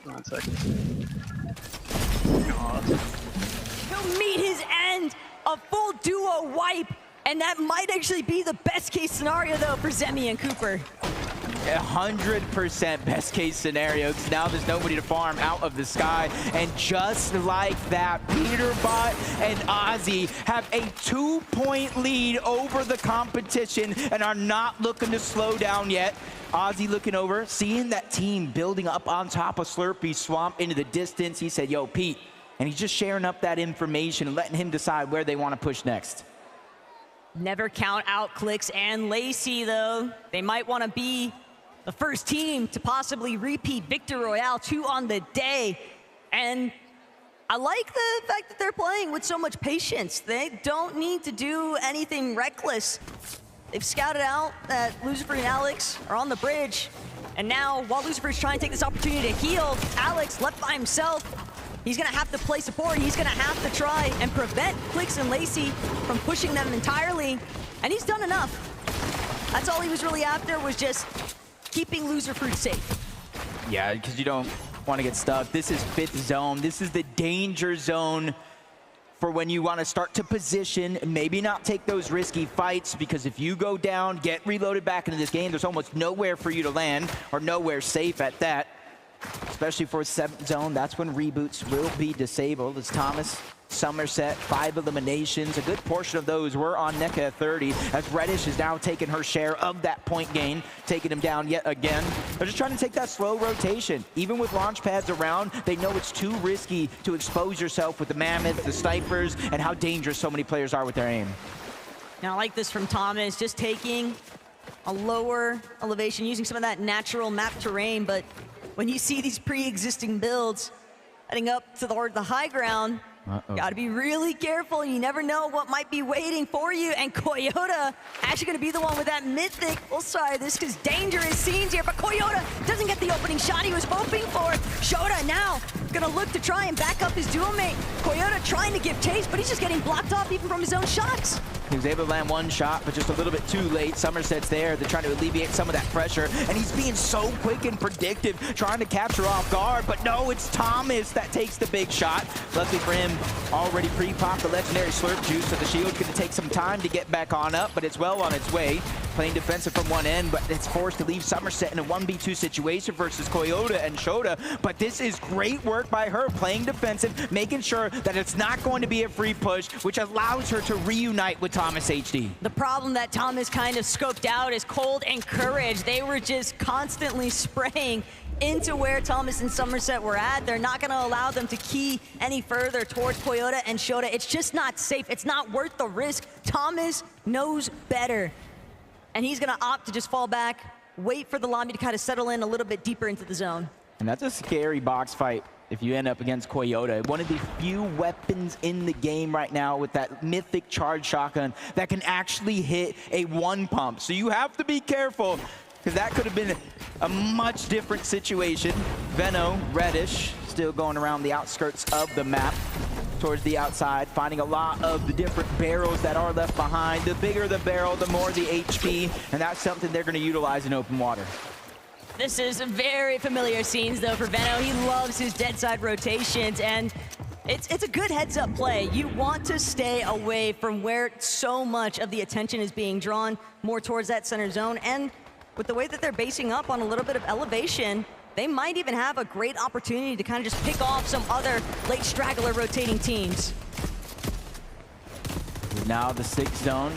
9 seconds. God. He'll meet his end, a full duo wipe, and that might actually be the best case scenario though for Zemi and Cooper. 100% best case scenario, because now there's nobody to farm out of the sky. And just like that, Peterbot and Ozzy have a 2-point lead over the competition and are not looking to slow down yet. Ozzy looking over, seeing that team building up on top of Slurpee Swamp into the distance. He said, yo, Pete. And he's just sharing up that information and letting him decide where they want to push next. Never count out Clicks and Lacey though. They might want to be the first team to possibly repeat Victor Royale 2 on the day. And I like the fact that they're playing with so much patience. They don't need to do anything reckless. They've scouted out that Lucifer and Alex are on the bridge. And now, while Lucifer's trying to take this opportunity to heal, Alex left by himself. He's gonna have to play support. He's gonna have to try and prevent Clicks and Lacey from pushing them entirely. And he's done enough. That's all he was really after, was just keeping Loser Fruit safe. Yeah, because you don't want to get stuck. This is 5th zone. This is the danger zone for when you want to start to position, maybe not take those risky fights, because if you go down, get reloaded back into this game, there's almost nowhere for you to land, or nowhere safe at that. Especially for 7th zone, that's when reboots will be disabled. As Thomas, Somerset, 5 eliminations. A good portion of those were on NECA at 30, as Reddish is now taking her share of that point gain, taking him down yet again. They're just trying to take that slow rotation. Even with launch pads around, they know it's too risky to expose yourself with the mammoths, the snipers, and how dangerous so many players are with their aim. Now I like this from Thomas, just taking a lower elevation, using some of that natural map terrain, but when you see these pre-existing builds heading up to the high ground, gotta be really careful. You never know what might be waiting for you. And Coyota actually gonna be the one with that mythic. Well, sorry, this is dangerous scenes here, but Coyota doesn't get the opening shot he was hoping for. Shota now gonna look to try and back up his duo mate. Coyota trying to give chase, but he's just getting blocked off even from his own shots. He was able to land one shot, but just a little bit too late. Somerset's there. They're trying to alleviate some of that pressure, and he's being so quick and predictive, trying to capture off guard, but no, it's Thomas that takes the big shot. Luckily for him, already pre-popped the legendary slurp juice, so the shield's gonna take some time to get back on up, but it's well on its way. Playing defensive from one end, but it's forced to leave Somerset in a 1v2 situation versus Coyota and Shota. But this is great work by her, playing defensive, making sure that it's not going to be a free push, which allows her to reunite with Thomas HD. The problem that Thomas kind of scoped out is Cold and Courage. They were just constantly spraying into where Thomas and Somerset were at. They're not gonna allow them to key any further towards Coyota and Shota. It's just not safe. It's not worth the risk. Thomas knows better. And he's gonna opt to just fall back, wait for the lobby to kind of settle in a little bit deeper into the zone. And that's a scary box fight if you end up against Coyota. One of the few weapons in the game right now with that mythic charge shotgun that can actually hit a one pump. So you have to be careful, because that could have been a much different situation. Veno, reddish, still going around the outskirts of the map towards the outside, finding a lot of the different barrels that are left behind. The bigger the barrel, the more the HP, and that's something they're going to utilize in open water. This is very familiar scenes, though, for Veno. He loves his dead side rotations, and it's a good heads-up play. You want to stay away from where so much of the attention is being drawn more towards that center zone, and with the way that they're basing up on a little bit of elevation, they might even have a great opportunity to kind of just pick off some other late straggler rotating teams. Now the 6th zone,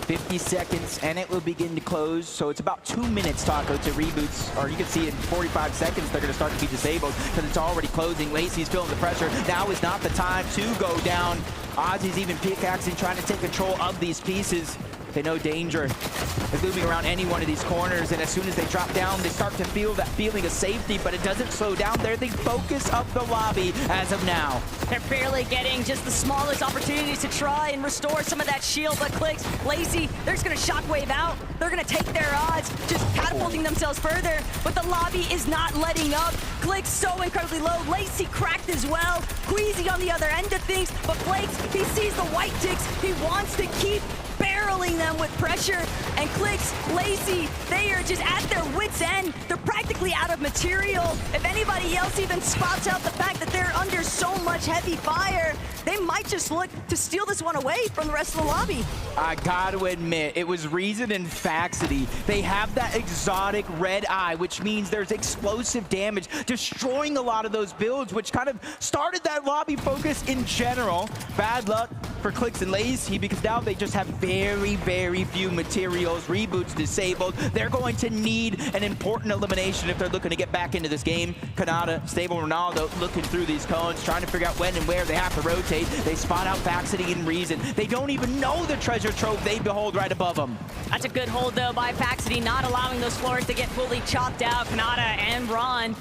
50 seconds, and it will begin to close. So it's about 2 minutes, Taco, to reboots, or you can see in 45 seconds they're going to start to be disabled because it's already closing. Lacey's feeling the pressure. Now is not the time to go down. Ozzy's even pickaxing, trying to take control of these pieces. They know danger is looming around any one of these corners, and as soon as they drop down, they start to feel that feeling of safety, but it doesn't slow down. They're the focus of the lobby as of now. They're barely getting just the smallest opportunities to try and restore some of that shield, but Clicks, Lazy, they're just gonna shockwave out. They're gonna take their odds, just catapulting themselves further, but the lobby is not letting up. Clicks so incredibly low. Lacy cracked as well. Queasy on the other end of things, but Flakes, he sees the white ticks. He wants to keep barreling them with pressure, and Clicks, Lacy, they are just at their wits' end. They're practically out of material. If anybody else even spots out the fact that they're under so much heavy fire, they might just look to steal this one away from the rest of the lobby. I gotta admit, it was Reason and Faxity. They have that exotic red eye, which means there's explosive damage, destroying a lot of those builds, which kind of started that lobby focus in general. Bad luck for Clicks and Lazy, because now they just have very, very few materials. Reboots disabled. They're going to need an important elimination if they're looking to get back into this game. Kanata, Stable Ronaldo looking through these cones, trying to figure out when and where they have to rotate. They spot out Faxity and Reason. They don't even know the treasure trove they behold right above them. That's a good hold, though, by Faxity, not allowing those floors to get fully chopped out. Kanata and Ron,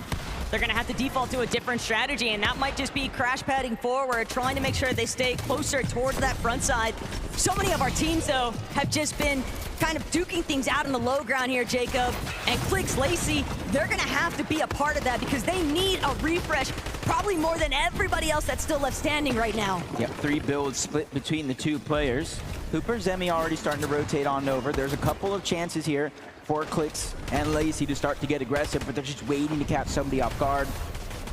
they're going to have to default to a different strategy, and that might just be crash padding forward, trying to make sure they stay closer towards that front side. So many of our teams, though, have just been kind of duking things out in the low ground here, Jacob. And Clicks, Lacy, they're going to have to be a part of that because they need a refresh, probably more than everybody else that's still left standing right now. Yep, 3 builds split between the 2 players. Hooper, Zemi already starting to rotate on over. There's a couple of chances here for Clicks and Lacy to start to get aggressive, but they're just waiting to catch somebody off guard.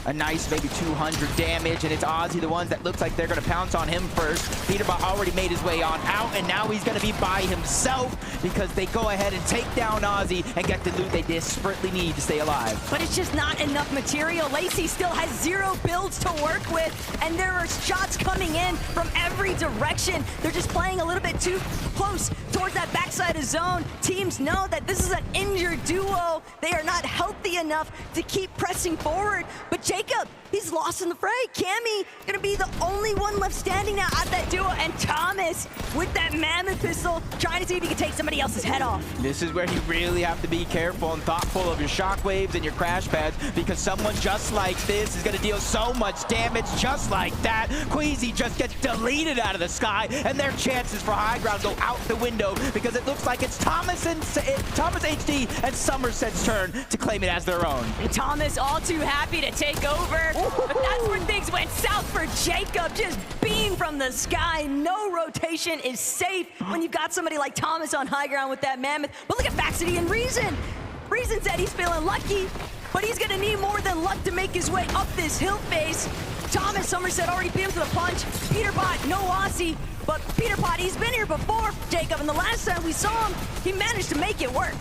a nice maybe 200 damage, and it's Ozzy, the ones that looks like they're gonna pounce on him first. Peterbot already made his way on out, and now he's gonna be by himself because they go ahead and take down Ozzy and get the loot they desperately need to stay alive. But it's just not enough material. Lacey still has 0 builds to work with, and there are shots coming in from every direction. They're just playing a little bit too close towards that backside of zone. Teams know that this is an injured duo. They are not healthy enough to keep pressing forward. But Jacob, he's lost in the fray. Cammy gonna be the only one left standing now at that duo, and Thomas with that mammoth pistol trying to see if he can take somebody else's head off. This is where you really have to be careful and thoughtful of your shockwaves and your crash pads, because someone just like this is gonna deal so much damage just like that. Queasy just gets deleted out of the sky, and their chances for high ground go out the window because it looks like it's Thomas HD and Somerset's turn to claim it as their own. And Thomas all too happy to take over, but that's where things went south for Jacob. Just beam from the sky. No rotation is safe when you've got somebody like Thomas on high ground with that mammoth. But look at Faxity and Reason. Reason said he's feeling lucky, but he's gonna need more than luck to make his way up this hill face. Thomas Somerset already beamed to the punch. Peterbot, no Aussie, but Peterbot, he's been here before, Jacob, and the last time we saw him, he managed to make it work.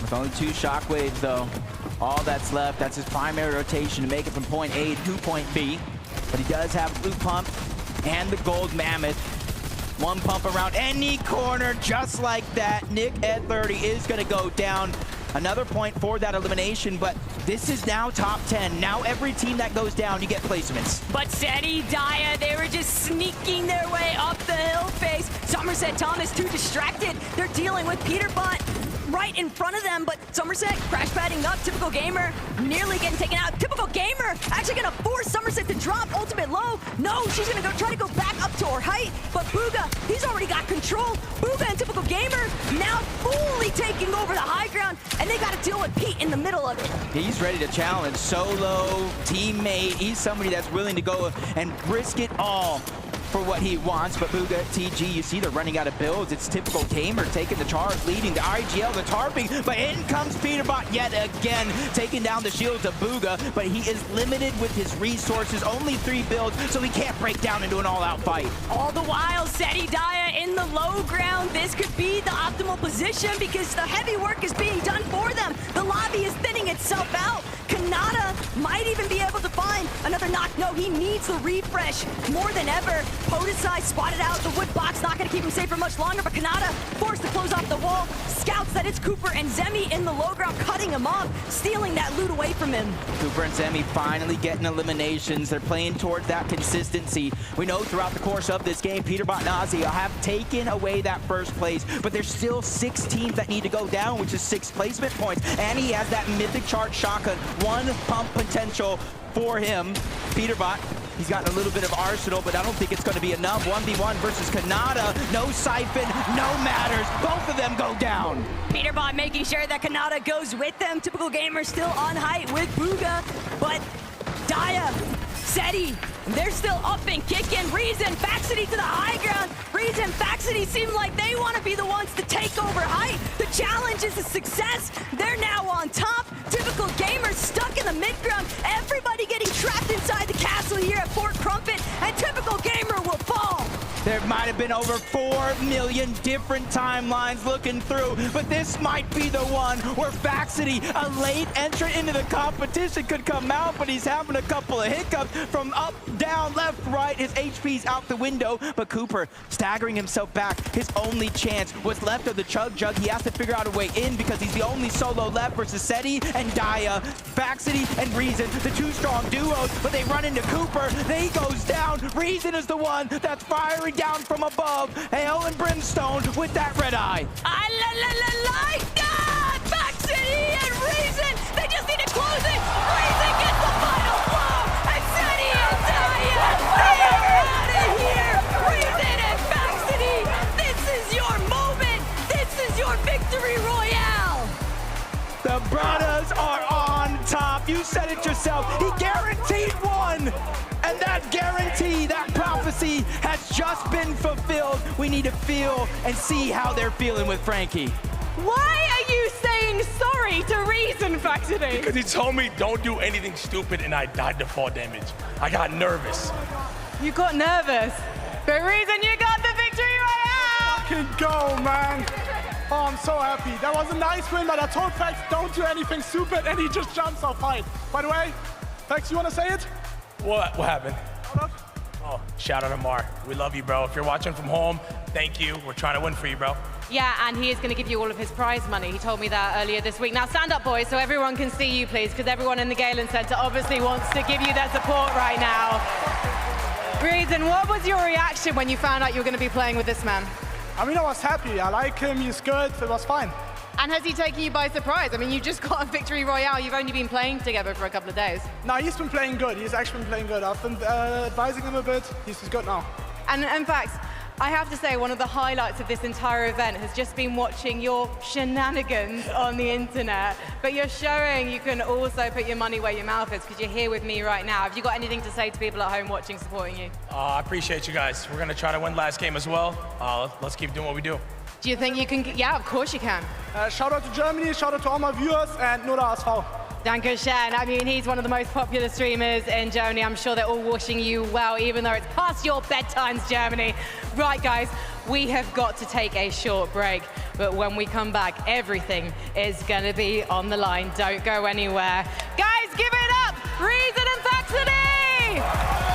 With only 2 shockwaves though, all that's left, that's his primary rotation to make it from point A to point B. But he does have blue pump and the gold mammoth. 1 pump around any corner just like that. Nick at 30 is gonna go down. Another point for that elimination, but this is now top 10. Now every team that goes down, you get placements. But Seti, Daya, they were just sneaking their way up the hill face. Somerset, Thomas, too distracted. They're dealing with Peterbot right in front of them, but Somerset crash padding up. Typical Gamer nearly getting taken out. Typical Gamer actually gonna force Somerset to drop ultimate low. No, she's gonna go try to go back up to her height, but Booga, he's already got control. Booga and Typical Gamer now fully taking over the high ground, and they gotta deal with Pete in the middle of it. He's ready to challenge. Solo, teammate, he's somebody that's willing to go and risk it all for what he wants. But Booga, TG, you see they're running out of builds. It's Typical Gamer taking the charge, leading the IGL, the tarping, but in comes Peterbot yet again, taking down the shields of Booga, but he is limited with his resources, only 3 builds, so he can't break down into an all-out fight. All the while, Seti Daya in the low ground. This could be the optimal position because the heavy work is being done for them. The lobby is thinning itself out. Kanata might even be able to find another knock. No, he needs the refresh more than ever. Podesai spotted out. The wood box not going to keep him safe for much longer, but Kanata forced to close off the wall. Scouts that it's Cooper and Zemi in the low ground, cutting him off, stealing that loot away from him. Cooper and Zemi finally getting eliminations. They're playing towards that consistency. We know throughout the course of this game, Peterbot and Ozzy have taken away that first place, but there's still 6 teams that need to go down, which is 6 placement points, and he has that mythic charge shotgun. 1 pump potential for him. Peterbot, he's gotten a little bit of arsenal, but I don't think it's going to be enough. 1v1 versus Kanata. No siphon, no matters. Both of them go down. Peterbot making sure that Kanata goes with them. Typical Gamer still on height with Booga, but Daya, Seti, they're still up and kicking. Reason, Faxity to the high ground. Reason, Faxity seem like they want to be the ones to take over height. The challenge is a success. They're now on top. Typical Gamer stuck in the mid-ground. Everybody getting trapped inside the castle here at Fort Crumpet, and Typical Gamer will fall. There might have been over 4 million different timelines looking through, but this might be the one where Faxity, a late entrant into the competition, could come out, but he's having a couple of hiccups from up, down, left, right. His HP's out the window, but Cooper staggering himself back. His only chance was left of the Chug Jug. He has to figure out a way in because he's the only solo left versus Seti and Daya. Faxity and Reason, the 2 strong duos, but they run into Cooper. Then he goes down. Reason is the one that's firing down from above. Hail and Brimstone with that red eye. I like that! Faxity and Reason, they just need to close it. Reason gets the final blow, and Seti and Daya, they are out of here. Reason and Faxity, this is your moment. This is your victory royale. The brothers are on top. You said it yourself. He guaranteed 1. And that guarantee, that prophecy has just been fulfilled. We need to feel and see how they're feeling with Frankie. Why are you saying sorry to Reason Faxity? Because he told me don't do anything stupid and I died to fall damage. I got nervous. You got nervous. The reason you got the victory right Fucking go, man. Oh, I'm so happy. That was a nice win, but I told Fax don't do anything stupid and he just jumps off fight. By the way, Fax, you want to say it? What happened? Oh, shout out to Mar. We love you, bro. If you're watching from home, thank you. We're trying to win for you, bro. Yeah, and he is going to give you all of his prize money. He told me that earlier this week. Now stand up, boys, so everyone can see you, please, because everyone in the Galen Center obviously wants to give you their support right now. Reason, what was your reaction when you found out you were going to be playing with this man? I mean, I was happy. I like him. He's good. It was fine. And has he taken you by surprise? I mean, you just got a victory royale. You've only been playing together for a couple of days. No, he's been playing good. He's actually been playing good. I've been advising him a bit. He's good now. And in fact, I have to say one of the highlights of this entire event has just been watching your shenanigans on the internet. But you're showing you can also put your money where your mouth is because you're here with me right now. Have you got anything to say to people at home watching, supporting you? I appreciate you guys. We're going to try to win last game as well. Let's keep doing what we do. Do you think you can? Yeah, of course you can. Shout out to Germany, shout out to all my viewers, and nur der HSV. Dankeschön. I mean, he's one of the most popular streamers in Germany. I'm sure they're all wishing you well, even though it's past your bedtimes, Germany. Right, guys, we have got to take a short break. But when we come back, everything is going to be on the line. Don't go anywhere. Guys, give it up! Reason and Faxity!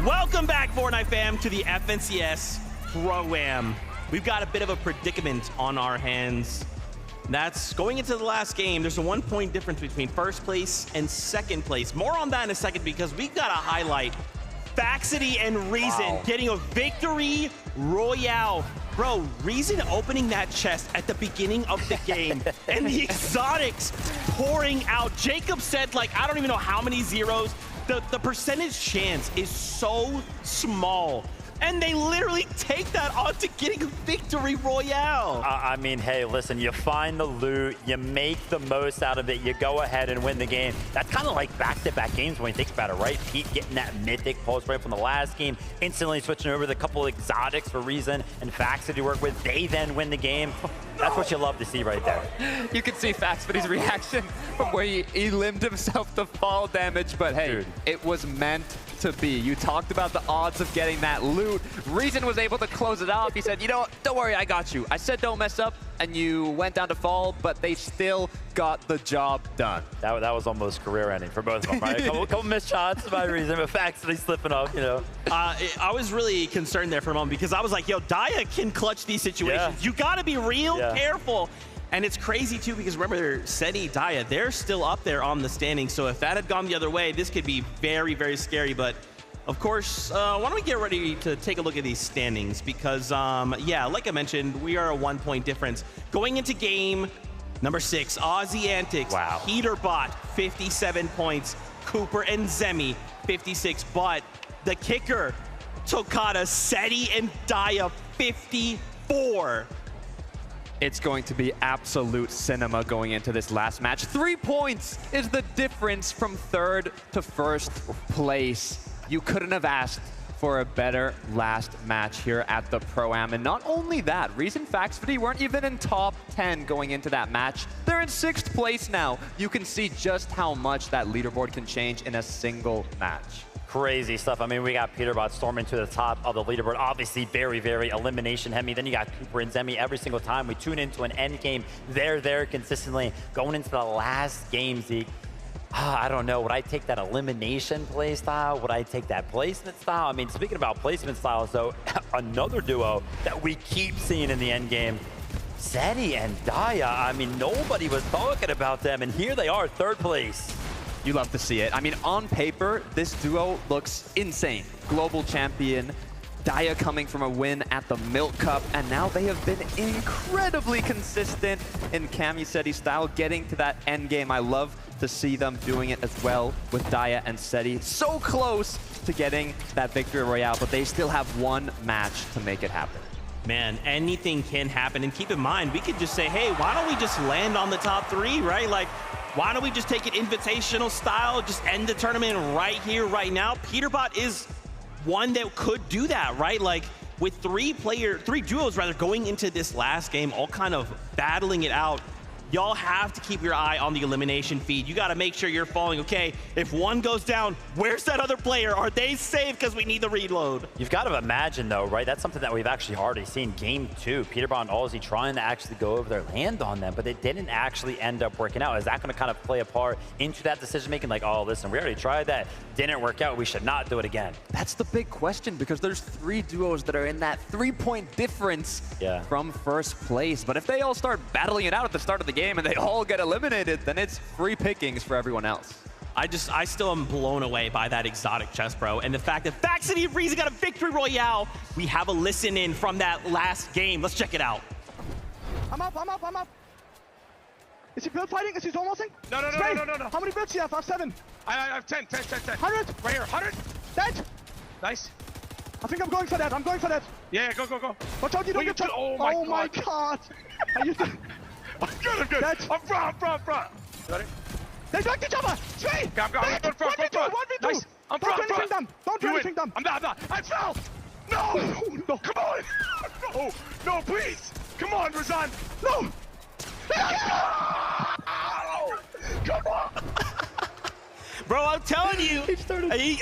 Welcome back, Fortnite fam, to the FNCS Pro-Am. We've got a bit of a predicament on our hands. That's going into the last game. There's a 1 point difference between first place and second place. More on that in a second because we've got to highlight Faxity and Reason getting a victory royale. Bro, Reason opening that chest at the beginning of the game and the exotics pouring out. Jacob said, like, I don't even know how many zeros. The percentage chance is so small. And they literally take that on to getting a victory royale. I mean, hey, listen, you find the loot, you make the most out of it, you go ahead and win the game. That's kind of like back-to-back games when you think about it, right? Pete getting that mythic pulse right from the last game, instantly switching over the couple exotics for Reason and Faxity to work with. They then win the game. That's what you love to see right there. You can see Faxity's reaction from where he limbed himself to fall damage, but hey, dude, it was meant to be. You talked about the odds of getting that loot. Reason was able to close it off. He said, you know what, don't worry, I got you. I said don't mess up, and you went down to fall, but they still got the job done. That was almost career ending for both of them, right? a couple missed shots by Reason, but Faxity slipping up, you know. I was really concerned there for a moment because I was like, yo, Daya can clutch these situations. Yeah. You gotta be real careful. And it's crazy too because remember, Seti, Daya, they're still up there on the standings. So if that had gone the other way, this could be very, very scary. But of course, why don't we get ready to take a look at these standings? Because yeah, like I mentioned, we are a 1 point difference. Going into game number 6, Aussie Antics, Heaterbot, 57 points, Cooper and Zemi, 56. But the kicker, Tokata, Seti, and Daya, 54. It's going to be absolute cinema going into this last match. 3 points is the difference from third to first place. You couldn't have asked for a better last match here at the Pro-Am. And not only that, Reason Faxity weren't even in top 10 going into that match. They're in 6th place now. You can see just how much that leaderboard can change in a single match. Crazy stuff. I mean, we got Peterbot storming to the top of the leaderboard. Obviously, very, very elimination heavy. Then you got Cooper and Zemi every single time we tune into an end game. They're there consistently. Going into the last game, Zeke, I don't know. Would I take that elimination play style? Would I take that placement style? I mean, speaking about placement styles, though, another duo that we keep seeing in the end game, Seti and Daya. I mean, nobody was talking about them, and here they are, 3rd place. You love to see it. I mean, on paper, this duo looks insane. Global champion, Daya coming from a win at the Milk Cup, and now they have been incredibly consistent in Cami-Seti style, getting to that end game. I love to see them doing it as well with Daya and Seti. So close to getting that victory royale, but they still have 1 match to make it happen. Man, anything can happen. And keep in mind, we could just say, hey, why don't we just land on the top 3, right? Like, why don't we just take it invitational style, just end the tournament right here, right now? Peterbot is one that could do that, right? Like, with 3 duos rather going into this last game, all kind of battling it out. Y'all have to keep your eye on the elimination feed. You got to make sure you're following, okay, if one goes down, where's that other player? Are they safe? Because we need the reload. You've got to imagine, though, right? That's something that we've actually already seen. Game 2, Peterbot and Aussie trying to actually go over there, land on them, but it didn't actually end up working out. Is that going to kind of play a part into that decision-making? Like, oh, listen, we already tried that. Didn't work out. We should not do it again. That's the big question because there's 3 duos that are in that 3-point difference from first place. But if they all start battling it out at the start of the game and they all get eliminated, then it's free pickings for everyone else. I still am blown away by that exotic chest, bro. And the fact that Faxity and Reason got a victory royale. We have a listen in from that last game. Let's check it out. I'm up. Is he build fighting? Is he almost? No. How many builds do you have? I have 7. I have 10. 100. Right here, 100. Dead. Nice. I think I'm going for that. Yeah, go. Watch out, you don't get shot. Oh my god. Are you I'm good. Dead. I'm front. Ready? They blocked each other. 3. I'm going front. 1v2. Nice. I'm Don't front. do anything dumb. Don't do anything dumb. I'm not. I fell. No. Come on. No, please. Come on, Razan. No. Come on. Bro, I'm telling you,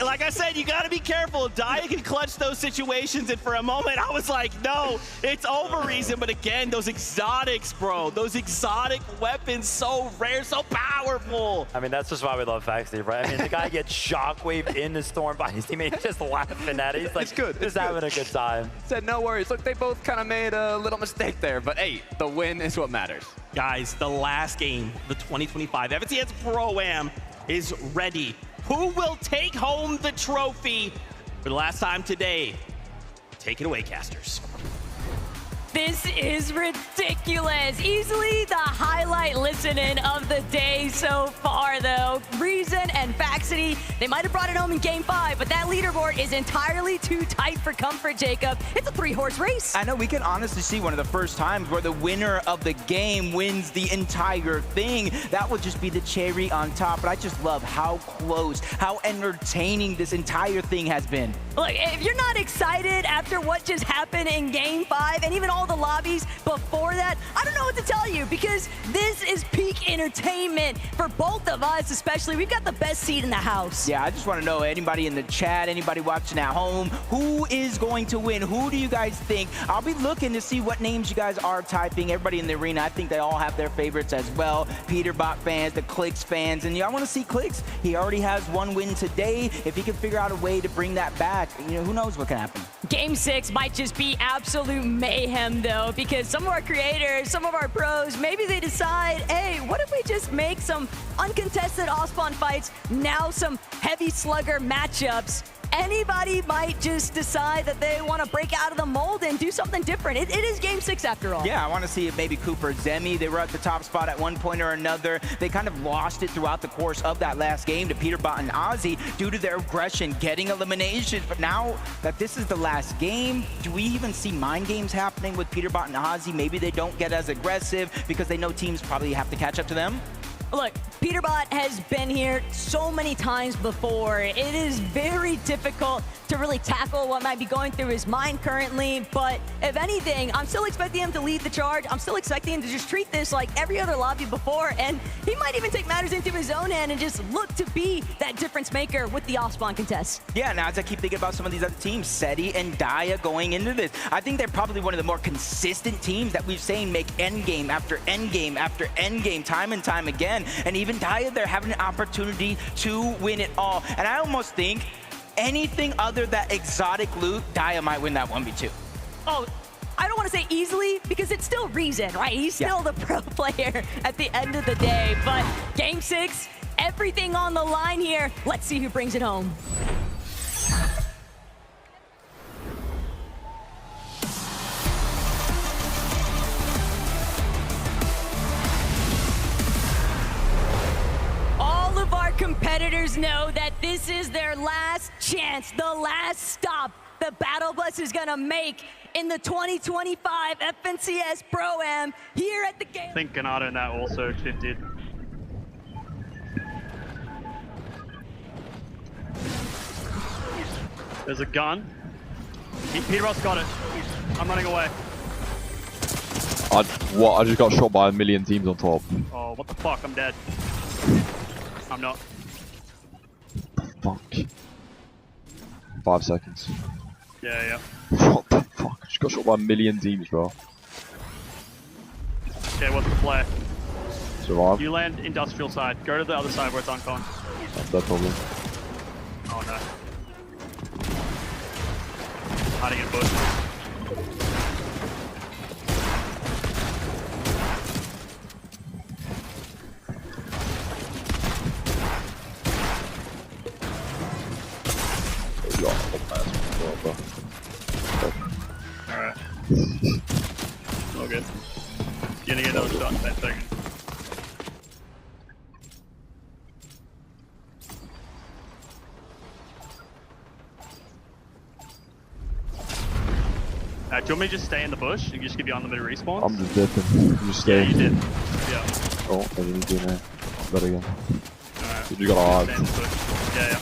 like I said, you got to be careful. Dia can clutch those situations, and for a moment, I was like, no, it's over, Reason. But again, those exotics, bro, those exotic weapons, so rare, so powerful. I mean, that's just why we love Faxi, right? I mean, the guy gets shockwaved in the storm by his teammate, just laughing at it. He's like, it's good. Just having a good time. Said no worries. Look, they both kind of made a little mistake there, but hey, the win is what matters. Guys, the last game, the 2025 FNCS Pro-Am is ready. Who will take home the trophy for the last time today? Take it away, casters. This is ridiculous. Easily the highlight listening of the day so far, though. Reason and Faxity, they might have brought it home in Game 5, but that leaderboard is entirely too tight for comfort, Jacob. It's a 3-horse race. I know, we can honestly see one of the first times where the winner of the game wins the entire thing. That would just be the cherry on top, but I just love how close, how entertaining this entire thing has been. Look, if you're not excited after what just happened in Game 5 and even all the lobbies before that, I don't know what to tell you, because this is peak entertainment for both of us, especially. We've got the best seat in the house. Yeah, I just want to know, anybody in the chat, anybody watching at home, who is going to win? Who do you guys think? I'll be looking to see what names you guys are typing. Everybody in the arena, I think they all have their favorites as well. Peterbot fans, the Clicks fans, and I want to see Clicks. He already has one win today. If he can figure out a way to bring that back, you know, who knows what can happen. Game 6 might just be absolute mayhem, though, because some of our creators, some of our pros, maybe they decide, hey, what if we just make some uncontested off-spawn fights, now some heavy slugger matchups? Anybody might just decide that they want to break out of the mold and do something different. It is Game 6 after all. Yeah, I want to see if maybe Cooper, Zemi, they were at the top spot at one point or another. They kind of lost it throughout the course of that last game to Peterbot and Ozzy due to their aggression, getting eliminations. But now that this is the last game, do we even see mind games happening with Peterbot and Ozzy? Maybe they don't get as aggressive because they know teams probably have to catch up to them? Look, Peterbot has been here so many times before. It is very difficult to really tackle what might be going through his mind currently, but if anything, I'm still expecting him to lead the charge. I'm still expecting him to just treat this like every other lobby before, and he might even take matters into his own hand and just look to be that difference maker with the off-spawn contests. Yeah, now as I keep thinking about some of these other teams, Seti and Dia going into this, I think they're probably one of the more consistent teams that we've seen make endgame after endgame after endgame, time and time again. And even Dia, they're having an opportunity to win it all. And I almost think anything other than exotic loot, Dia might win that 1v2. Oh, I don't want to say easily, because it's still Reason, right? He's still the pro player at the end of the day. But Game 6, everything on the line here. Let's see who brings it home. All of our competitors know that this is their last chance, the last stop the Battle Bus is gonna make in the 2025 FNCS Pro-Am here at the game. I think Ganado and that also shifted. There's a gun. Peter's got it. I'm running away. I just got shot by a million teams on top. Oh, what the fuck? I'm dead. I'm not. Fuck. 5 seconds. Yeah. What the fuck? I just got shot by a million teams, bro. Okay, what's the play? Survive. You land industrial side. Go to the other side where it's uncon. That's their problem. Oh no. Hiding in bush. Alright. All good. You're gonna get another shot in 10 seconds. Do you want me to just stay in the bush and just give you unlimited respawns? I'm just dipping. You just stay. Yeah, you did. Yeah. Oh, I didn't do that. Better again. Alright. You got a Stay in the bush. Yeah.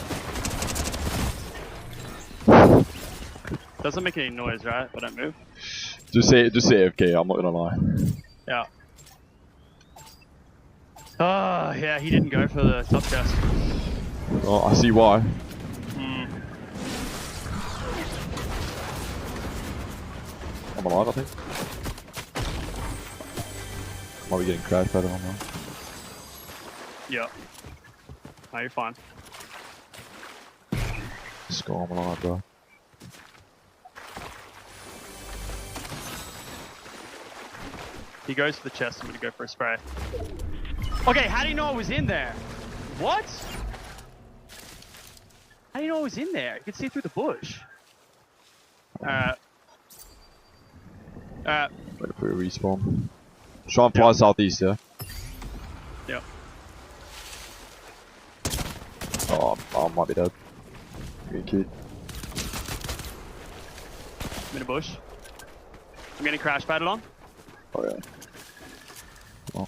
Doesn't make any noise, right? If I don't move. Just say AFK, I'm not gonna lie. Yeah. Oh, yeah, he didn't go for the top chest. Oh, I see why. I'm alive, I think. Might be getting crash better on now. Yeah. No, you're fine. Just go on alive, bro. He goes for the chest. I'm gonna go for a spray. Okay, how do you know I was in there? What? How do you know I was in there? You can see through the bush. Wait for a respawn. Try and fly southeast, yeah? Yep. Oh, I might be dead. Good kid. I'm in a bush. I'm getting crash padded on. Oh, yeah. Oh.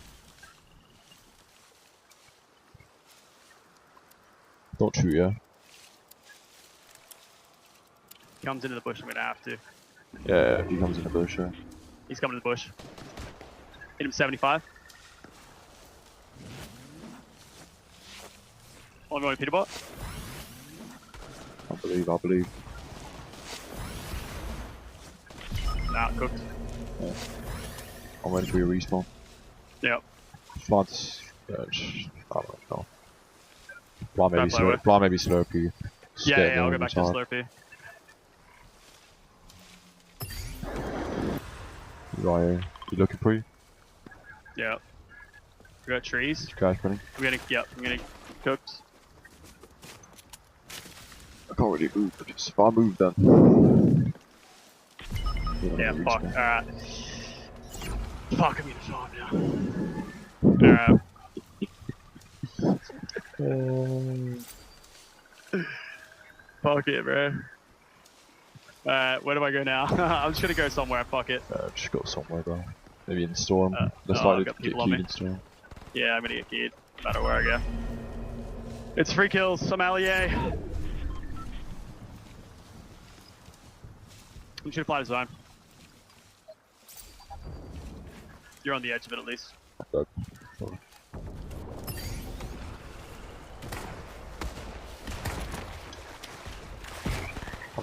Don't shoot, yeah? Comes into the bush, I'm gonna have to. Yeah, if he comes in the bush, yeah. He's coming to the bush. Hit him 75. Only going Peter bot. I believe. Nah, cooked. Yeah. I'm waiting for your respawn. Yep. Floods. I don't know. Fly maybe Slurpee. Yeah, I'll go back to Slurpee. Right here. You looking for you? Yeah. We got trees. Crash bunny. I'm getting cooked. I can't really move, but if I move then. Yeah, fuck. Alright. Fuck, I'm gonna farm now. Fuck it, bro. Alright, where do I go now? I'm just gonna go somewhere, fuck it. Just go somewhere, bro. Maybe in the storm. Let's I've get got keyed people on me. in storm. Yeah, I'm gonna get keyed, no matter where I go. It's free kills, I'm allié. I'm gonna fly to zone. You're on the edge of it at least. I'm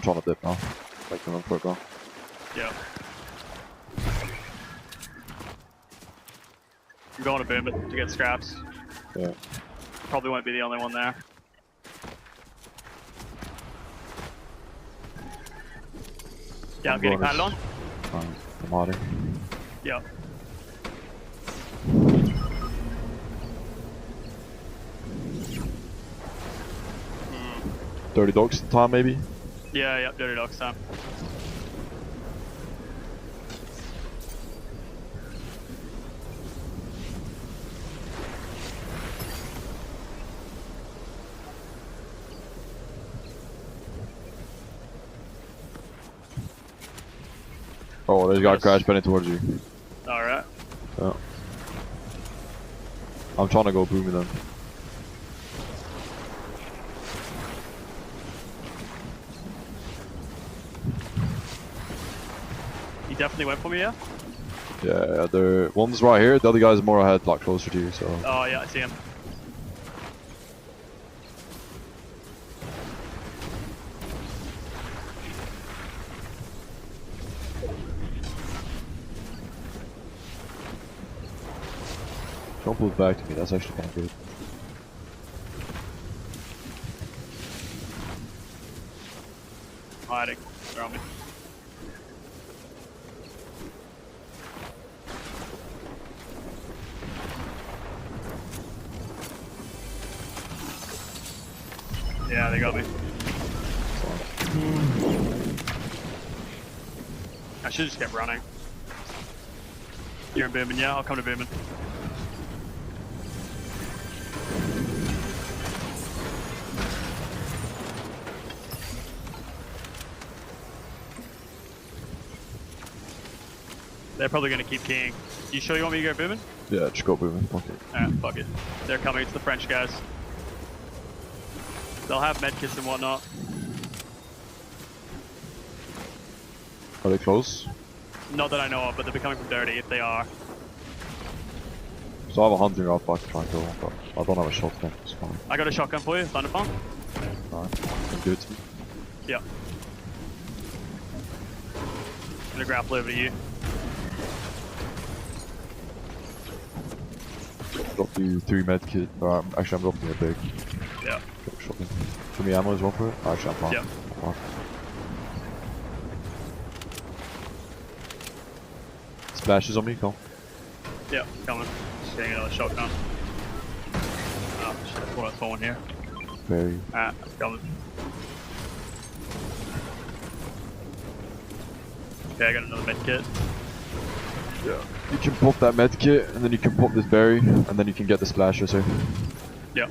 trying to dip now. Make them run for it, bro. Yeah. I'm going to boom it to get scraps. Yeah. Probably won't be the only one there. Yeah, I'm getting padded on. I'm on it. Yeah. Dirty dogs time, maybe? Yeah, dirty dogs time. Oh, there's a guy crash bunny towards you. Alright. Yeah. I'm trying to go booming them. He definitely went for me, yeah? Yeah, the one's right here, the other guy's more ahead, like closer to you, so. Oh yeah, I see him. Don't move back to me, that's actually kind of good. Hiding. They're on me. Yeah, they got me. I should just kept running. You're in booming, yeah? I'll come to booming. They're probably going to keep keying. You sure you want me to go booming? Yeah, just go booming, fuck it. Alright, fuck it. They're coming, it's the French guys. They'll have medkits and whatnot. Are they close? Not that I know of, but they'll be coming from dirty if they are. So I have a hunting rifle I can try and kill one, but I don't have a shotgun, it's fine. I got a shotgun for you, Thunder Bomb. Alright, can give it to me. Yeah. I'm gonna grapple over to you. Drop you 3 medkit. Actually, I'm dropping you a big. Yeah. Shotgun. Give me ammo as well for it. Actually, I'm fine. Yeah. Fine. Splashes on me, come. Yeah, coming. Just getting another shotgun. Oh shit, I thought I saw one here. Very. Ah, coming. Okay, I got another med kit. Yeah. You can pop that medkit, and then you can pop this berry, and then you can get the splashes here. Yeah.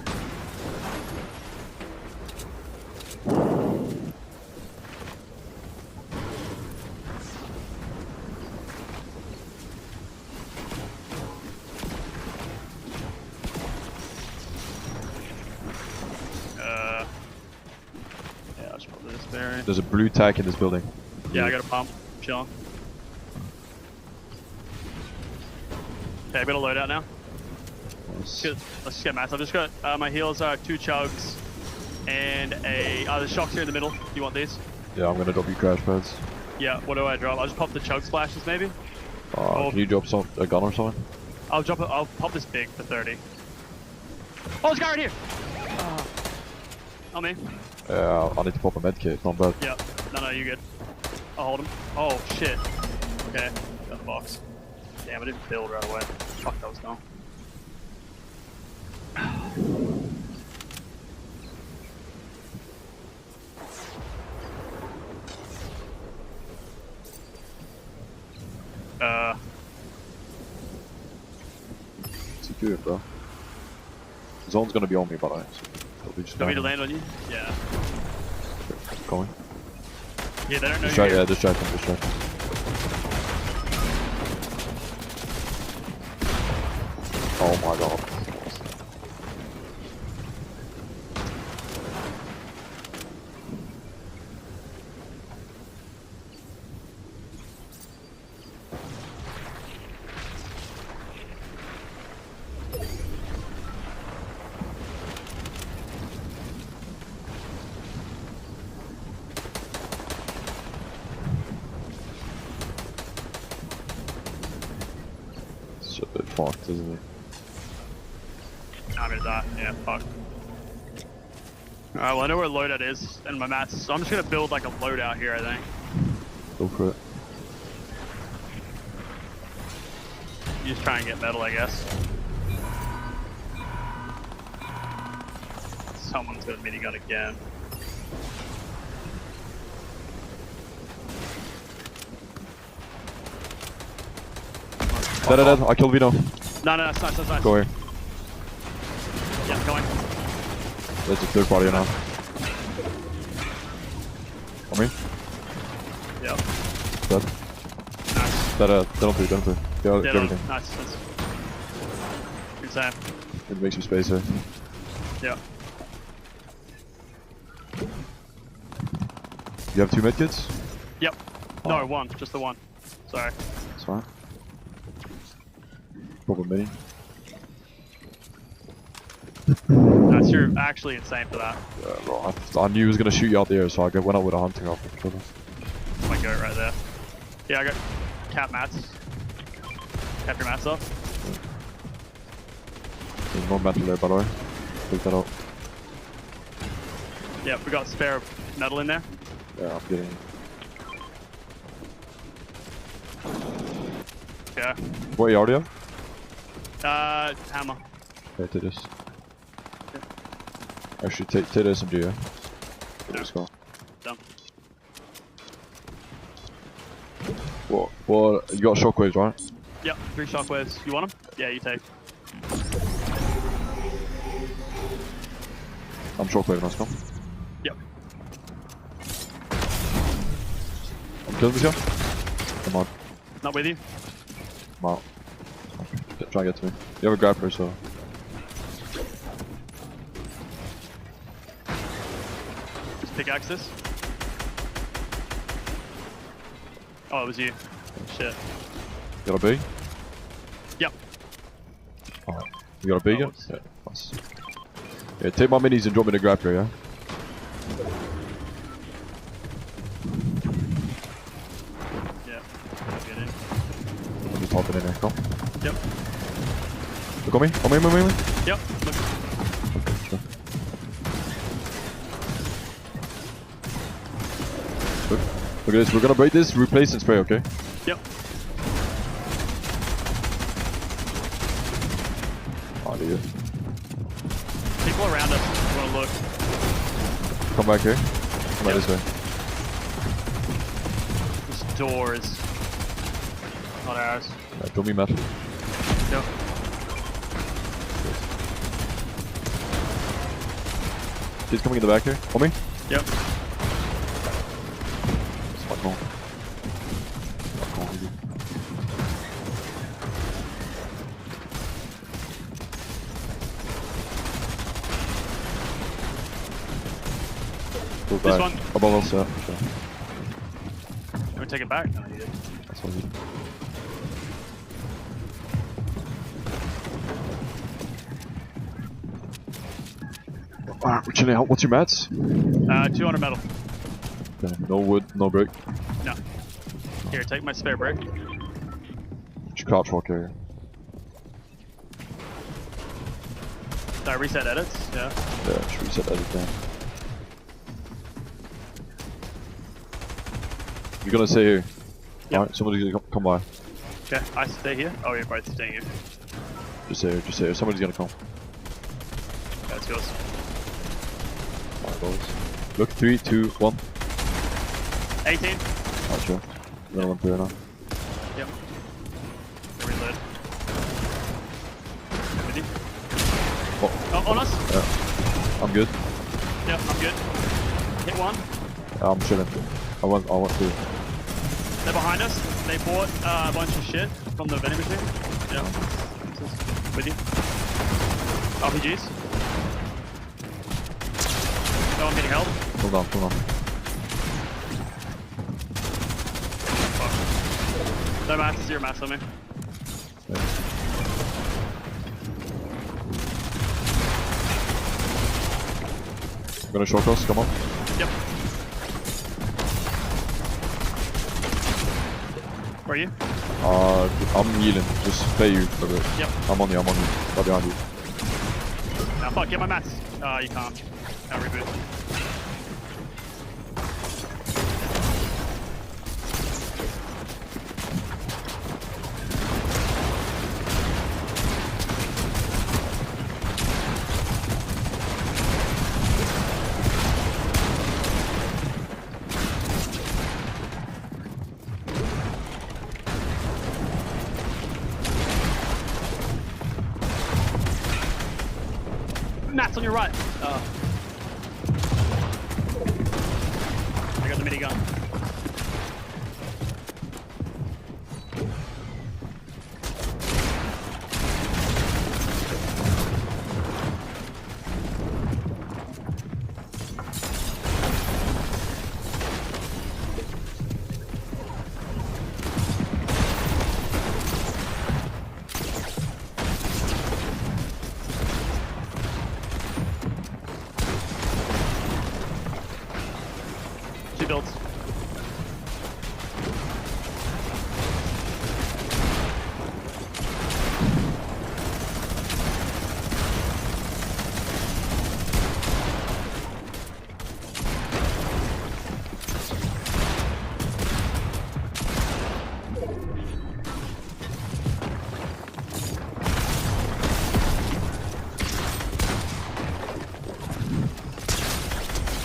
Yeah, I'll just pop this berry. There's a blue tack in this building. Yeah, I got a pump. Chilling. Okay, I got a loadout now. Nice. Good. Let's just get mass. I've just got my heals are 2 chugs and a. There's shocks here in the middle. Do you want these? Yeah, I'm gonna drop you crash pads. Yeah. What do I drop? I'll just pop the chug splashes maybe. Can you drop a gun or something? I'll drop it. I'll pop this big for 30. Oh, there's a guy right here. On me. Yeah, I need to pop a medkit. It's not bad. Yeah. No, you good. I'll hold him. Oh shit. Okay. Got the box. Damn, I didn't build right away. Fuck, that was dumb. It's good, bro. The zone's gonna be on me, by the way. So just Want me to land on you? Yeah. Going. Yeah, they don't know Distract, you're yeah, here. distract him, distract him. Oh my god. It's a bit fucked, isn't it? I'm gonna die. Yeah, fuck. Alright, well I know where loadout is and my mats, so I'm just gonna build like a loadout here, I think. Go for it. You just try and get metal, I guess. Someone's got a minigun again. Dead. I killed Vino. No, that's nice, that's nice. Go here. Yeah, going. There's a third party now. On me? Yep. Dead. Nice. Don't do. Get everything. Nice. Good time. It makes some space here. Yeah. You have 2 medkits? Yep. No, 1. Just the 1. Sorry. That's fine. Pop a mini. Nice, you're actually insane for that. Yeah, bro, I knew he was gonna shoot you out the air, so I went out with a hunting rifle. My goat right there. Yeah, I got cap mats. Cap your mats up. There's more metal there, by the way. Pick that up. Yeah, we got spare metal in there. Yeah, I'm getting. Yeah. What you already have? Hammer. Okay, take this. Actually, take the SMG, yeah? Let's go. Done. What? You got shockwaves, right? Yep, 3 shockwaves. You want them? Yeah, you take. I'm shockwave, let's go. Yep. I'm killing this guy. Come on. Not with you? I'm out. Try and get to me. You have a grappler, so. Just pickaxe this. Oh, it was you. Shit. You got a B? Yep. Alright. You got a B again? Yeah. Nice. Yeah, take my minis and drop me the grappler, yeah? Yeah. Get in. I'm just hopping in there, come. Yep. Look on me, on me, on me, on me. Yep. Look. Sure. Look at this, we're gonna break this, replace and spray, okay? Yep. Oh, dude. People around us want to look. Come back here. Come back this way. This door is not ours. Yeah, throw me map. Yep. Kids coming in the back here. On me. Yep. Fuck on. Fuck on, dude. Go This back. one. Above us, yeah. Sure. You want to take it back? No, you did. That's all good. Alright, we're chilling out. What's your mats? 200 metal. Okay, no wood, no brick. No. Here, take my spare brick. Just crouch walk here. Did I reset edits? Yeah. Yeah, just reset everything. You're gonna stay here. Yep. Alright, somebody's gonna come by. Okay, I stay here. Oh, you're both staying here. Just stay here, just stay here. Somebody's gonna come. That's yours. Alright, boys. Look, 3, 2, 1. 18. Alright, sure. Another one through now. Yep. Reload. With you. Oh, on us? Yeah. I'm good. Yep, I'm good. Hit one. Yeah, I'm chilling. I want to. They're behind us. They bought a bunch of shit from the vending machine. Yep. With you. RPGs. No one getting help. Hold on, hold on. Fuck. No mats, 0 mats on me. Yeah. I'm gonna short cross, come on. Yep. Where are you? I'm healing. Just pay you for a bit. Yep. I'm on you, I'm on you. Right behind you. Now fuck, get my mats. You can't. Now reboot. Mats on your right. I got the minigun. Builds.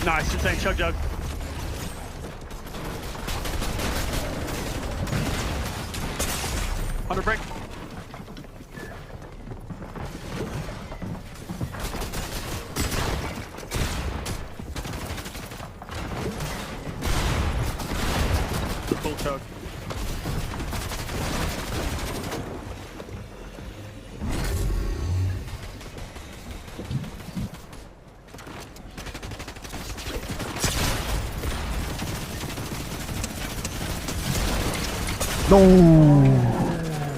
Nice, insane chug jug. Under break. Full choke. No.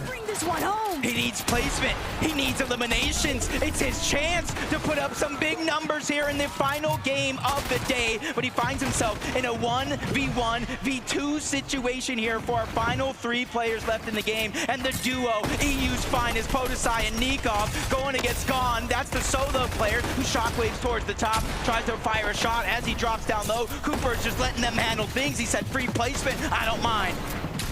Bring this one home. needs placement. He needs eliminations. It's his chance to put up some big numbers here in the final game of the day. But he finds himself in a 1v1, v2 situation here for our final 3 players left in the game. And the duo, EU's finest, Podesai and Nikov, going against Gone. That's the solo player who shockwaves towards the top, tries to fire a shot as he drops down low. Cooper's just letting them handle things. He said free placement, I don't mind.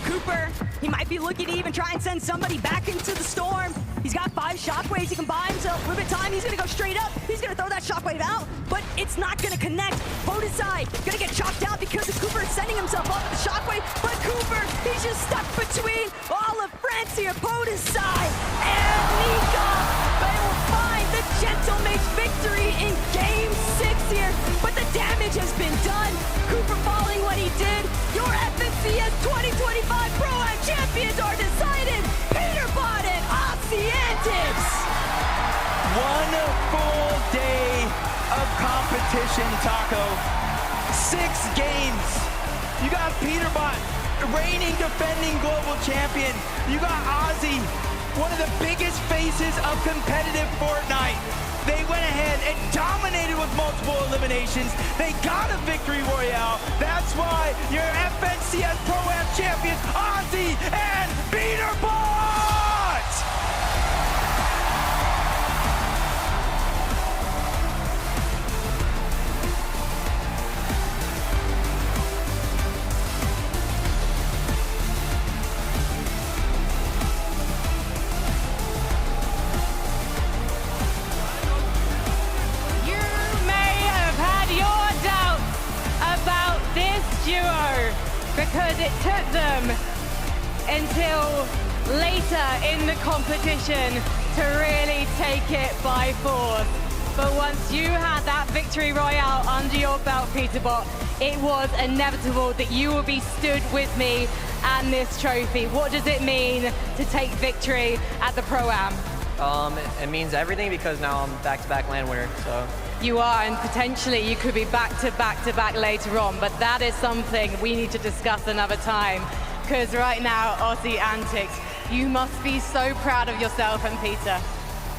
Cooper, he might be looking to even try and send somebody back into the storm. He's got 5 shockwaves. He can buy himself a little bit of time. He's going to go straight up. He's going to throw that shockwave out, but it's not going to connect. Podesai going to get chopped out because Cooper is sending himself up with the shockwave, but Cooper, he's just stuck between all of France here. Podesai and Nikov, they will find the Gentleman's victory in Game 6 here, but the damage has been done. Cooper falling what he did. Your FNCS 2025 Pro-Am champions are decided. Peterbot and Oceantics. One full day of competition, Taco. 6 games. You got Peterbot, reigning defending global champion. You got Ozzy, one of the biggest faces of competitive Fortnite. They went ahead and dominated with multiple eliminations. They got a victory royale. That's why your FNCS Pro-Am champions, Ozzy and Peterbot! Because it took them until later in the competition to really take it by force. But once you had that victory royale under your belt, Peterbot, it was inevitable that you will be stood with me and this trophy. What does it mean to take victory at the Pro-Am? It means everything because now I'm back-to-back LAN winner, so. You are, and potentially you could be back-to-back later on, but that is something we need to discuss another time. Because right now, Aussie Antics, you must be so proud of yourself and Peter.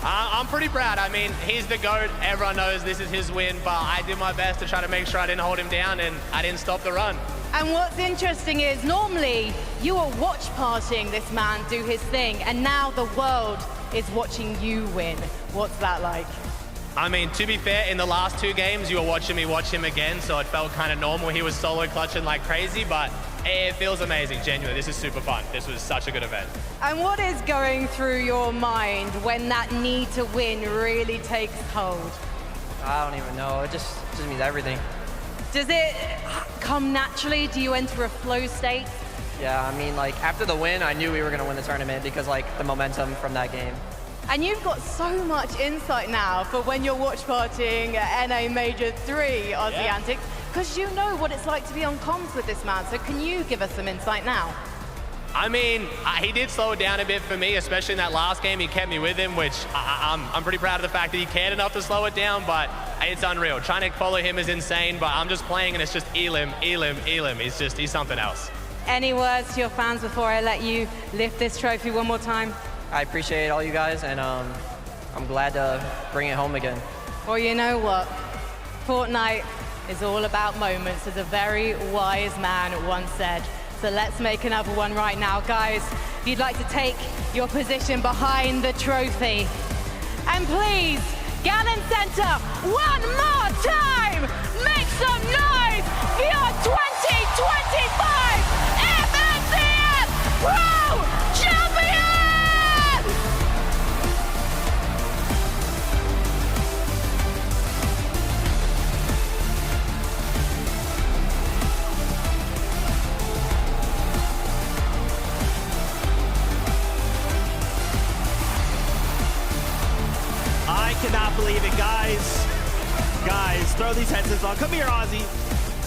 I'm pretty proud. I mean, he's the GOAT. Everyone knows this is his win, but I did my best to try to make sure I didn't hold him down, and I didn't stop the run. And what's interesting is normally you are watch partying this man do his thing, and now the world is watching you win. What's that like? I mean, to be fair, in the last 2 games, you were watching me watch him again, so it felt kind of normal. He was solo clutching like crazy, but it feels amazing, genuinely. This is super fun. This was such a good event. And what is going through your mind when that need to win really takes hold? I don't even know. It just means everything. Does it come naturally? Do you enter a flow state? Yeah, I mean, like, after the win, I knew we were going to win the tournament because, like, the momentum from that game. And you've got so much insight now for when you're watch partying at NA Major 3, Aussie Antics, because you know what it's like to be on comms with this man. So can you give us some insight now? I mean, he did slow it down a bit for me, especially in that last game. He kept me with him, which I'm pretty proud of the fact that he cared enough to slow it down, but it's unreal. Trying to follow him is insane, but I'm just playing and it's just Elim. He's something else. Any words to your fans before I let you lift this trophy one more time? I appreciate all you guys, and I'm glad to bring it home again. Well, you know what? Fortnite is all about moments, as a very wise man once said. So let's make another one right now. Guys, if you'd like to take your position behind the trophy. And please, Gallon Center, one more time! Make some noise for your 2025 FNCS Pro Champion! I cannot believe it, guys. Guys, throw these headsets on. Come here, Ozzy.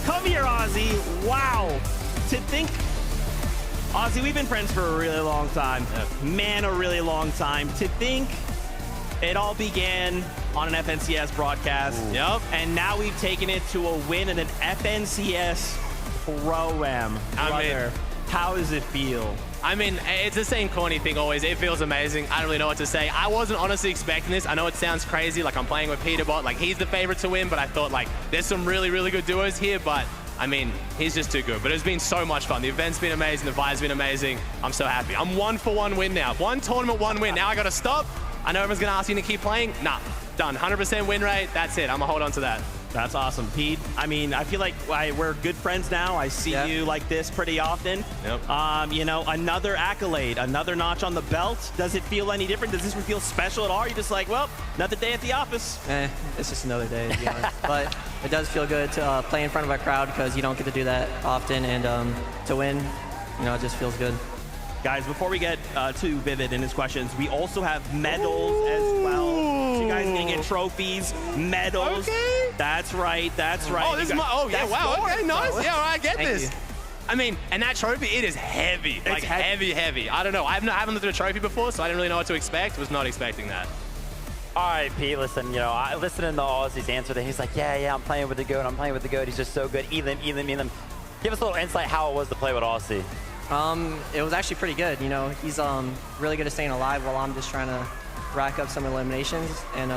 Come here, Ozzy. Wow. To think, Ozzy, we've been friends for a really long time. Man, a really long time. To think it all began on an FNCS broadcast. Ooh. Yep. And now we've taken it to a win in an FNCS Pro-Am. I mean, how does it feel? I mean, it's the same corny thing always. It feels amazing. I don't really know what to say. I wasn't honestly expecting this. I know it sounds crazy, like I'm playing with Peterbot, like he's the favorite to win, but I thought like there's some really, really good duos here, but I mean, he's just too good. But it's been so much fun. The event's been amazing. The vibe's been amazing. I'm so happy. I'm 1 for 1 win now. 1 tournament, 1 win. Now I got to stop. I know everyone's going to ask you to keep playing. Nah, done. 100% win rate. That's it. I'm going to hold on to that. That's awesome, Pete. I mean, I feel like we're good friends now. I see you like this pretty often. Yep. You know, another accolade, another notch on the belt. Does it feel any different? Does this one feel special at all? Or are you just like, well, another day at the office? It's just another day, to be honest. But it does feel good to play in front of a crowd because you don't get to do that often. And to win, you know, it just feels good. Guys, before we get to Vivid and his questions, we also have medals as well. So you guys can get trophies, medals. Okay. That's right. That's right. Oh, this is my. Oh, yeah. Wow. Okay. Nice. Yeah. All right. Get Thank this. you. I mean, and that trophy, it is heavy. Like heavy. I don't know. I haven't looked at a trophy before, so I didn't really know what to expect. Was not expecting that. All right, Pete, listen, you know, I listened to Ozzy's answer there. He's like, yeah, I'm playing with the GOAT. I'm playing with the GOAT. He's just so good. Elim. Give us a little insight how it was to play with Ozzy. It was actually pretty good. You know, he's really good at staying alive while I'm just trying to rack up some eliminations, and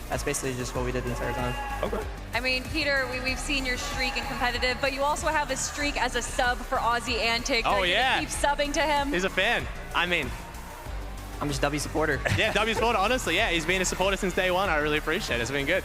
that's basically just what we did the entire time. Okay. I mean, Peter, we've seen your streak in competitive, but you also have a streak as a sub for Aussie Antics. Oh, Are you gonna keep subbing to him? He's a fan. I mean, I'm just W supporter. Yeah, W supporter, honestly. Yeah, he's been a supporter since day one. I really appreciate it. It's been good.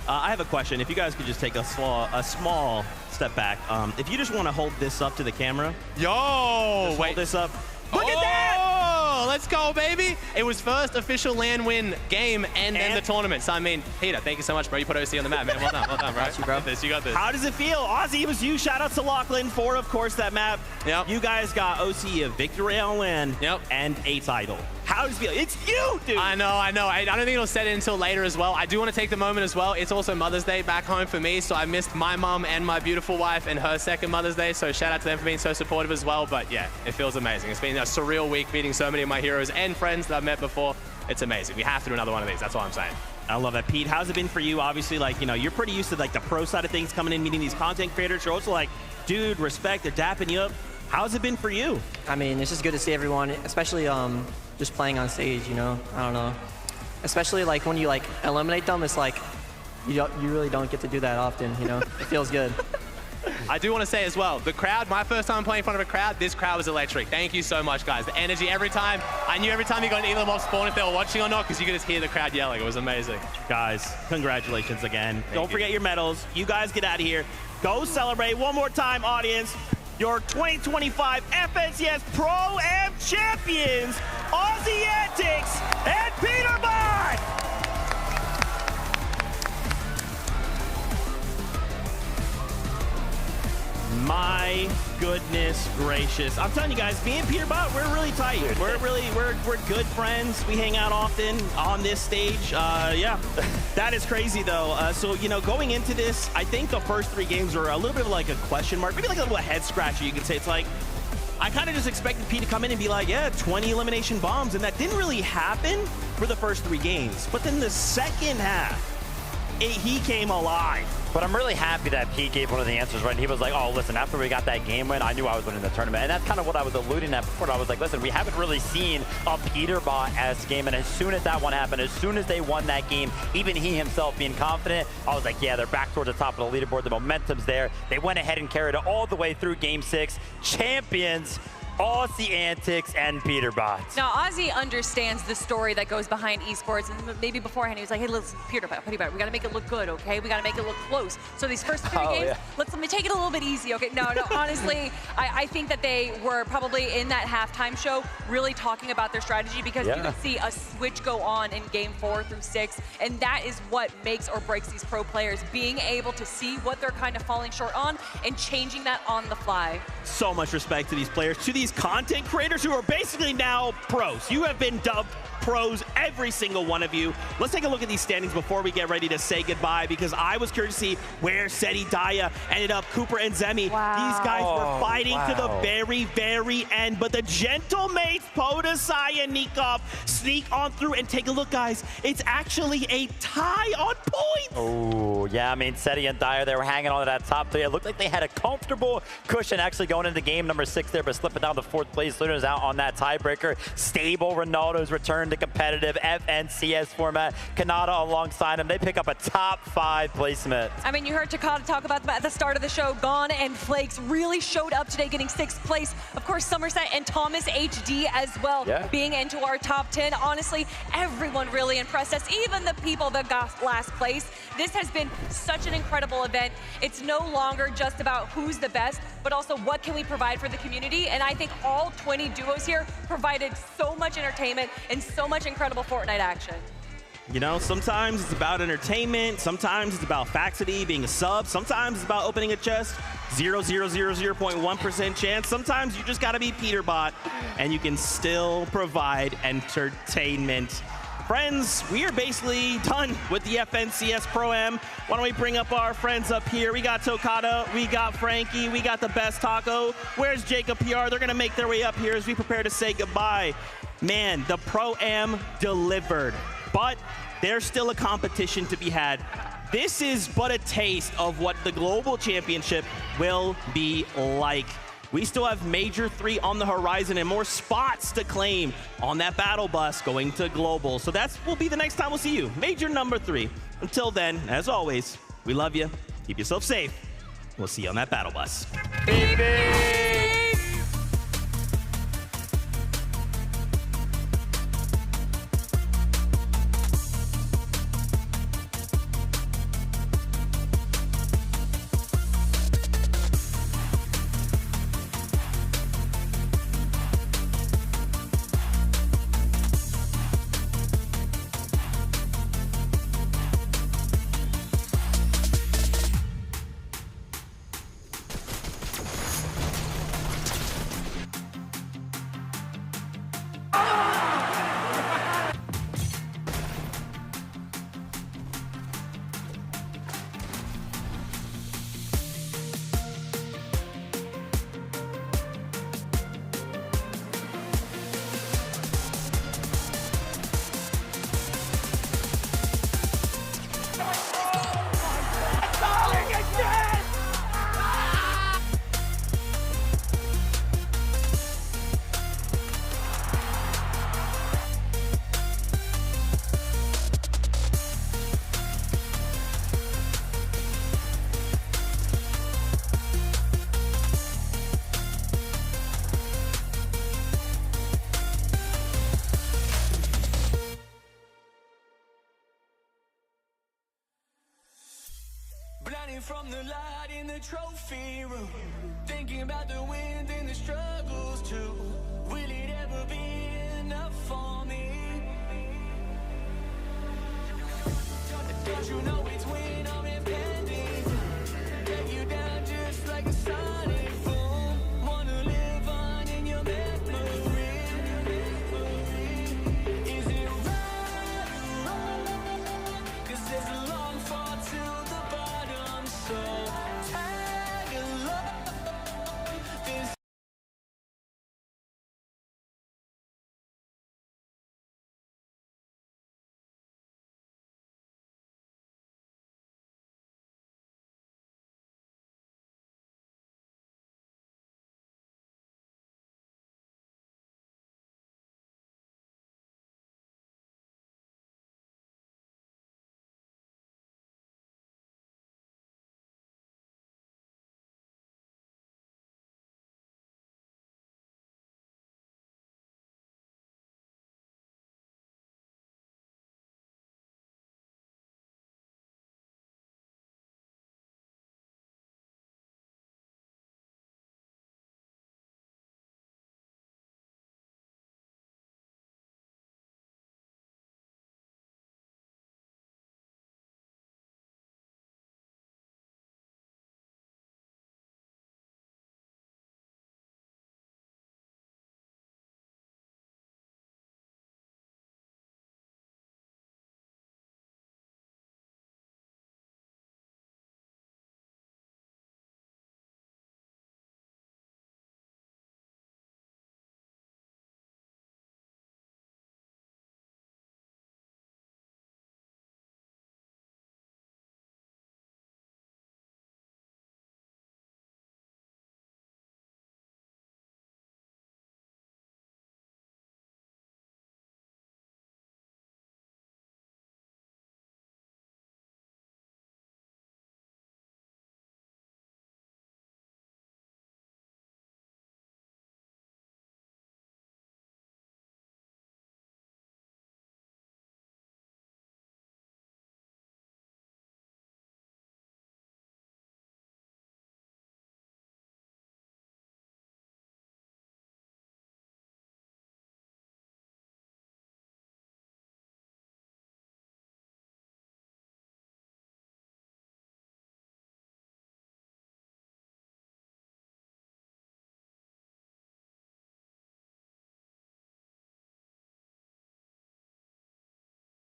I have a question. If you guys could just take a small step back. If you just want to hold this up to the camera. Yo! Hold this up. Look at that! Oh, let's go, baby. It was first official LAN win game and then the tournament. So, I mean, Peter, thank you so much, bro. You put OC on the map, man. Well done, bro. Got you, bro. You got this. How does it feel? Ozzy, it was you. Shout out to Lachlan for, of course, that map. Yep. You guys got OC a victory on LAN and a title. How does it feel? It's you, dude. I know. I don't think it'll set it until later as well. I do want to take the moment as well. It's also Mother's Day back home for me, so I missed my mom and my beautiful wife and her second Mother's Day, so shout out to them for being so supportive as well. But yeah, it feels amazing. It's been a surreal week meeting so many of my heroes and friends that I've met before. It's amazing. We have to do another one of these. That's all I'm saying. I love that. Pete, how's it been for you? Obviously, like, you know, you're pretty used to like the pro side of things, coming in, meeting these content creators. You're also like, dude, respect, they're dapping you up. How's it been for you? I mean, it's just good to see everyone, especially just playing on stage, you know? I don't know. Especially like when you like eliminate them, it's like you really don't get to do that often, you know? It feels good. I do want to say as well, the crowd, my first time playing in front of a crowd, this crowd was electric. Thank you so much, guys. The energy every time. I knew every time you got an Elam off spawn if they were watching or not, because you could just hear the crowd yelling. It was amazing. Guys, congratulations again. Don't forget your medals. You guys get out of here. Go celebrate one more time, audience. Your 2025 FNCS Pro Am champions, Aussie Antics and Peterbot! My goodness gracious. I'm telling you guys, me and Peterbot, we're really tight. We're good friends. We hang out often on this stage. Yeah, that is crazy though. So, you know, going into this, I think the first 3 games were a little bit of like a question mark, maybe like a little head scratcher, you could say. It's like, I kind of just expected Pete to come in and be like, yeah, 20 elimination bombs, and that didn't really happen for the first 3 games. But then the second half, he came alive. But I'm really happy that Pete gave one of the answers, right? He was like, oh, listen, after we got that game win, I knew I was winning the tournament. And that's kind of what I was alluding at before. I was like, listen, we haven't really seen a Peterbot-esque game. And as soon as that one happened, as soon as they won that game, even he himself being confident, I was like, yeah, they're back towards the top of the leaderboard. The momentum's there. They went ahead and carried it all the way through Game 6. Champions, Aussie Antics and Peterbot. Now, Aussie understands the story that goes behind esports, and maybe beforehand he was like, hey, listen, Peterbot, we got to make it look good, okay? We got to make it look close. So these first 3 games, let me take it a little bit easy, okay? No, honestly, I think that they were probably in that halftime show really talking about their strategy, because you can see a switch go on in game 4 through 6, and that is what makes or breaks these pro players, being able to see what they're kind of falling short on and changing that on the fly. So much respect to these players, to these content creators who are basically now pros. You have been dubbed pros every single one of you. Let's take a look at these standings before we get ready to say goodbye, because I was curious to see where Seti Daya ended up. Cooper and Zemi, these guys were fighting to the very, very end, but the gentle mates, Podesai and Nikov, sneak on through. And take a look, guys. It's actually a tie on points. Oh, yeah, I mean, Seti and Dyer, they were hanging on to that top 3. It looked like they had a comfortable cushion actually going into game number 6 there, but slipping down to 4th place. Luna's out on that tiebreaker. Stable Ronaldo's return to competitive FNCS format. Kanata alongside him. They pick up a top 5 placement. I mean, you heard Takada talk about them at the start of the show. Gon and Flakes really showed up today, getting 6th place. Of course, Somerset and Thomas HD as well, being into our top 10. Honestly, everyone really impressed us, even the people that got last place. This has been such an incredible event. It's no longer just about who's the best, but also what can we provide for the community. And I think all 20 duos here provided so much entertainment and so much incredible Fortnite action. You know, sometimes it's about entertainment, sometimes it's about Faxity being a sub, sometimes it's about opening a chest, 0.1% chance. Sometimes you just gotta be Peterbot, and you can still provide entertainment. Friends, we are basically done with the FNCS Pro-Am. Why don't we bring up our friends up here? We got Tokata, we got Frankie, we got the best taco. Where's Jacob PR? They're gonna make their way up here as we prepare to say goodbye. Man, the Pro-Am delivered, but there's still a competition to be had. This is but a taste of what the Global Championship will be like. We still have Major 3 on the horizon and more spots to claim on that battle bus going to Global. So that will be the next time we'll see you, Major number 3. Until then, as always, we love you. Keep yourself safe. We'll see you on that battle bus. Beep, beep. From the light in the trophy room, thinking about the wins and the struggles too. Will it ever be enough for me? Don't you know